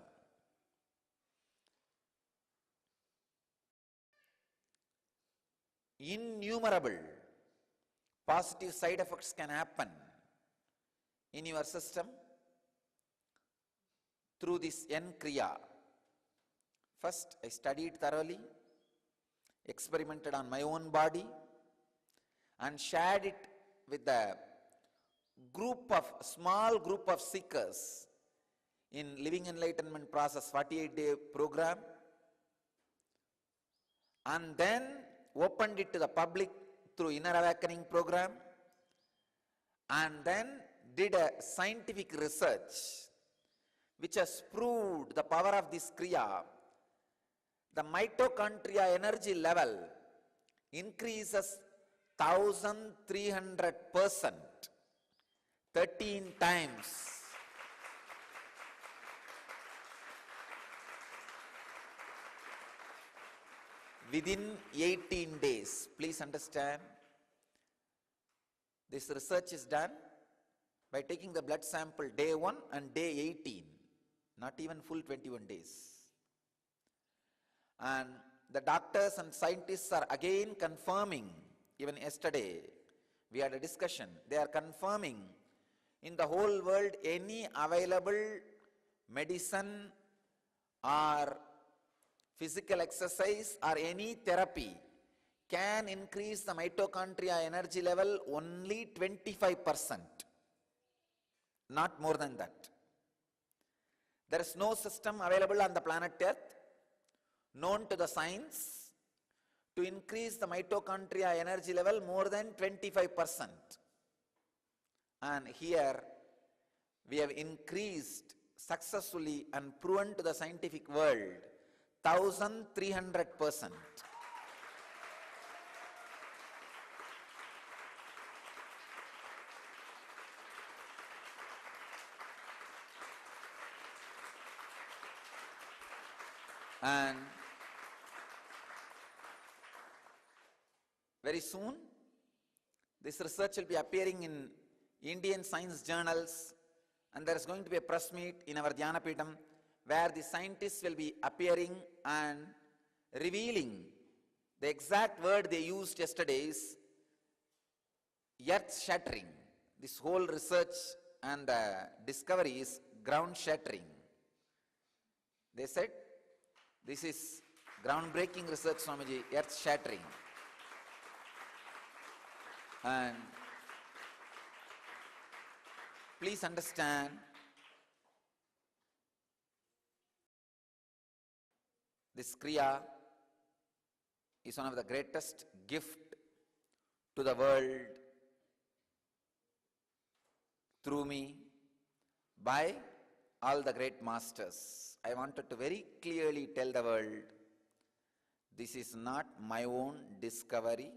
Innumerable positive side effects can happen in your system through this N Kriya. First, I studied thoroughly, experimented on my own body, and shared it with the small group of seekers in Living Enlightenment Process 48-day program, and then opened it to the public through Inner Awakening program, and then did a scientific research which has proved the power of this Kriya. The mitochondria energy level increases 1300%, 13 times. Within 18 days. Please understand, this research is done by taking the blood sample day 1 and day 18, not even full 21 days. And the doctors and scientists are again confirming, even yesterday we had a discussion, they are confirming in the whole world any available medicine or physical exercise or any therapy can increase the mitochondria energy level only 25%, not more than that. There is no system available on the planet Earth known to the science to increase the mitochondria energy level more than 25%. And here we have increased successfully and proven to the scientific world 1300%. And very soon, this research will be appearing in Indian science journals, and there is going to be a press meet in our Dhyanapeetham where the scientists will be appearing and revealing the exact word they used yesterday is earth shattering. This whole research and discovery is ground shattering. They said, this is groundbreaking research, Swamiji, earth shattering. And please understand, this Kriya is one of the greatest gift to the world through me by all the great masters. I wanted to very clearly tell the world, this is not my own discovery.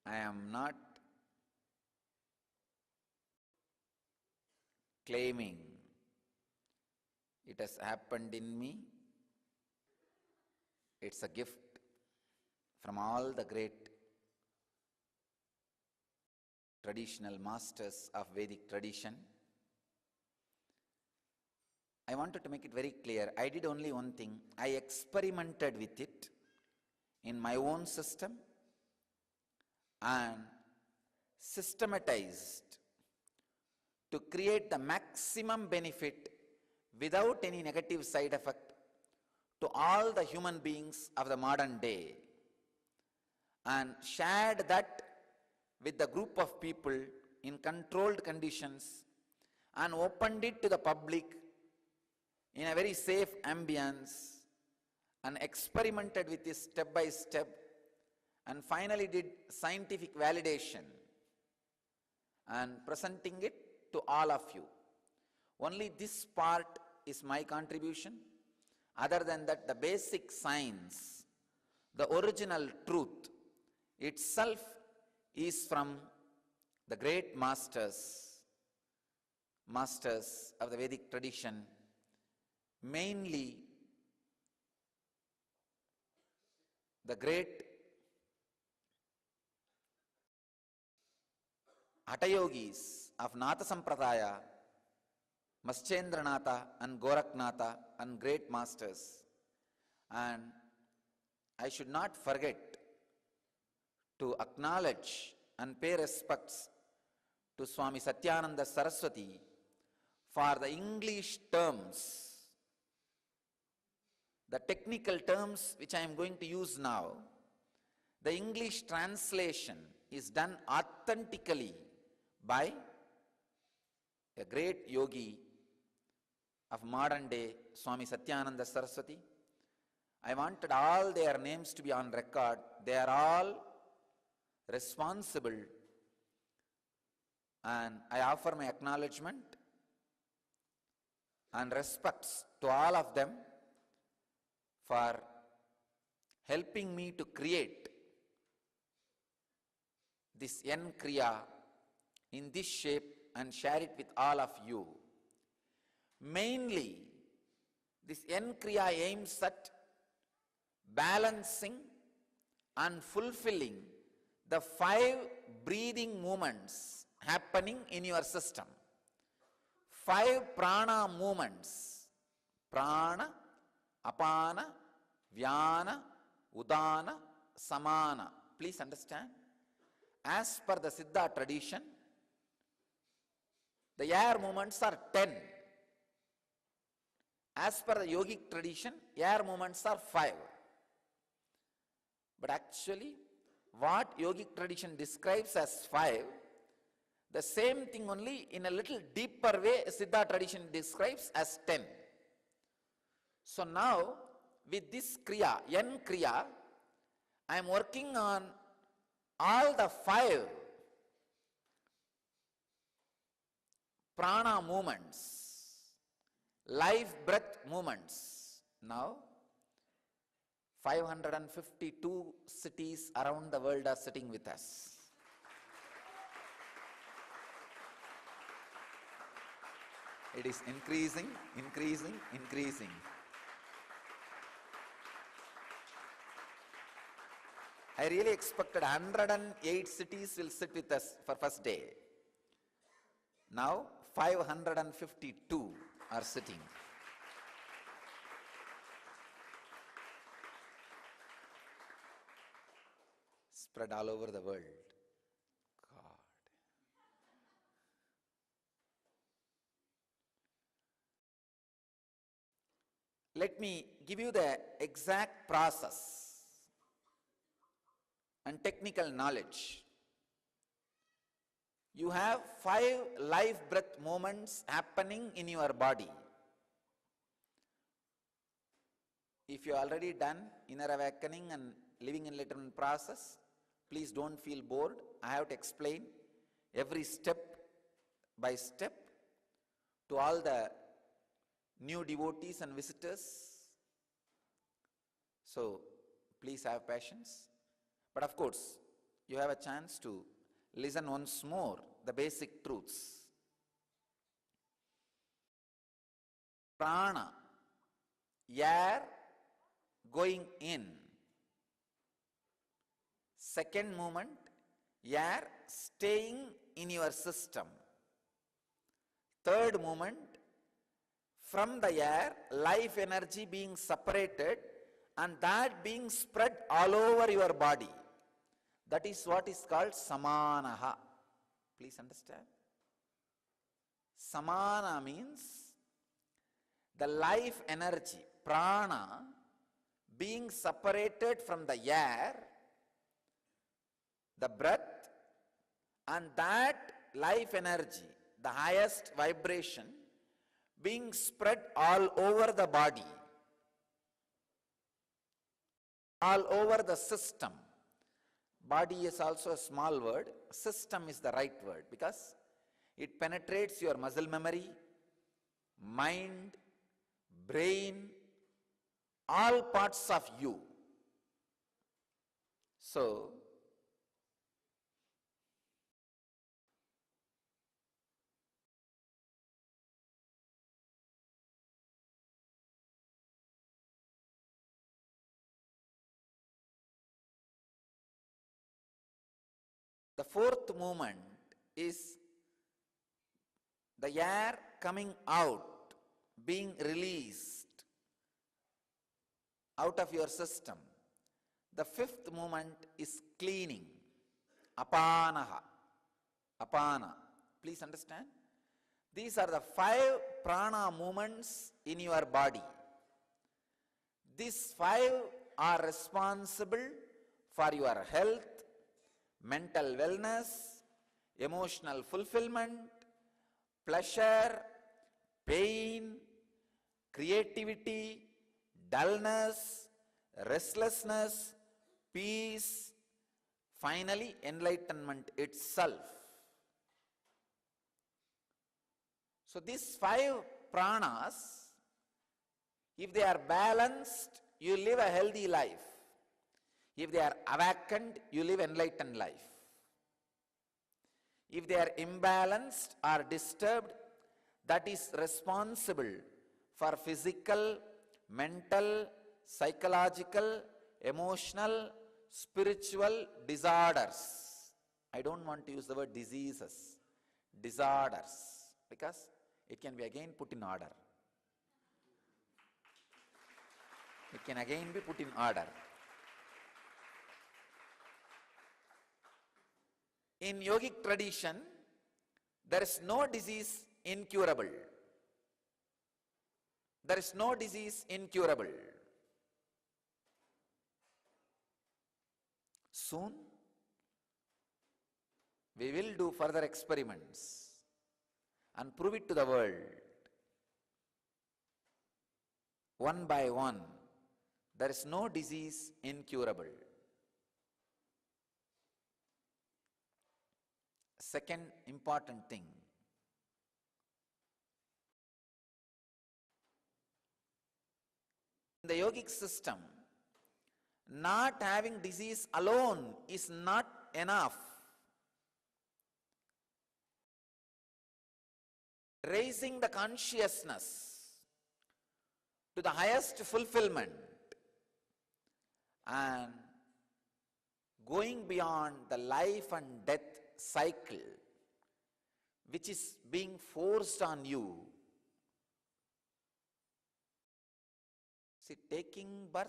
I am not claiming it has happened in me. It's a gift from all the great traditional masters of Vedic tradition. I wanted to make it very clear. I did only one thing. I experimented with it in my own system and systematized to create the maximum benefit without any negative side effect to all the human beings of the modern day, and shared that with the group of people in controlled conditions and opened it to the public in a very safe ambience and experimented with this step by step, and finally did scientific validation and presenting it to all of you. Only this part is my contribution. Other than that, the basic science, the original truth itself is from the great masters of the Vedic tradition, mainly the great Hatayogis of Natha Sampradaya, Maschendranatha and Goraknatha and great masters. And I should not forget to acknowledge and pay respects to Swami Satyananda Saraswati for the English terms, the technical terms which I am going to use now. The English translation is done authentically by a great yogi of modern day, Swami Satyananda Saraswati. I wanted all their names to be on record. They are all responsible, and I offer my acknowledgement and respects to all of them for helping me to create this N Kriya in this shape and share it with all of you. Mainly, this N Kriya aims at balancing and fulfilling the 5 breathing movements happening in your system. 5 prana movements: prana, apana, vyana, udana, samana. Please understand, as per the Siddha tradition, the air movements are 10. As per the yogic tradition, air movements are 5. But actually, what yogic tradition describes as 5, The same thing only in a little deeper way Siddha tradition describes as 10. So now with this Kriya, N Kriya, I am working on all the 5 prana movements, life breath movements. Now 552 cities around the world are sitting with us. It is increasing, increasing, increasing. I really expected 108 cities will sit with us for first day. Now 552 are sitting. Spread all over the world. God. Let me give you the exact process and technical knowledge. You have 5 life breath movements happening in your body. If you already done inner awakening and living enlightenment process, please don't feel bored. I have to explain every step by step to all the new devotees and visitors. So please have patience. But of course, you have a chance to listen once more the basic truths. Prana, air going in. Second movement, air staying in your system. Third movement, from the air, life energy being separated and that being spread all over your body. That is what is called samanaha. Please understand. Samana means the life energy, prana, being separated from the air, the breath, and that life energy, the highest vibration, being spread all over the body, all over the system. Body is also a small word. System is the right word because it penetrates your muscle memory, mind, brain, all parts of you. So, the fourth movement is the air coming out, being released out of your system. The fifth movement is cleaning, apanaha, apana. Please understand. These are the 5 prana movements in your body. These 5 are responsible for your health, mental wellness, emotional fulfillment, pleasure, pain, creativity, dullness, restlessness, peace, finally enlightenment itself. So these 5 pranas, if they are balanced, you live a healthy life. If they are awakened, you live enlightened life. If they are imbalanced or disturbed, that is responsible for physical, mental, psychological, emotional, spiritual disorders. I don't want to use the word diseases, disorders, because it can be again put in order. It can again be put in order. In yogic tradition, there is no disease incurable. There is no disease incurable. Soon, We will do further experiments and prove it to the world. One by one, there is no disease incurable. Second important thing, in the yogic system, not having disease alone is not enough. Raising the consciousness to the highest fulfillment and going beyond the life and death cycle which is being forced on you. See, taking birth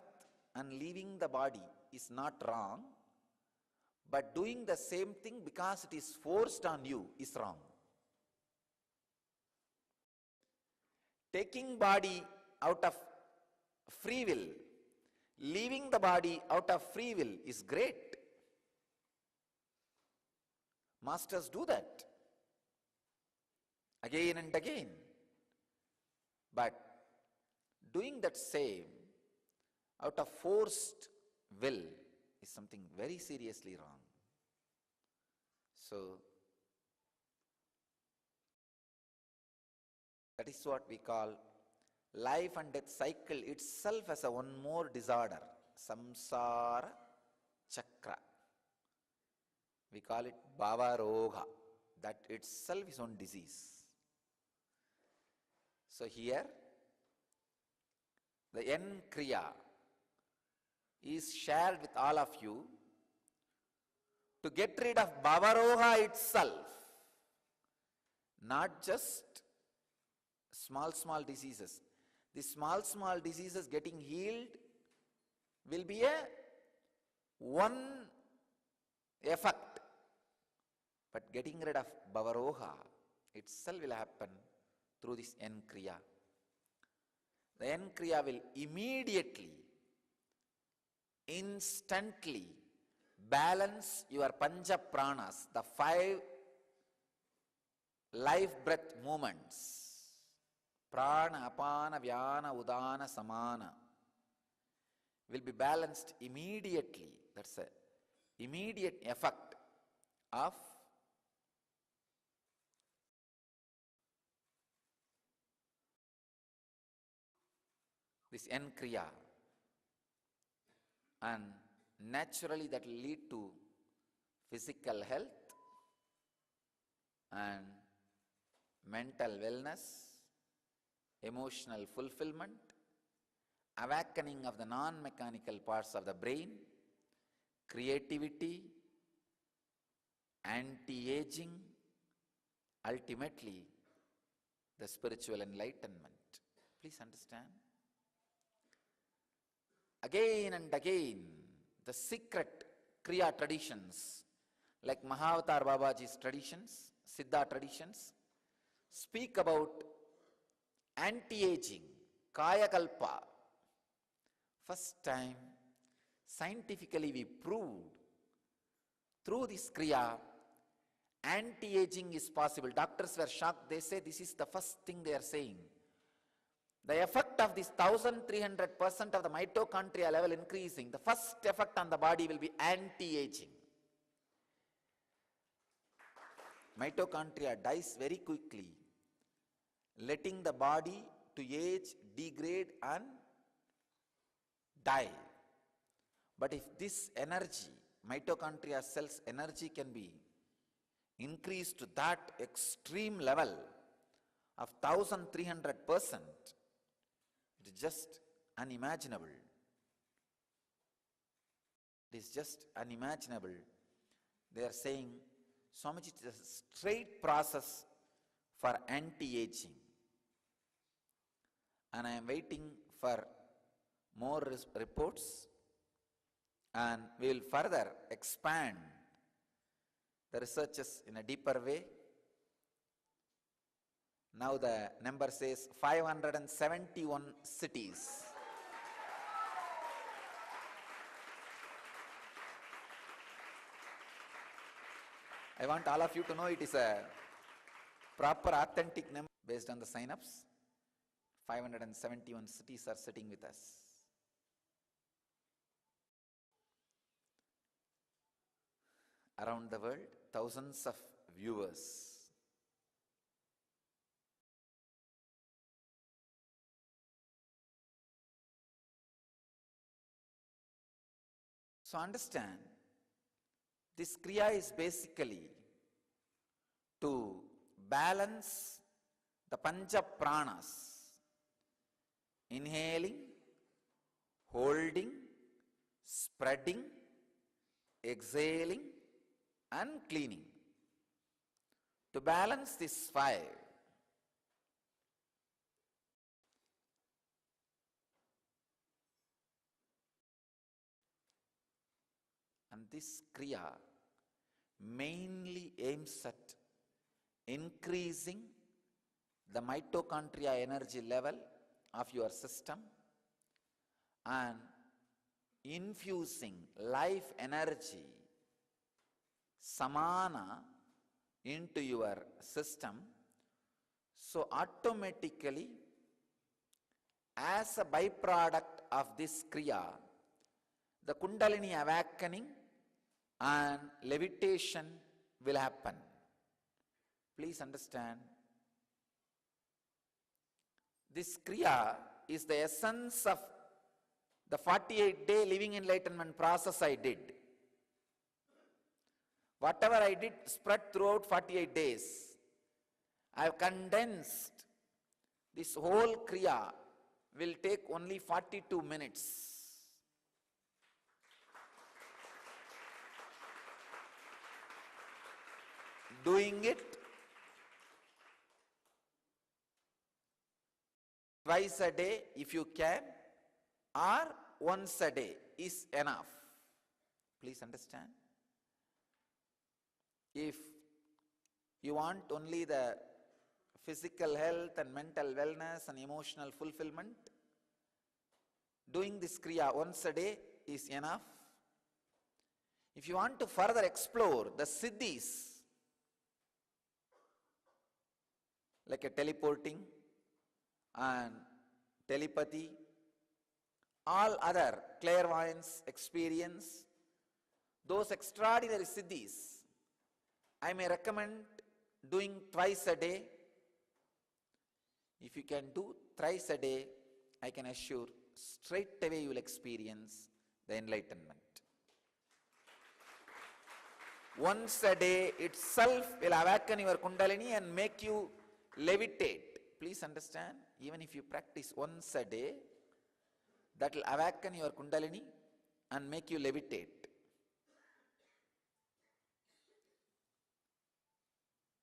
and leaving the body is not wrong, but doing the same thing because it is forced on you is wrong. Taking body out of free will, leaving the body out of free will is great. Masters do that again and again. But doing that same out of forced will is something very seriously wrong. So, that is what we call life and death cycle itself as a one more disorder, samsara chakra. We call it bhavaroga. That itself is one disease. So here, the N Kriya is shared with all of you to get rid of bhavaroga itself, not just small diseases. The small diseases getting healed will be a one effect, but getting rid of bhavaroga itself will happen through this N Kriya. The N Kriya will immediately, instantly balance your Pancha Pranas, the 5 life breath movements. Prana, Apana, Vyana, Udana, Samana will be balanced immediately. That's an immediate effect of this N Kriya, and naturally that will lead to physical health and mental wellness, emotional fulfillment, awakening of the non-mechanical parts of the brain, creativity, anti-aging, ultimately the spiritual enlightenment. Please understand. Again and again, the secret Kriya traditions like Mahavatar Babaji's traditions, Siddha traditions, speak about anti-aging, Kaya Kalpa. First time, scientifically we proved through this Kriya, anti-aging is possible. Doctors were shocked. They say this is the first thing they are saying. The effect of this 1300% of the mitochondria level increasing, the first effect on the body will be anti-aging. Mitochondria dies very quickly, letting the body to age, degrade and die. But if this energy, mitochondria cells energy can be increased to that extreme level of 1300%, it is just unimaginable. It is just unimaginable. They are saying, Swamiji, it is a straight process for anti-aging. And I am waiting for more reports, and we will further expand the researches in a deeper way. Now the number says 571 cities. I want all of you to know it is a proper authentic number based on the sign-ups. 571 cities are sitting with us. Around the world, thousands of viewers. So understand, this Kriya is basically to balance the Pancha Pranas. Inhaling, holding, spreading, exhaling and cleaning. To balance these five, and this Kriya mainly aims at increasing the mitochondria energy level of your system and infusing life energy, samana, into your system. So automatically, as a byproduct of this Kriya, the Kundalini awakening and levitation will happen. Please understand, this Kriya is the essence of the 48-day living enlightenment process I did. Whatever I did spread throughout 48 days. I have condensed. This whole Kriya will take only 42 minutes. Doing it twice a day if you can, or once a day is enough. Please understand. If you want only the physical health and mental wellness and emotional fulfillment, doing this Kriya once a day is enough. If you want to further explore the siddhis, like a teleporting and telepathy, all other clairvoyance experience, those extraordinary siddhis, I may recommend doing twice a day. If you can do thrice a day, I can assure straight away you will experience the enlightenment. Once a day itself will awaken your Kundalini and make you levitate. Please understand, even if you practice once a day, that will awaken your Kundalini and make you levitate.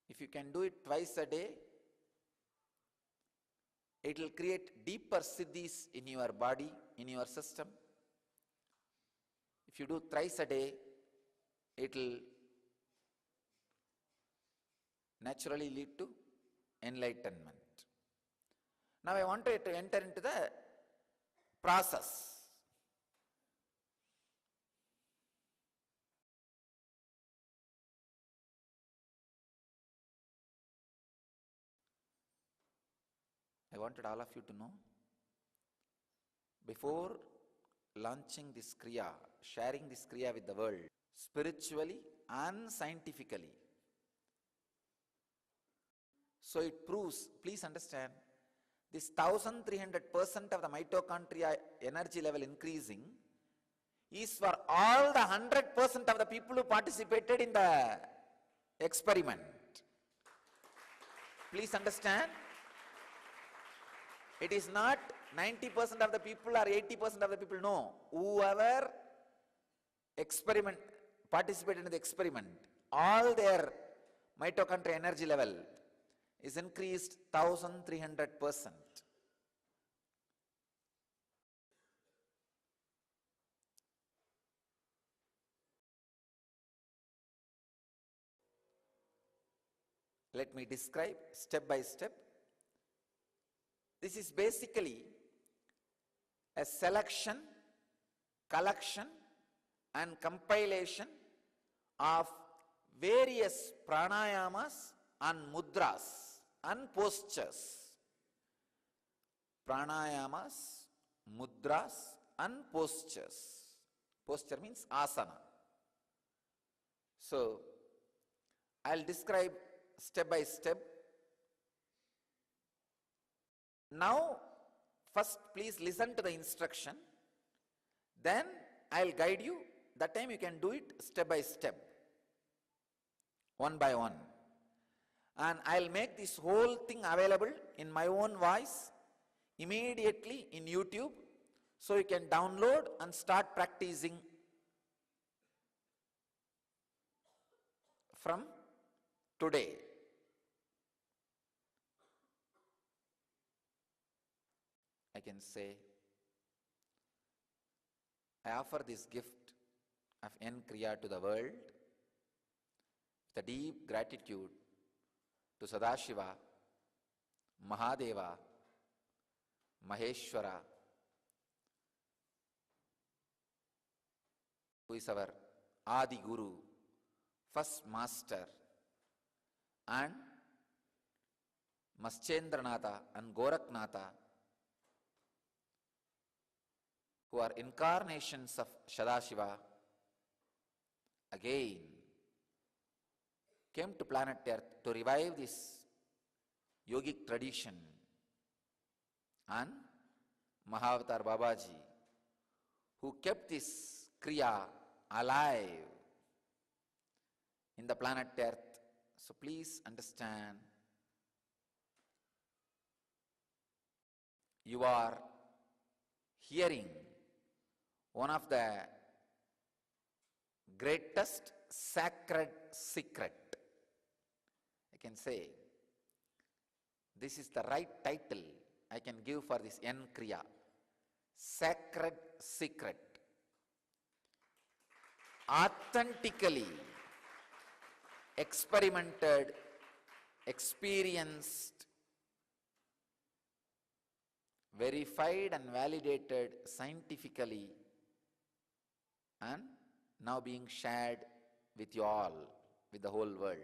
If you can do it twice a day, it will create deeper siddhis in your body, in your system. If you do thrice a day, it will naturally lead to enlightenment. Now I want to enter into the process. I wanted all of you to know, before launching this Kriya, sharing this Kriya with the world, spiritually and scientifically, so it proves, please understand, this 1300% of the mitochondria energy level increasing is for all the 100% of the people who participated in the experiment. Please understand, it is not 90% of the people or 80% of the people, no. Whoever participated in the experiment, all their mitochondria energy level is increased 1300%. Let me describe step by step. This is basically a selection, collection and compilation of various pranayamas and mudras and postures. Pranayamas, mudras and postures. Posture means asana. So, I'll describe step by step. Now, first please listen to the instruction. Then I'll guide you. That time you can do it step by step, one by one. And I'll make this whole thing available in my own voice immediately in YouTube, so you can download and start practicing from today. I can say, I offer this gift of N Kriya to the world with a deep gratitude to Sadashiva, Mahadeva, Maheshwara, who is our Adi Guru, first master, and Maschendranatha and Goraknatha, who are incarnations of Sadashiva, again came to planet Earth to revive this yogic tradition, and Mahavatar Babaji, who kept this Kriya alive in the planet Earth. So please understand, you are hearing one of the greatest sacred secret. I can say, this is the right title I can give for this N Kriya. Sacred secret. Authentically experimented, experienced, verified and validated scientifically, and now being shared with you all, with the whole world.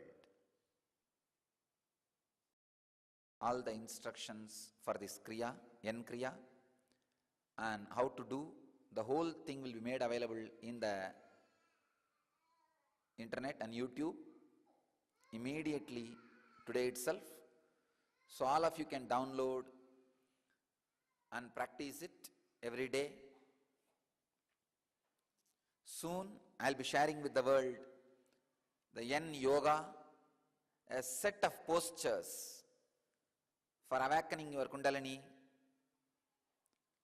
All the instructions for this Kriya, N Kriya, and how to do, the whole thing will be made available in the internet and YouTube immediately today itself. So all of you can download and practice it every day. Soon I'll be sharing with the world the Yen Yoga, a set of postures for awakening your Kundalini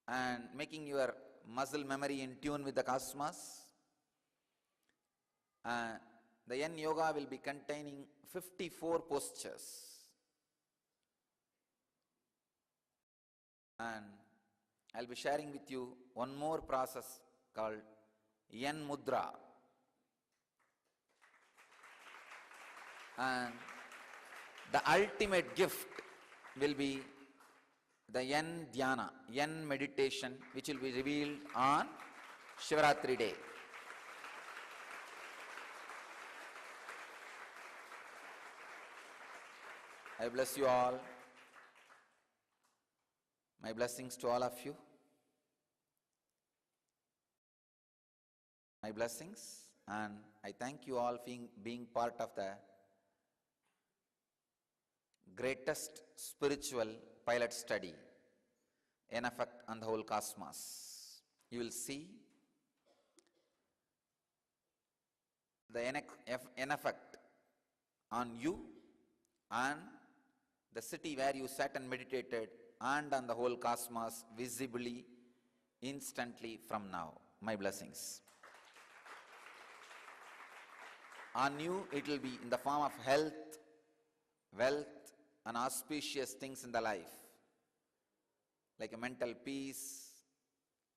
and making your muscle memory in tune with the cosmos. The Yen Yoga will be containing 54 postures. And I'll be sharing with you one more process called Yen Mudra. And the ultimate gift will be the Yen Dhyana, Yen meditation, which will be revealed on Shivaratri day. I bless you all. My blessings to all of you. My blessings, and I thank you all for being part of the greatest spiritual pilot study in effect on the whole cosmos. You will see the in effect on you and the city where you sat and meditated, and on the whole cosmos visibly, instantly from now. My blessings. On you it will be in the form of health, wealth and auspicious things in the life, like a mental peace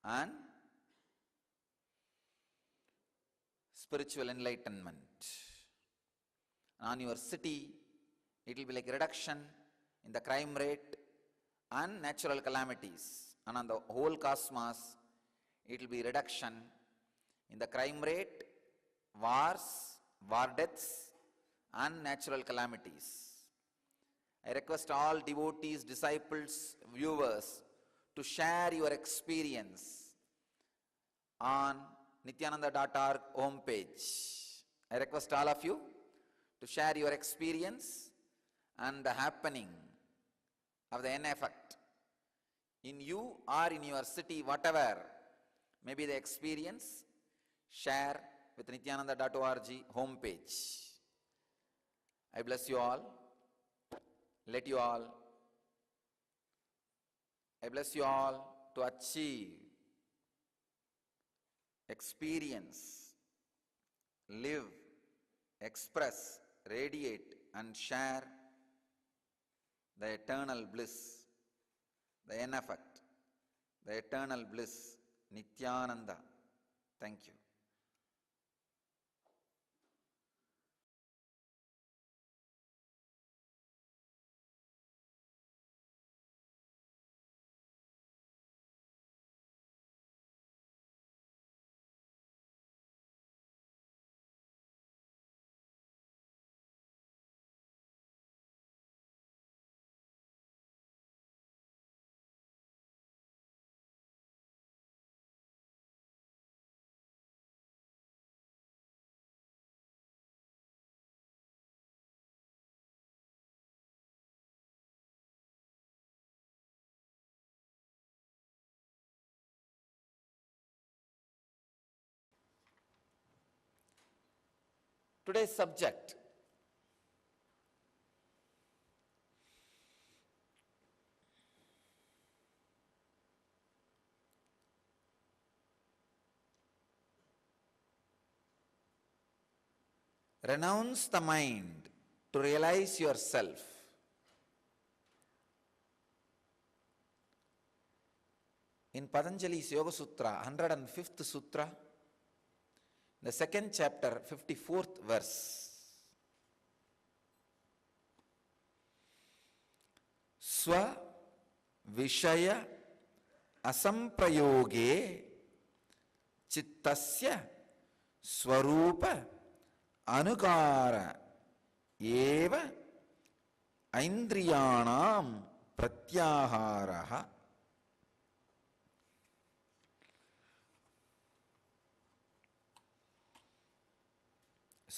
and spiritual enlightenment. On your city, it will be like reduction in the crime rate and natural calamities. And on the whole cosmos, it will be reduction in the crime rate, wars, war deaths, and natural calamities. I request all devotees, disciples, viewers to share your experience on nityananda.org homepage. I request all of you to share your experience and the happening of the N effect in you or in your city, whatever may be the experience, share with nityananda.org homepage. I bless you all. Let you all, I bless you all to achieve, experience, live, express, radiate and share the eternal bliss, the N effect, the eternal bliss, Nityananda. Thank you. Today's subject, renounce the mind to realize yourself. In Patanjali's Yoga Sutra, 105th Sutra, the second chapter, 54th verse. Swa Vishaya Asamprayoge Chittasya Swarupa Anukara Eva Aindriyanam Pratyaharaha.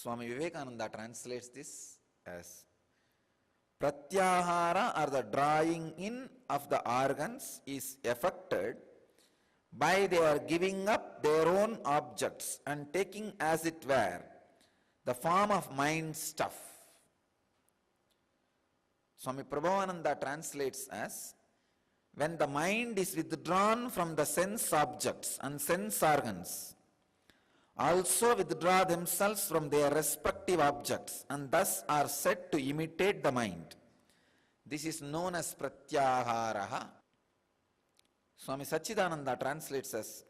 Swami Vivekananda translates this as Pratyahara, or the drawing in of the organs, is effected by their giving up their own objects and taking as it were the form of mind stuff. Swami Prabhavananda translates as, when the mind is withdrawn from the sense objects and sense organs, also withdraw themselves from their respective objects and thus are said to imitate the mind. This is known as Pratyaharaha. Swami Sachidananda translates as,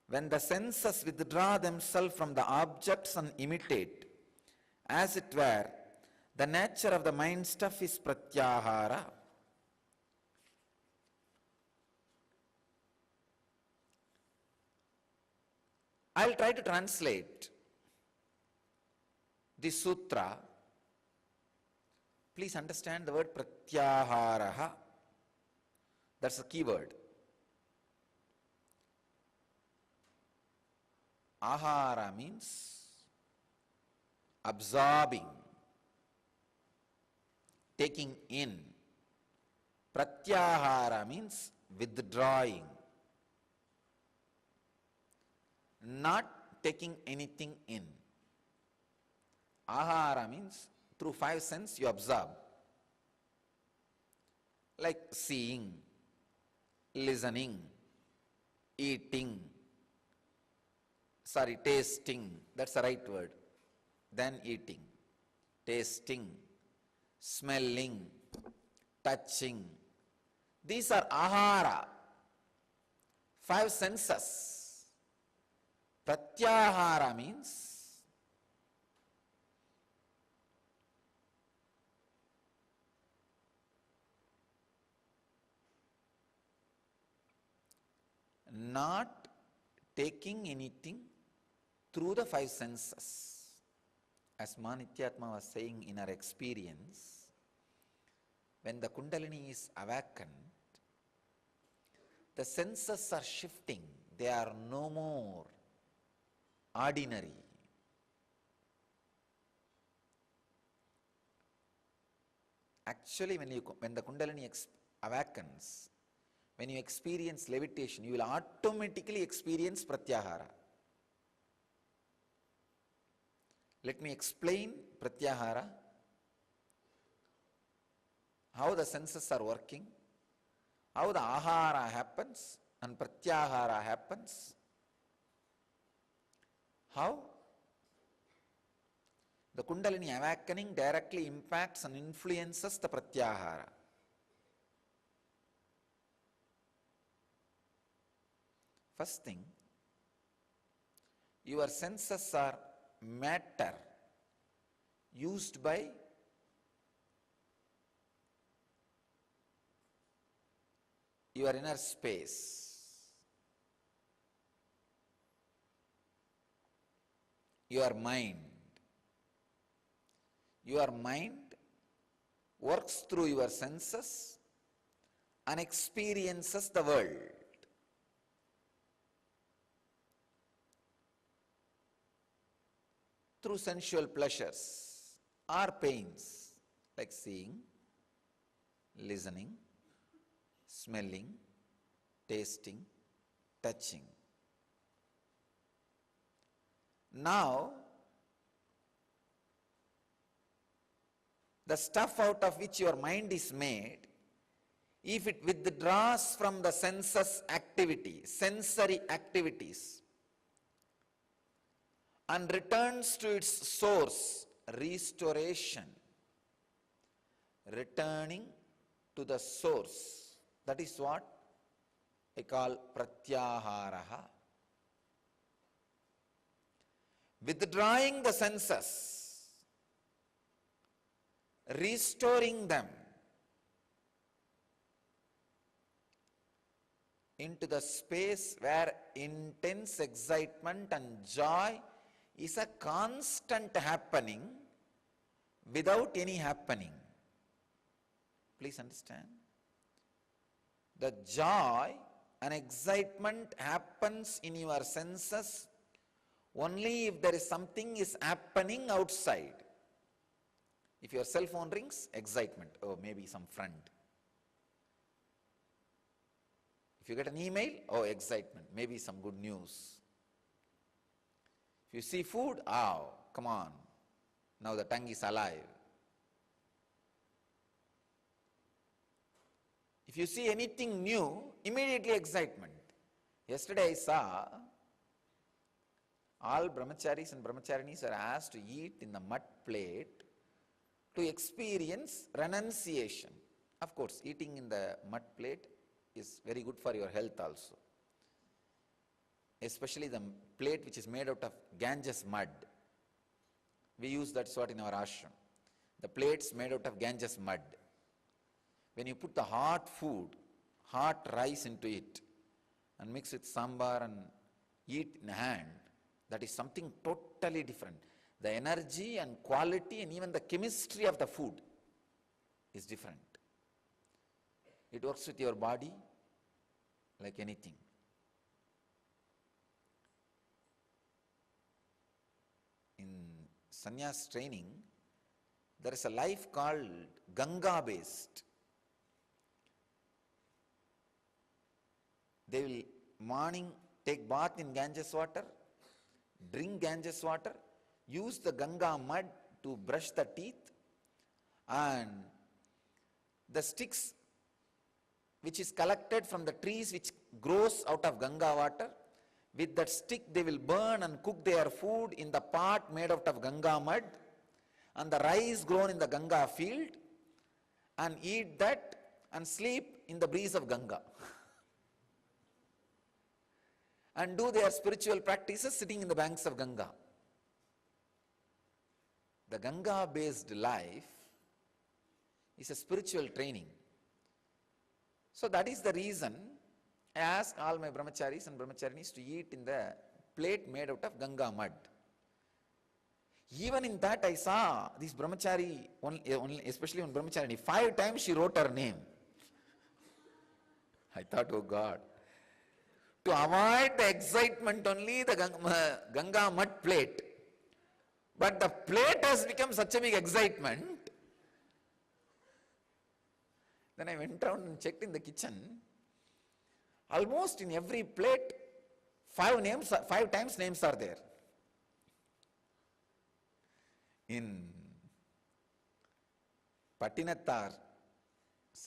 when the senses withdraw themselves from the objects and imitate, as it were, the nature of the mind stuff is Pratyahara. I'll try to translate this sutra. Please understand the word Pratyaharaha. That's a key word. Ahara means absorbing, taking in. Pratyahara means withdrawing, not taking anything in. Ahara means through five senses you absorb, like seeing, listening, eating, tasting, that's the right word. Then eating, tasting, smelling, touching. These are ahara, five senses. Pratyahara means not taking anything through the five senses. As Manityatma was saying in our experience, when the Kundalini is awakened, the senses are shifting. They are no more ordinary. Actually, when the Kundalini awakens, when you experience levitation, you will automatically experience pratyahara. Let me explain pratyahara, how the senses are working, how the ahara happens and pratyahara happens, how the Kundalini awakening directly impacts and influences the pratyahara. First thing, your senses are matter used by your inner space, your mind. Your mind works through your senses and experiences the world. Through sensual pleasures or pains like seeing, listening, smelling, tasting, touching. Now, the stuff out of which your mind is made, if it withdraws from the senses activity, sensory activities, and returns to its source, restoration, returning to the source, that is what I call pratyaharaha. Withdrawing the senses, restoring them into the space where intense excitement and joy is a constant happening without any happening. Please understand. The joy and excitement happens in your senses only if there is something is happening outside. If your cell phone rings, excitement, oh, maybe some friend. If you get an email, oh, excitement, maybe some good news. If you see food, oh, come on, now the tongue is alive. If you see anything new, immediately excitement. Yesterday I saw all brahmacharis and brahmacharinis are asked to eat in the mud plate to experience renunciation. Of course, eating in the mud plate is very good for your health also. Especially the plate which is made out of Ganges mud. We use that sort in our ashram. The plates made out of Ganges mud. When you put the hot food, hot rice into it and mix with sambar and eat in hand, that is something totally different. The energy and quality and even the chemistry of the food is different. It works with your body like anything. In sannyas training, there is a life called Ganga based. They will morning take bath in Ganges water, drink Ganges water, use the Ganga mud to brush the teeth, and the sticks which is collected from the trees which grows out of Ganga water, with that stick they will burn and cook their food in the pot made out of Ganga mud, and the rice grown in the Ganga field, and eat that and sleep in the breeze of Ganga. And do their spiritual practices sitting in the banks of Ganga. The Ganga-based life is a spiritual training. So that is the reason I ask all my brahmacharis and brahmacharinis to eat in the plate made out of Ganga mud. Even in that I saw this brahmachari, especially one brahmachari, 5 times she wrote her name. I thought, oh God, to avoid the excitement only the Ganga mud plate. But the plate has become such a big excitement. Then I went down and checked in the kitchen. Almost in every plate, 5 times names are there. In Pattinathar's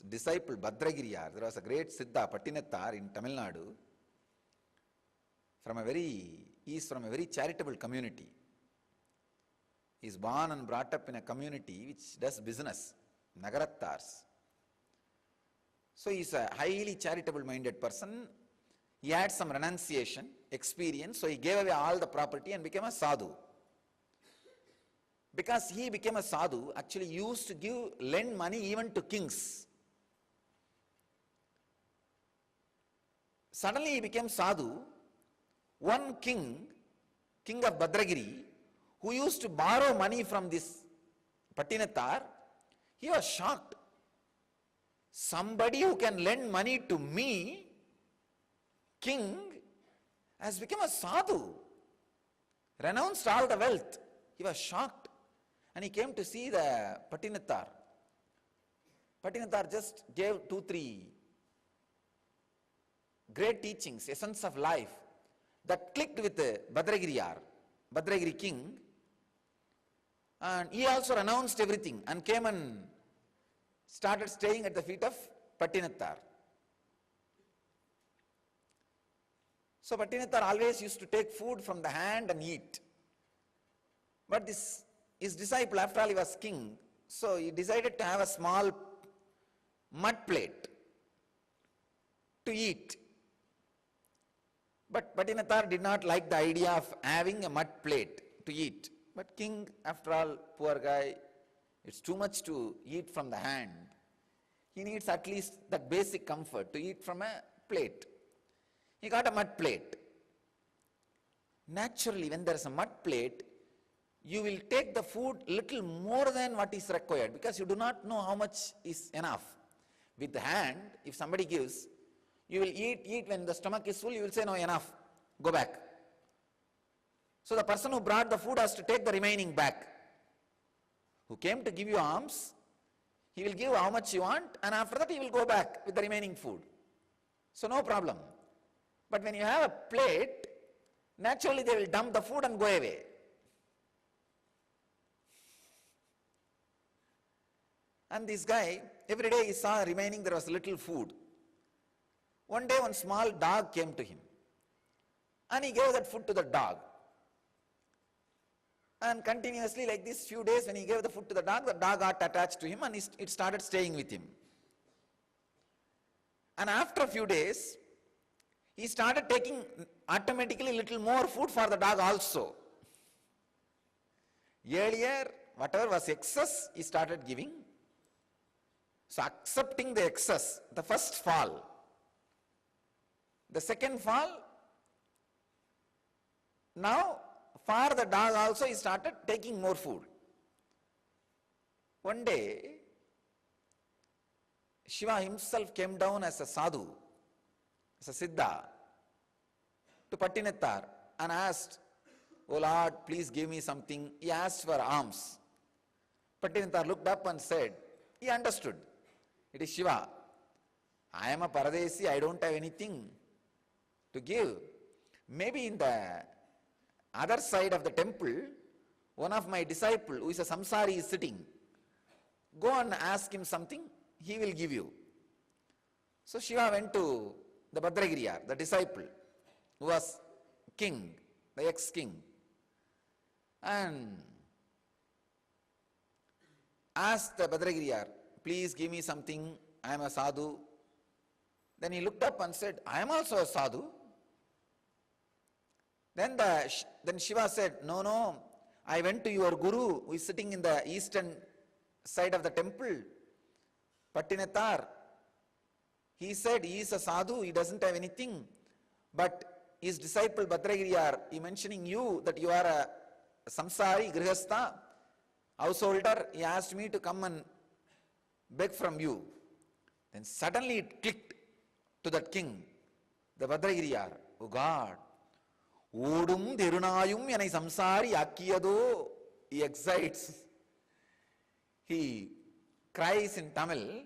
disciple Bhadragiriyar, there was a great Siddha Pattinathar in Tamil Nadu. He is from a very charitable community. He is born and brought up in a community which does business, Nagarattars. So he is a highly charitable minded person. He had some renunciation experience, so he gave away all the property and became a sadhu. Because he became a sadhu, actually used to lend money even to kings. Suddenly he became sadhu. One king of Bhadragiri, who used to borrow money from this Pattinathar, he was shocked. Somebody who can lend money to me, king, has become a sadhu, renounced all the wealth. He was shocked. And he came to see the Pattinathar. Pattinathar just gave 2-3 great teachings, essence of life, that clicked with the Bhadragiri king. And he also renounced everything and came and started staying at the feet of Pattinathar. So Pattinathar always used to take food from the hand and eat. But his disciple, after all, he was king, so he decided to have a small mud plate to eat. But Pattinathar did not like the idea of having a mud plate to eat. But king, after all, poor guy, it's too much to eat from the hand. He needs at least that basic comfort to eat from a plate. He got a mud plate. Naturally, when there is a mud plate, you will take the food little more than what is required because you do not know how much is enough. With the hand, if somebody gives, you will eat when the stomach is full, you will say, no, enough, go back. So the person who brought the food has to take the remaining back. Who came to give you alms, he will give how much you want, and after that he will go back with the remaining food. So no problem. But when you have a plate, naturally they will dump the food and go away. And this guy, every day he saw remaining there was little food. One day one small dog came to him and he gave that food to the dog. And continuously like this few days when he gave the food to the dog got attached to him and it started staying with him. And after a few days, he started taking automatically little more food for the dog also. Earlier, whatever was excess, he started giving. So accepting the excess, the first fall. The second fall, now for the dog also he started taking more food. One day, Shiva himself came down as a sadhu, as a siddha, to Pattinathar and asked, "Oh Lord, please give me something." He asked for alms. Pattinathar looked up and said, he understood, it is Shiva. I am a paradesi, I don't have anything to give. Maybe in the other side of the temple, one of my disciples who is a samsari is sitting. Go and ask him something, he will give you. So Shiva went to the Bhadragiriyar, the disciple, who was king, the ex-king, and asked the Bhadragiriyar, "Please give me something, I am a sadhu." Then he looked up and said, "I am also a sadhu." Then Shiva said, No, I went to your guru who is sitting in the eastern side of the temple, Pattinathar. He said he is a sadhu, he doesn't have anything. But his disciple Bhadragiriyar, he mentioning you that you are a samsari, grihastha, householder, he asked me to come and beg from you. Then suddenly it clicked to that king, the Bhadragiriyar. Oh God, Odum Derunayum Yanai Samsari Akiyado, he excites. He cries in Tamil,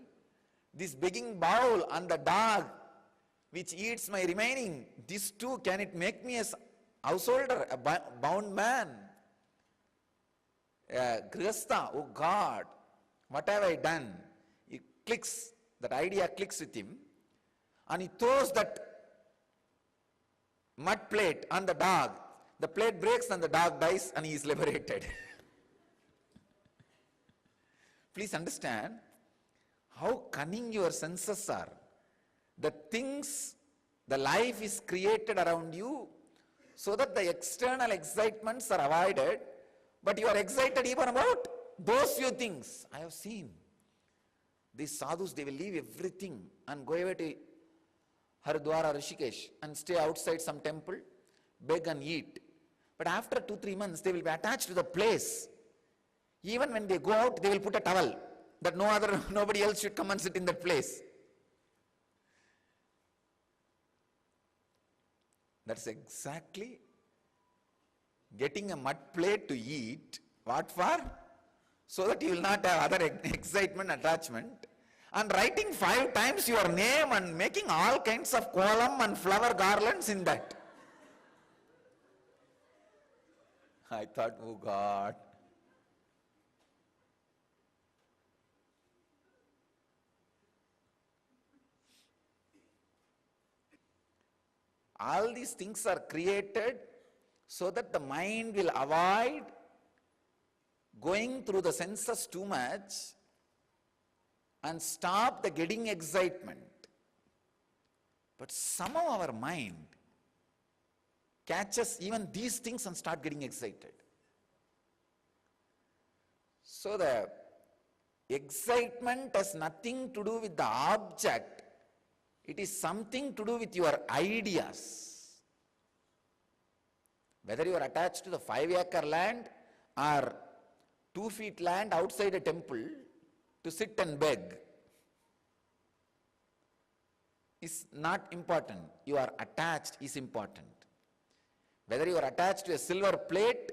this begging bowl and the dog which eats my remaining, this too, can it make me a householder, a bound man? Grihastha, oh God, what have I done? He clicks, that idea clicks with him, and he throws that mud plate on the dog. The plate breaks and the dog dies and he is liberated. Please understand how cunning your senses are. The things, the life is created around you so that the external excitements are avoided, but you are excited even about those few things. I have seen these sadhus, they will leave everything and go away to Haridwar or Rishikesh and stay outside some temple, beg and eat. But after 2-3 months, they will be attached to the place. Even when they go out, they will put a towel that nobody else should come and sit in that place. That's exactly getting a mud plate to eat. What for? So that you will not have other excitement, attachment. And writing 5 times your name and making all kinds of kolam and flower garlands in that. I thought, oh God. All these things are created so that the mind will avoid going through the senses too much and stop the getting excitement. But somehow our mind catches even these things and start getting excited. So the excitement has nothing to do with the object. It is something to do with your ideas. Whether you are attached to the 5-acre land or 2 feet land outside a temple to sit and beg is not important. You are attached is important. Whether you are attached to a silver plate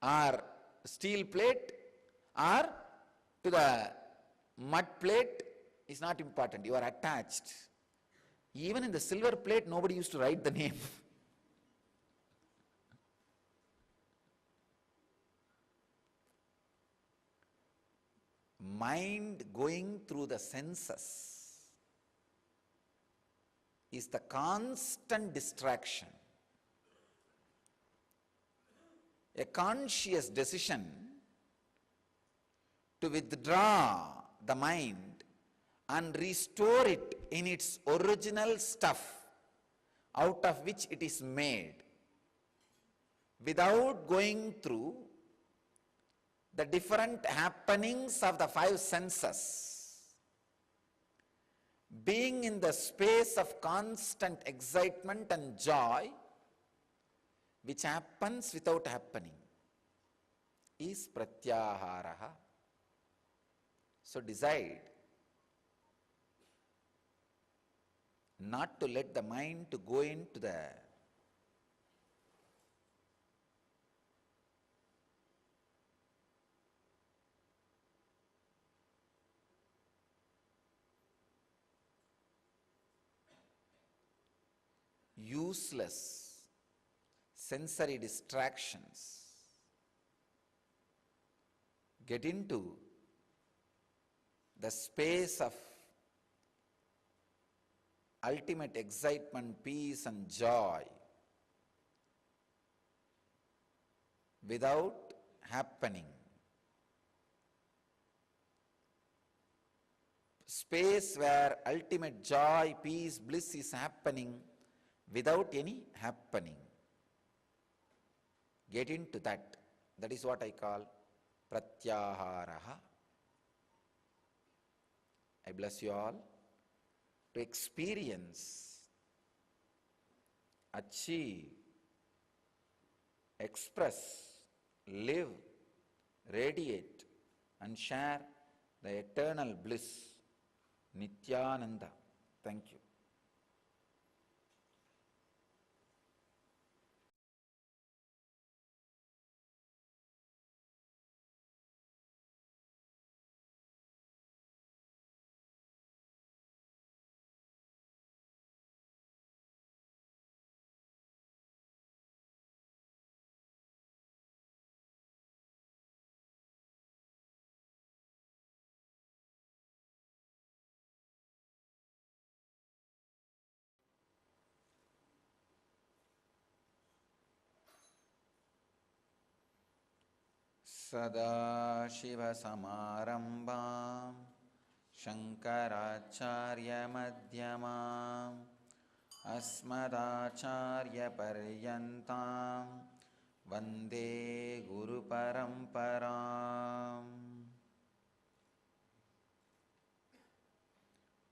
or steel plate or to the mud plate is not important. You are attached. Even in the silver plate, nobody used to write the name. Mind going through the senses is the constant distraction. A conscious decision to withdraw the mind and restore it in its original stuff out of which it is made, without going through the different happenings of the 5 senses, being in the space of constant excitement and joy, which happens without happening, is pratyaharaha. So decide not to let the mind to go into the useless sensory distractions. Get into the space of ultimate excitement, peace and joy without happening. Space where ultimate joy, peace, bliss is happening without any happening. Get into that. That is what I call pratyaharaha. I bless you all to experience, achieve, express live, radiate, and share the eternal bliss. Nityananda. Thank you. Sadashivasamarambam Shankaracharya-madhyamam Asmadacharya-paryantam Vande Guru-paramparam.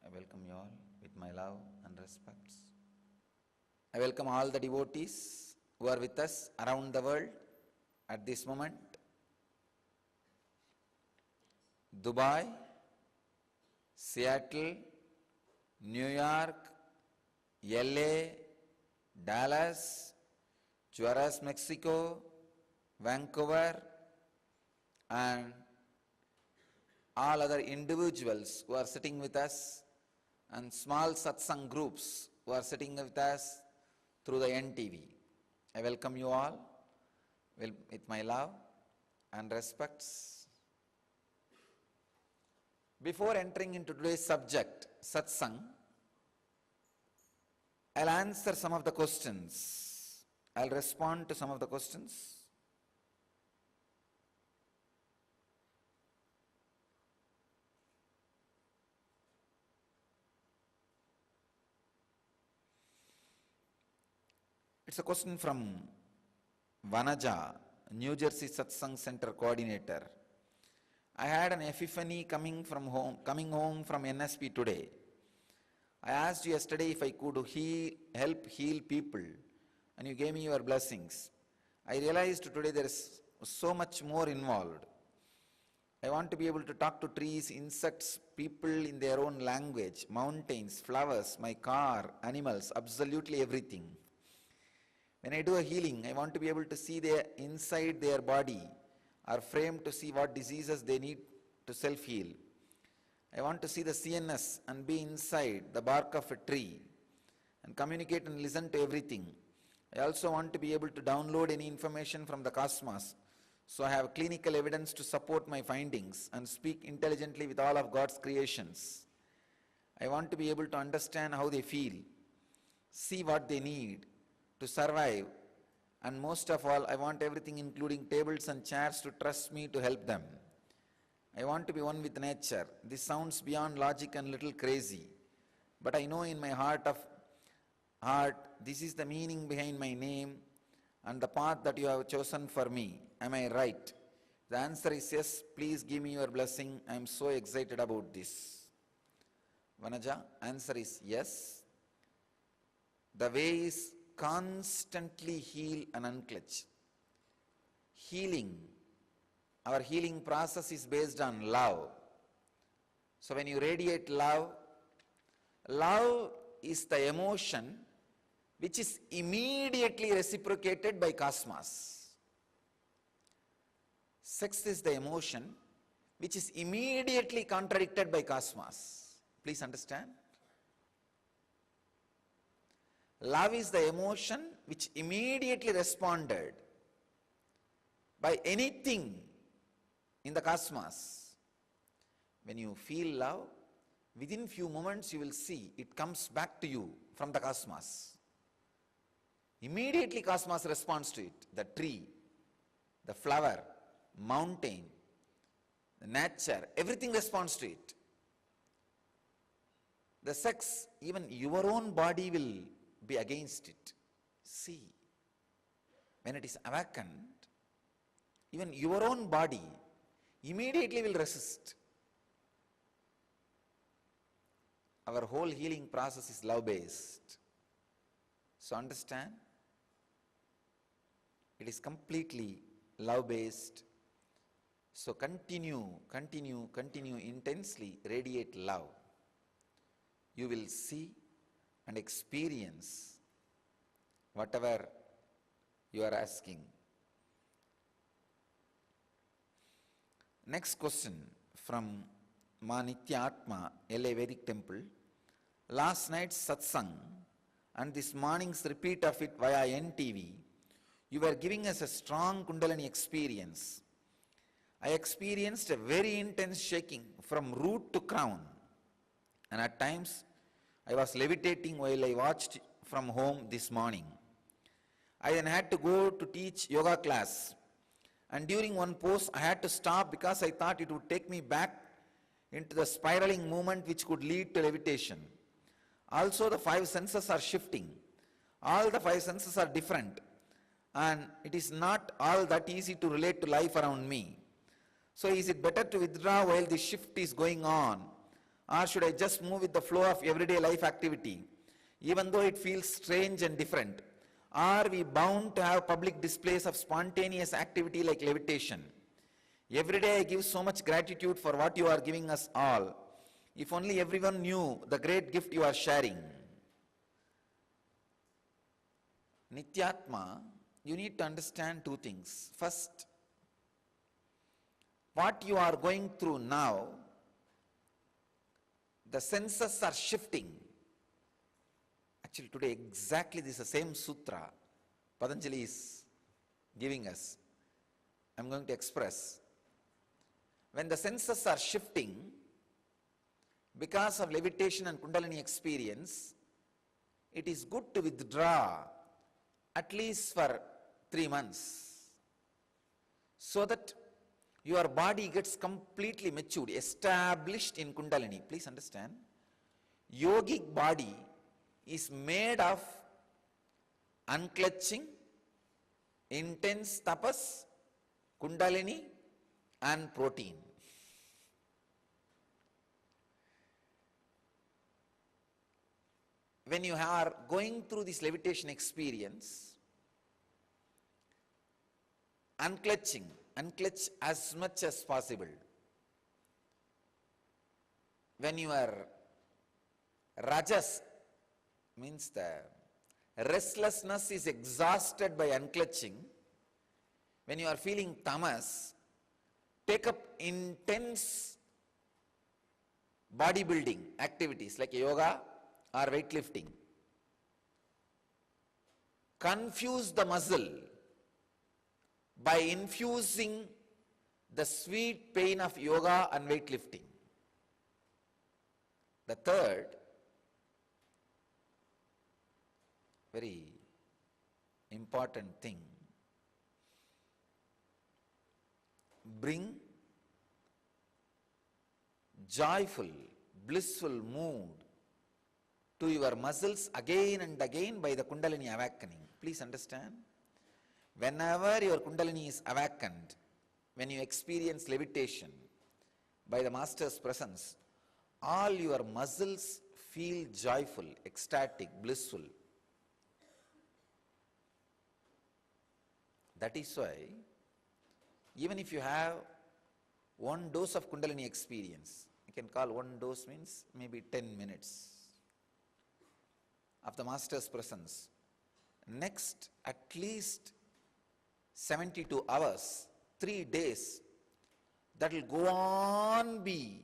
I welcome you all with my love and respects. I welcome all the devotees who are with us around the world at this moment. Dubai, Seattle, New York, LA, Dallas, Juarez, Mexico, Vancouver, and all other individuals who are sitting with us, and small satsang groups who are sitting with us through the NTV. I welcome you all with my love and respects. Before entering into today's subject, satsang, I'll answer some of the questions. I'll respond to some of the questions. It's a question from Vanaja, New Jersey Satsang Center Coordinator. I had an epiphany coming home from NSP today. I asked you yesterday if I could help heal people, and you gave me your blessings. I realized today there is so much more involved. I want to be able to talk to trees, insects, people in their own language, mountains, flowers, my car, animals, absolutely everything. When I do a healing, I want to be able to see inside their body, are framed to see what diseases they need to self-heal. I want to see the CNS and be inside the bark of a tree and communicate and listen to everything. I also want to be able to download any information from the cosmos, so I have clinical evidence to support my findings and speak intelligently with all of God's creations. I want to be able to understand how they feel, see what they need to survive, and most of all, I want everything including tables and chairs to trust me to help them. I want to be one with nature. This sounds beyond logic and little crazy, but I know in my heart this is the meaning behind my name and the path that you have chosen for me. Am I right? The answer is yes. Please give me your blessing. I am so excited about this. Vanaja, answer is yes. The way is constantly heal and unclutch. Healing, our healing process is based on love. So when you radiate love, love is the emotion which is immediately reciprocated by cosmos. Sex is the emotion which is immediately contradicted by cosmos. Please understand. Love is the emotion which immediately responded by anything in the cosmos. When you feel love, within few moments you will see it comes back to you from the cosmos. Immediately cosmos responds to it. The tree, the flower, mountain, the nature, everything responds to it. The sex, even your own body will be against it. See, when it is awakened, even your own body immediately will resist. Our whole healing process is love-based. So understand, it is completely love-based. So continue intensely, radiate love. You will see and experience whatever you are asking. Next question from Ma Nityatma, LA Vedic Temple. Last night's satsang and this morning's repeat of it via NTV, you were giving us a strong Kundalini experience. I experienced a very intense shaking from root to crown, and at times I was levitating while I watched from home this morning. I then had to go to teach yoga class, and during one pose I had to stop because I thought it would take me back into the spiraling movement which could lead to levitation. Also, the 5 senses are shifting. All the 5 senses are different, and it is not all that easy to relate to life around me. So is it better to withdraw while the shift is going on, or should I just move with the flow of everyday life activity, even though it feels strange and different? Are we bound to have public displays of spontaneous activity like levitation? Every day I give so much gratitude for what you are giving us all. If only everyone knew the great gift you are sharing. Nityatma, you need to understand 2 things. First, what you are going through now, the senses are shifting. Actually, today exactly this is the same sutra Patanjali is giving us. I am going to express. When the senses are shifting because of levitation and Kundalini experience, it is good to withdraw at least for 3 months so that your body gets completely matured, established in Kundalini. Please understand, yogic body is made of unclutching, intense tapas, Kundalini and protein. When you are going through this levitation experience, unclutch as much as possible. When your rajas, means the restlessness is exhausted by unclutching, when you are feeling tamas, take up intense bodybuilding activities like yoga or weightlifting. Confuse the muscle by infusing the sweet pain of yoga and weightlifting. The third, very important thing, bring joyful, blissful mood to your muscles again and again by the Kundalini awakening. Please understand, whenever your Kundalini is awakened, when you experience levitation by the Master's presence, all your muscles feel joyful, ecstatic, blissful. That is why, even if you have 1 dose of Kundalini experience, you can call 1 dose means maybe 10 minutes of the Master's presence. Next, at least 72 hours, 3 days, that will go on be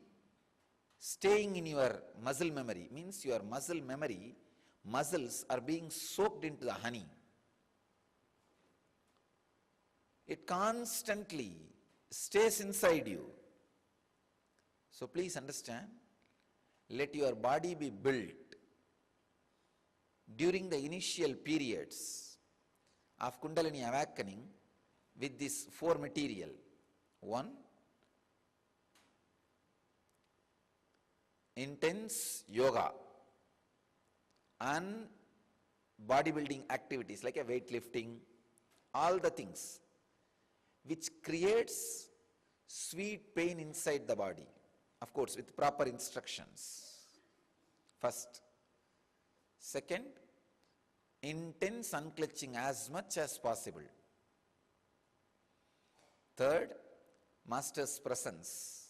staying in your muscle memory. Means your muscle memory, muscles are being soaked into the honey. It constantly stays inside you. So please understand, let your body be built during the initial periods of Kundalini awakening with this 4 material. 1, intense yoga and bodybuilding activities like a weightlifting, all the things which creates sweet pain inside the body, of course with proper instructions. First. Second, intense unclutching as much as possible. Third, Master's presence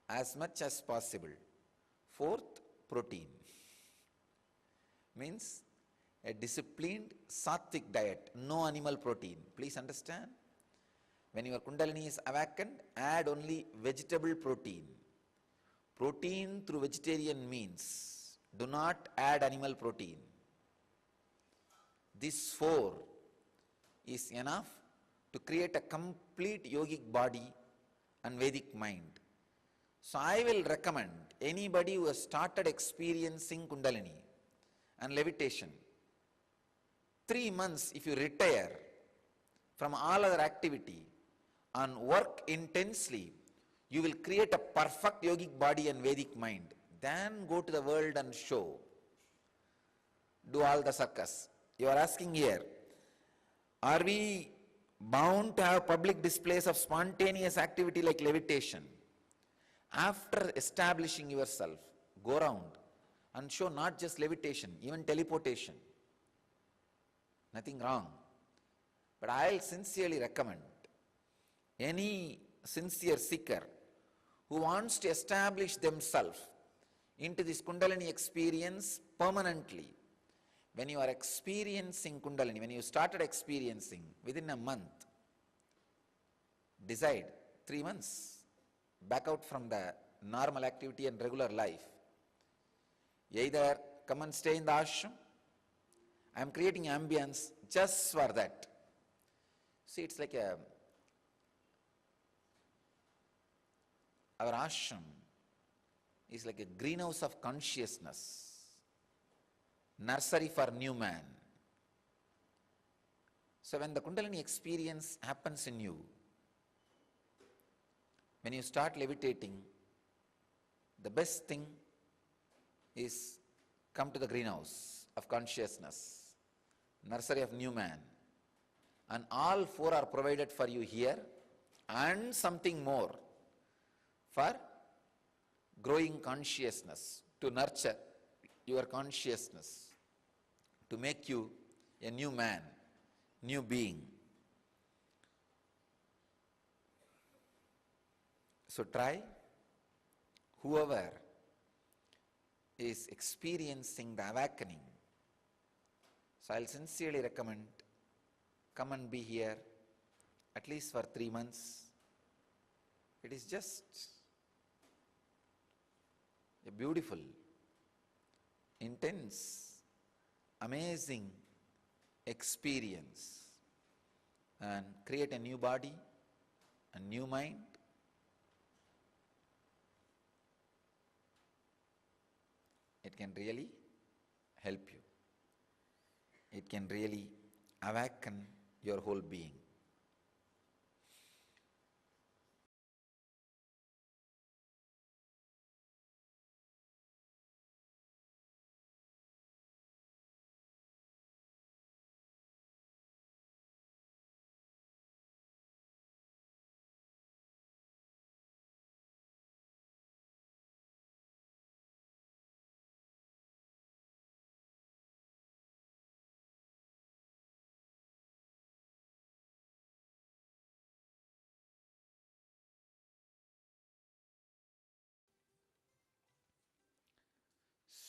as much as possible. Fourth, protein. Means a disciplined sattvic diet, no animal protein. Please understand. When your Kundalini is awakened, add only vegetable protein. Protein through vegetarian means. Do not add animal protein. This four is enough to create a complete yogic body and Vedic mind. So I will recommend anybody who has started experiencing Kundalini and levitation, 3 months if you retire from all other activity and work intensely, you will create a perfect yogic body and Vedic mind. Then go to the world and show. Do all the circus. You are asking here, are we bound to have public displays of spontaneous activity like levitation? After establishing yourself, go around and show not just levitation, even teleportation. Nothing wrong. But I'll sincerely recommend any sincere seeker who wants to establish themselves into this Kundalini experience permanently. When you are experiencing Kundalini, when you started experiencing within a month, decide 3 months, back out from the normal activity and regular life. Either come and stay in the ashram. I am creating ambience just for that. See, it's like our ashram is like a greenhouse of consciousness. Nursery for new man. So when the Kundalini experience happens in you, when you start levitating, the best thing is come to the greenhouse of consciousness, nursery of new man. And all four are provided for you here and something more for growing consciousness, to nurture your consciousness, to make you a new man, new being. So try, whoever is experiencing the awakening, so I'll sincerely recommend, come and be here at least for 3 months. It is just a beautiful, intense, amazing experience, and create a new body, a new mind. It can really help you. It can really awaken your whole being.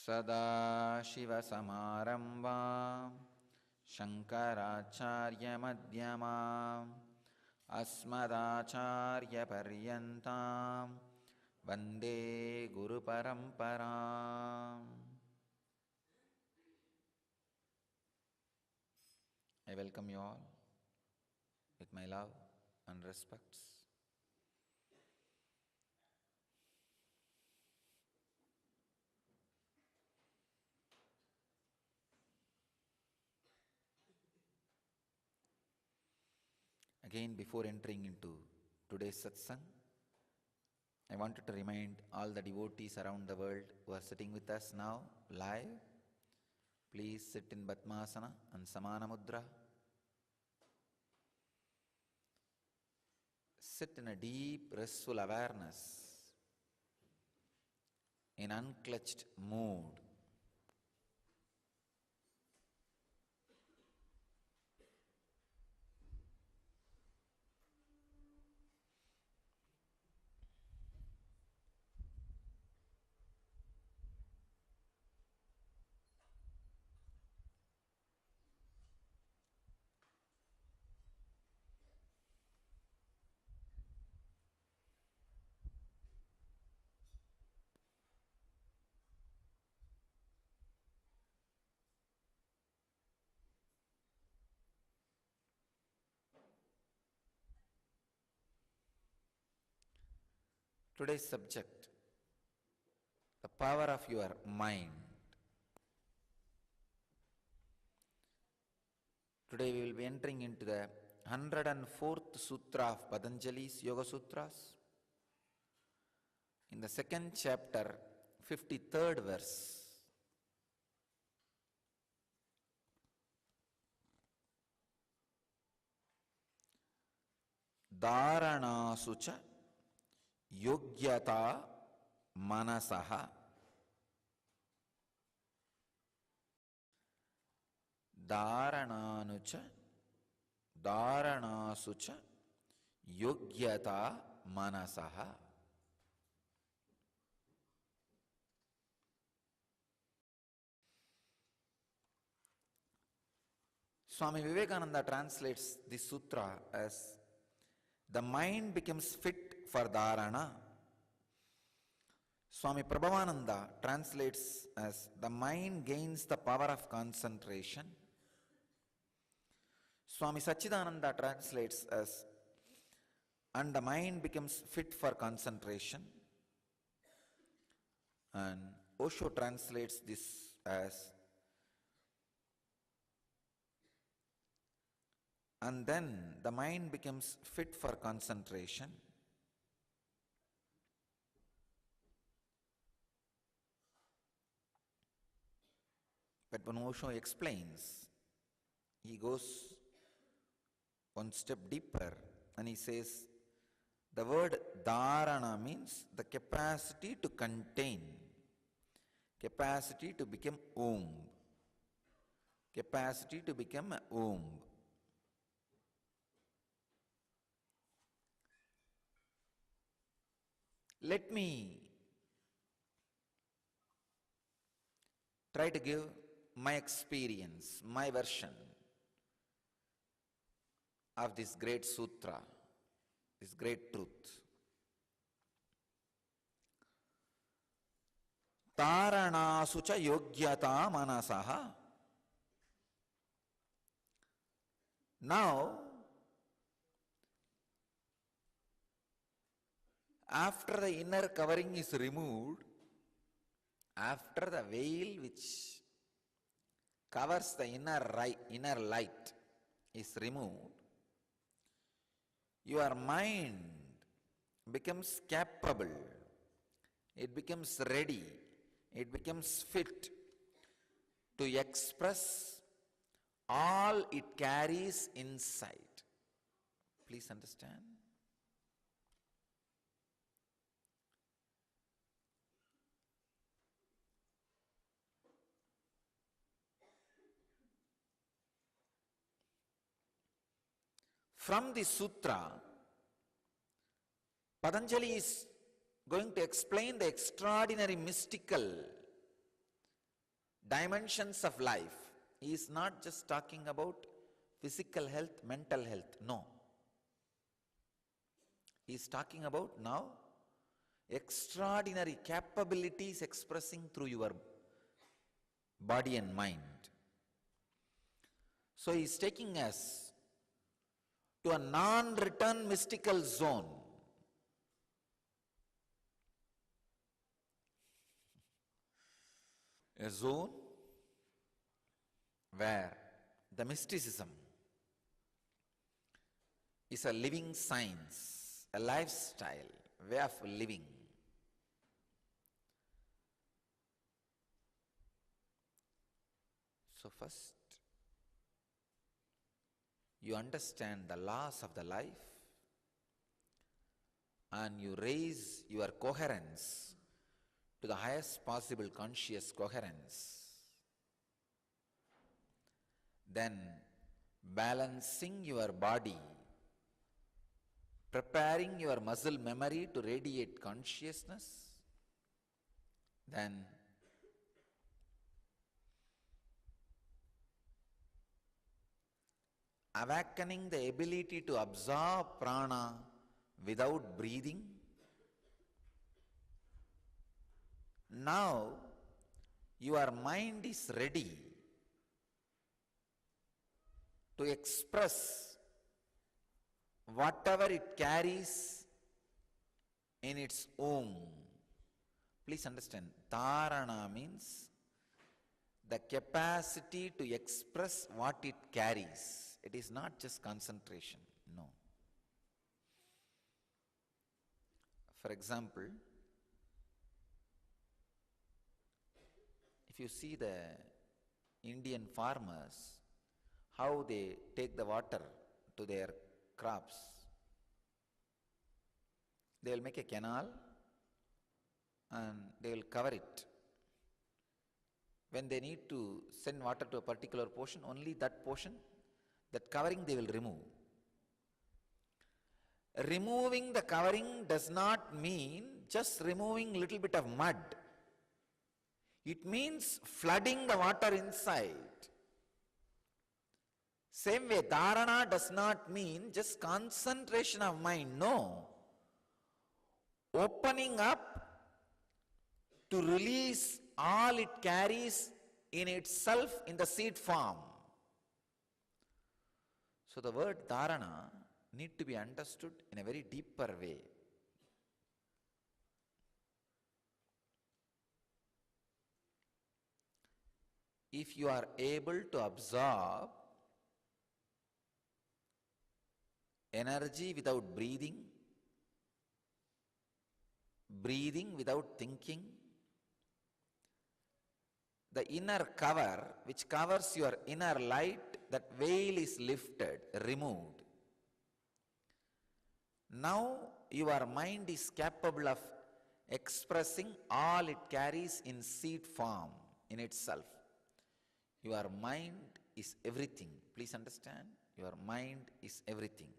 Sadashivasamarambham Shankaracharyamadhyamam Asmadacharyaparyantam Vande Guru Paramparam. I welcome you all with my love and respects. Again, before entering into today's satsang, I wanted to remind all the devotees around the world who are sitting with us now live, please sit in Padmasana and Samana Mudra. Sit in a deep, restful awareness, in unclutched mood. Today's subject, the power of your mind. Today we will be entering into the 104th Sutra of Patanjali's Yoga Sutras. In the second chapter, 53rd verse. Dharanāsu ca yogyata manasaha. Dharanāsu ca yogyata manasaha. Swami Vivekananda translates this sutra as the mind becomes fit for dharana. Swami Prabhavananda translates as the mind gains the power of concentration. Swami Sachidananda translates as and the mind becomes fit for concentration. And Osho translates this as and then the mind becomes fit for concentration. But when Osho explains, he goes one step deeper and he says, the word dharana means the capacity to contain, capacity to become womb, capacity to become a womb. Let me try to give my experience, my version of this great sutra, this great truth. Dharanāsu ca yogyata manasaha. Now, after the inner covering is removed, after the veil which covers the inner light is removed, your mind becomes capable, it becomes ready, it becomes fit to express all it carries inside. Please understand. From this sutra, Patanjali is going to explain the extraordinary mystical dimensions of life. He is not just talking about physical health, mental health, no. He is talking about now extraordinary capabilities expressing through your body and mind. So he is taking us to a non-return mystical zone. A zone where the mysticism is a living science, a lifestyle, way of living. So first, you understand the laws of the life and you raise your coherence to the highest possible conscious coherence. Then balancing your body, preparing your muscle memory to radiate consciousness, then awakening the ability to absorb prana without breathing. Now your mind is ready to express whatever it carries in its womb. Please understand, dharana means the capacity to express what it carries. It is not just concentration, no. For example, if you see the Indian farmers, how they take the water to their crops, they will make a canal and they will cover it. When they need to send water to a particular portion, only that portion, that covering they will remove. Removing the covering does not mean just removing little bit of mud. It means flooding the water inside. Same way, dharana does not mean just concentration of mind. No. Opening up to release all it carries in itself in the seed form. So the word dharana need to be understood in a very deeper way. If you are able to absorb energy without breathing, breathing without thinking, the inner cover which covers your inner light, that veil is lifted, removed. Now your mind is capable of expressing all it carries in seed form in itself. Your mind is everything. Please understand, your mind is everything.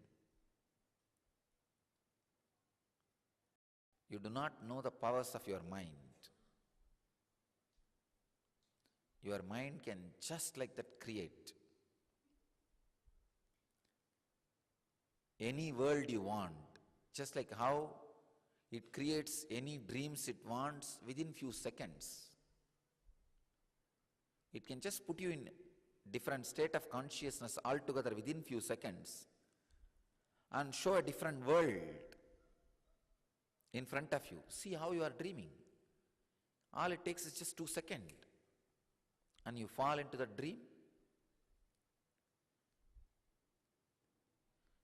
You do not know the powers of your mind. Your mind can just like that create any world you want, just like how it creates any dreams it wants within few seconds. It can just put you in different state of consciousness altogether within few seconds and show a different world in front of you. See how you are dreaming. All it takes is just 2 seconds and you fall into the dream.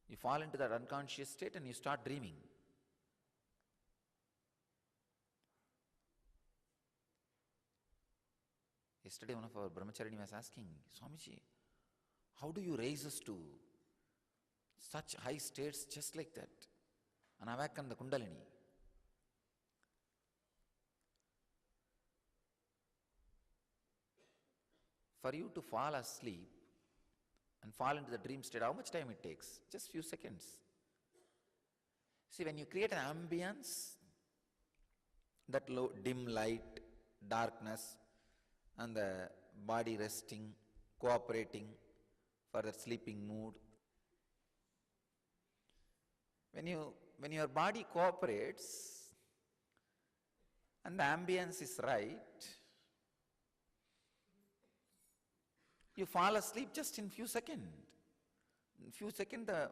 You fall into that unconscious state and you start dreaming. Yesterday one of our brahmacharini was asking, Swamiji, how do you raise us to such high states just like that and awaken the kundalini? For you to fall asleep and fall into the dream state, how much time it takes? Just few seconds. See, when you create an ambience, that low, dim light, darkness, and the body resting, cooperating for that sleeping mood. When your body cooperates and the ambience is right, you fall asleep just in few seconds. In few seconds the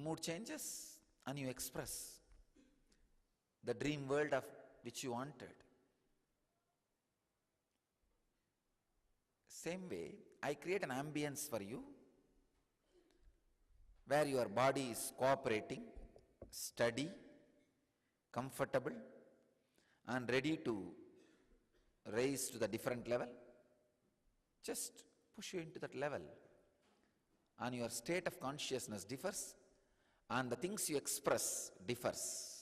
mood changes and you express the dream world of which you wanted. Same way, I create an ambience for you where your body is cooperating, steady, comfortable, and ready to raise to the different level. Just push you into that level. And your state of consciousness differs, and the things you express differs.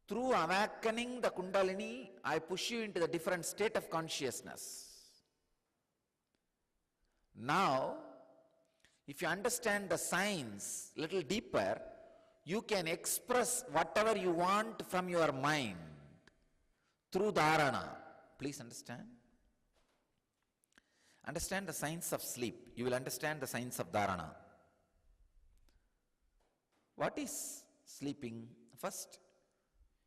Through awakening the kundalini, I push you into the different state of consciousness. Now, if you understand the science little deeper, you can express whatever you want from your mind through dharana. Please understand. Understand the science of sleep. You will understand the science of dharana. What is sleeping? First,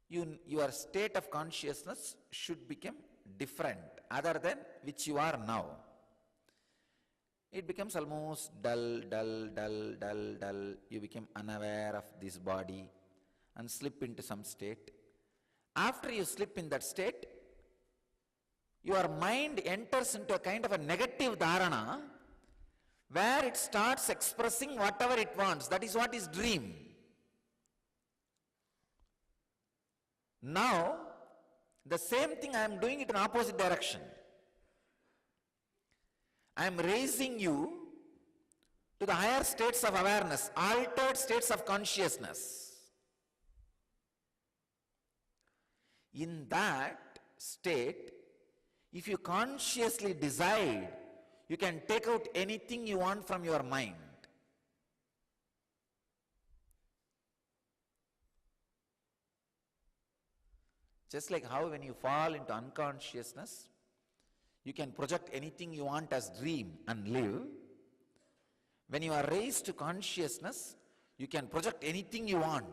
your state of consciousness should become different other than which you are now. it becomes almost dull, dull, dull, dull, dull. You become unaware of this body and slip into some state. After you slip in that state, your mind enters into a kind of a negative dharana where it starts expressing whatever it wants. That is what is dream. Now, the same thing I am doing it in opposite direction. I am raising you to the higher states of awareness, altered states of consciousness. In that state, if you consciously decide, you can take out anything you want from your mind. Just like how when you fall into unconsciousness, you can project anything you want as dream and live. When you are raised to consciousness, you can project anything you want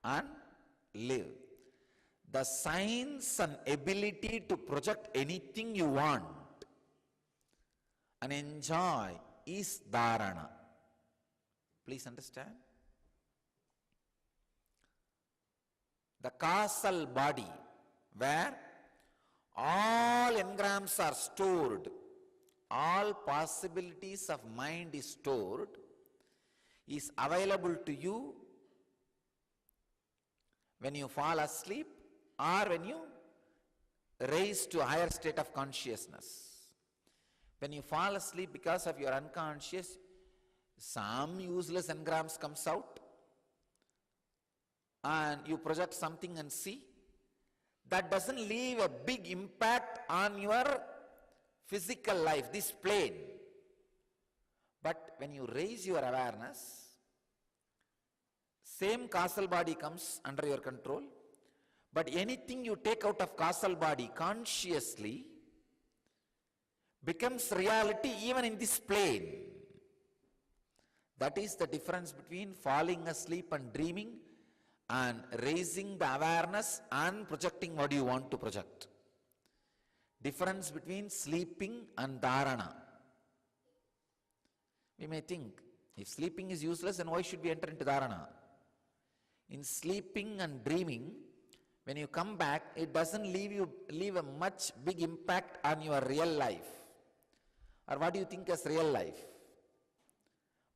and live. The science and ability to project anything you want and enjoy is dharana. Please understand. The causal body where all engrams are stored, all possibilities of mind is stored, is available to you when you fall asleep or when you raise to a higher state of consciousness. When you fall asleep because of your unconscious, some useless engrams comes out and you project something and see. That doesn't leave a big impact on your physical life, this plane. But when you raise your awareness, same causal body comes under your control, but anything you take out of causal body consciously becomes reality even in this plane. That is the difference between falling asleep and dreaming and raising the awareness and projecting what you want to project. Difference between sleeping and dharana. We may think, if sleeping is useless, then why should we enter into dharana? In sleeping and dreaming, when you come back, it doesn't leave a much big impact on your real life. Or what do you think as real life?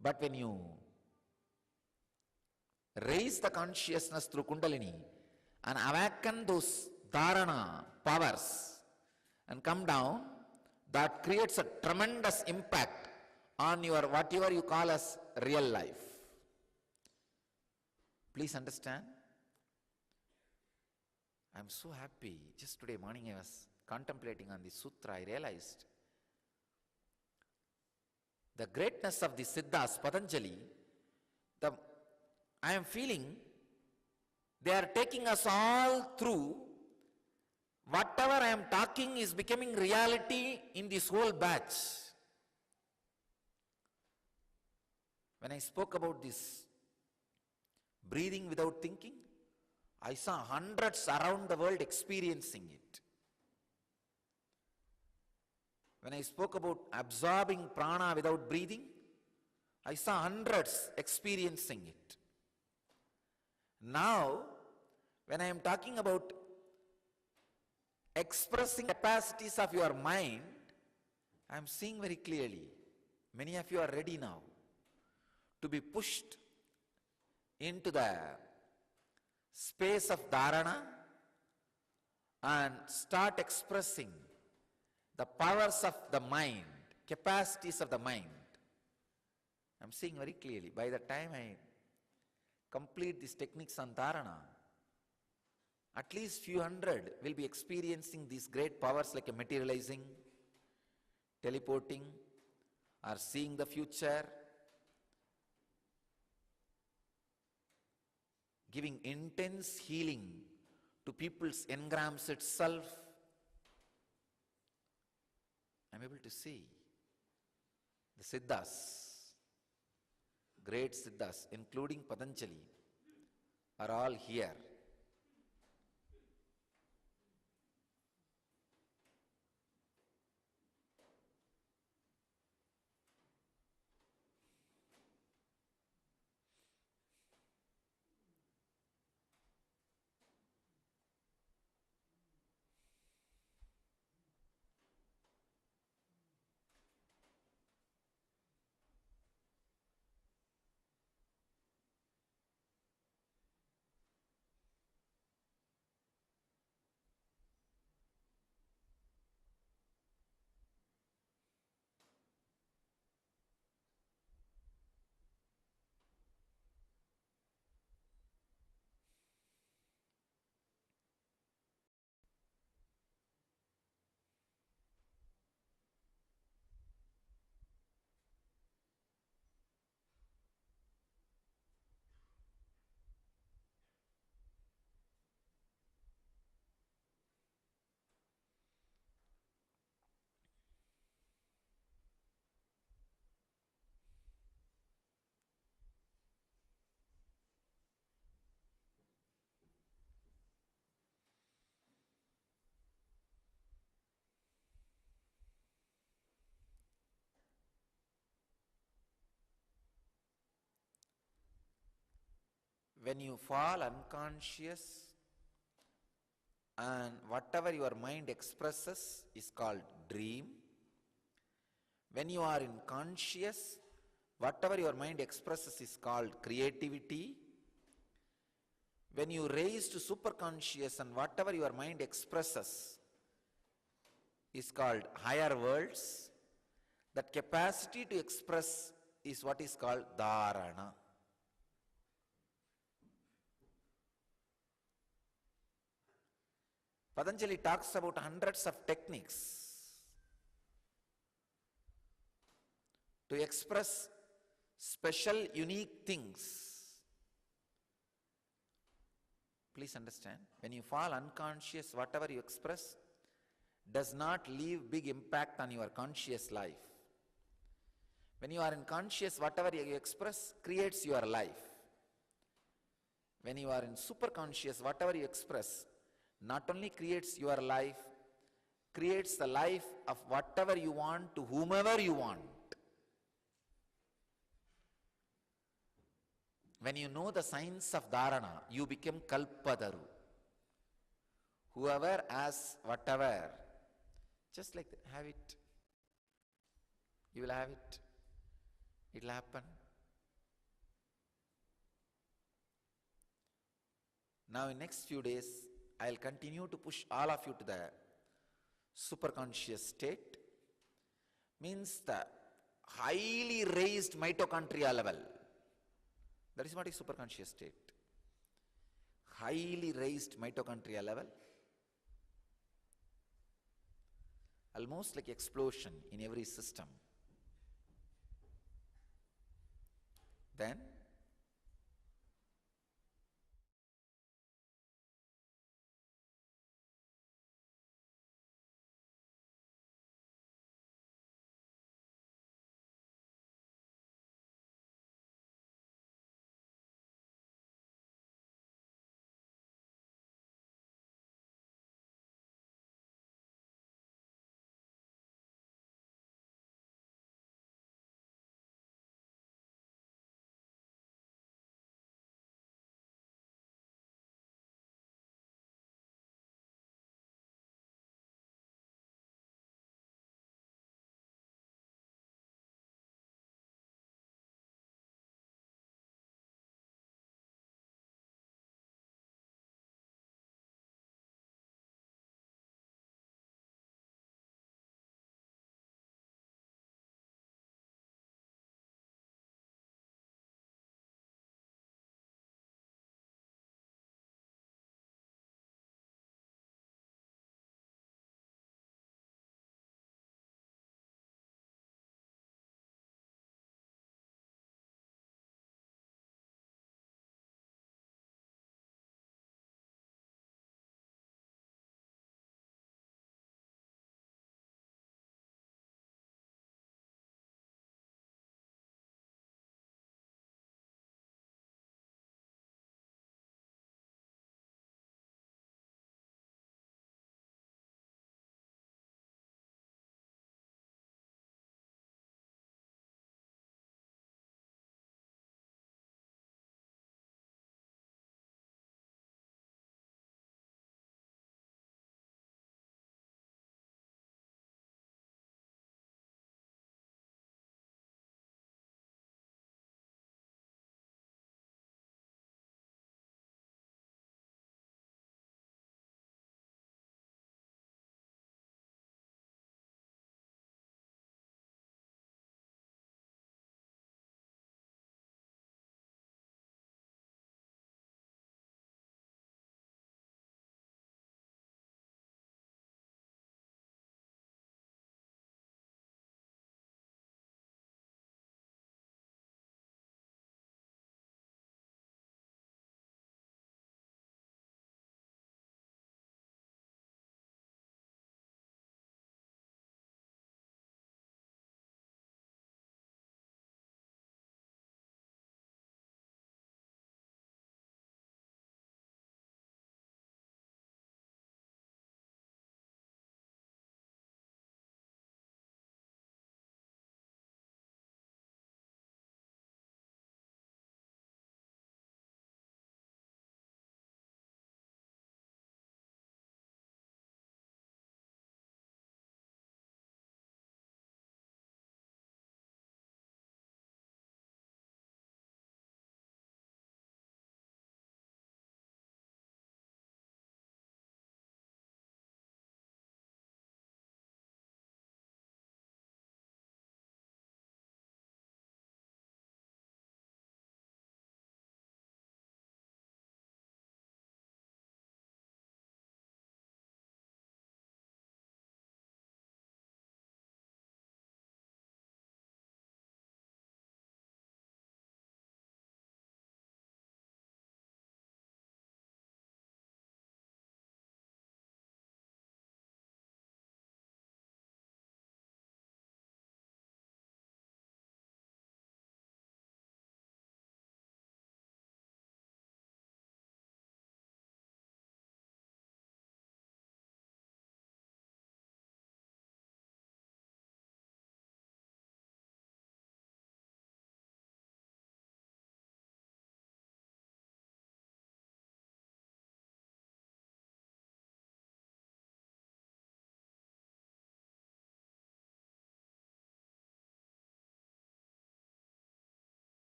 But when you raise the consciousness through Kundalini and awaken those dharana powers and come down, that creates a tremendous impact on your whatever you call as real life. Please understand. I am so happy. Just today morning I was contemplating on this sutra. I realized the greatness of the Siddhas, Patanjali. I am feeling they are taking us all through whatever I am talking is becoming reality in this whole batch. When I spoke about this breathing without thinking, I saw hundreds around the world experiencing it. When I spoke about absorbing prana without breathing, I saw hundreds experiencing it. Now, when I am talking about expressing capacities of your mind, I am seeing very clearly, many of you are ready now to be pushed into the space of dharana and start expressing the powers of the mind, capacities of the mind. I am seeing very clearly. By the time I complete these techniques on dharana, at least few hundred will be experiencing these great powers like a materializing, teleporting, or seeing the future, giving intense healing to people's engrams itself. I'm able to see the Siddhas, great Siddhas, including Patanjali, are all here. when you fall unconscious and whatever your mind expresses is called dream. When you are in conscious, whatever your mind expresses is called creativity. When you raise to superconscious and whatever your mind expresses is called higher worlds, that capacity to express is what is called dharana. Patanjali talks about hundreds of techniques to express special, unique things. Please understand, when you fall unconscious, whatever you express does not leave big impact on your conscious life. When you are in conscious, whatever you express creates your life. When you are in superconscious, whatever you express not only creates your life, creates the life of whatever you want to whomever you want. When you know the science of dharana, you become kalpadaru. Whoever has whatever, just like that, have it. You will have it. It will happen. Now in next few days, I will continue to push all of you to the superconscious state. Means the highly raised mitochondria level. That is what is superconscious state. Highly raised mitochondria level. Almost like explosion in every system. Then